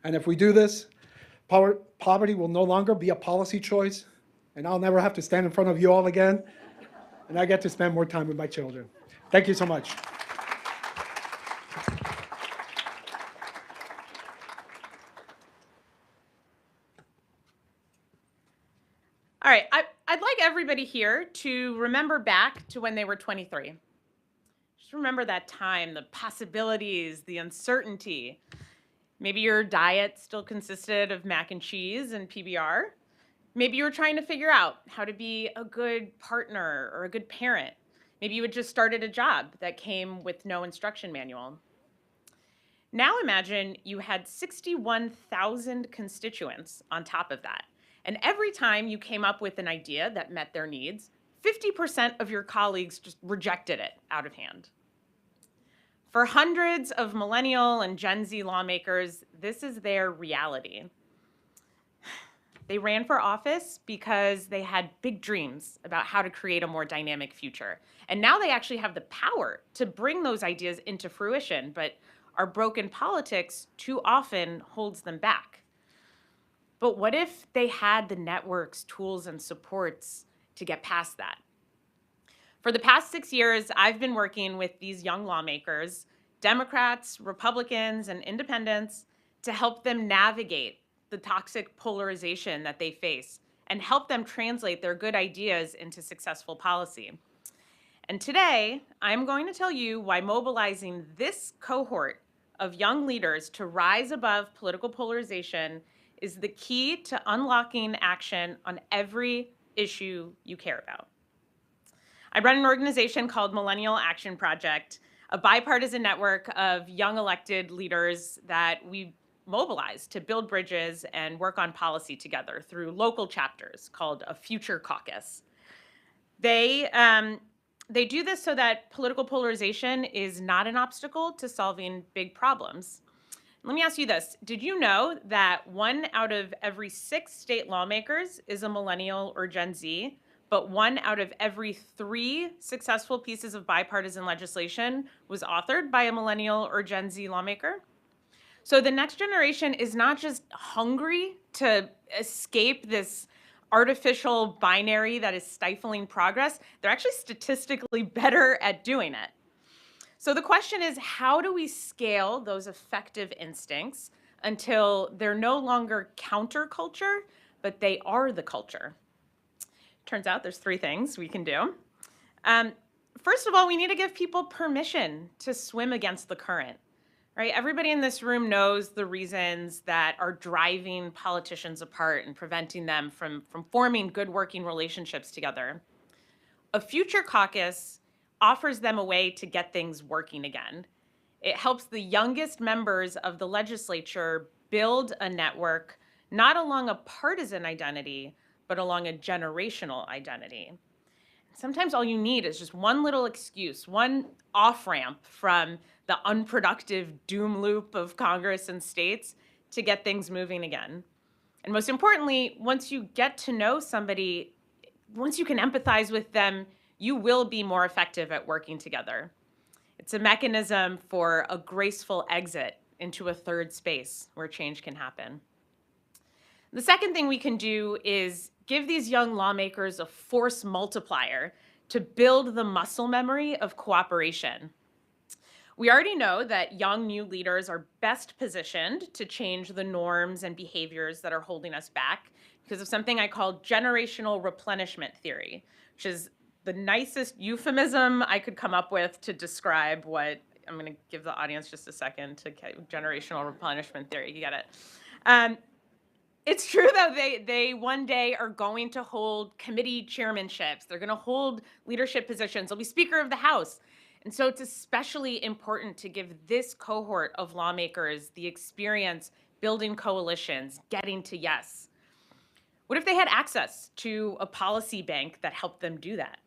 And if we do this, poverty will no longer be a policy choice, and I'll never have to stand in front of you all again, and I get to spend more time with my children. Thank you so much. All right, I'd like everybody here to remember back to when they were 23. Just remember that time, the possibilities, the uncertainty. Maybe your diet still consisted of mac and cheese and PBR. Maybe you were trying to figure out how to be a good partner or a good parent. Maybe you had just started a job that came with no instruction manual. Now imagine you had 61,000 constituents on top of that. And every time you came up with an idea that met their needs, 50% of your colleagues just rejected it out of hand. For hundreds of millennial and Gen Z lawmakers, this is their reality. They ran for office because they had big dreams about how to create a more dynamic future. And now they actually have the power to bring those ideas into fruition, but our broken politics too often holds them back. But what if they had the networks, tools, and supports to get past that? For the past 6 years, I've been working with these young lawmakers, Democrats, Republicans, and independents, to help them navigate the toxic polarization that they face and help them translate their good ideas into successful policy. And today, I'm going to tell you why mobilizing this cohort of young leaders to rise above political polarization is the key to unlocking action on every issue you care about. I run an organization called Millennial Action Project, a bipartisan network of young elected leaders that we mobilize to build bridges and work on policy together through local chapters called a Future Caucus. They do this so that political polarization is not an obstacle to solving big problems. Let me ask you this. Did you know that 1 out of every 6 state lawmakers is a millennial or Gen Z, but 1 out of every 3 successful pieces of bipartisan legislation was authored by a millennial or Gen Z lawmaker? So the next generation is not just hungry to escape this artificial binary that is stifling progress, they're actually statistically better at doing it. So the question is, how do we scale those effective instincts until they're no longer counterculture, but they are the culture? Turns out there's 3 things we can do. First of all, we need to give people permission to swim against the current. Right? Everybody in this room knows the reasons that are driving politicians apart and preventing them from forming good working relationships together. A Future Caucus offers them a way to get things working again. It helps the youngest members of the legislature build a network, not along a partisan identity, but along a generational identity. Sometimes all you need is just one little excuse, one off-ramp from the unproductive doom loop of Congress and states to get things moving again. And most importantly, once you get to know somebody, once you can empathize with them, you will be more effective at working together. It's a mechanism for a graceful exit into a third space where change can happen. The second thing we can do is give these young lawmakers a force multiplier to build the muscle memory of cooperation. We already know that young new leaders are best positioned to change the norms and behaviors that are holding us back because of something I call generational replenishment theory, which is the nicest euphemism I could come up with to describe what, I'm going to give the audience just a second to get generational replenishment theory. You get it. It's true, though, they one day are going to hold committee chairmanships. They're going to hold leadership positions. They'll be Speaker of the House. And so it's especially important to give this cohort of lawmakers the experience building coalitions, getting to yes. What if they had access to a policy bank that helped them do that?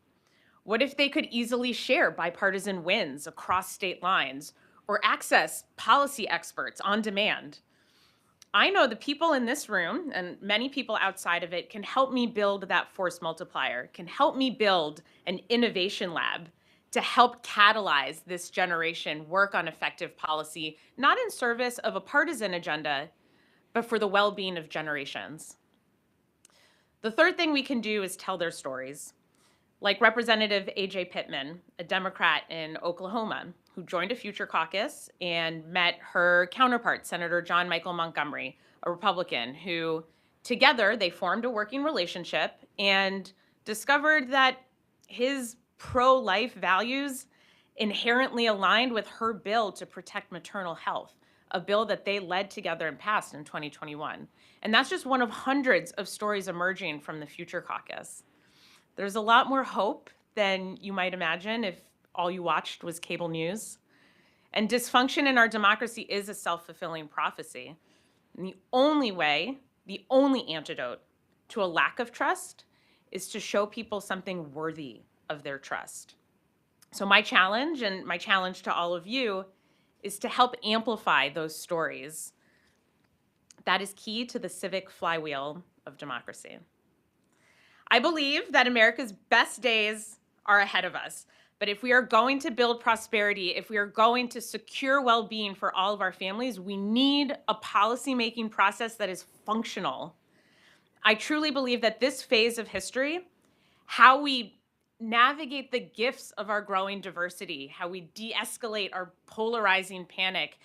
What if they could easily share bipartisan wins across state lines or access policy experts on demand? I know the people in this room and many people outside of it can help me build that force multiplier, can help me build an innovation lab to help catalyze this generation work on effective policy, not in service of a partisan agenda, but for the well-being of generations. The third thing we can do is tell their stories. Like Representative A.J. Pittman, a Democrat in Oklahoma, who joined a Future Caucus and met her counterpart, Senator John Michael Montgomery, a Republican, who together they formed a working relationship and discovered that his pro-life values inherently aligned with her bill to protect maternal health, a bill that they led together and passed in 2021. And that's just one of hundreds of stories emerging from the Future Caucus. There's a lot more hope than you might imagine if all you watched was cable news. And dysfunction in our democracy is a self-fulfilling prophecy. And the only way, the only antidote to a lack of trust is to show people something worthy of their trust. So my challenge, and my challenge to all of you, is to help amplify those stories. That is key to the civic flywheel of democracy. I believe that America's best days are ahead of us. But if we are going to build prosperity, if we are going to secure well-being for all of our families, we need a policymaking process that is functional. I truly believe that this phase of history, how we navigate the gifts of our growing diversity, how we de-escalate our polarizing panic,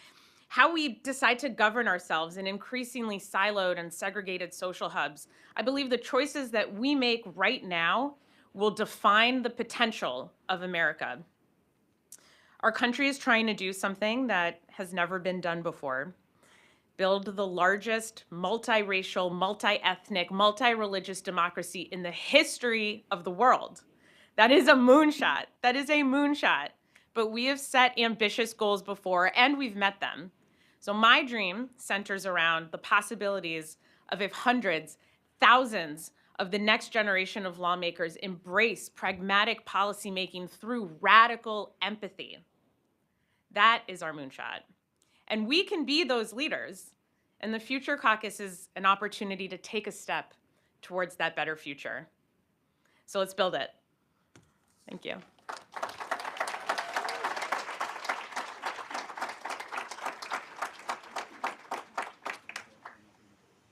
how we decide to govern ourselves in increasingly siloed and segregated social hubs, I believe the choices that we make right now will define the potential of America. Our country is trying to do something that has never been done before. Build the largest multiracial, multi-ethnic, multi-religious democracy in the history of the world. That is a moonshot. That is a moonshot. But we have set ambitious goals before and we've met them. So my dream centers around the possibilities of if hundreds, thousands of the next generation of lawmakers embrace pragmatic policymaking through radical empathy. That is our moonshot. And we can be those leaders. And the Future Caucus is an opportunity to take a step towards that better future. So let's build it. Thank you.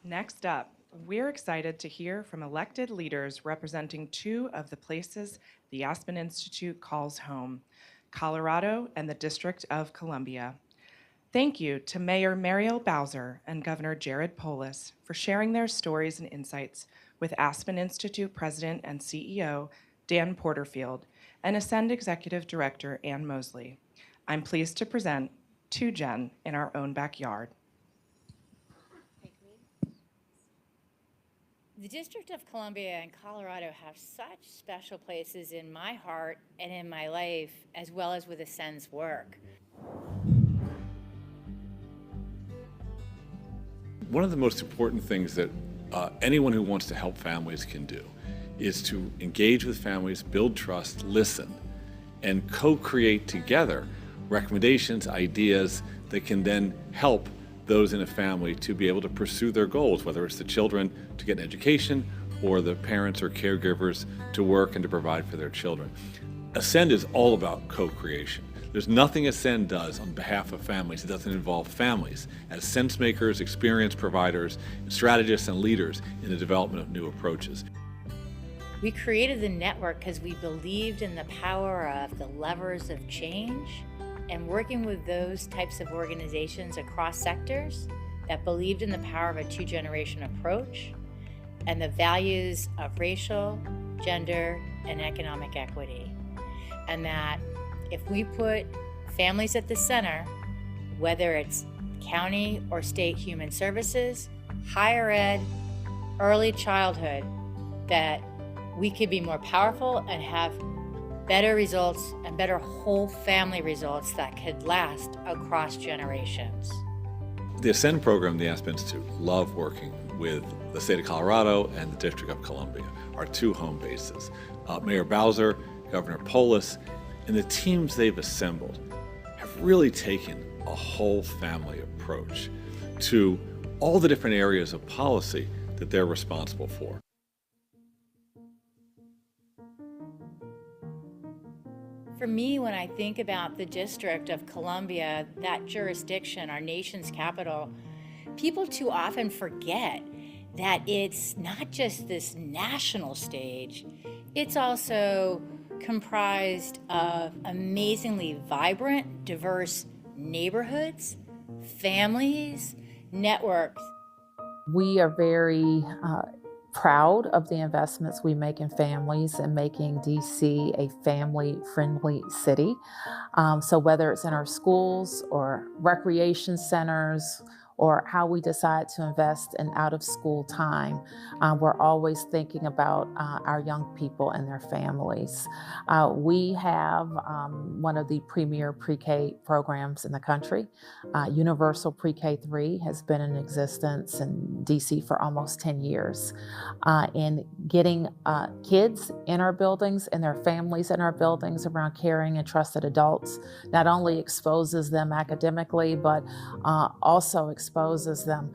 Next up, we're excited to hear from elected leaders representing two of the places the Aspen Institute calls home, Colorado and the District of Columbia. Thank you to Mayor Muriel Bowser and Governor Jared Polis for sharing their stories and insights with Aspen Institute President and CEO Dan Porterfield and Ascend Executive Director Ann Mosley. I'm pleased to present To Jen in Our Own Backyard. The District of Columbia and Colorado have such special places in my heart and in my life, as well as with Ascend's work. One of the most important things that anyone who wants to help families can do is to engage with families, build trust, listen, and co-create together recommendations, ideas that can then help those in a family to be able to pursue their goals, whether it's the children to get an education or the parents or caregivers to work and to provide for their children. Ascend is all about co-creation. There's nothing Ascend does on behalf of families that doesn't involve families as sense makers, experience providers, strategists, and leaders in the development of new approaches. We created the network because we believed in the power of the levers of change and working with those types of organizations across sectors that believed in the power of a two-generation approach and the values of racial, gender, and economic equity. And that if we put families at the center, whether it's county or state human services, higher ed, early childhood, that we could be more powerful and have better results and better whole family results that could last across generations. The Ascend program, the Aspen Institute, love working with the state of Colorado and the District of Columbia, our two home bases. Mayor Bowser, Governor Polis, and the teams they've assembled have really taken a whole family approach to all the different areas of policy that they're responsible for. For me, when I think about the District of Columbia, that jurisdiction, our nation's capital, people too often forget that it's not just this national stage, it's also comprised of amazingly vibrant, diverse neighborhoods, families, networks. We are very proud of the investments we make in families and making DC a family-friendly city. So whether it's in our schools or recreation centers, or how we decide to invest in out-of-school time, we're always thinking about our young people and their families. We have one of the premier pre-K programs in the country. Universal Pre-K-3 has been in existence in DC for almost 10 years. And getting kids in our buildings and their families in our buildings around caring and trusted adults not only exposes them academically, but also exposes them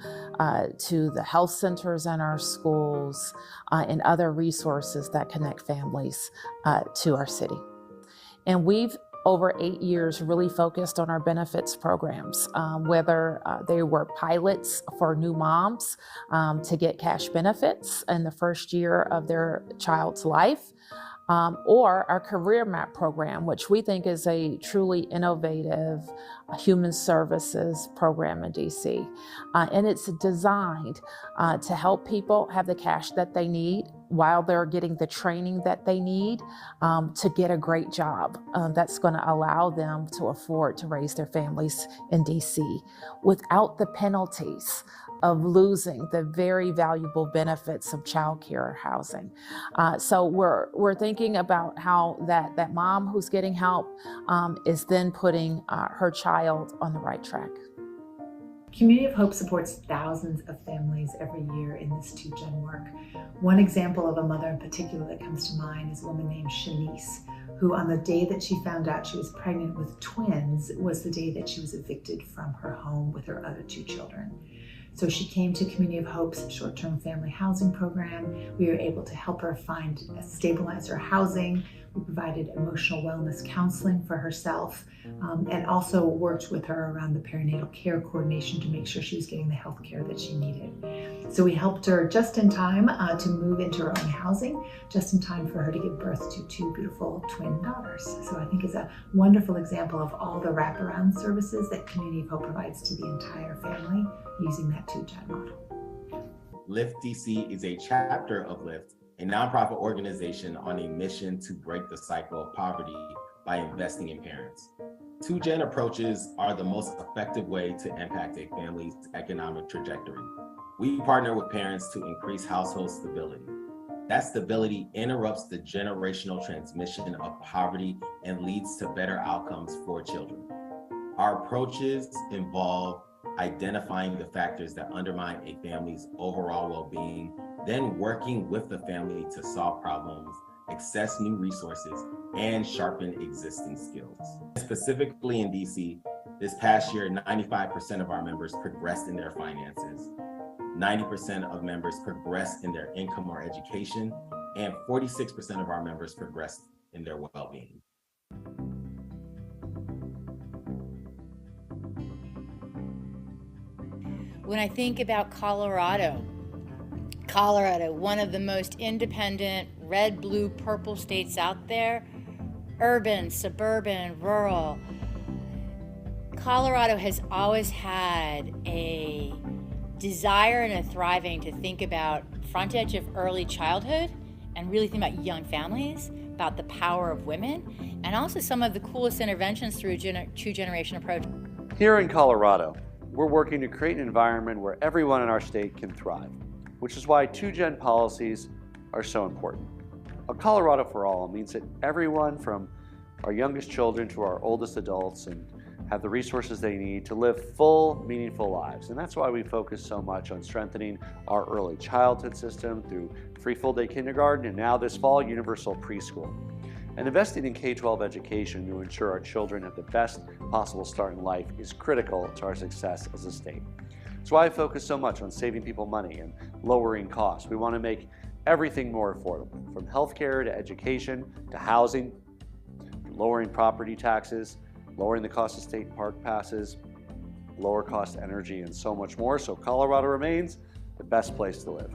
to the health centers in our schools and other resources that connect families to our city. And we've, over 8 years, really focused on our benefits programs, whether they were pilots for new moms to get cash benefits in the first year of their child's life, or our Career Map program, which we think is a truly innovative human services program in DC. And it's designed to help people have the cash that they need while they're getting the training that they need to get a great job that's going to allow them to afford to raise their families in DC without the penalties of losing the very valuable benefits of childcare or housing. So we're thinking about how that mom who's getting help is then putting her child on the right track. Community of Hope supports thousands of families every year in this 2Gen work. One example of a mother in particular that comes to mind is a woman named Shanice, who on the day that she found out she was pregnant with twins was the day that she was evicted from her home with her other 2 children. So she came to Community of Hope's short-term family housing program. We were able to help her find stabilizer housing. We provided emotional wellness counseling for herself and also worked with her around the perinatal care coordination to make sure she was getting the health care that she needed. So we helped her just in time to move into her own housing, just in time for her to give birth to 2 beautiful twin daughters. So I think it's a wonderful example of all the wraparound services that Community of Hope provides to the entire family using that 2Gen model. Lift DC is a chapter of Lift, a nonprofit organization on a mission to break the cycle of poverty by investing in parents. 2Gen approaches are the most effective way to impact a family's economic trajectory. We partner with parents to increase household stability. That stability interrupts the generational transmission of poverty and leads to better outcomes for children. Our approaches involve identifying the factors that undermine a family's overall well-being, then working with the family to solve problems, access new resources, and sharpen existing skills. Specifically in DC, this past year, 95% of our members progressed in their finances, 90% of members progressed in their income or education, and 46% of our members progressed in their well-being. When I think about Colorado, one of the most independent red, blue, purple states out there, urban, suburban, rural. Colorado has always had a desire and a thriving to think about front edge of early childhood and really think about young families, about the power of women, and also some of the coolest interventions through a 2-generation approach. Here in Colorado, we're working to create an environment where everyone in our state can thrive, which is why 2Gen policies are so important. A Colorado for all means that everyone from our youngest children to our oldest adults and have the resources they need to live full, meaningful lives. And that's why we focus so much on strengthening our early childhood system through free full-day kindergarten and now this fall, universal preschool. And investing in K-12 education to ensure our children have the best possible start in life is critical to our success as a state. That's why I focus so much on saving people money and lowering costs. We want to make everything more affordable, from healthcare to education to housing, lowering property taxes, lowering the cost of state park passes, lower cost energy, and so much more. So Colorado remains the best place to live.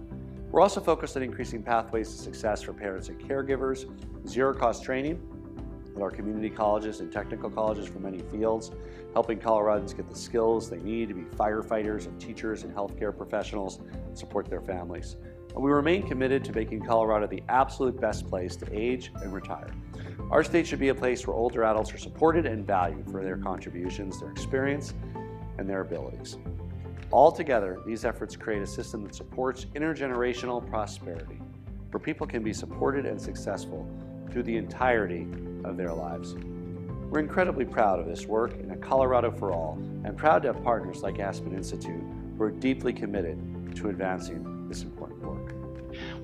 We're also focused on increasing pathways to success for parents and caregivers, zero-cost training at our community colleges and technical colleges for many fields, helping Coloradans get the skills they need to be firefighters and teachers and healthcare professionals, support their families. and we remain committed to making Colorado the absolute best place to age and retire. Our state should be a place where older adults are supported and valued for their contributions, their experience, and their abilities. Altogether, these efforts create a system that supports intergenerational prosperity, where people can be supported and successful through the entirety of their lives. We're incredibly proud of this work in a Colorado for All, and proud to have partners like Aspen Institute who are deeply committed to advancing this important work.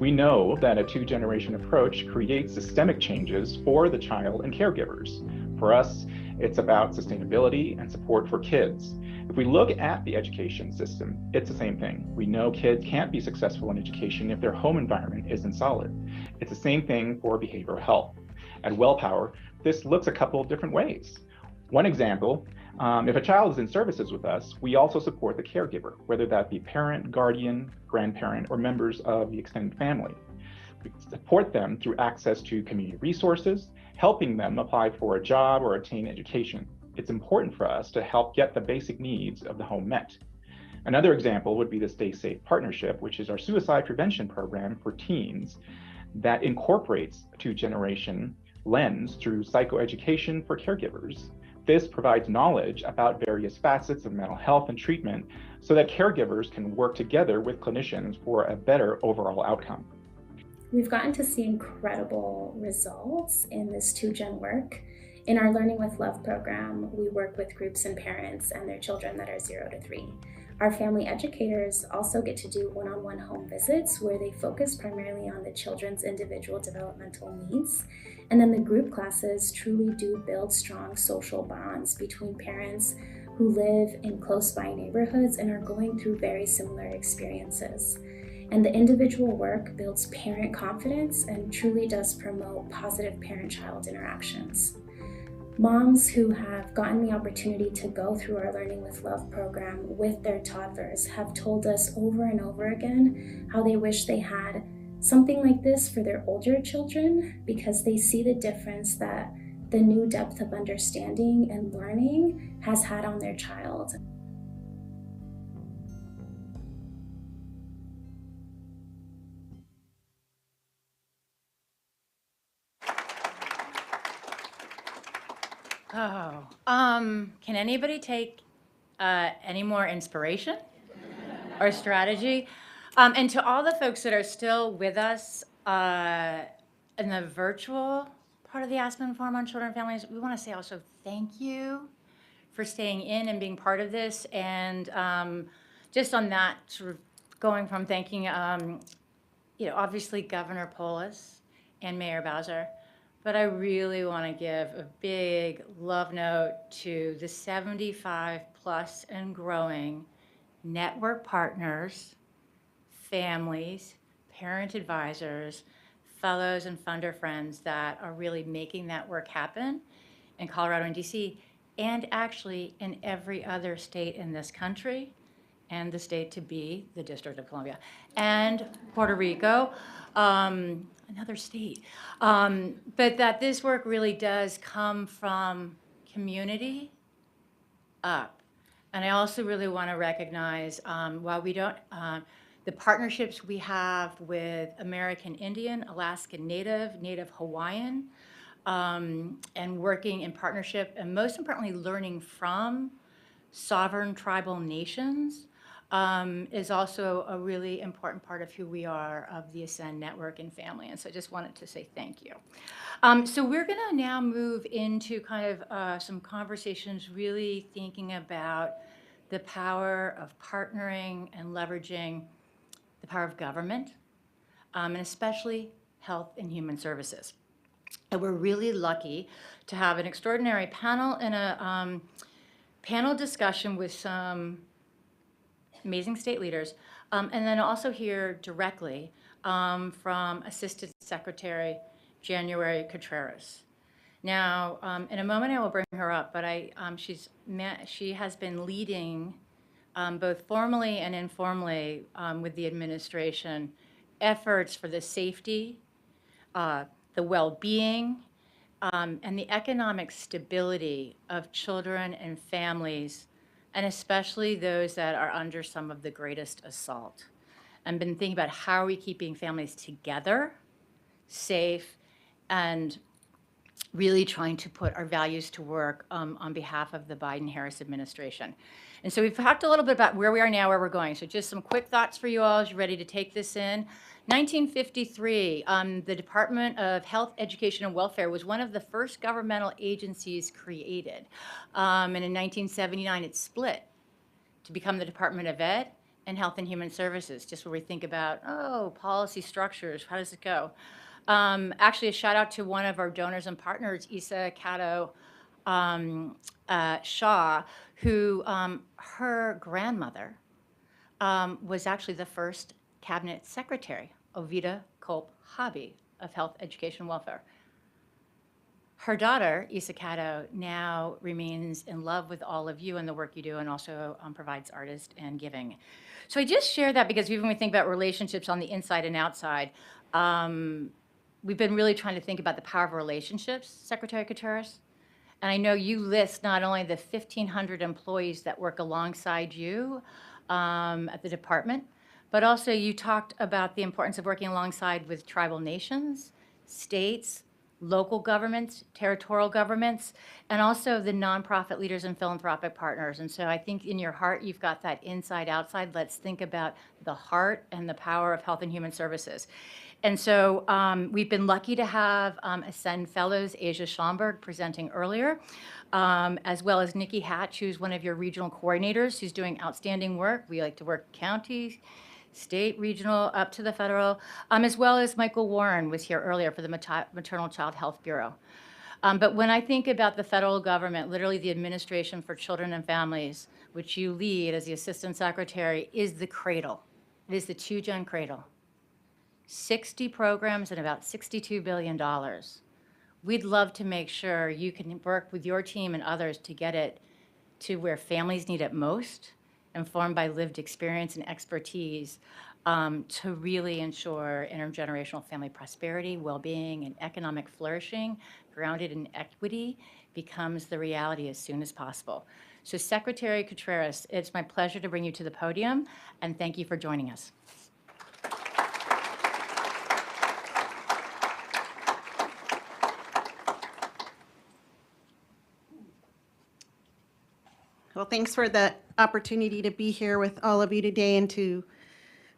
We know that a two-generation approach creates systemic changes for the child and caregivers. For us, it's about sustainability and support for kids. If we look at the education system, it's the same thing. We know kids can't be successful in education if their home environment isn't solid. It's the same thing for behavioral health. At WellPower, this looks a couple of different ways. One example, if a child is in services with us, we also support the caregiver, whether that be parent, guardian, grandparent, or members of the extended family. We support them through access to community resources, helping them apply for a job or attain education. It's important for us to help get the basic needs of the home met. Another example would be the Stay Safe Partnership, which is our suicide prevention program for teens that incorporates a two-generation lens through psychoeducation for caregivers. This provides knowledge about various facets of mental health and treatment so that caregivers can work together with clinicians for a better overall outcome. We've gotten to see incredible results in this two-gen work. In our Learning with Love program, we work with groups and parents and their children that are 0 to 3. Our family educators also get to do one-on-one home visits where they focus primarily on the children's individual developmental needs. And then the group classes truly do build strong social bonds between parents who live in close-by neighborhoods and are going through very similar experiences. And the individual work builds parent confidence and truly does promote positive parent-child interactions. Moms who have gotten the opportunity to go through our Learning with Love program with their toddlers have told us over and over again how they wish they had something like this for their older children because they see the difference that the new depth of understanding and learning has had on their child. Oh, can anybody take any more inspiration or strategy? And to all the folks that are still with us in the virtual part of the Aspen Forum on Children and Families, we want to say also thank you for staying in and being part of this. And just on that, sort of going from thanking, obviously Governor Polis and Mayor Bowser, but I really want to give a big love note to the 75 plus and growing network partners, families, parent advisors, fellows and funder friends that are really making that work happen in Colorado and DC, and actually in every other state in this country, and the state to be, the District of Columbia, and Puerto Rico, another state. But that this work really does come from community up. And I also really want to recognize, while we don't, the partnerships we have with American Indian, Alaskan Native, Native Hawaiian, and working in partnership, and most importantly, learning from sovereign tribal nations, is also a really important part of who we are, of the Ascend Network and family. And so I just wanted to say thank you. So we're going to now move into kind of some conversations really thinking about the power of partnering and leveraging the power of government, and especially health and human services. And we're really lucky to have an extraordinary panel and a panel discussion with some amazing state leaders, and then also hear directly from Assistant Secretary January Contreras. Now, in a moment I will bring her up, but she has been leading both formally and informally with the administration efforts for the safety, the well-being, and the economic stability of children and families, and especially those that are under some of the greatest assault. and been thinking about how are we keeping families together, safe, and really trying to put our values to work on behalf of the Biden-Harris administration. And so we've talked a little bit about where we are now, where we're going. So just some quick thoughts for you all as you're ready to take this in. 1953, the Department of Health, Education, and Welfare was one of the first governmental agencies created. And in 1979, it split to become the Department of Ed and Health and Human Services, just where we think about, oh, policy structures, how does it go? Actually, a shout out to one of our donors and partners, Isa Cato Shaw, who her grandmother was actually the first cabinet secretary, Ovida Culp Hobby of Health, Education, and Welfare. Her daughter, Isa Cato, now remains in love with all of you and the work you do, and also provides artist and giving. So I just share that because even when we think about relationships on the inside and outside, we've been really trying to think about the power of relationships, Secretary Gutierrez. And I know you list not only the 1,500 employees that work alongside you at the department, but also you talked about the importance of working alongside with tribal nations, states, local governments, territorial governments, and also the nonprofit leaders and philanthropic partners. And so I think in your heart, you've got that inside outside. Let's think about the heart and the power of health and human services. And so we've been lucky to have Ascend Fellows, Asia Schomburg, presenting earlier, as well as Nikki Hatch, who's one of your regional coordinators, who's doing outstanding work. We like to work county, state, regional, up to the federal, as well as Michael Warren was here earlier for the Maternal Child Health Bureau. But when I think about the federal government, literally the Administration for Children and Families, which you lead as the Assistant Secretary, is the cradle. It is the two-gen cradle. 60 programs and about $62 billion. We'd love to make sure you can work with your team and others to get it to where families need it most, informed by lived experience and expertise, to really ensure intergenerational family prosperity, well-being, and economic flourishing, grounded in equity, becomes the reality as soon as possible. So Secretary Contreras, it's my pleasure to bring you to the podium, and thank you for joining us. Well, thanks for the opportunity to be here with all of you today, and to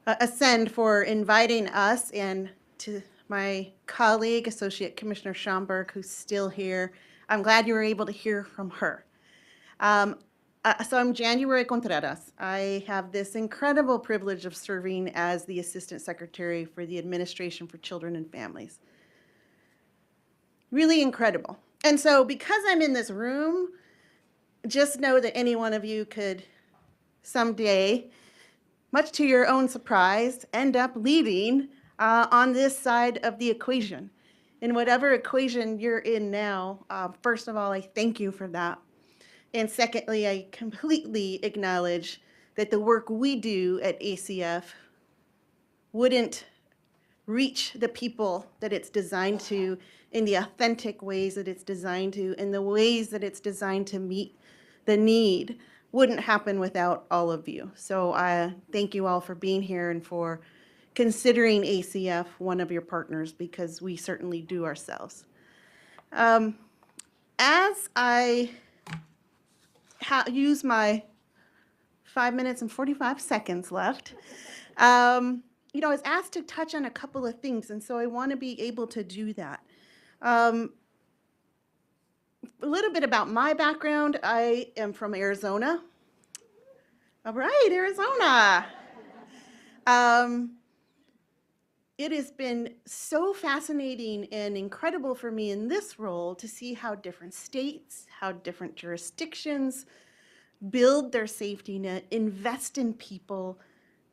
Ascend for inviting us, and to my colleague, Associate Commissioner Schomburg, who's still here. I'm glad you were able to hear from her. So I'm January Contreras. I have this incredible privilege of serving as the Assistant Secretary for the Administration for Children and Families. Really incredible. And so because I'm in this room, just know that any one of you could someday, much to your own surprise, end up leading on this side of the equation. In whatever equation you're in now, first of all, I thank you for that. And secondly, I completely acknowledge that the work we do at ACF wouldn't reach the people that it's designed to in the authentic ways that it's designed to, in the ways that it's designed to meet the need, wouldn't happen without all of you. So I thank you all for being here and for considering ACF one of your partners, because we certainly do ourselves. As I use my 5 minutes and 45 seconds left, I was asked to touch on a couple of things, and so I want to be able to do that. A little bit about my background. I am from Arizona. All right, Arizona. It has been so fascinating and incredible for me in this role to see how different states, how different jurisdictions build their safety net, invest in people,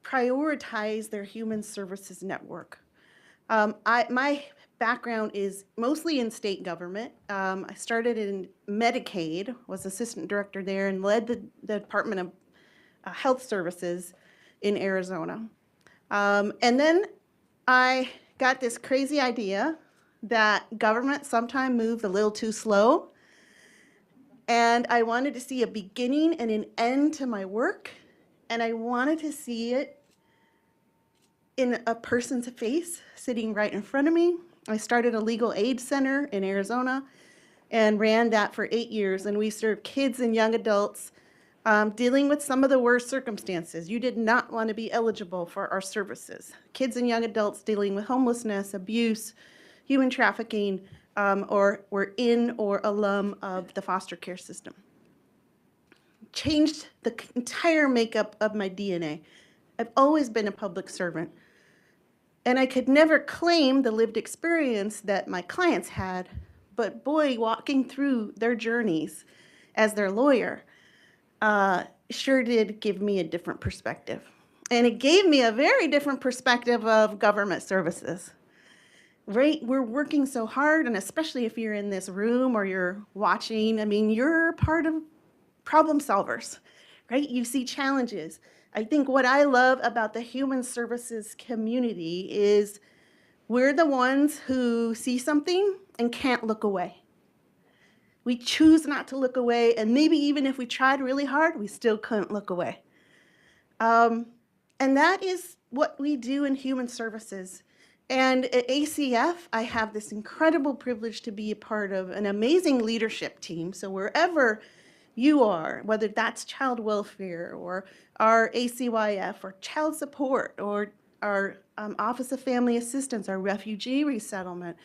prioritize their human services network. My background is mostly in state government. I started in Medicaid, was assistant director there, and led the Department of Health Services in Arizona. And then I got this crazy idea that government sometimes moved a little too slow, and I wanted to see a beginning and an end to my work, and I wanted to see it in a person's face sitting right in front of me. I started a legal aid center in Arizona and ran that for 8 years. And we served kids and young adults dealing with some of the worst circumstances. You did not want to be eligible for our services. Kids and young adults dealing with homelessness, abuse, human trafficking, or were in or alum of the foster care system. Changed the entire makeup of my DNA. I've always been a public servant. And I could never claim the lived experience that my clients had, but boy, walking through their journeys as their lawyer sure did give me a different perspective. And it gave me a very different perspective of government services. Right? We're working so hard, and especially if you're in this room or you're watching, I mean, you're part of problem solvers, right? You see challenges. I think what I love about the human services community is we're the ones who see something and can't look away. We choose not to look away, and maybe even if we tried really hard, we still couldn't look away. And that is what we do in human services. And at ACF, I have this incredible privilege to be a part of an amazing leadership team. So wherever you are, whether that's child welfare or our ACYF or child support or our Office of Family Assistance, our refugee resettlement,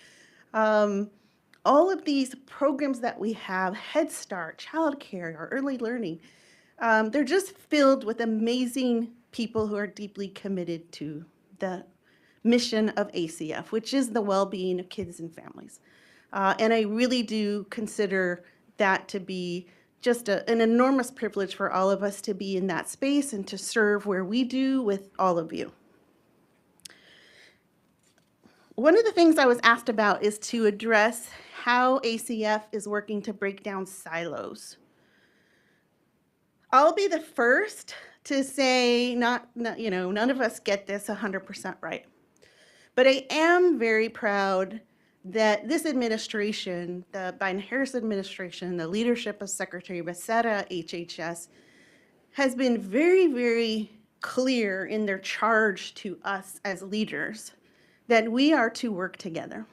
all of these programs that we have, Head Start, childcare, or early learning, they're just filled with amazing people who are deeply committed to the mission of ACF, which is the well-being of kids and families. And I really do consider that to be just an enormous privilege for all of us to be in that space and to serve where we do with all of you. One of the things I was asked about is to address how ACF is working to break down silos. I'll be the first to say none of us get this 100% right. But I am very proud that this administration, the Biden-Harris administration, the leadership of Secretary Becerra, HHS, has been very, very clear in their charge to us as leaders that we are to work together,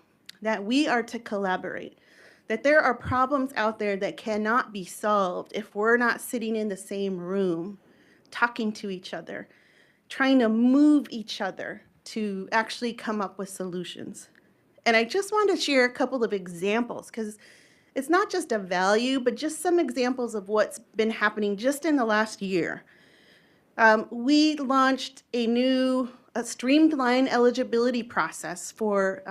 that we are to collaborate, that there are problems out there that cannot be solved if we're not sitting in the same room, talking to each other, trying to move each other to actually come up with solutions. And I just want to share a couple of examples because it's not just a value, but just some examples of what's been happening just in the last year. We launched a streamlined eligibility process for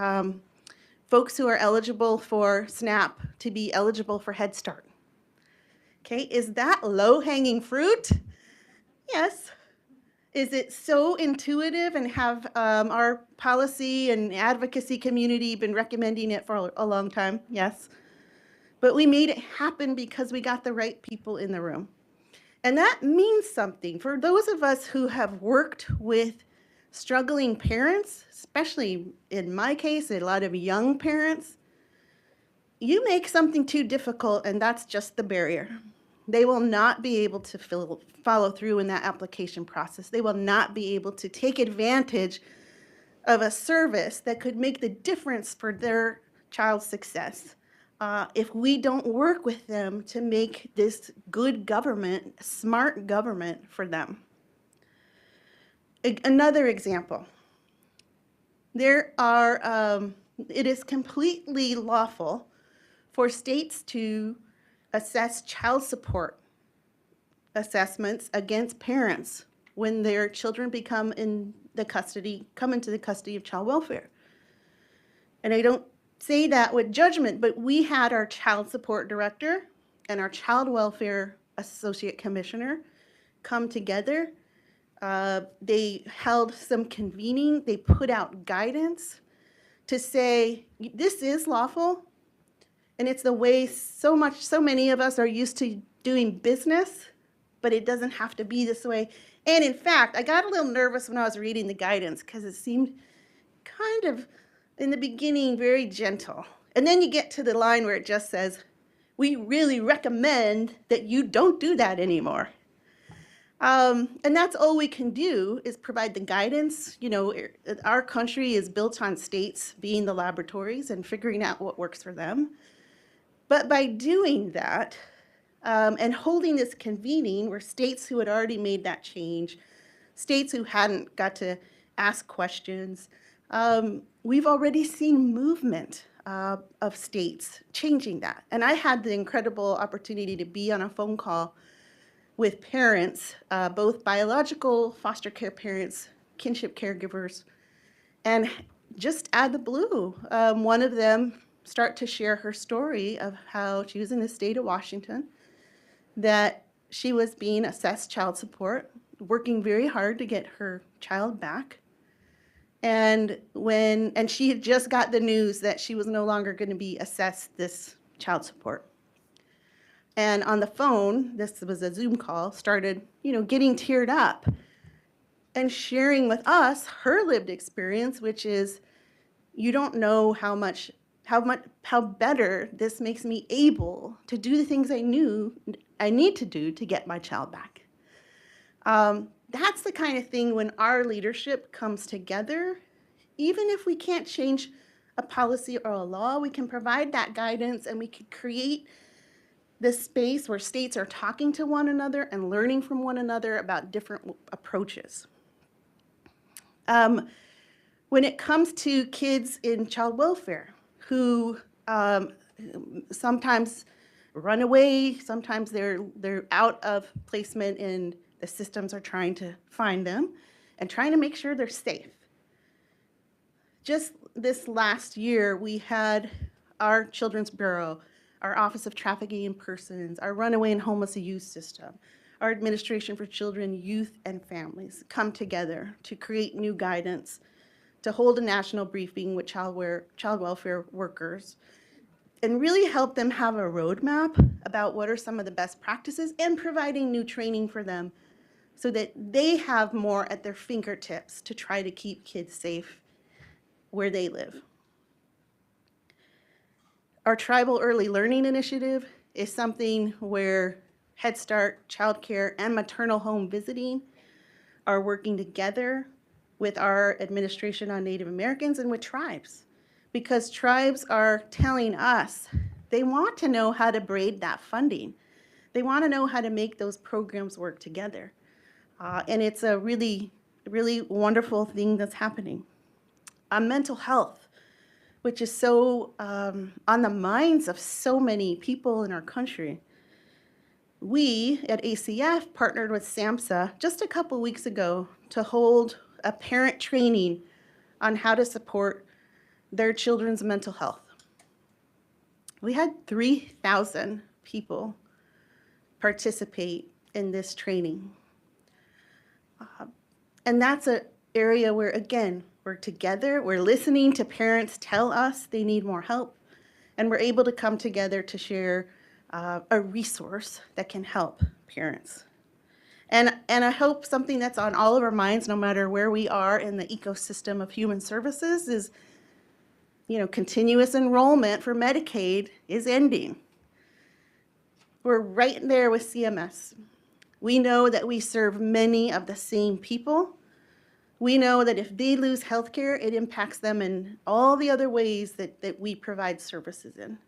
folks who are eligible for SNAP to be eligible for Head Start. Okay, is that low-hanging fruit? Yes. Is it so intuitive, and have our policy and advocacy community been recommending it for a long time? Yes. But we made it happen because we got the right people in the room. And that means something. For those of us who have worked with struggling parents, especially in my case, a lot of young parents, you make something too difficult and that's just the barrier. They will not be able to follow through in that application process. They will not be able to take advantage of a service that could make the difference for their child's success if we don't work with them to make this good government, smart government for them. Another example, it is completely lawful for states to assess child support assessments against parents when their children come into the custody of child welfare. And I don't say that with judgment, but we had our child support director and our child welfare associate commissioner come together. They held some convening. They put out guidance to say, this is lawful. And it's the way so many of us are used to doing business, but it doesn't have to be this way. And in fact, I got a little nervous when I was reading the guidance because it seemed kind of, in the beginning, very gentle. And then you get to the line where it just says, we really recommend that you don't do that anymore. And that's all we can do is provide the guidance. You know, our country is built on states being the laboratories and figuring out what works for them. But by doing that and holding this convening where states who had already made that change, states who hadn't got to ask questions, we've already seen movement of states changing that. And I had the incredible opportunity to be on a phone call with parents, both biological foster care parents, kinship caregivers, and just out of the blue, one of them start to share her story of how she was in the state of Washington, that she was being assessed child support, working very hard to get her child back. And she had just got the news that she was no longer going to be assessed this child support. And on the phone, this was a Zoom call, started, you know, getting teared up and sharing with us her lived experience, which is, you don't know how better this makes me able to do the things I knew I need to do to get my child back. That's the kind of thing when our leadership comes together, even if we can't change a policy or a law, we can provide that guidance and we can create this space where states are talking to one another and learning from one another about different approaches. When it comes to kids in child welfare who sometimes run away, sometimes they're out of placement and the systems are trying to find them and trying to make sure they're safe. Just this last year, we had our Children's Bureau, our Office of Trafficking in Persons, our Runaway and Homeless Youth System, our Administration for Children, Youth, and Families come together to create new guidance, to hold a national briefing with child welfare workers, and really help them have a roadmap about what are some of the best practices and providing new training for them so that they have more at their fingertips to try to keep kids safe where they live. Our Tribal Early Learning Initiative is something where Head Start, child care, and maternal home visiting are working together with our administration on Native Americans and with tribes, because tribes are telling us they want to know how to braid that funding. They want to know how to make those programs work together. And it's a really, really wonderful thing that's happening. Mental health, which is so on the minds of so many people in our country. We at ACF partnered with SAMHSA just a couple weeks ago to hold a parent training on how to support their children's mental health. We had 3,000 people participate in this training. And that's an area where, again, we're together, we're listening to parents tell us they need more help, and we're able to come together to share a resource that can help parents. And I hope something that's on all of our minds, no matter where we are in the ecosystem of human services, is, you know, continuous enrollment for Medicaid is ending. We're right there with CMS. We know that we serve many of the same people. We know that if they lose healthcare, it impacts them in all the other ways that we provide services in.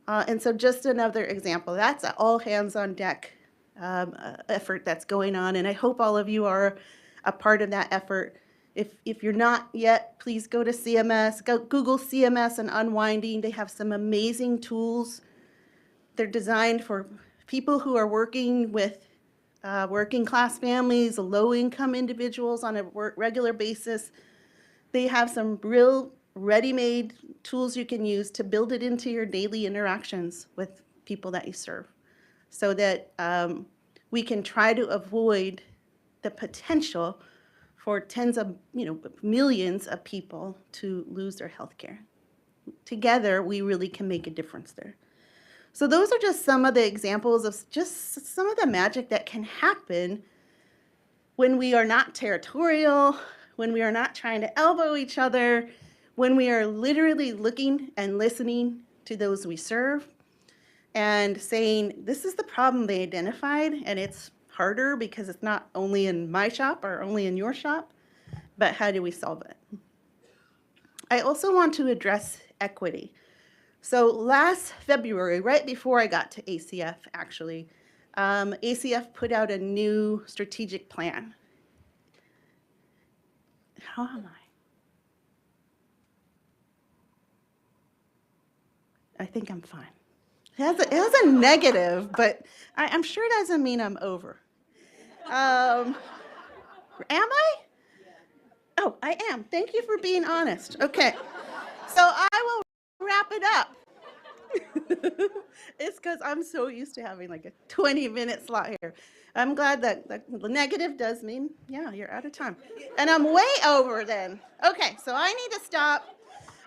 And so just another example, that's an all hands on deck effort that's going on. And I hope all of you are a part of that effort. If you're not yet, please go to CMS, go Google CMS and Unwinding. They have some amazing tools. They're designed for people who are working with working class families, low income individuals on a regular basis. They have some real ready-made tools you can use to build it into your daily interactions with people that you serve, so that we can try to avoid the potential for tens of millions of people to lose their health care. Together, we really can make a difference there. So those are just some of the examples of just some of the magic that can happen when we are not territorial, when we are not trying to elbow each other, when we are literally looking and listening to those we serve and saying, this is the problem they identified, and it's harder because it's not only in my shop or only in your shop, but how do we solve it? I also want to address equity. So last February, right before I got to ACF, actually, ACF put out a new strategic plan. How am I think I'm fine. It has a negative, but I'm sure it doesn't mean I'm over. Am I? Oh, I am. Thank you for being honest. Okay. So I will wrap it up. It's because I'm so used to having like a 20-minute slot here. I'm glad that the negative does mean, yeah, you're out of time. And I'm way over then. Okay, so I need to stop.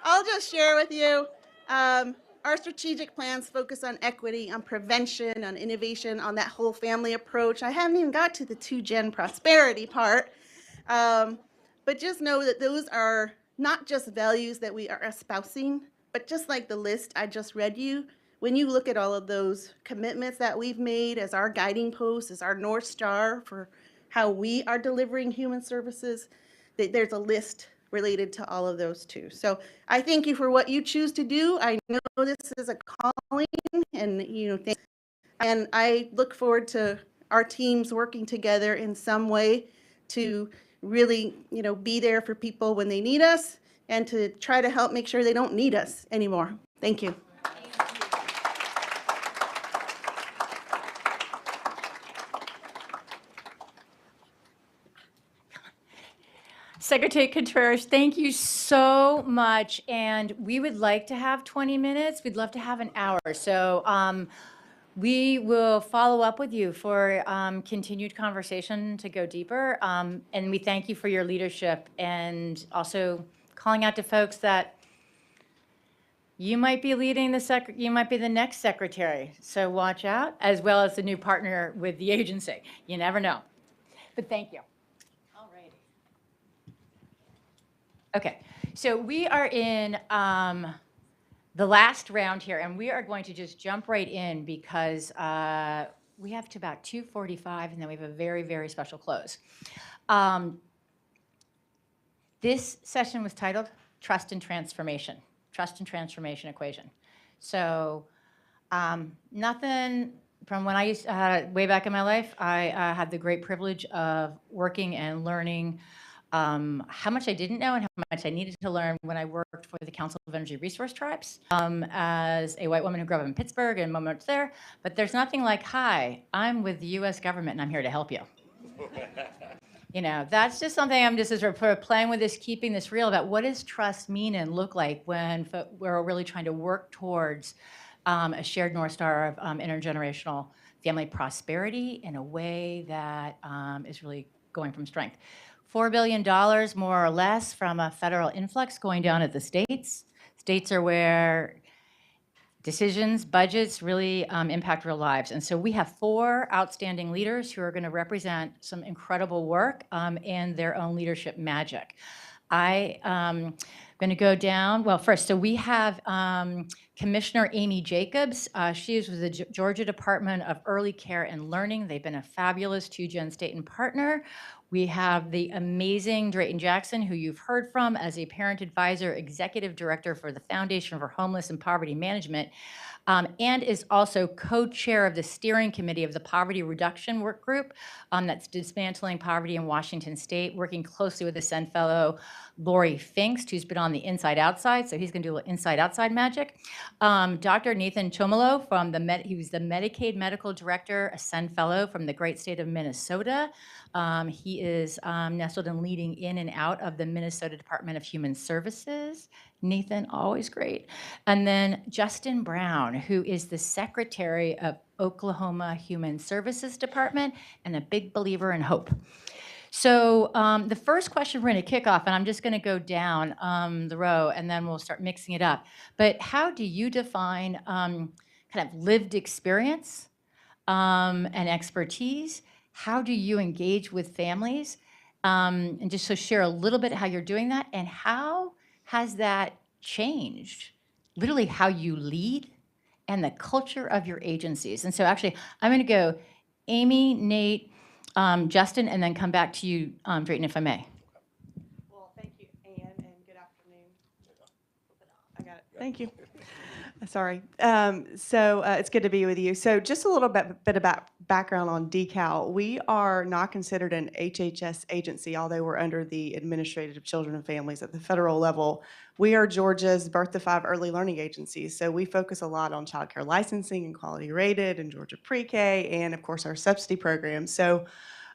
I'll just share with you. Our strategic plans focus on equity, on prevention, on innovation, on that whole family approach. I haven't even got to the 2-gen prosperity part. But just know that those are not just values that we are espousing, but just like the list I just read you, when you look at all of those commitments that we've made as our guiding post, as our North Star for how we are delivering human services, there's a list related to all of those too. So I thank you for what you choose to do. I know this is a calling, and and I look forward to our teams working together in some way to really, be there for people when they need us and to try to help make sure they don't need us anymore. Thank you. Secretary Contreras, thank you so much. And we would like to have 20 minutes. We'd love to have an hour. So we will follow up with you for continued conversation to go deeper. And we thank you for your leadership and also calling out to folks that you might be leading you might be the next secretary. So watch out, as well as the new partner with the agency. You never know. But thank you. Okay, so we are in the last round here, and we are going to just jump right in because we have to about 2:45, and then we have a very, very special close. This session was titled Trust and Transformation Equation. So nothing from when I used way back in my life, I had the great privilege of working and learning how much I didn't know and how much I needed to learn when I worked for the Council of Energy Resource Tribes as a white woman who grew up in Pittsburgh and moments there. But there's nothing like, hi, I'm with the U.S. government and I'm here to help you. That's just something I'm just sort of playing with this, keeping this real about what does trust mean and look like when we're really trying to work towards a shared North Star of intergenerational family prosperity in a way that is really going from strength. $4 billion, more or less, from a federal influx going down at the states. States are where decisions, budgets really impact real lives. And so we have 4 outstanding leaders who are going to represent some incredible work and their own leadership magic. I am going to go down. Well, first, so we have Commissioner Amy Jacobs. She is with the Georgia Department of Early Care and Learning. They've been a fabulous 2-gen state and partner. We have the amazing Drayton Jackson, who you've heard from as a parent advisor, executive director for the Foundation for Homeless and Poverty Management, and is also co-chair of the steering committee of the Poverty Reduction Work Group that's dismantling poverty in Washington State, working closely with the Ascend Fellow, Lori Finkst, who's been on the Inside Outside, so he's going to do a little Inside Outside magic. Dr. Nathan Chomolo, he was the Medicaid Medical Director, Ascend Fellow from the great state of Minnesota. He is nestled and leading in and out of the Minnesota Department of Human Services. Nathan, always great. And then Justin Brown, who is the Secretary of Oklahoma Human Services Department and a big believer in hope. So the first question we're going to kick off, and I'm just going to go down the row, and then we'll start mixing it up. But how do you define kind of lived experience and expertise? How do you engage with families? And just so share a little bit how you're doing that, and how has that changed literally how you lead and the culture of your agencies? And so actually, I'm going to go Amy, Nate, Justin, and then come back to you, Drayton, if I may. Well, thank you, Anne, and good afternoon. I got it. Thank you. Sorry. It's good to be with you. So just a little bit about background on DECAL. We are not considered an HHS agency, although we're under the Administrative Children and Families at the federal level. We are Georgia's birth to 5 early learning agency. So we focus a lot on child care licensing and quality rated and Georgia pre-K and of course our subsidy program. So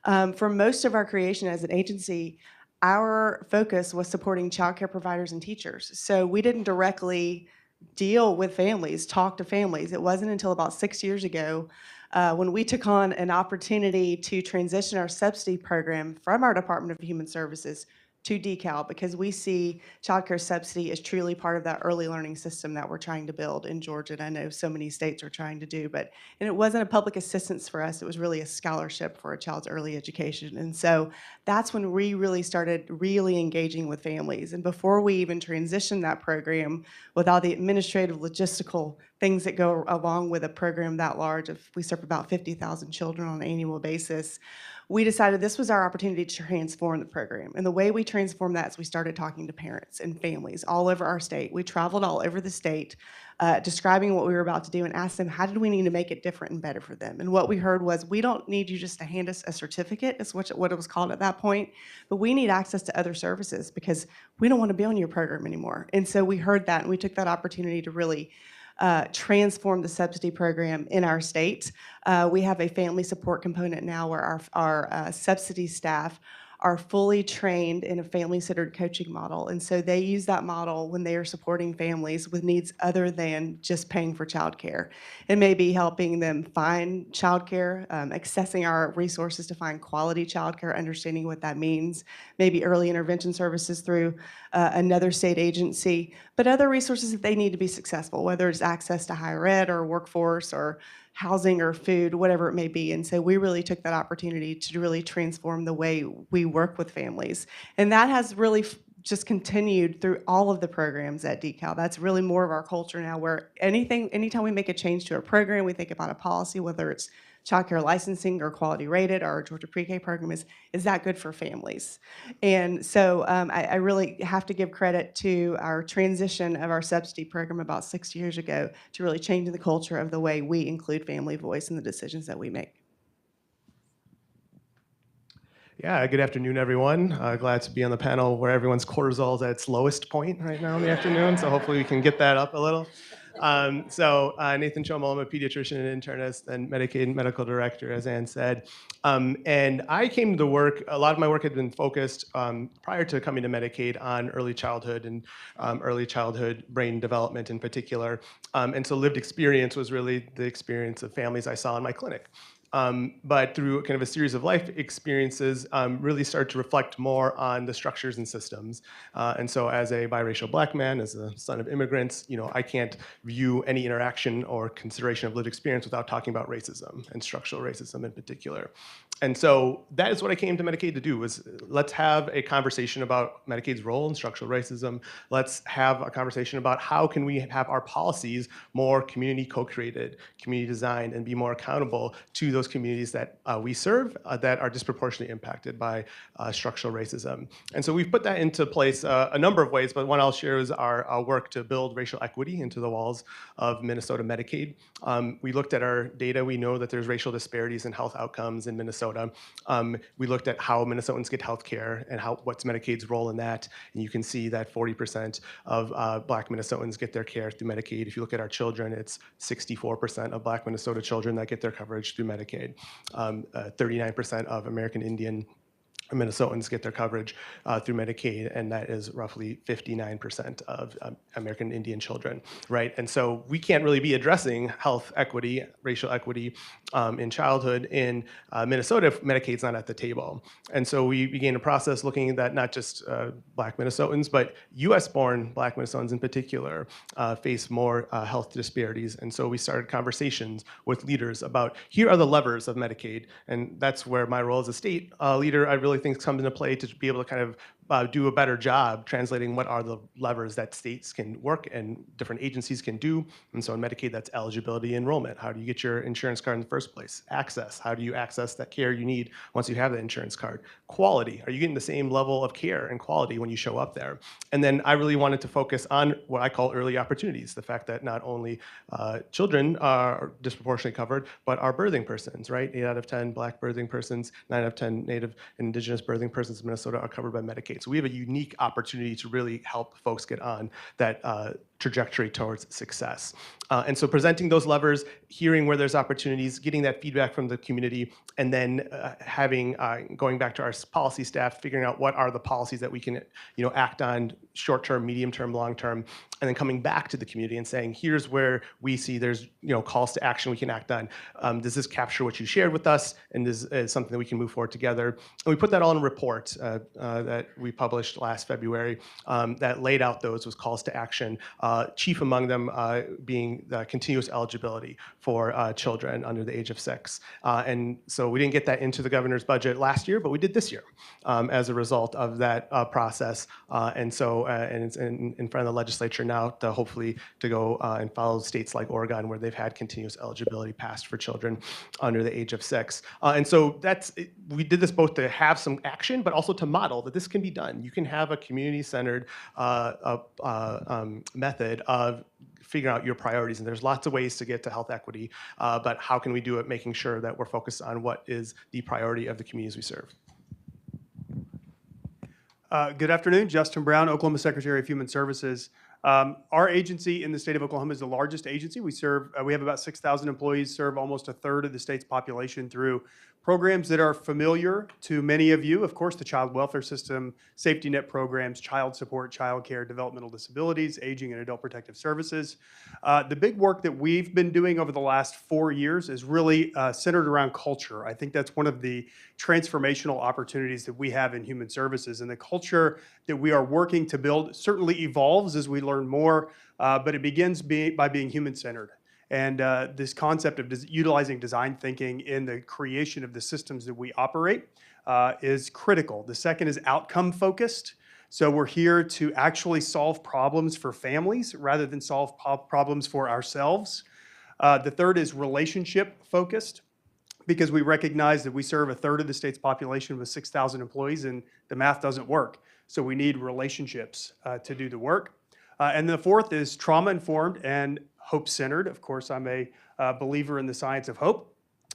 for most of our creation as an agency, our focus was supporting child care providers and teachers. So we didn't directly deal with families, talk to families. It wasn't until about 6 years ago when we took on an opportunity to transition our subsidy program from our Department of Human Services to DECAL, because we see child care subsidy as truly part of that early learning system that we're trying to build in Georgia. And I know so many states are trying to do, and it wasn't a public assistance for us. It was really a scholarship for a child's early education. And so that's when we really started really engaging with families. And before we even transitioned that program, with all the administrative logistical things that go along with a program that large, if we serve about 50,000 children on an annual basis, we decided this was our opportunity to transform the program. And the way we transformed that is we started talking to parents and families all over our state. We traveled all over the state describing what we were about to do and asked them, how did we need to make it different and better for them? And what we heard was, we don't need you just to hand us a certificate, is what it was called at that point, but we need access to other services because we don't want to be on your program anymore. And so we heard that, and we took that opportunity to really transform the subsidy program in our state. We have a family support component now where our subsidy staff are fully trained in a family-centered coaching model. And so they use that model when they are supporting families with needs other than just paying for childcare. It may be helping them find childcare, accessing our resources to find quality childcare, understanding what that means, maybe early intervention services through another state agency, but other resources that they need to be successful, whether it's access to higher ed or workforce or housing or food, whatever it may be. And so we really took that opportunity to really transform the way we work with families. And that has really just continued through all of the programs at DECAL. That's really more of our culture now, where anytime we make a change to a program, we think about a policy, whether it's child care licensing or quality rated. Our Georgia pre-K program is that good for families? And so I really have to give credit to our transition of our subsidy program about 6 years ago to really changing the culture of the way we include family voice in the decisions that we make. Yeah, good afternoon, everyone. Glad to be on the panel where everyone's cortisol is at its lowest point right now in the afternoon, so hopefully we can get that up a little. Nathan Chomo, I'm a pediatrician and internist and Medicaid medical director, as Ann said. And I came to work, a lot of my work had been focused prior to coming to Medicaid on early childhood and early childhood brain development in particular. And so lived experience was really the experience of families I saw in my clinic. But through kind of a series of life experiences, really start to reflect more on the structures and systems. And so as a biracial Black man, as a son of immigrants, I can't view any interaction or consideration of lived experience without talking about racism and structural racism in particular. And so that is what I came to Medicaid to do, was let's have a conversation about Medicaid's role in structural racism. Let's have a conversation about how can we have our policies more community co-created, community designed, and be more accountable to those communities that we serve that are disproportionately impacted by structural racism. And so we've put that into place a number of ways, but one I'll share is our work to build racial equity into the walls of Minnesota Medicaid. We looked at our data. We know that there's racial disparities in health outcomes in Minnesota. We looked at how Minnesotans get health care and what's Medicaid's role in that. And you can see that 40% of Black Minnesotans get their care through Medicaid. If you look at our children, it's 64% of Black Minnesota children that get their coverage through Medicaid. 39% of American Indian Minnesotans get their coverage through Medicaid, and that is roughly 59% of American Indian children, right? And so we can't really be addressing health equity, racial equity in childhood in Minnesota if Medicaid's not at the table. And so we began a process looking at not just Black Minnesotans, but US-born Black Minnesotans in particular face more health disparities. And so we started conversations with leaders about, here are the levers of Medicaid, and that's where my role as a state leader, I really think comes into play to be able to kind of do a better job translating what are the levers that states can work and different agencies can do. And so in Medicaid, that's eligibility, enrollment. How do you get your insurance card in the first place? Access. How do you access that care you need once you have the insurance card? Quality. Are you getting the same level of care and quality when you show up there? And then I really wanted to focus on what I call early opportunities, the fact that not only children are disproportionately covered, but our birthing persons, right? 8 out of 10 Black birthing persons, 9 out of 10 Native and Indigenous birthing persons in Minnesota are covered by Medicaid. So we have a unique opportunity to really help folks get on that trajectory towards success. And so presenting those levers, hearing where there's opportunities, getting that feedback from the community, and then going back to our policy staff, figuring out what are the policies that we can act on short-term, medium-term, long-term, and then coming back to the community and saying, here's where we see there's calls to action we can act on. Does this capture what you shared with us? And this is something that we can move forward together. And we put that all in a report that we published last February that laid out those was calls to action, chief among them being the continuous eligibility for children under the age of 6. And so we didn't get that into the governor's budget last year, but we did this year as a result of that process. And it's in front of the legislature now to hopefully to go and follow states like Oregon where they've had continuous eligibility passed for children under the age of 6. And so we did this both to have some action, but also to model that this can be done. You can have a community-centered method of figuring out your priorities. And there's lots of ways to get to health equity, but how can we do it making sure that we're focused on what is the priority of the communities we serve? Good afternoon, Justin Brown, Oklahoma Secretary of Human Services. Our agency in the state of Oklahoma is the largest agency. We have about 6,000 employees, serve almost a third of the state's population through programs that are familiar to many of you. Of course, the child welfare system, safety net programs, child support, child care, developmental disabilities, aging and adult protective services. The big work that we've been doing over the last 4 years is really centered around culture. I think that's one of the transformational opportunities that we have in human services. And the culture that we are working to build certainly evolves as we learn more, but it begins by being human-centered. And this concept of utilizing design thinking in the creation of the systems that we operate is critical. The second is outcome focused. So we're here to actually solve problems for families rather than solve problems for ourselves. The third is relationship focused, because we recognize that we serve a third of the state's population with 6,000 employees and the math doesn't work. So we need relationships to do the work. And the fourth is trauma-informed and hope-centered. Of course, I'm a believer in the science of hope.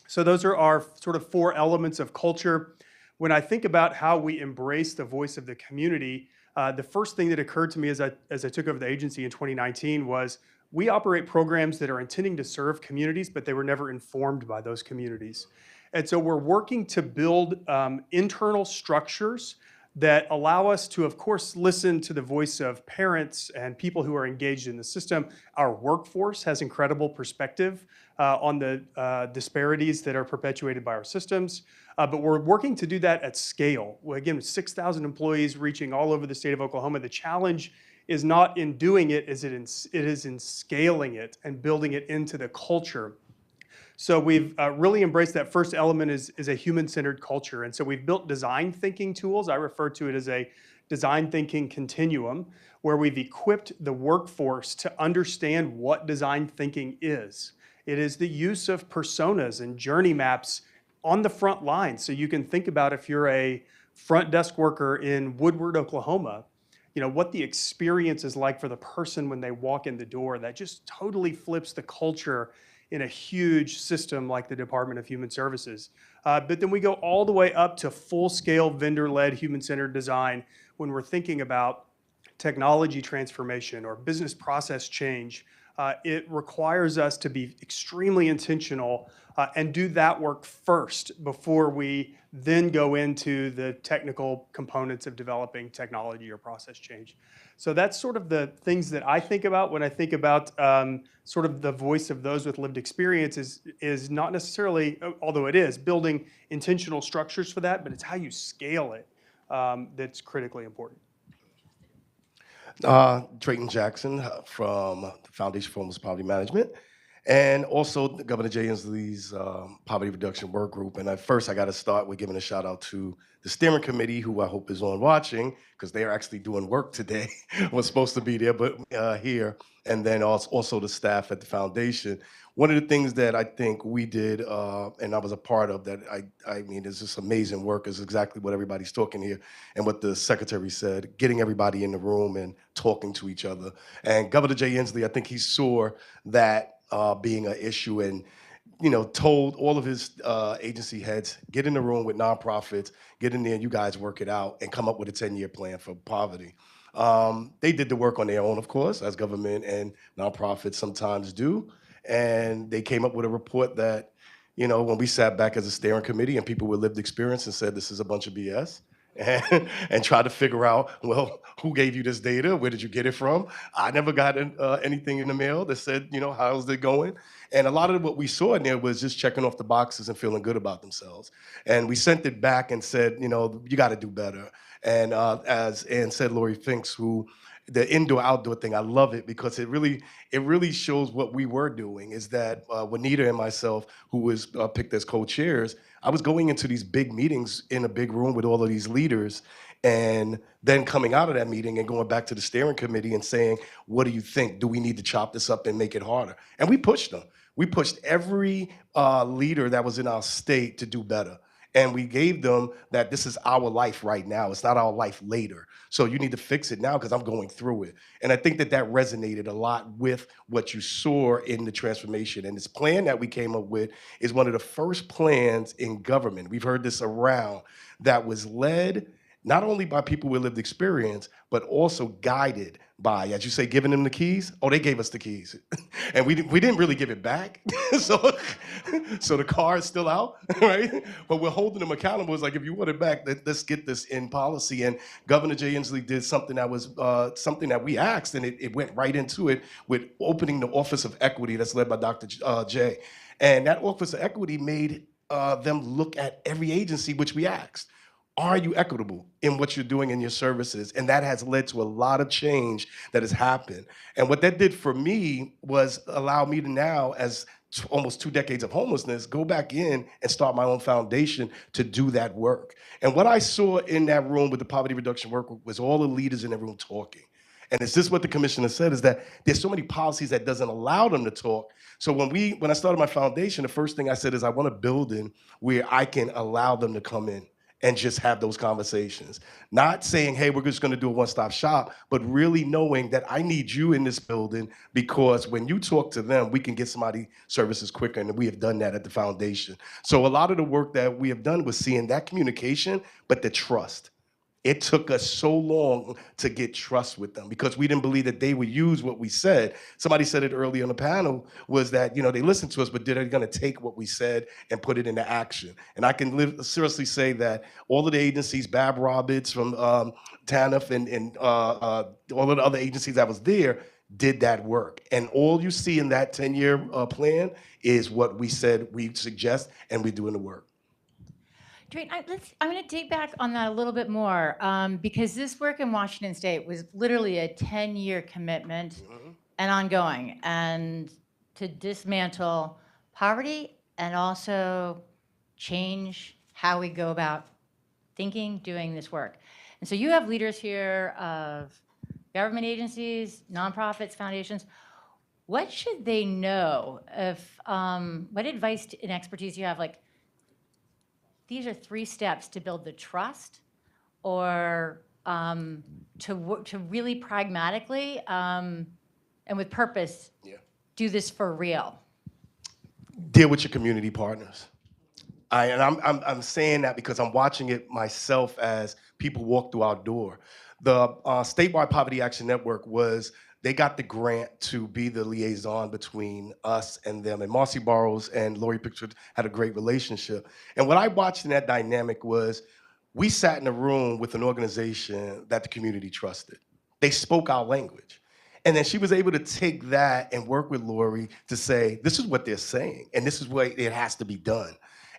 So those are our sort of 4 elements of culture. When I think about how we embrace the voice of the community, the first thing that occurred to me as I took over the agency in 2019 was we operate programs that are intending to serve communities, but they were never informed by those communities. And so we're working to build internal structures that allow us to, of course, listen to the voice of parents and people who are engaged in the system. Our workforce has incredible perspective on the disparities that are perpetuated by our systems, but we're working to do that at scale. Again, 6,000 employees reaching all over the state of Oklahoma. The challenge is not in doing it, it is in scaling it and building it into the culture. So we've really embraced that first element is a human-centered culture. And so we've built design thinking tools. I refer to it as a design thinking continuum, where we've equipped the workforce to understand what design thinking is. It is the use of personas and journey maps on the front line. So you can think about if you're a front desk worker in Woodward, Oklahoma, what the experience is like for the person when they walk in the door. That just totally flips the culture in a huge system like the Department of Human Services. But then we go all the way up to full-scale vendor-led human-centered design when we're thinking about technology transformation or business process change. It requires us to be extremely intentional and do that work first before we then go into the technical components of developing technology or process change. So that's sort of the things that I think about when I think about sort of the voice of those with lived experience is not necessarily, although it is, building intentional structures for that, but it's how you scale it that's critically important. Drayton Jackson from the Foundation for Homeless Poverty Management. and also Governor Jay Inslee's poverty reduction work group. And at first, I got to start with giving a shout out to the steering committee, who I hope is on watching, because they are actually doing work today. Was supposed to be there, but here, and then also the staff at the foundation. One of the things that I think we did, and I was a part of, that I mean, is just amazing work, is exactly what everybody's talking here, and what the secretary said, getting everybody in the room and talking to each other. And Governor Jay Inslee, I think he saw that being an issue, and told all of his agency heads, get in the room with nonprofits, get in there, and you guys work it out and come up with a 10-year plan for poverty. They did the work on their own, of course, as government and nonprofits sometimes do. And they came up with a report that, when we sat back as a steering committee and people with lived experience and said, this is a bunch of BS, and try to figure out, well, who gave you this data? Where did you get it from? I never got anything in the mail that said, how's it going? And a lot of what we saw in there was just checking off the boxes and feeling good about themselves. And we sent it back and said, you got to do better. And as Ann said, Lori Finks, who the indoor-outdoor thing, I love it because it really shows what we were doing, is that Juanita and myself, who was picked as co-chairs, I was going into these big meetings in a big room with all of these leaders, and then coming out of that meeting and going back to the steering committee and saying, what do you think? Do we need to chop this up and make it harder? And we pushed them. We pushed every leader that was in our state to do better. And we gave them that this is our life right now. It's not our life later. So you need to fix it now because I'm going through it. And I think that resonated a lot with what you saw in the transformation. And this plan that we came up with is one of the first plans in government. We've heard this around, that was led not only by people with lived experience, but also guided by, as you say, giving them the keys. Oh, they gave us the keys. And we didn't really give it back. So the car is still out, right? But we're holding them accountable. It's like, if you want it back, let's get this in policy. And Governor Jay Inslee did something that was something that we asked, and it went right into it with opening the Office of Equity that's led by Dr. Jay. And that Office of Equity made them look at every agency, which we asked. Are you equitable in what you're doing in your services? And that has led to a lot of change that has happened. And what that did for me was allow me to now, as almost 2 decades of homelessness, go back in and start my own foundation to do that work. And what I saw in that room with the poverty reduction work group was all the leaders in the room talking. And it's just what the commissioner said, is that there's so many policies that doesn't allow them to talk. So when I started my foundation, the first thing I said is, I want a building where I can allow them to come in and just have those conversations. Not saying, hey, we're just gonna do a one-stop shop, but really knowing that I need you in this building, because when you talk to them, we can get somebody services quicker, and we have done that at the foundation. So a lot of the work that we have done was seeing that communication, but the trust. It took us so long to get trust with them because we didn't believe that they would use what we said. Somebody said it earlier on the panel, was that, they listened to us, but they're gonna take what we said and put it into action. And I can seriously say that all of the agencies, Bab Roberts from TANF and all of the other agencies that was there, did that work. And all you see in that 10-year plan is what we said we suggest, and we're doing the work. Great. I'm going to dig back on that a little bit more, because this work in Washington State was literally a 10-year commitment and ongoing, and to dismantle poverty and also change how we go about thinking, doing this work. And so you have leaders here of government agencies, nonprofits, foundations. What should they know? What advice and expertise do you have? Like, these are 3 steps to build the trust, or to really pragmatically and with purpose, do this for real. Deal with your community partners. I'm saying that because I'm watching it myself as people walk through our door. The statewide Poverty Action Network they got the grant to be the liaison between us and them. And Marcy Burrows and Lori Pickford had a great relationship. And what I watched in that dynamic was, we sat in a room with an organization that the community trusted. They spoke our language. And then she was able to take that and work with Lori to say, this is what they're saying, and this is what it has to be done.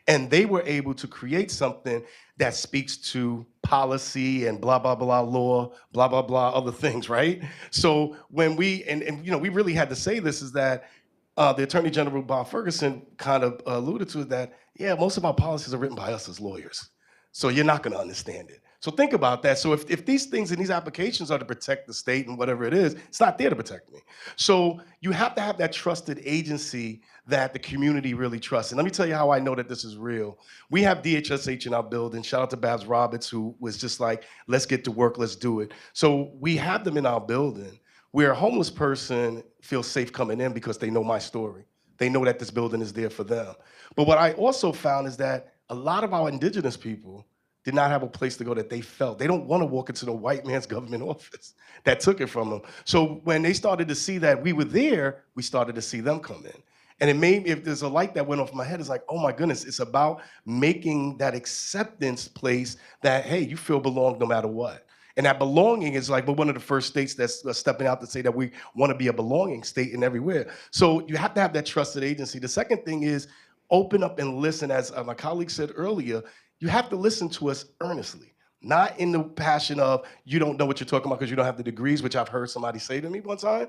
And they were able to create something that speaks to policy and blah, blah, blah, law, blah, blah, blah, other things, right? So when we, and we really had to say this, is that the Attorney General Bob Ferguson kind of alluded to, that, yeah, most of our policies are written by us as lawyers. So you're not gonna understand it. So think about that. So if these things and these applications are to protect the state and whatever it is, it's not there to protect me. So you have to have that trusted agency that the community really trusts. And let me tell you how I know that this is real. We have DHSH in our building. Shout out to Babs Roberts, who was just like, let's get to work, let's do it. So we have them in our building where a homeless person feels safe coming in because they know my story. They know that this building is there for them. But what I also found is that a lot of our indigenous people did not have a place to go that they felt. They don't want to walk into the white man's government office that took it from them. So when they started to see that we were there, we started to see them come in. And it made me, if there's a light that went off my head, it's like, oh my goodness, it's about making that acceptance place that, hey, you feel belong no matter what. And that belonging is like, we're one of the first states that's stepping out to say that we want to be a belonging state in everywhere. So you have to have that trusted agency. The second thing is open up and listen. As my colleague said earlier, you have to listen to us earnestly, not in the passion of you don't know what you're talking about because you don't have the degrees, which I've heard somebody say to me one time,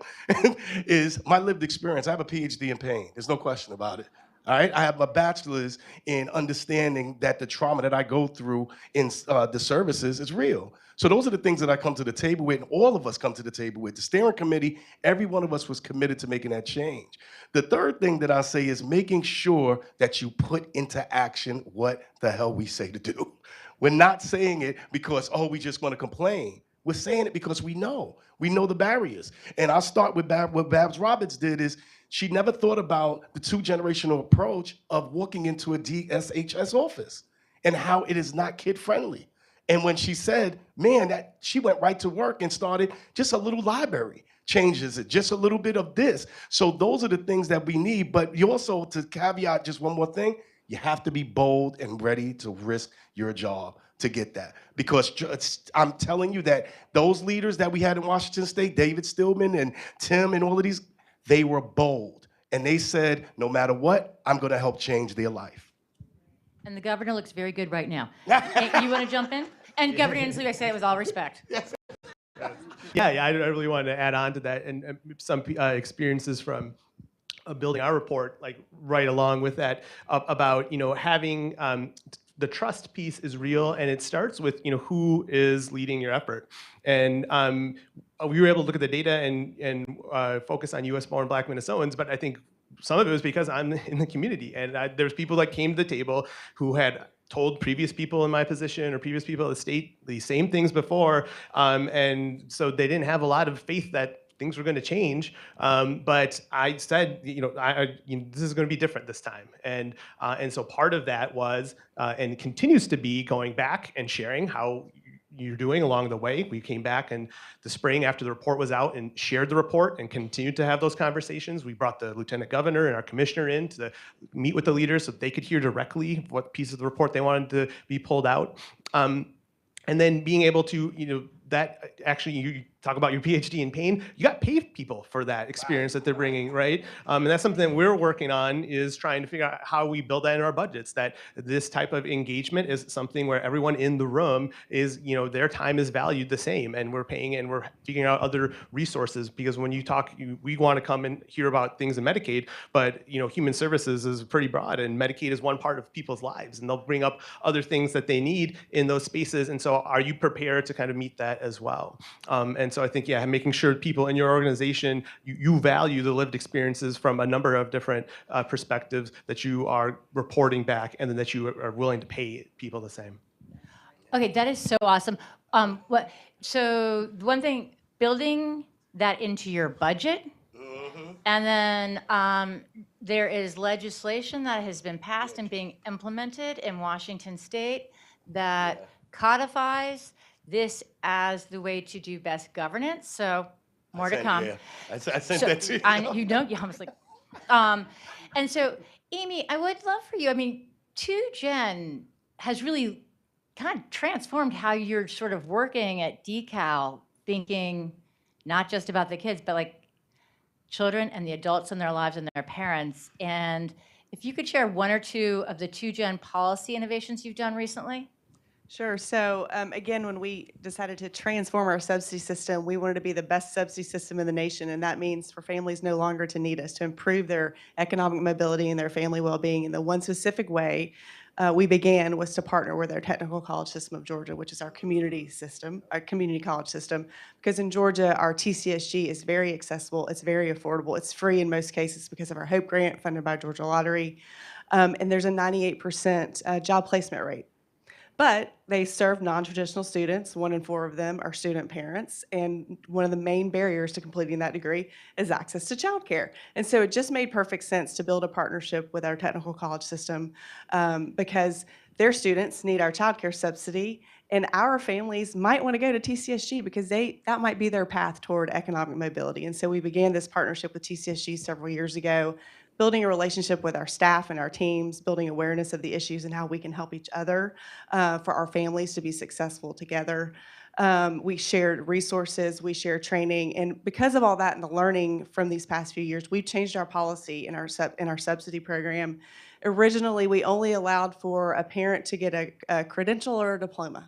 is my lived experience. I have a PhD in pain. There's no question about it. All right, I have a bachelor's in understanding that the trauma that I go through in the services is real. So those are the things that I come to the table with, and all of us come to the table with. The steering committee, every one of us was committed to making that change. The third thing that I say is making sure that you put into action what the hell we say to do. We're not saying it because, oh, we just want to complain. We're saying it because we know the barriers. And I'll start with what Babs Roberts did is she never thought about the two-generational approach of walking into a DSHS office and how it is not kid-friendly. And when she said, man, that she went right to work and started just a little library, changes it, just a little bit of this. So those are the things that we need. But you also, to caveat just one more thing, you have to be bold and ready to risk your job to get that. Because I'm telling you that those leaders that we had in Washington State, David Stillman and Tim and all of these, they were bold. And they said, no matter what, I'm gonna help change their life. And the governor looks very good right now. Hey, you want to jump in? And Governor Inslee, I say it with all respect. Yeah, I really wanted to add on to that, and some experiences from building our report, like right along with that, about having the trust piece is real, and it starts with who is leading your effort. And we were able to look at the data and focus on U.S.-born Black Minnesotans, but I think some of it was because I'm in the community, and there's people that came to the table who had told previous people in my position or previous people at the state the same things before, and so they didn't have a lot of faith that things were going to change. But I said, this is going to be different this time, and so part of that was and continues to be going back and sharing how you're doing along the way. We came back in the spring after the report was out and shared the report and continued to have those conversations. We brought the lieutenant governor and our commissioner in to meet with the leaders so they could hear directly what piece of the report they wanted to be pulled out. And then being able to, that actually, you talk about your PhD in pain, you got to pay people for that experience that they're bringing, right? And that's something we're working on, is trying to figure out how we build that in our budgets, that this type of engagement is something where everyone in the room is, their time is valued the same, and we're paying and we're figuring out other resources, because when you talk, we want to come and hear about things in Medicaid, but human services is pretty broad, and Medicaid is one part of people's lives, and they'll bring up other things that they need in those spaces. And so are you prepared to kind of meet that as well? And so I think, making sure people in your organization, you value the lived experiences from a number of different perspectives that you are reporting back, and then that you are willing to pay people the same. Okay, that is so awesome. So one thing, building that into your budget, and then there is legislation that has been passed and being implemented in Washington State that codifies this as the way to do best governance. So more to come. I sent that to you. I was like, and so Amy, I would love for you. I mean, 2Gen has really kind of transformed how you're sort of working at DeKalb, thinking not just about the kids, but like children and the adults in their lives and their parents. And if you could share one or two of the 2Gen policy innovations you've done recently. Sure. So again, when we decided to transform our subsidy system, we wanted to be the best subsidy system in the nation. And that means for families no longer to need us, to improve their economic mobility and their family well-being. And the one specific way we began was to partner with our Technical College System of Georgia, which is our community system, our community college system. Because in Georgia, our TCSG is very accessible, it's very affordable, it's free in most cases because of our HOPE grant funded by Georgia Lottery. And there's a 98% job placement rate. But they serve non-traditional students. 1 in 4 of them are student parents. And one of the main barriers to completing that degree is access to childcare. And so it just made perfect sense to build a partnership with our technical college system because their students need our childcare subsidy, and our families might want to go to TCSG because that might be their path toward economic mobility. And so we began this partnership with TCSG several years ago, building a relationship with our staff and our teams, building awareness of the issues and how we can help each other for our families to be successful together. We shared resources, we shared training, and because of all that and the learning from these past few years, we've changed our policy in our subsidy program. Originally, we only allowed for a parent to get a credential or a diploma.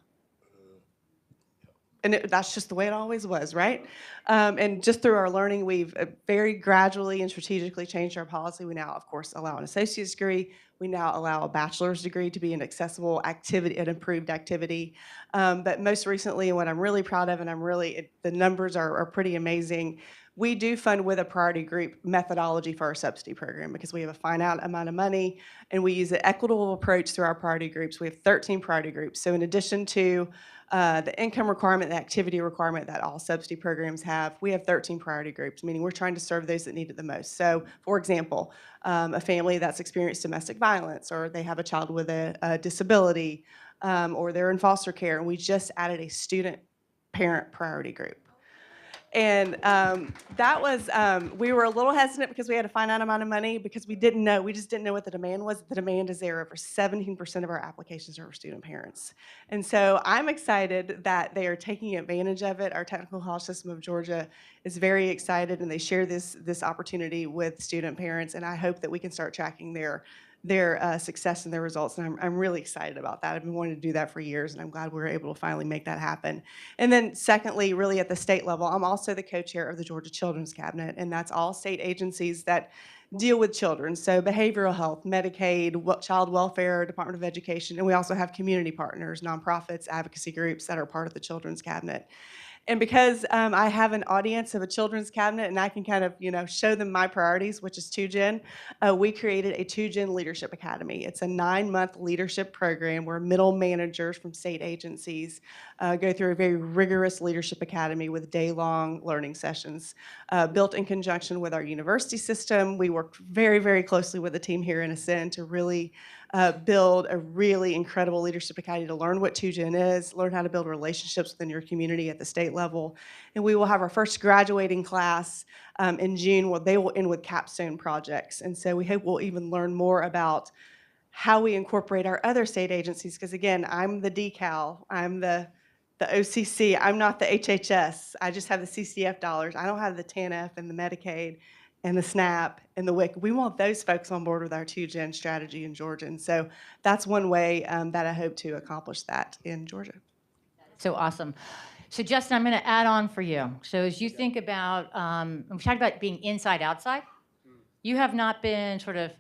And that's just the way it always was, right? And just through our learning, we've very gradually and strategically changed our policy. We now, of course, allow an associate's degree. We now allow a bachelor's degree to be an accessible activity, an improved activity. But most recently, and what I'm really proud of, and the numbers are pretty amazing, we do fund with a priority group methodology for our subsidy program because we have a finite amount of money, and we use an equitable approach through our priority groups. We have 13 priority groups. So in addition to the income requirement, the activity requirement that all subsidy programs have, we have 13 priority groups, meaning we're trying to serve those that need it the most. So, for example, a family that's experienced domestic violence, or they have a child with a disability, or they're in foster care, and we just added a student parent priority group. And that was, we were a little hesitant because we had a finite amount of money because we just didn't know what the demand was. The demand is there. Over 17% of our applications are for student parents. And so I'm excited that they are taking advantage of it. Our Technical College System of Georgia is very excited, and they share this opportunity with student parents, and I hope that we can start tracking their success and their results. And I'm really excited about that. I've been wanting to do that for years, and I'm glad we were able to finally make that happen. And then secondly, really at the state level, I'm also the co-chair of the Georgia Children's Cabinet, and that's all state agencies that deal with children. So behavioral health, Medicaid, child welfare, Department of Education, and we also have community partners, nonprofits, advocacy groups that are part of the Children's Cabinet. And because I have an audience of a children's cabinet and I can kind of, show them my priorities, which is 2Gen, we created a 2Gen Leadership Academy. It's a 9-month leadership program where middle managers from state agencies go through a very rigorous leadership academy with day-long learning sessions. Built in conjunction with our university system, we worked very, very closely with the team here in Ascend to really build a really incredible leadership academy to learn what 2Gen is, learn how to build relationships within your community at the state level. And we will have our first graduating class in June where they will end with capstone projects. And so we hope we'll even learn more about how we incorporate our other state agencies, because again, I'm the decal, I'm the OCC, I'm not the HHS, I just have the CCF dollars. I don't have the TANF and the Medicaid and the SNAP and the WIC. We want those folks on board with our 2Gen strategy in Georgia. And so that's one way that I hope to accomplish that in Georgia. So awesome. So Justin, I'm going to add on for you. So as you think about, we talked about being inside, outside. You have not been sort of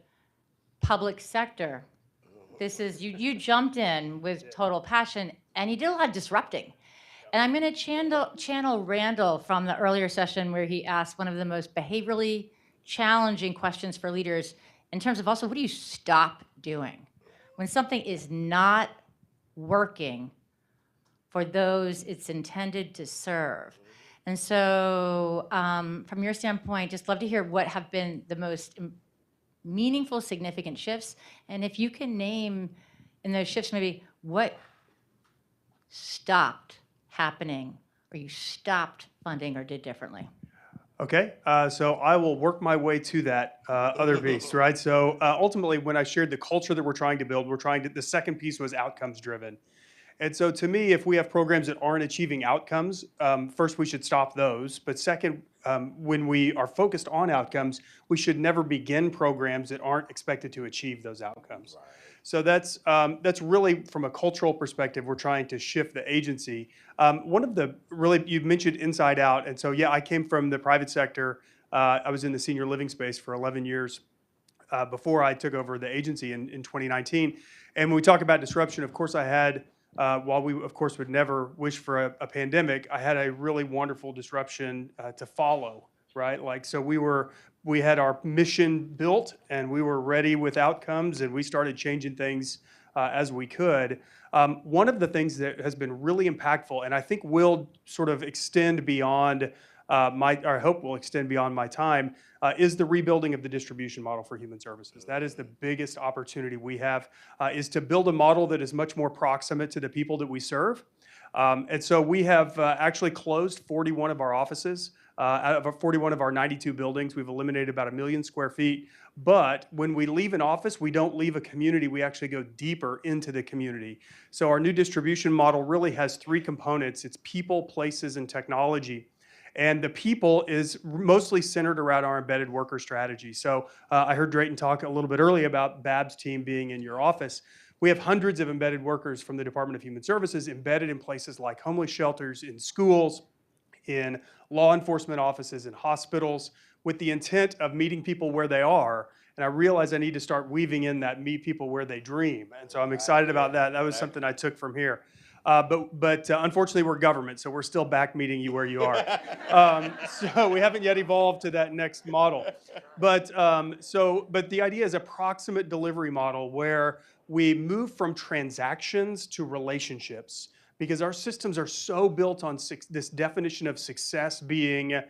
public sector. This is, you jumped in with total passion and you did a lot of disrupting. And I'm going to channel Randall from the earlier session where he asked one of the most behaviorally challenging questions for leaders in terms of also what do you stop doing when something is not working for those it's intended to serve. And so from your standpoint, just love to hear what have been the most meaningful, significant shifts. And if you can name in those shifts maybe what stopped happening or you stopped funding or did differently. Okay, so I will work my way to that other piece, right? So ultimately, when I shared the culture that we're trying to build, the second piece was outcomes driven. And so to me, if we have programs that aren't achieving outcomes, first we should stop those. But second, when we are focused on outcomes, we should never begin programs that aren't expected to achieve those outcomes. Right. So that's really from a cultural perspective, we're trying to shift the agency. One of the really, you've mentioned inside out. And so, yeah, I came from the private sector. I was in the senior living space for 11 years before I took over the agency in 2019. And when we talk about disruption, of course, I had, while we, of course, would never wish for a pandemic, I had a really wonderful disruption to follow, right? Like, so we had our mission built and we were ready with outcomes and we started changing things as we could. One of the things that has been really impactful, and I think will sort of extend beyond or I hope will extend beyond my time, is the rebuilding of the distribution model for human services. That is the biggest opportunity we have, is to build a model that is much more proximate to the people that we serve. And so we have actually closed 41 of our offices. Out of 41 of our 92 buildings, we've eliminated about 1 million square feet. But when we leave an office, we don't leave a community, we actually go deeper into the community. So our new distribution model really has 3 components. It's people, places, and technology. And the people is mostly centered around our embedded worker strategy. So I heard Drayton talk a little bit earlier about Bab's team being in your office. We have hundreds of embedded workers from the Department of Human Services embedded in places like homeless shelters, in schools, in law enforcement offices, in hospitals, with the intent of meeting people where they are. And I realize I need to start weaving in that meet people where they dream. And so I'm excited about that. That was something I took from here. But unfortunately, we're government, so we're still back meeting you where you are. So we haven't yet evolved to that next model. But the idea is a proximate delivery model where we move from transactions to relationships, because our systems are so built on this definition of success being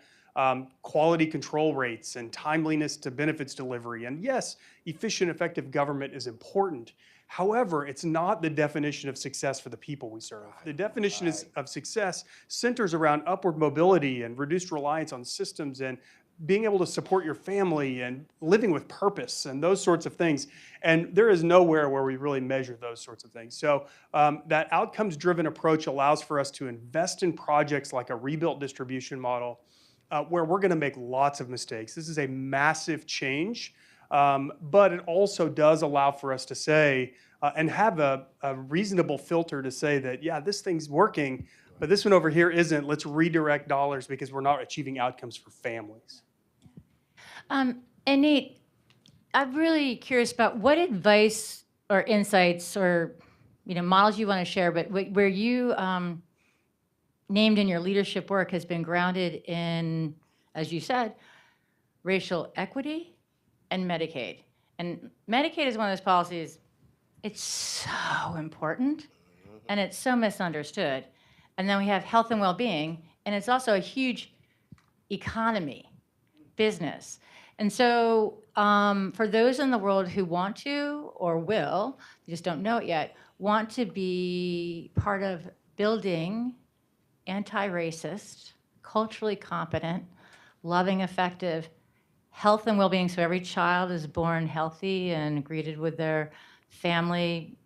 quality control rates and timeliness to benefits delivery. And yes, efficient, effective government is important. However, it's not the definition of success for the people we serve. The definition of success centers around upward mobility and reduced reliance on systems and being able to support your family and living with purpose and those sorts of things. And there is nowhere where we really measure those sorts of things. So that outcomes-driven approach allows for us to invest in projects like a rebuilt distribution model where we're going to make lots of mistakes. This is a massive change. But it also does allow for us to say, and have a reasonable filter to say that, yeah, this thing's working, but this one over here isn't. Let's redirect dollars because we're not achieving outcomes for families. And Nate, I'm really curious about what advice or insights or models you want to share, but where you named in your leadership work has been grounded in, as you said, racial equity and Medicaid. And Medicaid is one of those policies, it's so important and it's so misunderstood. And then we have health and well-being, and it's also a huge economy, business. And so for those in the world who want to or will, you just don't know it yet, want to be part of building anti-racist, culturally competent, loving, effective health and well-being, so every child is born healthy and greeted with their family,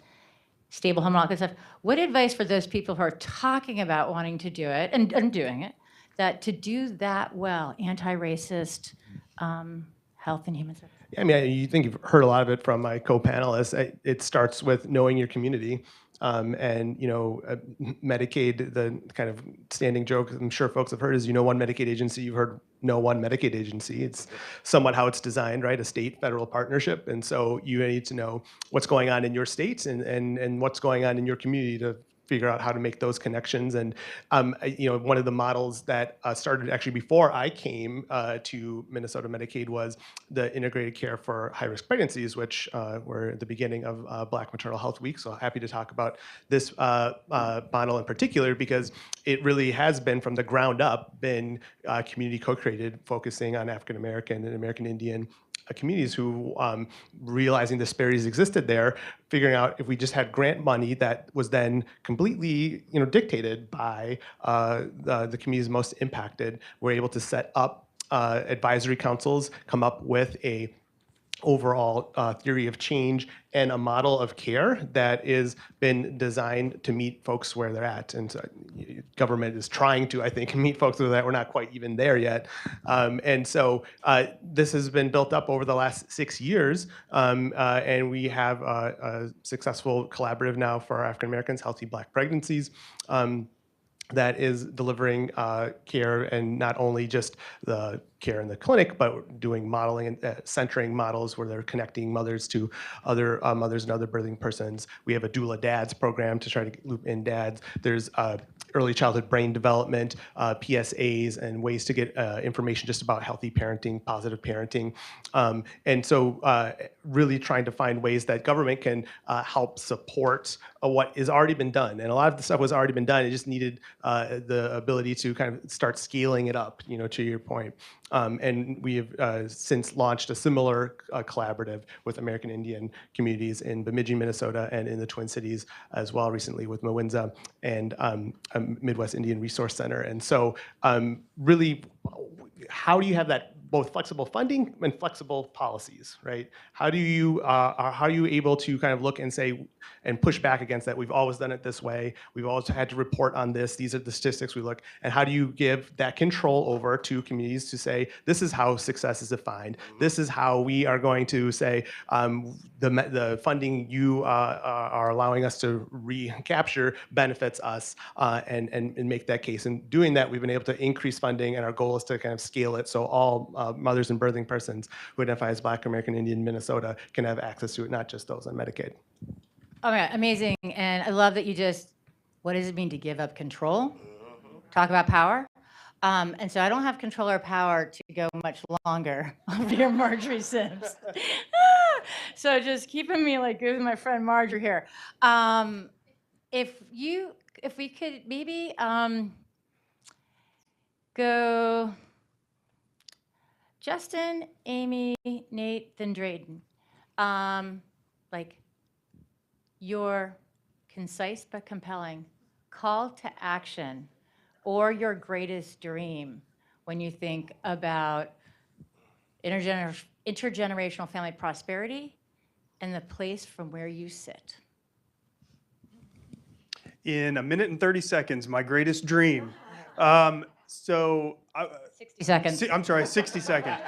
stable home, and all that stuff. What advice for those people who are talking about wanting to do it and doing it, that to do that well, anti-racist health and human services? Yeah, I mean, you think you've heard a lot of it from my co-panelists. It starts with knowing your community. And Medicaid, the kind of standing joke I'm sure folks have heard is, one Medicaid agency, you've heard no one Medicaid agency. It's somewhat how it's designed, right? A state-federal partnership. And so you need to know what's going on in your states and what's going on in your community to figure out how to make those connections. And one of the models that started actually before I came to Minnesota Medicaid was the integrated care for high-risk pregnancies, which were at the beginning of Black Maternal Health Week. So happy to talk about this model in particular, because it really has been from the ground up been community co-created, focusing on African American and American Indian communities who, realizing disparities existed there, figuring out if we just had grant money that was then completely dictated by the communities most impacted, we're able to set up advisory councils, come up with a overall theory of change and a model of care that is been designed to meet folks where they're at. And so government is trying to, I think, meet folks where they're at. We're not quite even there yet. And so this has been built up over the last 6 years. And we have a successful collaborative now for our African Americans, Healthy Black Pregnancies. That is delivering care, and not only just the care in the clinic, but doing modeling and centering models where they're connecting mothers to other mothers and other birthing persons. We have a doula dads program to try to loop in dads. There's early childhood brain development, PSAs, and ways to get information just about healthy parenting, positive parenting. And so really trying to find ways that government can help support what has already been done. And a lot of the stuff was already been done. It just needed the ability to kind of start scaling it up, to your point. And we have since launched a similar collaborative with American Indian communities in Bemidji, Minnesota, and in the Twin Cities as well recently with Mwinza and Midwest Indian Resource Center. And so really, how do you have that both flexible funding and flexible policies, right? How are you able to kind of look and say and push back against that? We've always done it this way. We've always had to report on this. These are the statistics we look. And how do you give that control over to communities to say, this is how success is defined. This is how we are going to say the funding you are allowing us to recapture benefits us and make that case. And doing that, we've been able to increase funding, and our goal is to kind of scale it so all mothers and birthing persons who identify as Black, American Indian, Minnesota can have access to it, not just those on Medicaid. Oh my God, amazing. And I love that what does it mean to give up control? Talk about power. And so I don't have control or power to go much longer over here, Marjorie Sims. So just keeping me like good with my friend Marjorie here. If we could maybe go Justin, Amy, Nate, then Drayden. Your concise but compelling call to action or your greatest dream when you think about intergenerational family prosperity and the place from where you sit. In 1 minute and 30 seconds, my greatest dream. 60 seconds. I'm sorry, 60 seconds.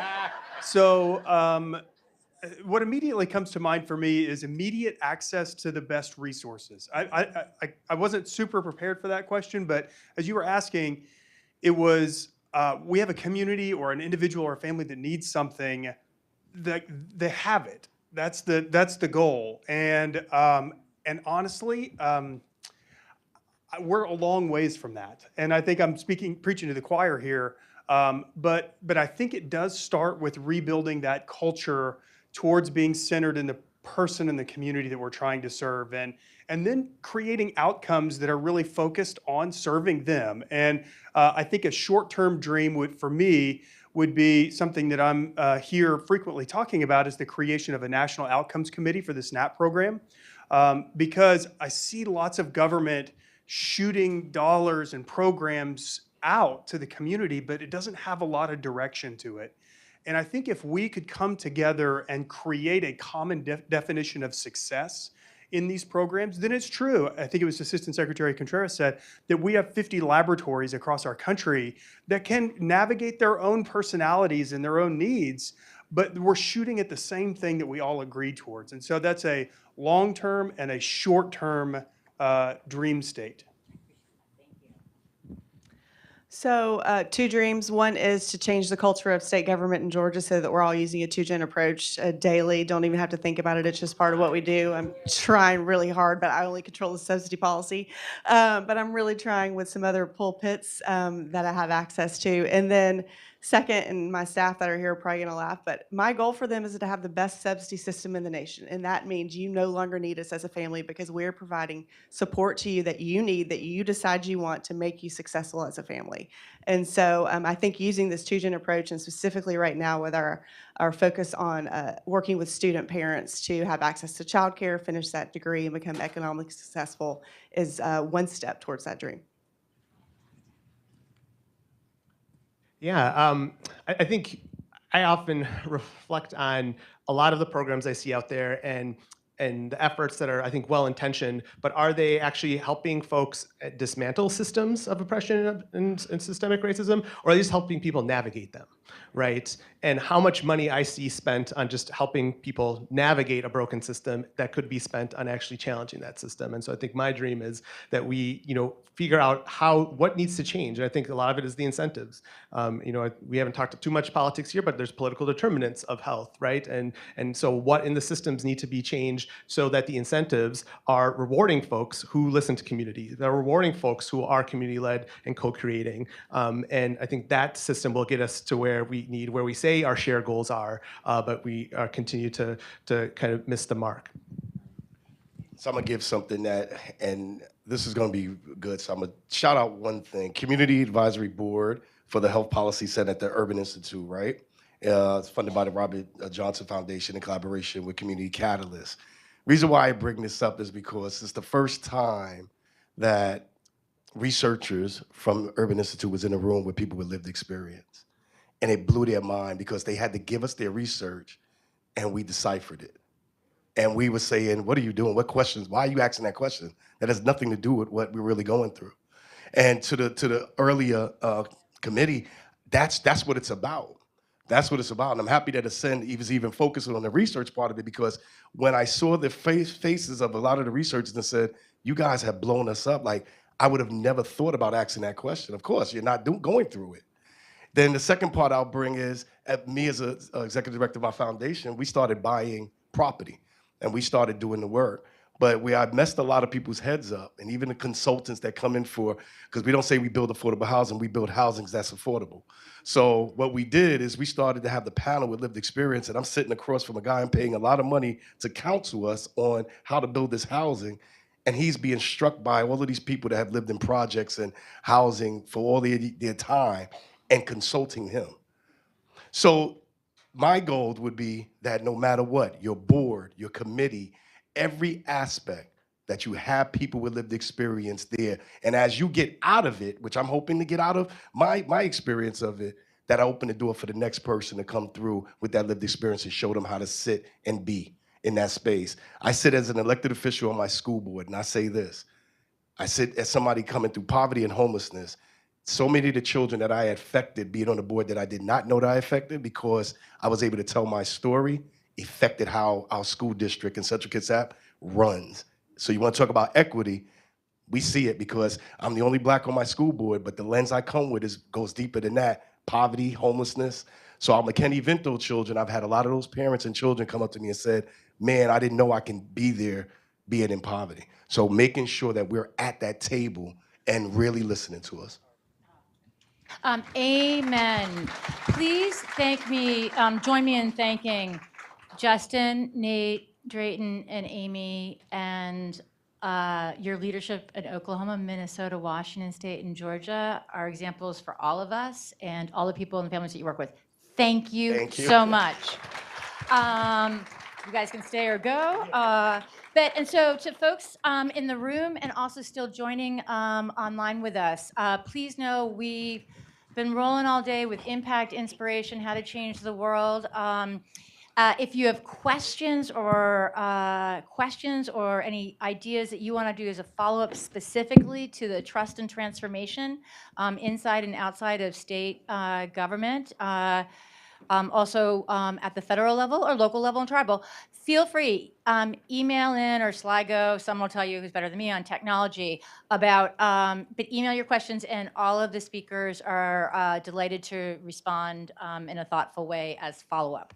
So what immediately comes to mind for me is immediate access to the best resources. I wasn't super prepared for that question, but as you were asking, it was we have a community or an individual or a family that needs something, that they have it. That's the goal. And honestly, we're a long ways from that. And I think I'm preaching to the choir here. But I think it does start with rebuilding that culture towards being centered in the person and the community that we're trying to serve, and then creating outcomes that are really focused on serving them. And I think a short-term dream for me would be something that I'm here frequently talking about, is the creation of a national outcomes committee for the SNAP program, because I see lots of government shooting dollars and programs out to the community, but it doesn't have a lot of direction to it. And I think if we could come together and create a common definition of success in these programs, then it's true. I think it was Assistant Secretary Contreras said that we have 50 laboratories across our country that can navigate their own personalities and their own needs, but we're shooting at the same thing that we all agree towards. And so that's a long-term and a short-term dream state. So 2 dreams. One is to change the culture of state government in Georgia so that we're all using a 2-gen approach daily. Don't even have to think about it. It's just part of what we do. I'm trying really hard, but I only control the subsidy policy. But I'm really trying with some other pulpits that I have access to. And then second, and my staff that are here are probably going to laugh, but my goal for them is to have the best subsidy system in the nation. And that means you no longer need us as a family, because we're providing support to you that you need, that you decide you want, to make you successful as a family. And so I think using this 2-gen approach, and specifically right now with our focus on working with student parents to have access to childcare, finish that degree, and become economically successful, is one step towards that dream. Yeah, I think I often reflect on a lot of the programs I see out there and the efforts that are, I think, well-intentioned, but are they actually helping folks dismantle systems of oppression and systemic racism, or are they just helping people navigate them, right? And how much money I see spent on just helping people navigate a broken system that could be spent on actually challenging that system. And so I think my dream is that we, figure out what needs to change. And I think a lot of it is the incentives. We haven't talked too much politics here, but there's political determinants of health, right? And so what in the systems need to be changed so that the incentives are rewarding folks who listen to community. They're rewarding folks who are community-led and co-creating. And I think that system will get us to where we say our shared goals are, but we continue to kind of miss the mark. So I'm gonna give something and this is gonna be good, so I'm gonna shout out one thing. Community Advisory Board for the Health Policy Center at the Urban Institute, right? It's funded by the Robert Johnson Foundation in collaboration with Community Catalyst. Reason why I bring this up is because it's the first time that researchers from Urban Institute was in a room with people with lived experience. And it blew their mind because they had to give us their research and we deciphered it. And we were saying, what are you doing? What questions? Why are you asking that question? That has nothing to do with what we're really going through. And to the earlier committee, that's what it's about. That's what it's about. And I'm happy that Ascend was even focusing on the research part of it, because when I saw the faces of a lot of the researchers and said, you guys have blown us up, like I would have never thought about asking that question. Of course, you're not going through it. Then the second part I'll bring is, me as an executive director of my foundation, we started buying property. And we started doing the work. But I messed a lot of people's heads up, and even the consultants that come in because we don't say we build affordable housing, we build housing that's affordable. So what we did is we started to have the panel with lived experience, and I'm sitting across from a guy I'm paying a lot of money to counsel us on how to build this housing. And he's being struck by all of these people that have lived in projects and housing for all their time and consulting him. So my goal would be that no matter what, your board, your committee, every aspect, that you have people with lived experience there. And as you get out of it, which I'm hoping to get out of my experience of it, that I open the door for the next person to come through with that lived experience and show them how to sit and be in that space. I sit as an elected official on my school board, and I say this. I sit as somebody coming through poverty and homelessness. So many of the children that I affected being on the board that I did not know that I affected, because I was able to tell my story, affected how our school district in Central Kitsap runs. So you want to talk about equity, we see it because I'm the only Black on my school board, but the lens I come with goes deeper than that. Poverty, homelessness. So our McKinney Vento children, I've had a lot of those parents and children come up to me and said, man, I didn't know I can be there being in poverty. So making sure that we're at that table and really listening to us. Amen. Please join me in thanking Justin, Nate, Drayton, and Amy, and your leadership in Oklahoma, Minnesota, Washington State, and Georgia are examples for all of us and all the people and families that you work with. Thank you so much. You guys can stay or go. And so to folks in the room and also still joining online with us, please know we've been rolling all day with impact, inspiration, how to change the world. If you have questions or any ideas that you want to do as a follow-up specifically to the trust and transformation inside and outside of state government, also at the federal level or local level and tribal, feel free, email in or Sligo, someone will tell you who's better than me on technology about, but email your questions, and all of the speakers are delighted to respond in a thoughtful way as follow-up.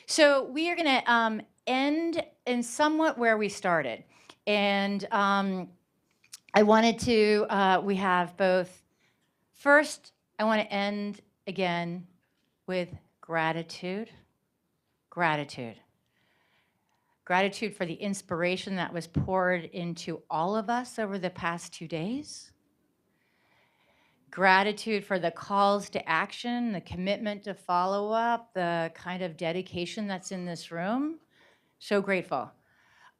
So we are going to end in somewhat where we started. And I wanted to, we have both, first, I want to end again with gratitude. Gratitude. Gratitude for the inspiration that was poured into all of us over the past 2 days. Gratitude for the calls to action, the commitment to follow up, the kind of dedication that's in this room. So grateful.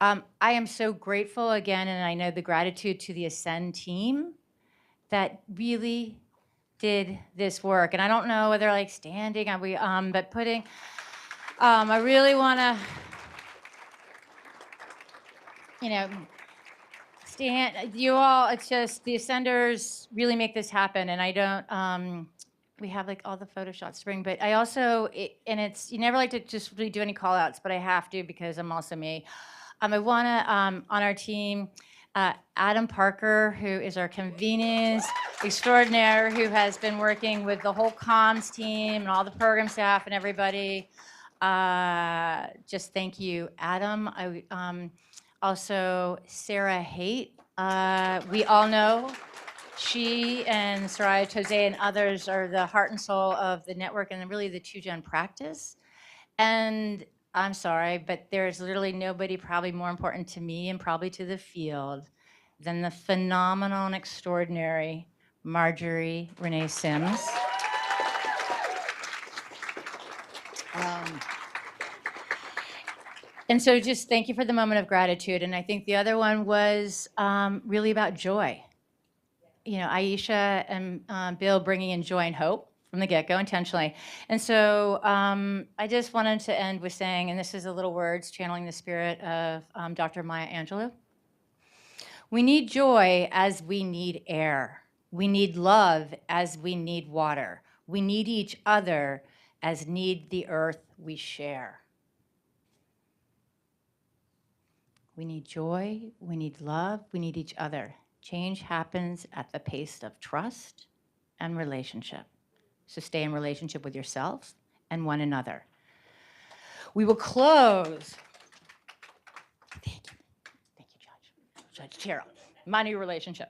I am so grateful again, and I know the gratitude to the Ascend team that really did this work. And I don't know whether like standing, but putting, I really want to, stand, you all, it's just, the Ascenders really make this happen. And I don't, we have like all the photo shots to bring, but I also, you never like to just really do any call outs, but I have to because I'm also me. I want to, on our team, Adam Parker, who is our convening extraordinaire, who has been working with the whole comms team and all the program staff and everybody. Just thank you, Adam. Also, Sarah Haight. We all know she and Soraya Tose and others are the heart and soul of the network and really the 2Gen practice. And I'm sorry, but there's literally nobody probably more important to me and probably to the field than the phenomenal and extraordinary Marjorie Renee Sims. And so just thank you for the moment of gratitude. And I think the other one was really about joy. Aisha and Bill bringing in joy and hope from the get-go intentionally. And so I just wanted to end with saying, and this is a little words channeling the spirit of Dr. Maya Angelou. We need joy as we need air. We need love as we need water. We need each other as need the earth we share. We need joy, we need love, we need each other. Change happens at the pace of trust and relationship. So stay in relationship with yourself and one another. We will close. Thank you, Judge Cheryl. My new relationship.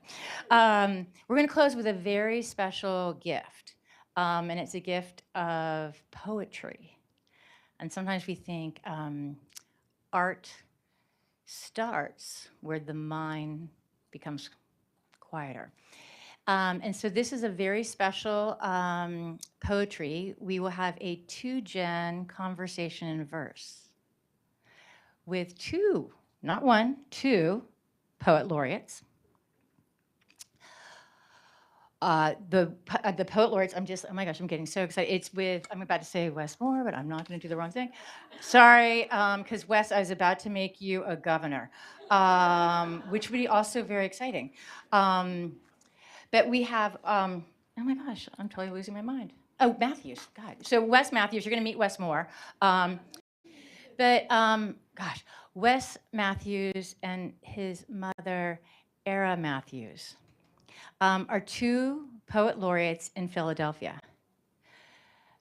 We're going to close with a very special gift, and it's a gift of poetry. And sometimes we think art starts where the mind becomes quieter. And so this is a very special poetry. We will have a 2Gen conversation in verse with two, not one, two poet laureates. The poet laureates, oh my gosh, I'm getting so excited. It's with, I'm about to say Wes Moore, but I'm not going to do the wrong thing. Sorry, because Wes, I was about to make you a governor, which would be also very exciting. But we have, oh my gosh, I'm totally losing my mind. Oh, Matthews, God. So Wes Matthews, you're going to meet Wes Moore. Gosh, Wes Matthews and his mother, Era Matthews, are two poet laureates in Philadelphia.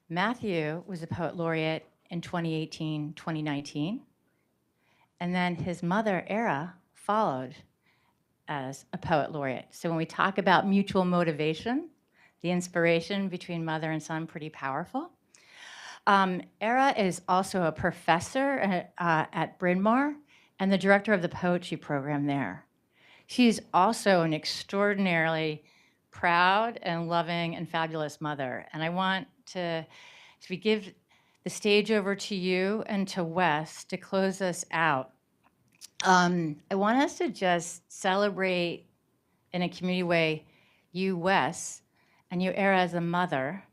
Matthew was a poet laureate in 2018, 2019. And then his mother, Era, followed as a poet laureate. So when we talk about mutual motivation, the inspiration between mother and son, pretty powerful. Era is also a professor at Bryn Mawr and the director of the poetry program there. She's also an extraordinarily proud and loving and fabulous mother. And I want to we give the stage over to you and to Wes to close us out. I want us to just celebrate in a community way you, Wes, and you, Era, as a mother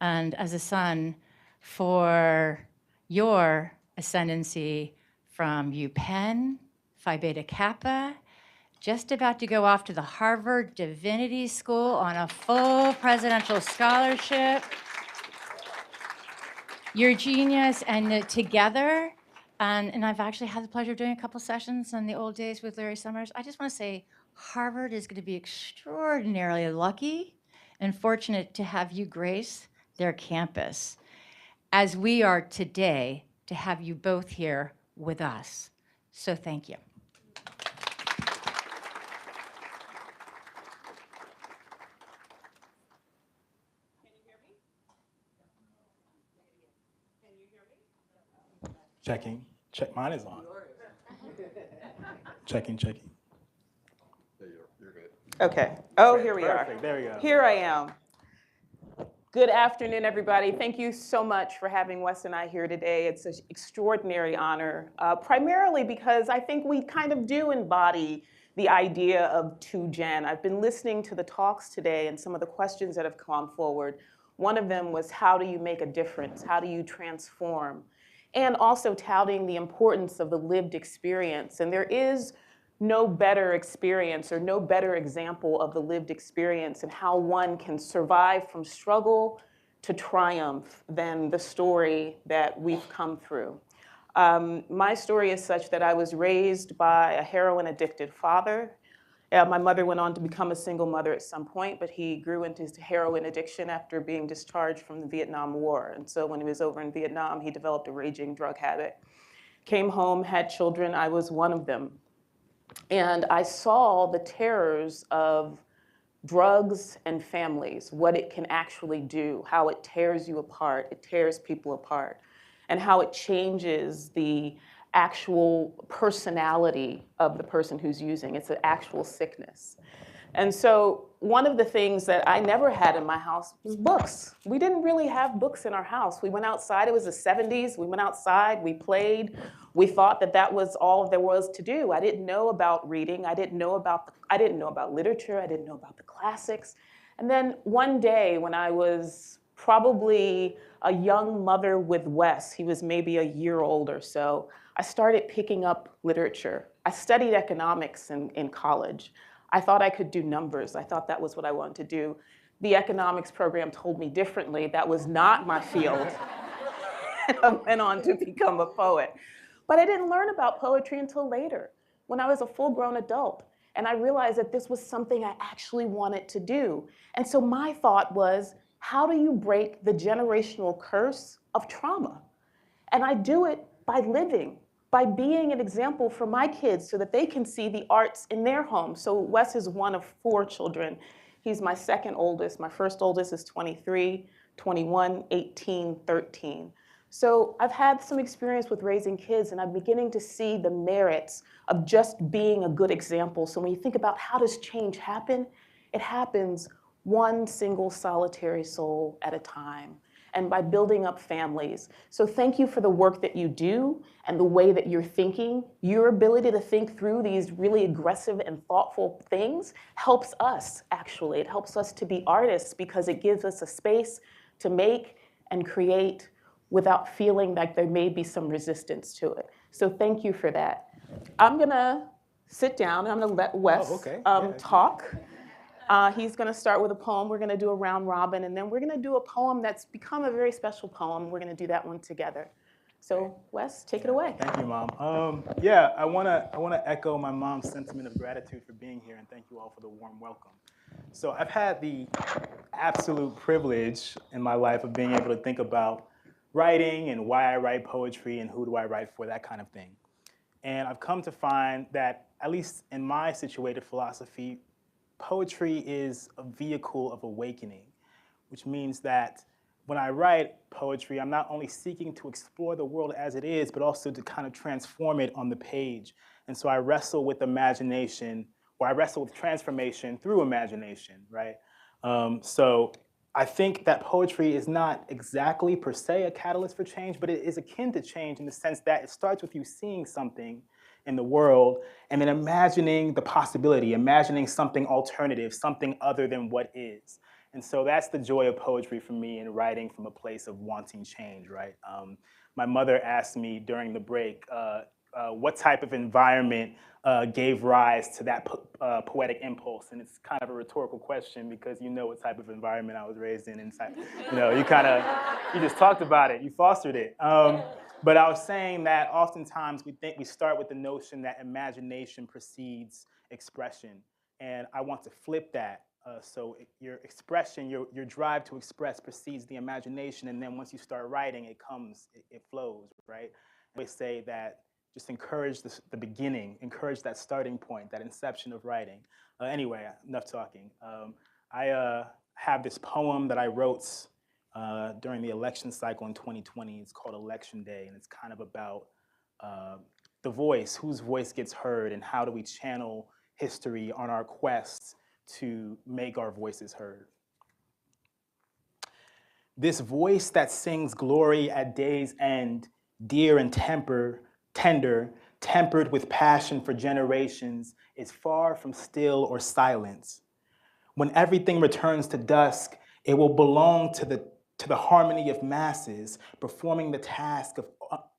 and as a son for your ascendancy from UPenn, Phi Beta Kappa, just about to go off to the Harvard Divinity School on a full presidential scholarship. Your genius, and together, and I've actually had the pleasure of doing a couple sessions in the old days with Larry Summers. I just want to say Harvard is going to be extraordinarily lucky and fortunate to have you grace their campus, as we are today to have you both here with us. So thank you. Checking. Check. Mine is on. Checking. You're good. Okay. Oh, here we are. Perfect. There we go. Here I am. Good afternoon, everybody. Thank you so much for having Wes and I here today. It's an extraordinary honor, primarily because I think we kind of do embody the idea of 2Gen. I've been listening to the talks today and some of the questions that have gone forward. One of them was, how do you make a difference? How do you transform? And also touting the importance of the lived experience. And there is no better experience or no better example of the lived experience and how one can survive from struggle to triumph than the story that we've come through. My story is such that I was raised by a heroin-addicted father. My mother went on to become a single mother at some point, but he grew into his heroin addiction after being discharged from the Vietnam War. And so when he was over in Vietnam, he developed a raging drug habit. Came home, had children. I was one of them. And I saw the terrors of drugs and families, what it can actually do, how it tears you apart, it tears people apart, and how it changes the actual personality of the person who's using. It's an actual sickness. And so one of the things that I never had in my house was books. We didn't really have books in our house. We went outside, it was the 70s, we went outside, we played. We thought that that was all there was to do. I didn't know about reading, I didn't know about literature, I didn't know about the classics. And then one day when I was probably a young mother with Wes, he was maybe a year old or so, I started picking up literature. I studied economics in college. I thought I could do numbers. I thought that was what I wanted to do. The economics program told me differently. That was not my field. And I went on to become a poet. But I didn't learn about poetry until later, when I was a full-grown adult. And I realized that this was something I actually wanted to do. And so my thought was, how do you break the generational curse of trauma? And I do it by living, by being an example for my kids so that they can see the arts in their home. So Wes is one of 4 children. He's my second oldest. My first oldest is 23, 21, 18, 13. So I've had some experience with raising kids, and I'm beginning to see the merits of just being a good example. So when you think about how does change happen, it happens one single solitary soul at a time, and by building up families. So thank you for the work that you do and the way that you're thinking. Your ability to think through these really aggressive and thoughtful things helps us, actually. It helps us to be artists because it gives us a space to make and create without feeling like there may be some resistance to it. So thank you for that. I'm gonna sit down and I'm gonna let Wes talk. He's gonna start with a poem. We're gonna do a round robin, and then we're gonna do a poem that's become a very special poem. We're gonna do that one together. So Wes, take it away. Thank you, Mom. Yeah, I wanna echo my mom's sentiment of gratitude for being here, and thank you all for the warm welcome. So I've had the absolute privilege in my life of being able to think about writing and why I write poetry and who do I write for, that kind of thing. And I've come to find that, at least in my situated philosophy, poetry is a vehicle of awakening, which means that when I write poetry, I'm not only seeking to explore the world as it is, but also to kind of transform it on the page. And so I wrestle with imagination, or I wrestle with transformation through imagination, right? So I think that poetry is not exactly per se a catalyst for change, but it is akin to change in the sense that it starts with you seeing something in the world and then imagining the possibility, imagining something alternative, something other than what is. And so that's the joy of poetry for me in writing from a place of wanting change, right? My mother asked me during the break what type of environment gave rise to that poetic impulse. And it's kind of a rhetorical question because you know what type of environment I was raised in. Inside, you just talked about it, you fostered it. But I was saying that oftentimes we start with the notion that imagination precedes expression. And I want to flip that. So your expression, your drive to express precedes the imagination. And then once you start writing, it flows, right? I always say that just encourage the beginning, encourage that starting point, that inception of writing. Anyway, enough talking. I have this poem that I wrote during the election cycle in 2020. It's called Election Day, and it's kind of about the voice, whose voice gets heard, and how do we channel history on our quest to make our voices heard. This voice that sings glory at day's end, dear and tender, tempered with passion for generations, is far from still or silent. When everything returns to dusk, it will belong to the harmony of masses, performing the task of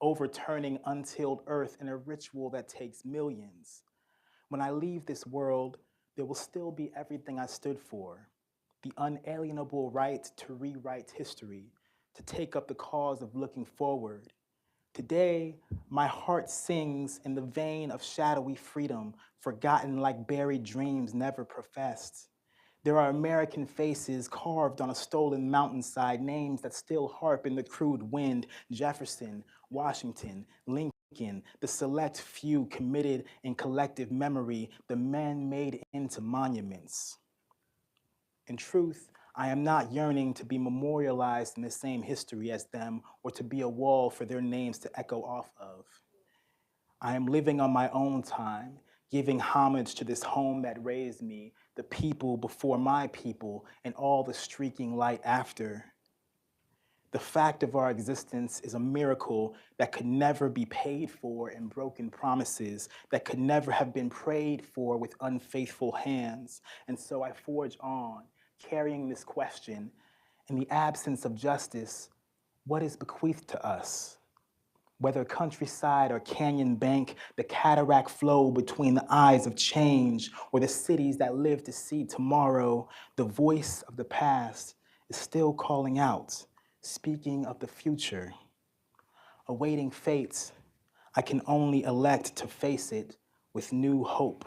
overturning untilled earth in a ritual that takes millions. When I leave this world, there will still be everything I stood for, the unalienable right to rewrite history, to take up the cause of looking forward. Today, my heart sings in the vein of shadowy freedom, forgotten like buried dreams never professed. There are American faces carved on a stolen mountainside, names that still harp in the crude wind: Jefferson, Washington, Lincoln, the select few committed in collective memory, the men made into monuments. In truth, I am not yearning to be memorialized in the same history as them or to be a wall for their names to echo off of. I am living on my own time, giving homage to this home that raised me, the people before my people, and all the streaking light after. The fact of our existence is a miracle that could never be paid for in broken promises, that could never have been prayed for with unfaithful hands. And so I forge on, carrying this question: in the absence of justice, what is bequeathed to us? Whether countryside or canyon bank, the cataract flow between the eyes of change, or the cities that live to see tomorrow, the voice of the past is still calling out, speaking of the future. Awaiting fate, I can only elect to face it with new hope.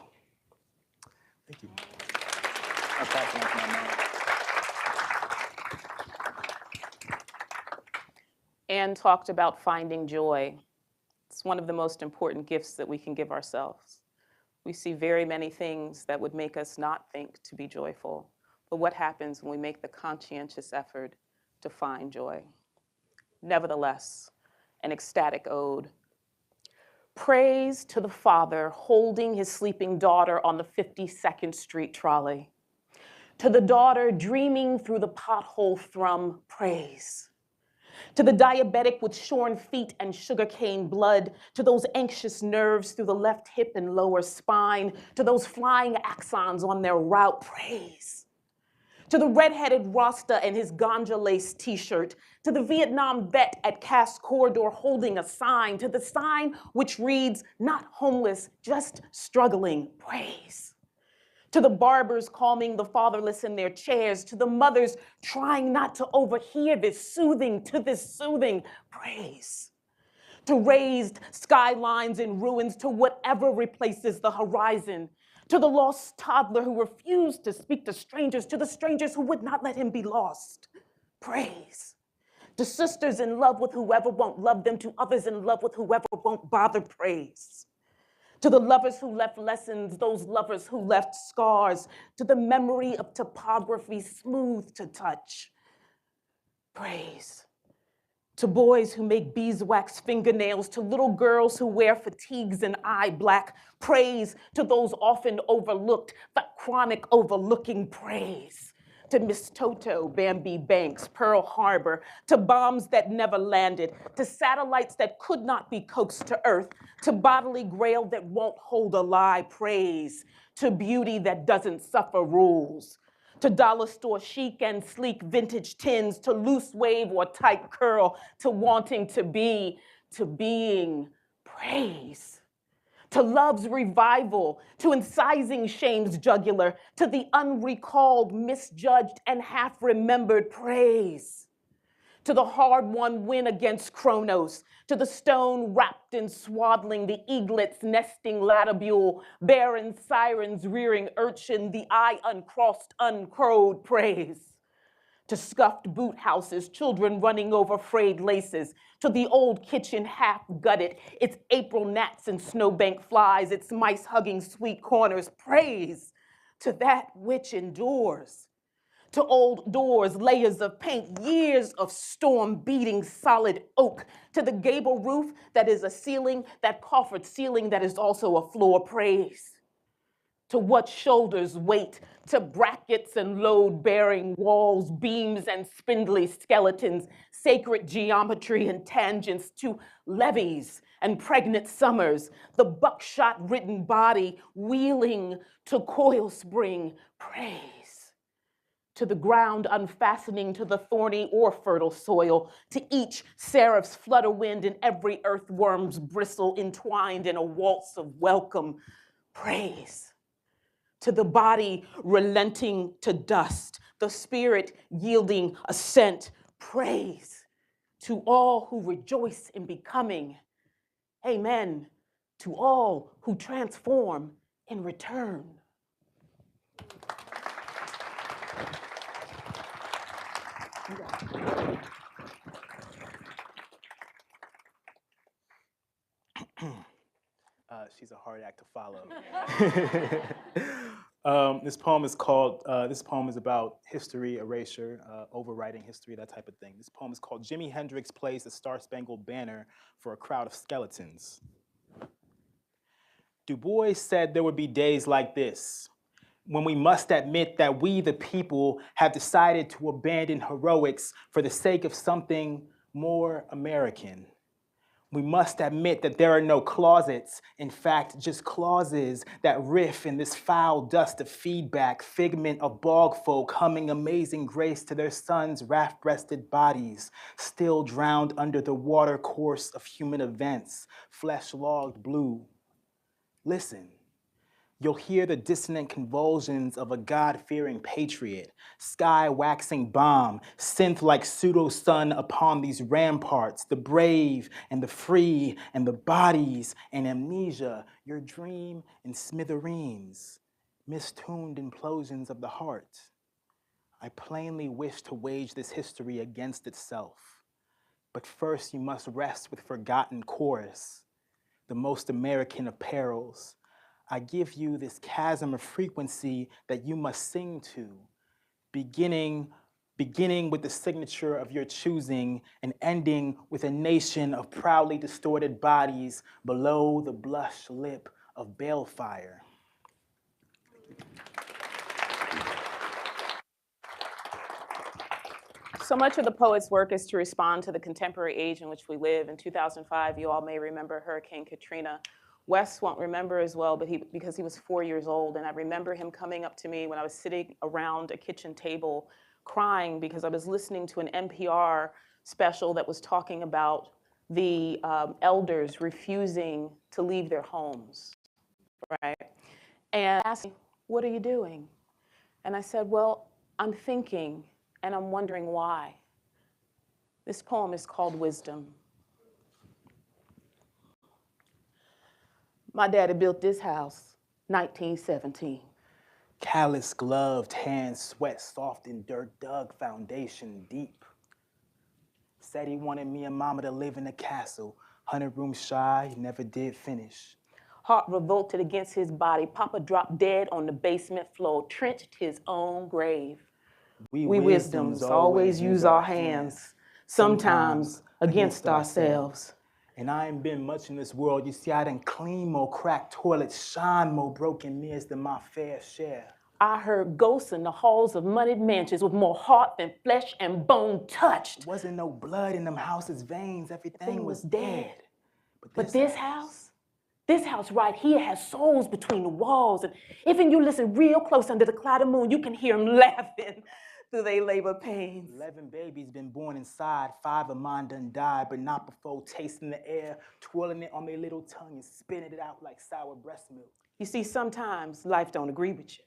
Thank you. I'll pass it on to my mom. Anne talked about finding joy. It's one of the most important gifts that we can give ourselves. We see very many things that would make us not think to be joyful, but what happens when we make the conscientious effort to find joy? Nevertheless, an ecstatic ode. Praise to the father holding his sleeping daughter on the 52nd Street trolley. To the daughter dreaming through the pothole thrum, praise. To the diabetic with shorn feet and sugarcane blood, to those anxious nerves through the left hip and lower spine, to those flying axons on their route, praise. To the red-headed Rasta and his ganja-laced t-shirt, to the Vietnam vet at Cass Corridor holding a sign, to the sign which reads, not homeless, just struggling, praise. To the barbers calming the fatherless in their chairs, to the mothers trying not to overhear this soothing praise. To raised skylines in ruins, to whatever replaces the horizon. To the lost toddler who refused to speak to strangers, to the strangers who would not let him be lost. Praise. To sisters in love with whoever won't love them, to others in love with whoever won't bother, praise. To the lovers who left lessons, those lovers who left scars, to the memory of topography smooth to touch, praise. To boys who make beeswax fingernails, to little girls who wear fatigues and eye black, praise. To those often overlooked, but chronic overlooking, praise. To Miss Toto, Bambi Banks, Pearl Harbor, to bombs that never landed, to satellites that could not be coaxed to Earth, to bodily grail that won't hold a lie, praise. To beauty that doesn't suffer rules. To dollar store chic and sleek vintage tins, to loose wave or tight curl, to wanting to be, to being, praise. To love's revival, to incising shame's jugular, to the unrecalled, misjudged, and half-remembered praise. To the hard-won win against Kronos, to the stone wrapped in swaddling, the eaglets nesting latibule, barren sirens rearing urchin, the eye uncrossed, uncrowed praise. To scuffed boot houses, children running over frayed laces, to the old kitchen half-gutted, its April gnats and snowbank flies, its mice-hugging sweet corners, praise to that which endures. To old doors, layers of paint, years of storm-beating solid oak, to the gable roof that is a ceiling, that coffered ceiling that is also a floor, praise. To what shoulders wait, to brackets and load-bearing walls, beams and spindly skeletons, sacred geometry and tangents, to levees and pregnant summers, the buckshot-ridden body wheeling to coil spring praise. To the ground unfastening to the thorny or fertile soil, to each seraph's flutter wind and every earthworm's bristle entwined in a waltz of welcome praise. To the body relenting to dust, the spirit yielding assent, praise. To all who rejoice in becoming, amen. To all who transform in return. She's a hard act to follow. This poem is about history, erasure, overwriting history, that type of thing. This poem is called Jimi Hendrix Plays the Star-Spangled Banner for a Crowd of Skeletons. Du Bois said there would be days like this, when we must admit that we, the people, have decided to abandon heroics for the sake of something more American. We must admit that there are no closets, in fact, just clauses that riff in this foul dust of feedback, figment of bog folk humming amazing grace to their sons' raft-breasted bodies, still drowned under the water course of human events, flesh-logged blue. Listen. You'll hear the dissonant convulsions of a God-fearing patriot, sky-waxing bomb, synth-like pseudo-sun upon these ramparts, the brave and the free and the bodies and amnesia, your dream in smithereens, mistuned implosions of the heart. I plainly wish to wage this history against itself. But first you must rest with forgotten chorus, the most American of perils. I give you this chasm of frequency that you must sing to, beginning with the signature of your choosing and ending with a nation of proudly distorted bodies below the blush lip of balefire. So much of the poet's work is to respond to the contemporary age in which we live. In 2005, you all may remember Hurricane Katrina. Wes won't remember as well, but because he was 4 years old, and I remember him coming up to me when I was sitting around a kitchen table crying because I was listening to an NPR special that was talking about the elders refusing to leave their homes, right? And asked me, what are you doing? And I said, well, I'm thinking, and I'm wondering why. This poem is called Wisdom. My daddy built this house, 1917. Callous gloved hands, sweat soft in dirt, dug foundation deep. Said he wanted me and mama to live in a castle, 100 rooms shy, never did finish. Heart revolted against his body. Papa dropped dead on the basement floor, trenched his own grave. We wisdoms always use our hands, sometimes against ourselves. And I ain't been much in this world. You see, I done clean more cracked toilets, shine more broken mirrors than my fair share. I heard ghosts in the halls of moneyed mansions with more heart than flesh and bone touched. Wasn't no blood in them houses' veins. Everything was dead. But this house right here has souls between the walls. And even you listen real close under the cloud of moon, you can hear them laughing through their labor pains. 11 babies been born inside, 5 of mine done died, but not before tasting the air, twirling it on their little tongue and spitting it out like sour breast milk. You see, sometimes life don't agree with you.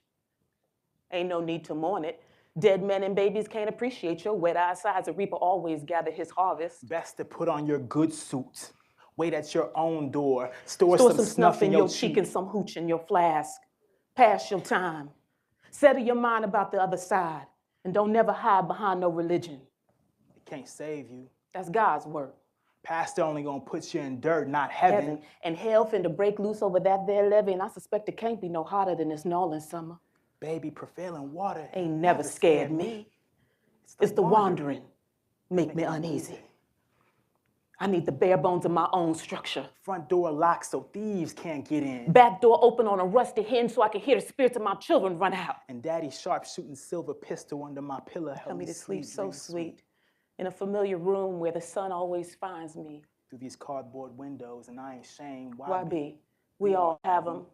Ain't no need to mourn it. Dead men and babies can't appreciate your wet-eyed sides. The reaper always gather his harvest. Best to put on your good suit. Wait at your own door. Store some snuff in your cheek and some hooch in your flask. Pass your time. Settle your mind about the other side. And don't never hide behind no religion. It can't save you. That's God's work. Pastor only gonna put you in dirt, not heaven. And hell finna break loose over that there levee, and I suspect it can't be no hotter than this New Orleans summer. Baby, prevailing water ain't never scared me. It's the wandering make me uneasy. I need the bare bones of my own structure. Front door locked so thieves can't get in. Back door open on a rusty hinge so I can hear the spirits of my children run out. And daddy's sharp shooting silver pistol under my pillow Tell helped me to sleep so real sweet. In a familiar room where the sun always finds me. Through these cardboard windows, and I ain't ashamed. Why be? We all have them.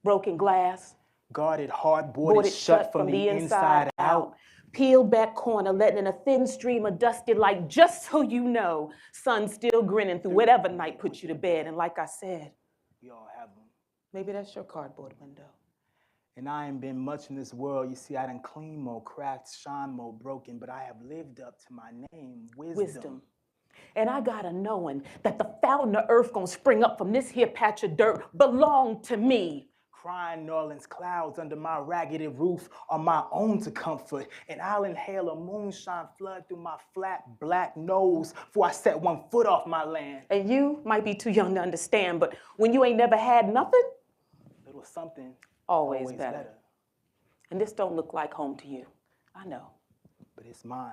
Broken glass. Guarded, hard-boarded, shut from the inside out. Peeled back corner, letting in a thin stream of dusty light, just so you know, sun still grinning through whatever night puts you to bed. And like I said, we all have them. Maybe that's your cardboard window. And I ain't been much in this world. You see, I done clean more, cracked, shine more, broken, but I have lived up to my name, wisdom. And I got a knowing that the fountain of earth gonna spring up from this here patch of dirt belong to me. Crying New Orleans clouds under my raggedy roof are my own to comfort. And I'll inhale a moonshine flood through my flat black nose before I set one foot off my land. And you might be too young to understand, but when you ain't never had nothing, little something always better. And this don't look like home to you. I know. But it's mine.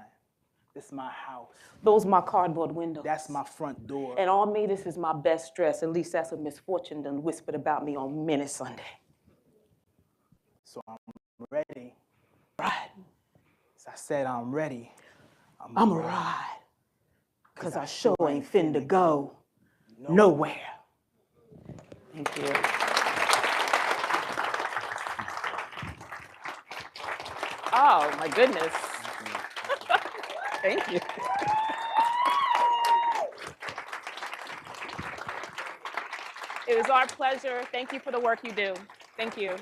This is my house. Those my cardboard windows. That's my front door. And on me, this is my best dress. At least that's what misfortune done whispered about me on many Sunday. So I'm ready. Right. As I said, I'm ready. I'm a ride. Cause I sure ain't finna go nowhere. Thank you. Oh my goodness. Thank you. It was our pleasure. Thank you for the work you do. Thank you.